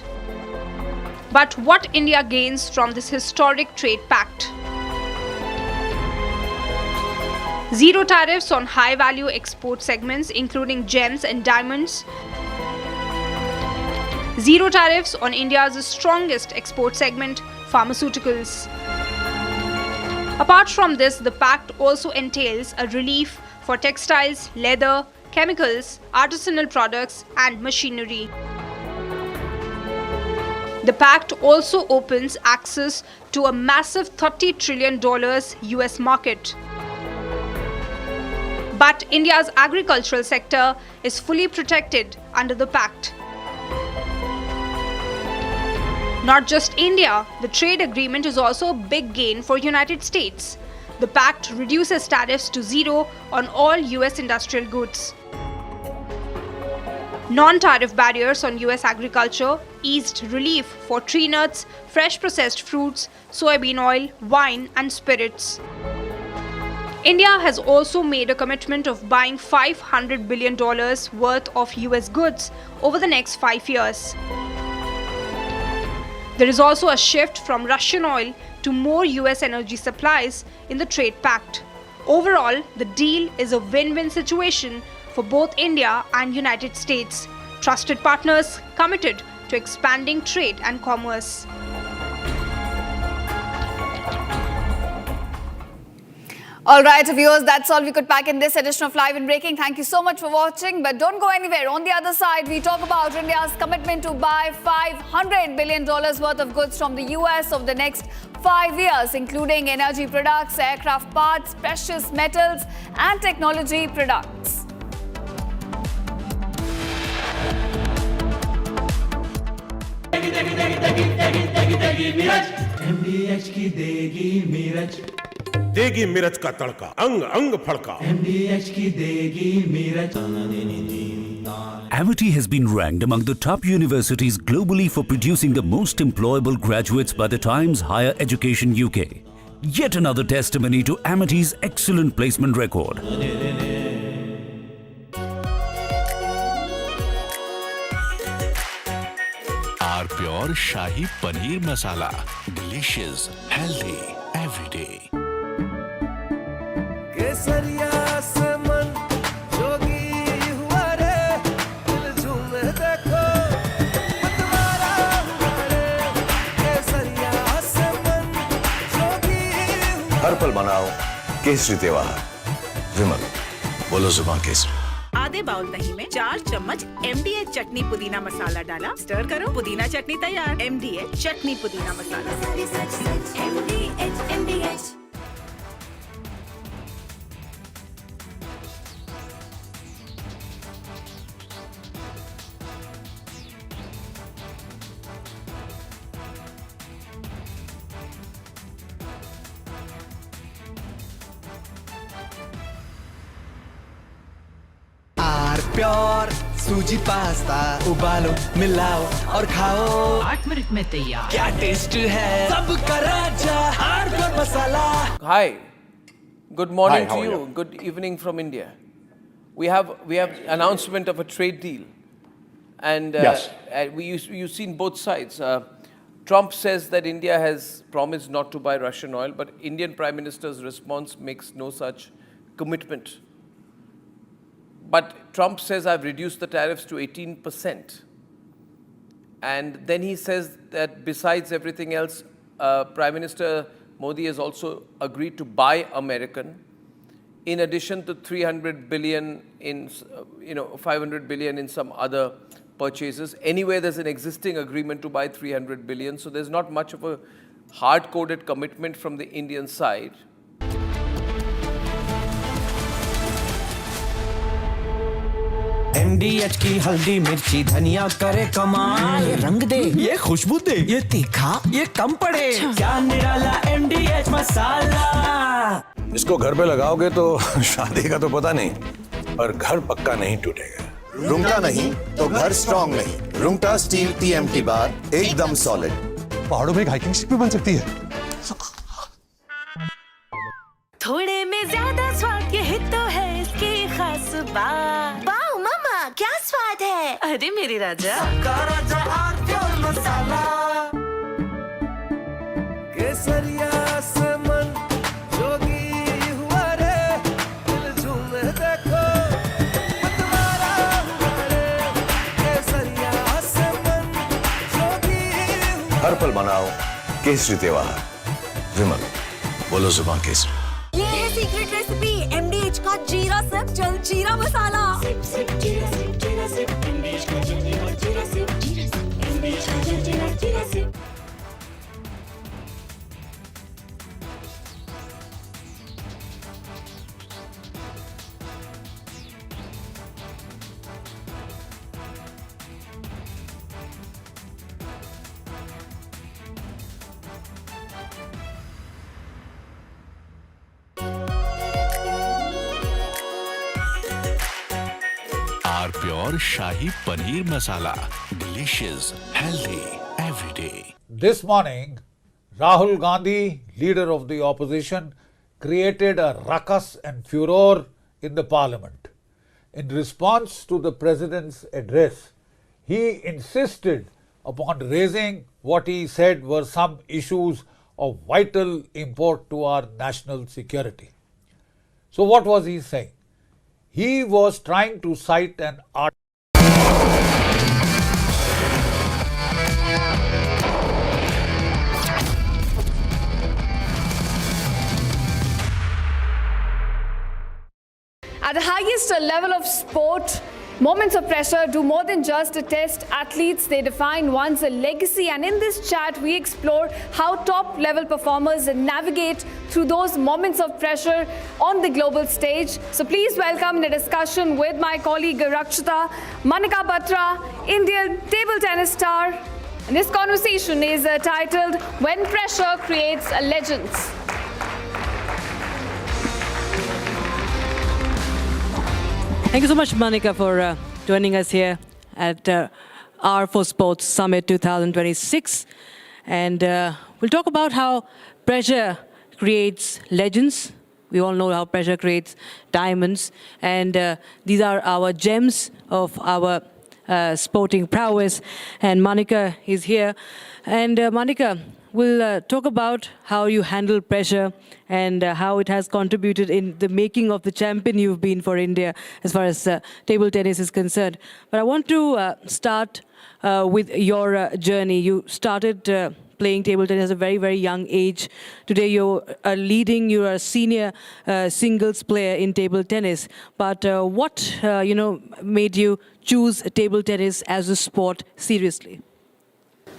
But what India gains from this historic trade pact? Zero tariffs on high-value export segments including gems and diamonds. Zero tariffs on India's strongest export segment, pharmaceuticals. Apart from this, the pact also entails a relief for textiles, leather, chemicals, artisanal products and machinery. The pact also opens access to a massive $30 trillion US market. But India's agricultural sector is fully protected under the pact. Not just India, the trade agreement is also a big gain for United States. The pact reduces tariffs to zero on all US industrial goods. non-tariff barriers on US agriculture, eased relief for tree nuts, fresh processed fruits, soybean oil, wine and spirits. India has also made a commitment of buying $500 billion worth of US goods over the next 5 years. There is also a shift from Russian oil to more US energy supplies in the trade pact. Overall, the deal is a win-win situation for both India and United States, trusted partners committed to expanding trade and commerce. All right, viewers, that's all we could pack in this edition of Live and Breaking. Thank you so much for watching, but don't go anywhere. On the other side, we talk about India's commitment to buy $500 billion worth of goods from the US over the next 5 years, including energy products, aircraft parts, precious metals, and technology products. MDH की देगी मीरज, देगी मिर्च का तड़का, अंग अंग फड़का। MDH की देगी मिर्च। Amity has been ranked among the top universities globally for producing the most employable graduates by the Times Higher Education UK. Yet another testimony to Amity's excellent placement record. R Pure Shahi Paneer Masala. Delicious, healthy, every day. केसरिया से मन जोगी हुआ रे, दिल झूमे देखो मतवारा हुआ रे। केसरिया से मन जोगी हुआ। हर पल मनाओ केसरी त्योहार। विमल, बोलो जुबान केसरी। आधे बाउल दही में 4 चम्मच MDH चटनी पुदीना मसाला डाला, स्टर करो, पुदीना चटनी तैयार। MDH चटनी पुदीना मसाला। MDH। प्योर सूजी पास्ता उबालो, मिलाओ और खाओ। 8 मिनट में तैयार। क्या टेस्ट है सबका राजा R pure masala. Hi, good morning Hi, how to are you. you? Good evening from India. We have announcement of a trade deal, and Yes. you've seen both sides. Trump says that India has promised not to buy Russian oil, but Indian Prime Minister's response makes no such commitment. But Trump says, I've reduced the tariffs to 18%. And then he says that besides everything else, Prime Minister Modi has also agreed to buy American, in addition to 300 billion in, 500 billion in some other purchases. Anyway, there's an existing agreement to buy 300 billion. So there's not much of a hard-coded commitment from the Indian side. MDH की हल्दी मिर्ची धनिया करे कमाल, ये रंग दे, ये खुशबू दे, ये तीखा, ये कम पड़े, क्या निराला MDH मसाला। इसको घर पे लगाओगे तो शादी का तो पता नहीं, पर घर पक्का नहीं टूटेगा। रुंगटा नहीं तो घर स्ट्रॉन्ग नहीं। रुंगटा स्टील TMT बार एकदम सॉलिड। पहाड़ों में एक हाइकिंग शिप भी बन सकती है। थोड़े में ज्यादा स्वाद, यही तो है इसकी खास बात। वाओ मामा, क्या स्वाद है। अरे मेरी राजा, राजा आर प्योर मसाला। केसरिया से मन जोगी हुआ रे, दिल झूमे देखो मतवारा हुआ रे। केसरिया से मन जोगी हुआ। हर पल मनाओ केसरी त्योहार। विमल, बोलो जुबान केसरी। ये है सीक्रेट रेसिपी MDH का जीरा sip jal jeera masala. Sip sip jeera sip jeera sip MDH का जल जीरा सिप MDH का jal jeera sip. Are pure shahi paneer masala, delicious, healthy every day. This morning, Rahul Gandhi, leader of the opposition, created a ruckus and furor in the parliament. In response to the president's address, he insisted upon raising what he said were some issues of vital import to our national security. So what was he saying? He was trying to cite an article. At the highest level of sport, moments of pressure do more than just test athletes. They define one's legacy. And in this chat, we explore how top-level performers navigate through those moments of pressure on the global stage. So please welcome in a discussion with my colleague Rakshita Manika Batra, Indian table tennis star. And this conversation is titled "When Pressure Creates Legends." Thank you so much, Manika, for joining us here at R for Sports Summit 2026. And we'll talk about how pressure creates legends. We all know how pressure creates diamonds. And these are our gems of our sporting prowess. And Manika is here. And Manika, we'll talk about how you handle pressure and how it has contributed in the making of the champion you've been for India as far as table tennis is concerned. But I want to start with your journey. You started playing table tennis at a very, very young age. Today you're you're a senior singles player in table tennis. But what made you choose table tennis as a sport seriously?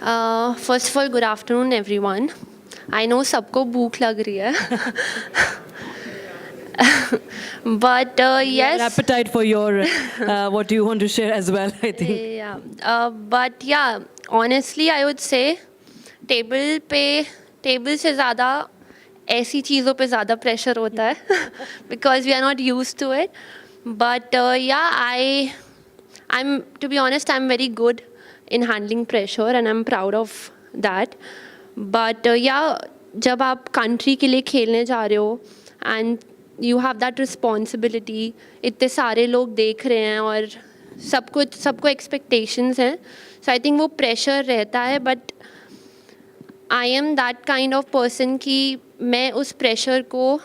First of all, good afternoon, everyone. I know सबको भूख लग रही है, but yes. An appetite for your what you want to share as well, I think. Yeah, but yeah, honestly, I would say table से ज़्यादा ऐसी चीज़ों पे ज़्यादा pressure होता है, because we are not used to it. But yeah, I'm to be honest, I'm very good in handling pressure and I'm proud of that. But जब आप country के लिए खेलने जा रहे हो and you have that responsibility, इतने सारे लोग देख रहे हैं और सबको expectations हैं, so I think वो pressure रहता है. But I am that kind of person कि मैं उस pressure को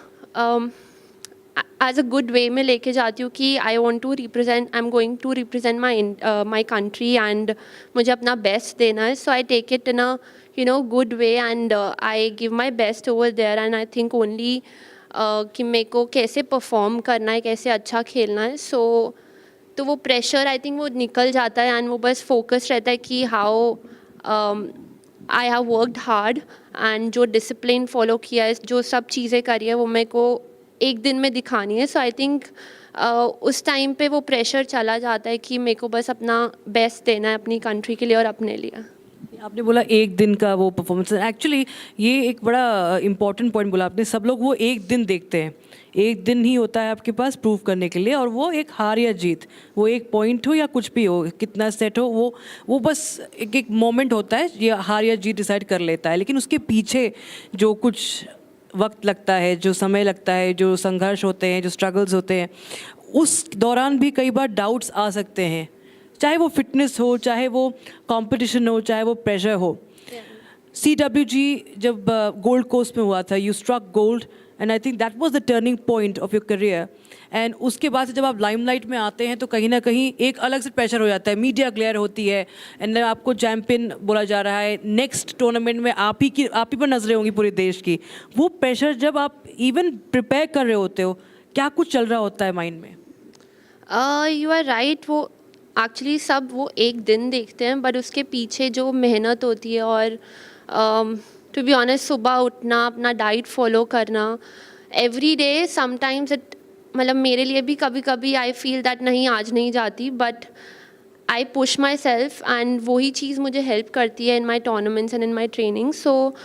as a good way में लेके जाती हूँ कि I'm going to represent my country and मुझे अपना best देना है. So I take it in a good way and I give my best over there and I think only कि मेरे को कैसे perform करना है, कैसे अच्छा खेलना है. So तो वो pressure I think वो निकल जाता है and वो बस focus रहता है कि how I have worked hard and जो discipline follow किया है, जो सब चीज़ें करी है वो मेरे को एक दिन में दिखानी है. सो आई थिंक उस टाइम पे वो प्रेशर चला जाता है कि मेरे को बस अपना बेस्ट देना है अपनी कंट्री के लिए और अपने लिए. आपने बोला एक दिन का वो परफॉर्मेंस, एक्चुअली ये एक बड़ा इम्पॉर्टेंट पॉइंट बोला आपने. सब लोग वो एक दिन देखते हैं, एक दिन ही होता है आपके पास प्रूव करने के लिए, और वो एक हार या जीत, वो एक पॉइंट हो या कुछ भी हो, कितना सेट हो, वो बस एक मोमेंट होता है, ये हार या जीत डिसाइड कर लेता है. लेकिन उसके पीछे जो कुछ वक्त लगता है, जो समय लगता है, जो संघर्ष होते हैं, जो स्ट्रगल्स होते हैं, उस दौरान भी कई बार डाउट्स आ सकते हैं, चाहे वो फिटनेस हो, चाहे वो कंपटीशन हो, चाहे वो प्रेशर हो. CWG जब गोल्ड कोस्ट में हुआ था, you struck gold and I think that was the turning point of your career. And उसके बाद से जब आप लाइमलाइट में आते हैं तो कहीं ना कहीं एक अलग से प्रेशर हो जाता है, मीडिया ग्लेयर होती है एंड आपको चैम्पियन बोला जा रहा है, नेक्स्ट टूर्नामेंट में आप ही पर नजरें होंगी पूरे देश की. वो प्रेशर जब आप इवन प्रिपेयर कर रहे होते हो, क्या कुछ चल रहा होता है माइंड में? You are right. वो एक्चुअली सब वो एक दिन देखते हैं, बट उसके पीछे जो मेहनत होती है और टू बी ऑनेस्ट सुबह उठना, अपना डाइट फॉलो करना एवरी डे, समटाइम्स इट, मतलब मेरे लिए भी कभी कभी आई फील दैट नहीं आज नहीं जाती, but I push myself and वही चीज़ मुझे हेल्प करती है in my tournaments and in my training. So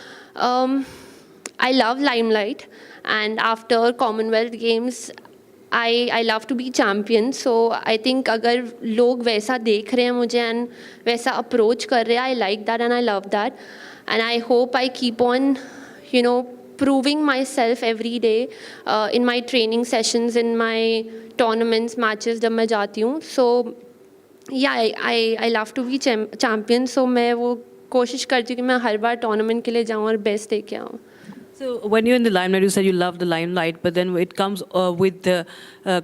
I love limelight and after Commonwealth Games I love to be champion. So I think अगर लोग वैसा देख रहे हैं मुझे and वैसा approach कर रहे हैं, I like that and I love that. And I hope I keep on, proving myself every day in my training sessions, in my tournaments, matches जब मैं जाती हूँ. So yeah, I love to be champion. So मैं वो कोशिश करती हूँ कि मैं हर बार tournament के लिए जाऊँ और best दे के आऊँ. So when you're in the limelight, you said you love the limelight, but then it comes with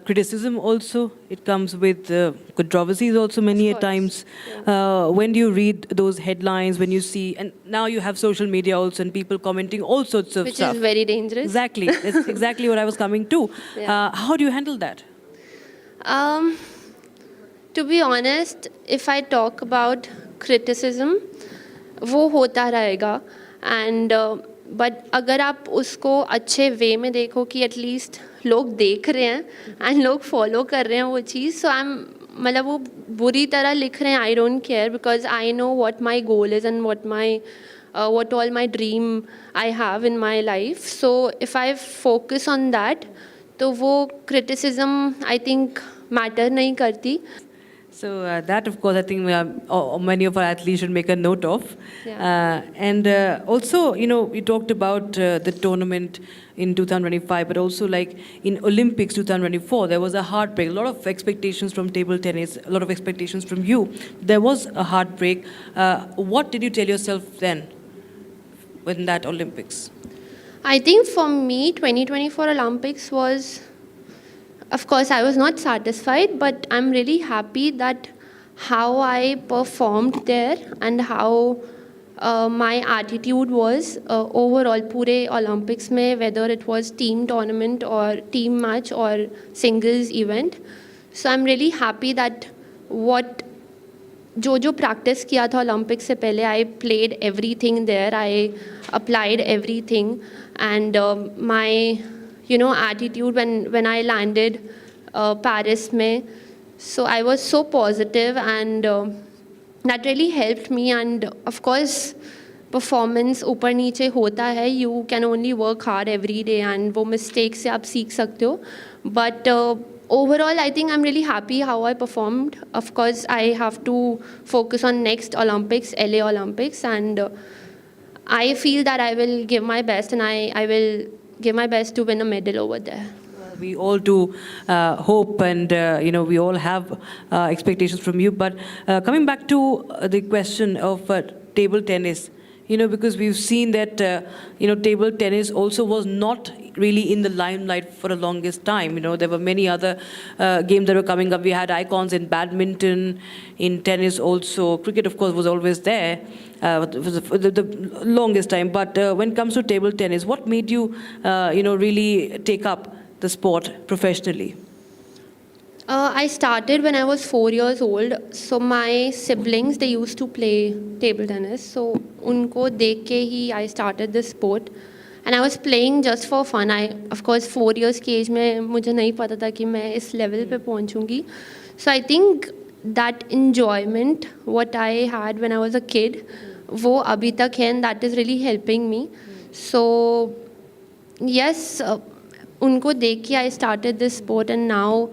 criticism also. It comes with controversies also many a times. When do you read those headlines, when you see, and now you have social media also and people commenting all sorts of stuff. Which is very dangerous. Exactly. That's exactly what I was coming to. Yeah. How do you handle that? To be honest, if I talk about criticism, वो होता रहेगा. And but अगर आप उसको अच्छे वे में देखो कि एटलीस्ट लोग देख रहे हैं एंड लोग फॉलो कर रहे हैं वो चीज़, सो आई एम मतलब वो बुरी तरह लिख रहे हैं, I don't care because I know what my goal is and what all my dream I have in my life. So if I focus on that, तो वो criticism I think matter नहीं करती. So that, of course, I think many of our athletes should make a note of. Yeah. And also, you talked about the tournament in 2025, but also like in Olympics 2024, there was a heartbreak. A lot of expectations from table tennis, a lot of expectations from you. There was a heartbreak. What did you tell yourself then in that Olympics? I think for me, 2024 Olympics was, of course, I was not satisfied, but I'm really happy that how I performed there and how my attitude was overall पूरे Olympics में, whether it was team tournament or team match or singles event. So I'm really happy that जो practice किया था Olympics से पहले, I played everything there, I applied everything, and my attitude when I landed Paris में, so I was so positive and that really helped me. And of course performance ऊपर नीचे होता है, you can only work hard every day and वो mistakes से आप सीख सकते हो, but overall I think I'm really happy how I performed. Of course I have to focus on next Olympics, LA Olympics, and I feel that I will give my best and I will give my best to win a medal over there. We all do hope, and we all have expectations from you. But coming back to the question of table tennis, because we've seen that table tennis also was not really in the limelight for the longest time. There were many other games that were coming up. We had icons in badminton, in tennis also. Cricket, of course, was always there for the longest time. But when it comes to table tennis, what made you, really take up the sport professionally? I started when I was 4 years old. So my siblings, they used to play table tennis. So unko dekh ke hi I started this sport. And I was playing just for fun. Of course, 4 years की as में मुझे नहीं पता था कि मैं इस level पे पहुंचूंगी. So I think that enjoyment what I had when I was a kid, वो अभी तक है, and that is really helping me. So yes, उनको देख के I started this sport, and now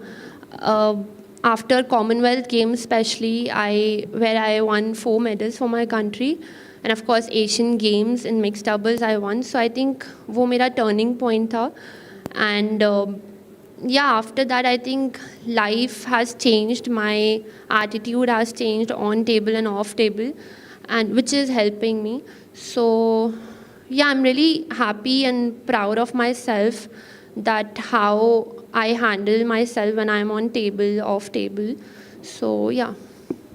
after Commonwealth Games especially, where I won 4 medals for my country, and of course Asian Games in mixed doubles I won. So I think वो मेरा turning point था, and after that I think life has changed, my attitude has changed on table and off table, and which is helping me. So I'm really happy and proud of myself that how I handle myself when I'm on table, off table. So yeah.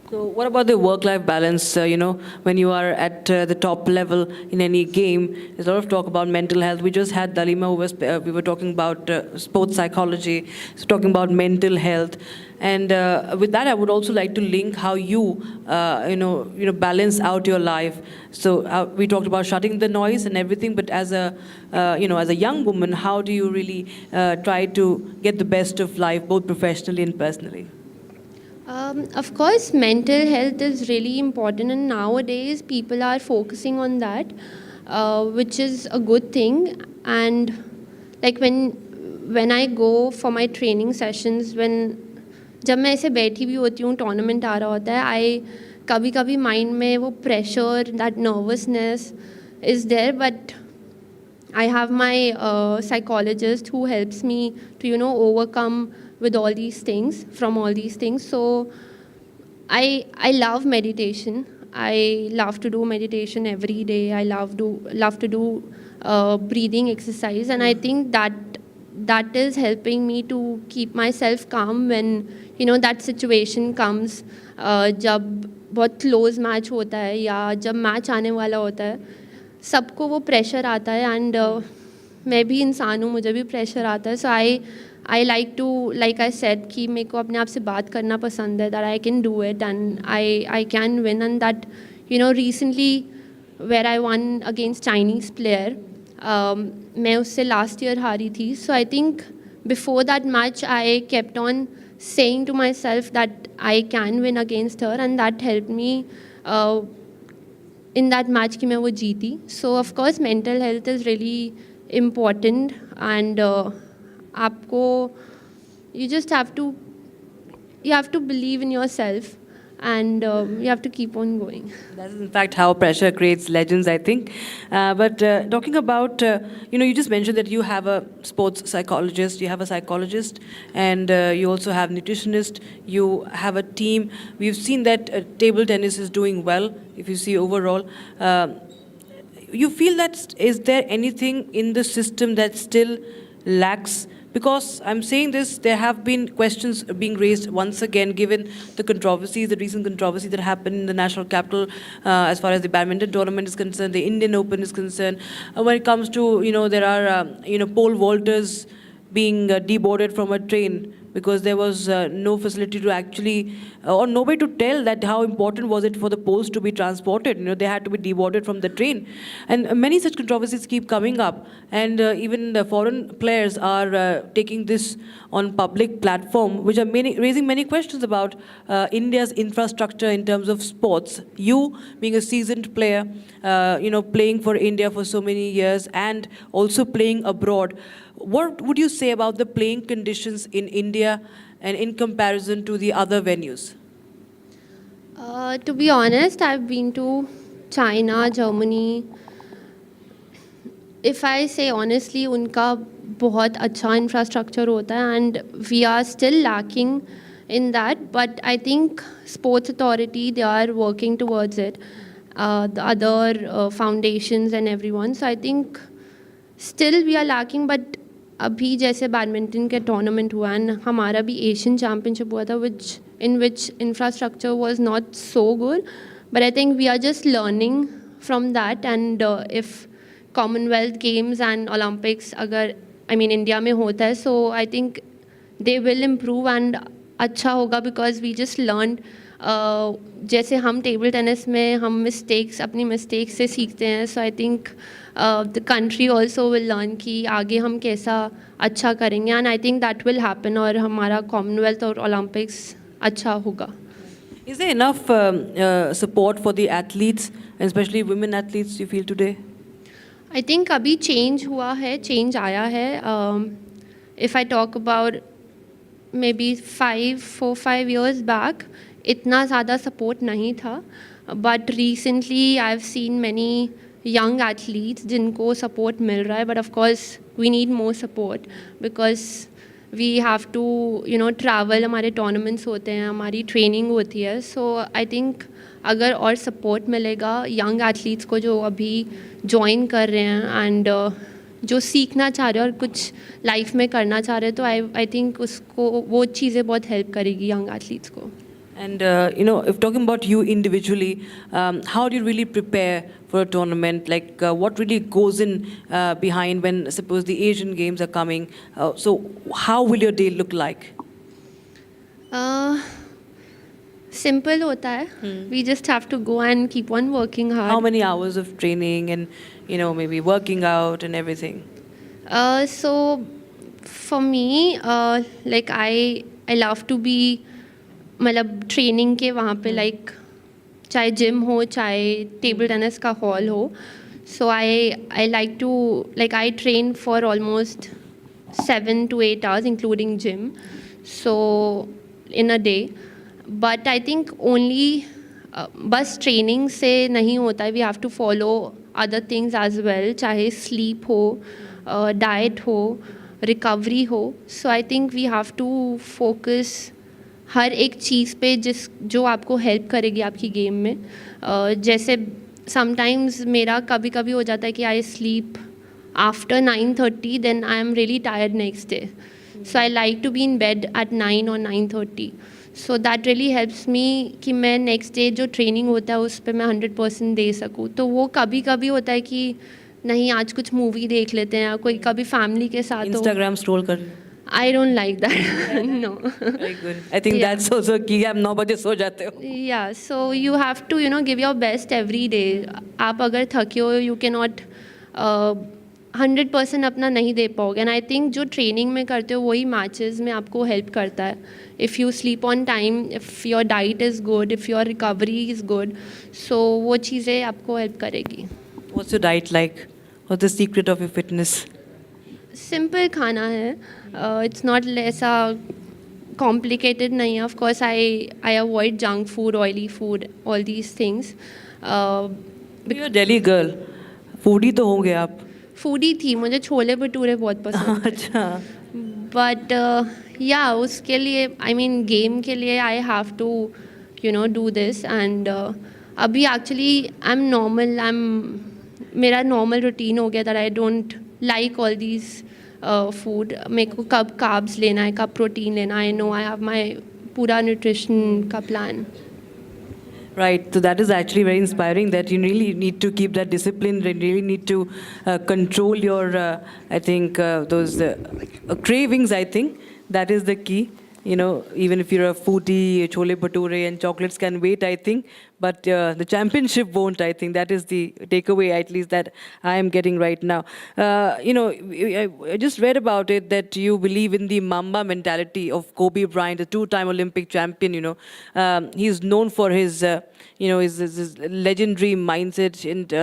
So what about the work-life balance? When you are at the top level in any game, there's a lot of talk about mental health. We just had Dalima, we were talking about sports psychology, talking about mental health. And with that, I would also like to link how you, balance out your life. So we talked about shutting the noise and everything, but as a young woman, how do you really try to get the best of life, both professionally and personally? Of course, mental health is really important, and nowadays people are focusing on that, which is a good thing. And like when when I go for my training sessions, जब मैं ऐसे बैठी भी होती हूँ, tournament आ रहा होता है, कभी कभी माइंड में वो pressure, that nervousness is there, but I have my psychologist who helps me to, overcome with all these things, from all these things. So I love meditation. I love to do meditation every day. I love to do breathing exercise, and I think that is helping me to keep myself calm when that situation comes. जब बहुत close match होता है या जब match आने वाला होता है, सबको वो प्रेशर आता है, एंड मैं भी इंसान हूँ, मुझे भी प्रेशर आता है. So I like to, like I said, कि मेरे को अपने आप से बात करना पसंद है, that I can do it and I can win, and that recently where I won against Chinese player, मैं उससे लास्ट ईयर हारी थी. So I think before that match I kept on saying to myself that I can win against her, and that helped me in that match कि मैं वो जीती. So of course mental health is really important, and आपको you just have to believe in yourself, and you have to keep on going. That is in fact how pressure creates legends, I think. But talking about, you just mentioned that you have a sports psychologist, you have a psychologist, and you also have nutritionist, you have a team. We've seen that table tennis is doing well, if you see overall. You feel that, is there anything in the system that still lacks? Because I'm saying this, there have been questions being raised once again, given the controversies, the recent controversy that happened in the national capital, as far as the badminton tournament is concerned, the Indian Open is concerned. When it comes to, there are, pole vaulters being deboarded from a train because there was no facility to actually, or no way to tell that how important was it for the poles to be transported. They had to be deboarded from the train. And many such controversies keep coming up. And even the foreign players are taking this on public platform, which are raising many questions about India's infrastructure in terms of sports. You being a seasoned player, playing for India for so many years and also playing abroad, what would you say about the playing conditions in India and in comparison to the other venues? To be honest, I've been to China, Germany. If I say honestly, उनका बहुत अच्छा infrastructure होता है, and we are still lacking in that. But I think Sports Authority, they are working towards it. The other foundations and everyone. So I think still we are lacking, but अभी जैसे badminton का tournament हुआ and हमारा भी Asian championship हुआ था in which infrastructure was not so good, but I think we are just learning from that. And if Commonwealth Games and Olympics अगर India में होता है, so I think they will improve and अच्छा होगा, because we just learned जैसे हम table tennis में हम अपनी मिस्टेक्स से सीखते हैं. So I think the country also will learn कि आगे हम कैसा अच्छा करेंगे, and I think that will happen, और हमारा कॉमनवेल्थ और ओलंपिक्स अच्छा होगा. Is there enough support for the athletes, especially women athletes, you feel today? I think अभी चेंज हुआ है, चेंज आया है. If I talk about maybe 4-5 years back, इतना ज़्यादा सपोर्ट नहीं था, but recently I have seen many young athletes जिनको सपोर्ट मिल रहा है. But of course we need more support, because we have to travel, हमारे टूर्नामेंट्स होते हैं, हमारी ट्रेनिंग होती है. सो आई थिंक अगर और सपोर्ट मिलेगा यंग एथलीट्स को जो अभी ज्वाइन कर रहे हैं एंड जो सीखना चाह रहे हैं और कुछ लाइफ में करना चाह रहे हैं, तो आई थिंक उसको वो चीज़ें बहुत हेल्प करेगी यंग एथलीट्स को. And, if talking about you individually, how do you really prepare for a tournament? Like, what really goes in behind when, suppose, the Asian Games are coming? So, how will your day look like? Simple होता है. We just have to go and keep on working hard. How many hours of training and, maybe working out and everything? So, for me, like I love to be मतलब training के वहाँ पे like चाहे gym हो चाहे table tennis का hall हो. So I like to I train for almost 7 to 8 hours, including gym. So in a day. But I think only बस ट्रेनिंग से नहीं होता है. We have to follow other things as well, चाहे sleep हो, diet हो, recovery हो. So I think we have to focus हर एक चीज़ पे जो आपको हेल्प करेगी आपकी गेम में. जैसे समटाइम्स मेरा कभी कभी हो जाता है कि I sleep after 9:30, then I am really tired next day. So I like to be in bed at 9 और 9:30. So that really helps me कि मैं नेक्स्ट डे जो ट्रेनिंग होता है उस पर मैं 100% दे सकूँ. तो वो कभी कभी होता है कि नहीं आज कुछ मूवी देख लेते हैं, कोई कभी फैमिली के साथ इंस्टाग्राम स्क्रॉल कर. I don't like that. No. Very good. I think that's also key. आप 9 बजे सो जाते हो. Yeah, so you have to give your best every day. आप अगर थके हो you cannot 100% अपना नहीं दे पाओगे. And I think जो ट्रेनिंग में करते हो वही मैचेस में आपको हेल्प करता है. If you sleep on time, if your diet is good, if your recovery is good, so वो चीज़ें आपको हेल्प करेगी. What's your diet like? What's the secret of your fitness? Simple खाना है. इट्स नॉट ऐसा complicated नहीं है. Of course I avoid junk food, oily food, all these things. Delhi girl, foodie तो होंगे आप. फूडी थी, मुझे छोले भटूरे बहुत पसंद. अच्छा. बट या उसके लिए आई मीन गेम के लिए I have to do this. And अभी एक्चुअली आई एम नॉर्मल. मेरा नॉर्मल रूटीन हो गया that I don't like all these food. मेरे को कब कार्ब्स लेना है, कब प्रोटीन लेना है. I know I have my पूरा न्यूट्रिशन का plan. Right, so that is actually very inspiring that you really need to keep that discipline, you really need to control your, I think, those cravings, I think. That is the key. Even if you're a foodie, chole bhature and chocolates can wait, I think. But the championship won't, I think. That is the takeaway, at least, that I am getting right now. I just read about it that you believe in the Mamba mentality of Kobe Bryant, the two-time Olympic champion, He's known for his, his legendary mindset. And,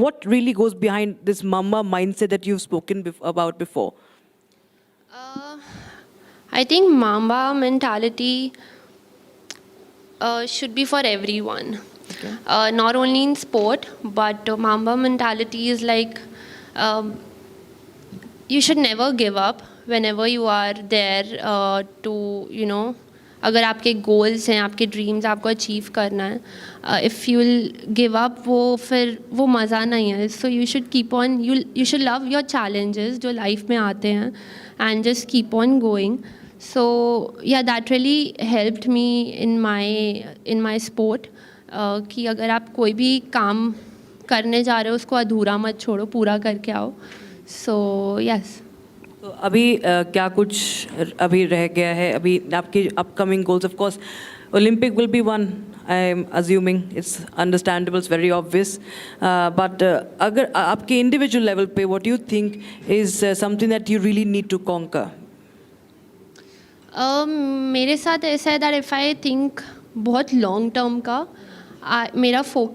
what really goes behind this Mamba mindset that you've spoken about before? I think Mamba mentality should be for everyone. Okay. Not only in sport, but Mamba mentality is like you should never give up whenever you are there to, अगर आपके goals हैं, आपके dreams आपको achieve करना है, if you will give up फिर वो मज़ा नहीं है. So you should keep on, you should love your challenges जो लाइफ में आते हैं and just keep on going. So yeah, that really helped me in my sport. कि अगर आप कोई भी काम करने जा रहे हो उसको अधूरा मत छोड़ो, पूरा करके आओ. So yes. तो अभी क्या कुछ अभी रह गया है अभी आपके upcoming goals? Of course, Olympic will be one. I am assuming it's understandable, it's very obvious. But अगर आपके individual level पे, what do you think is something that you really need to conquer? मेरे साथ ऐसा है that if I think बहुत long term का, मेरा फोकस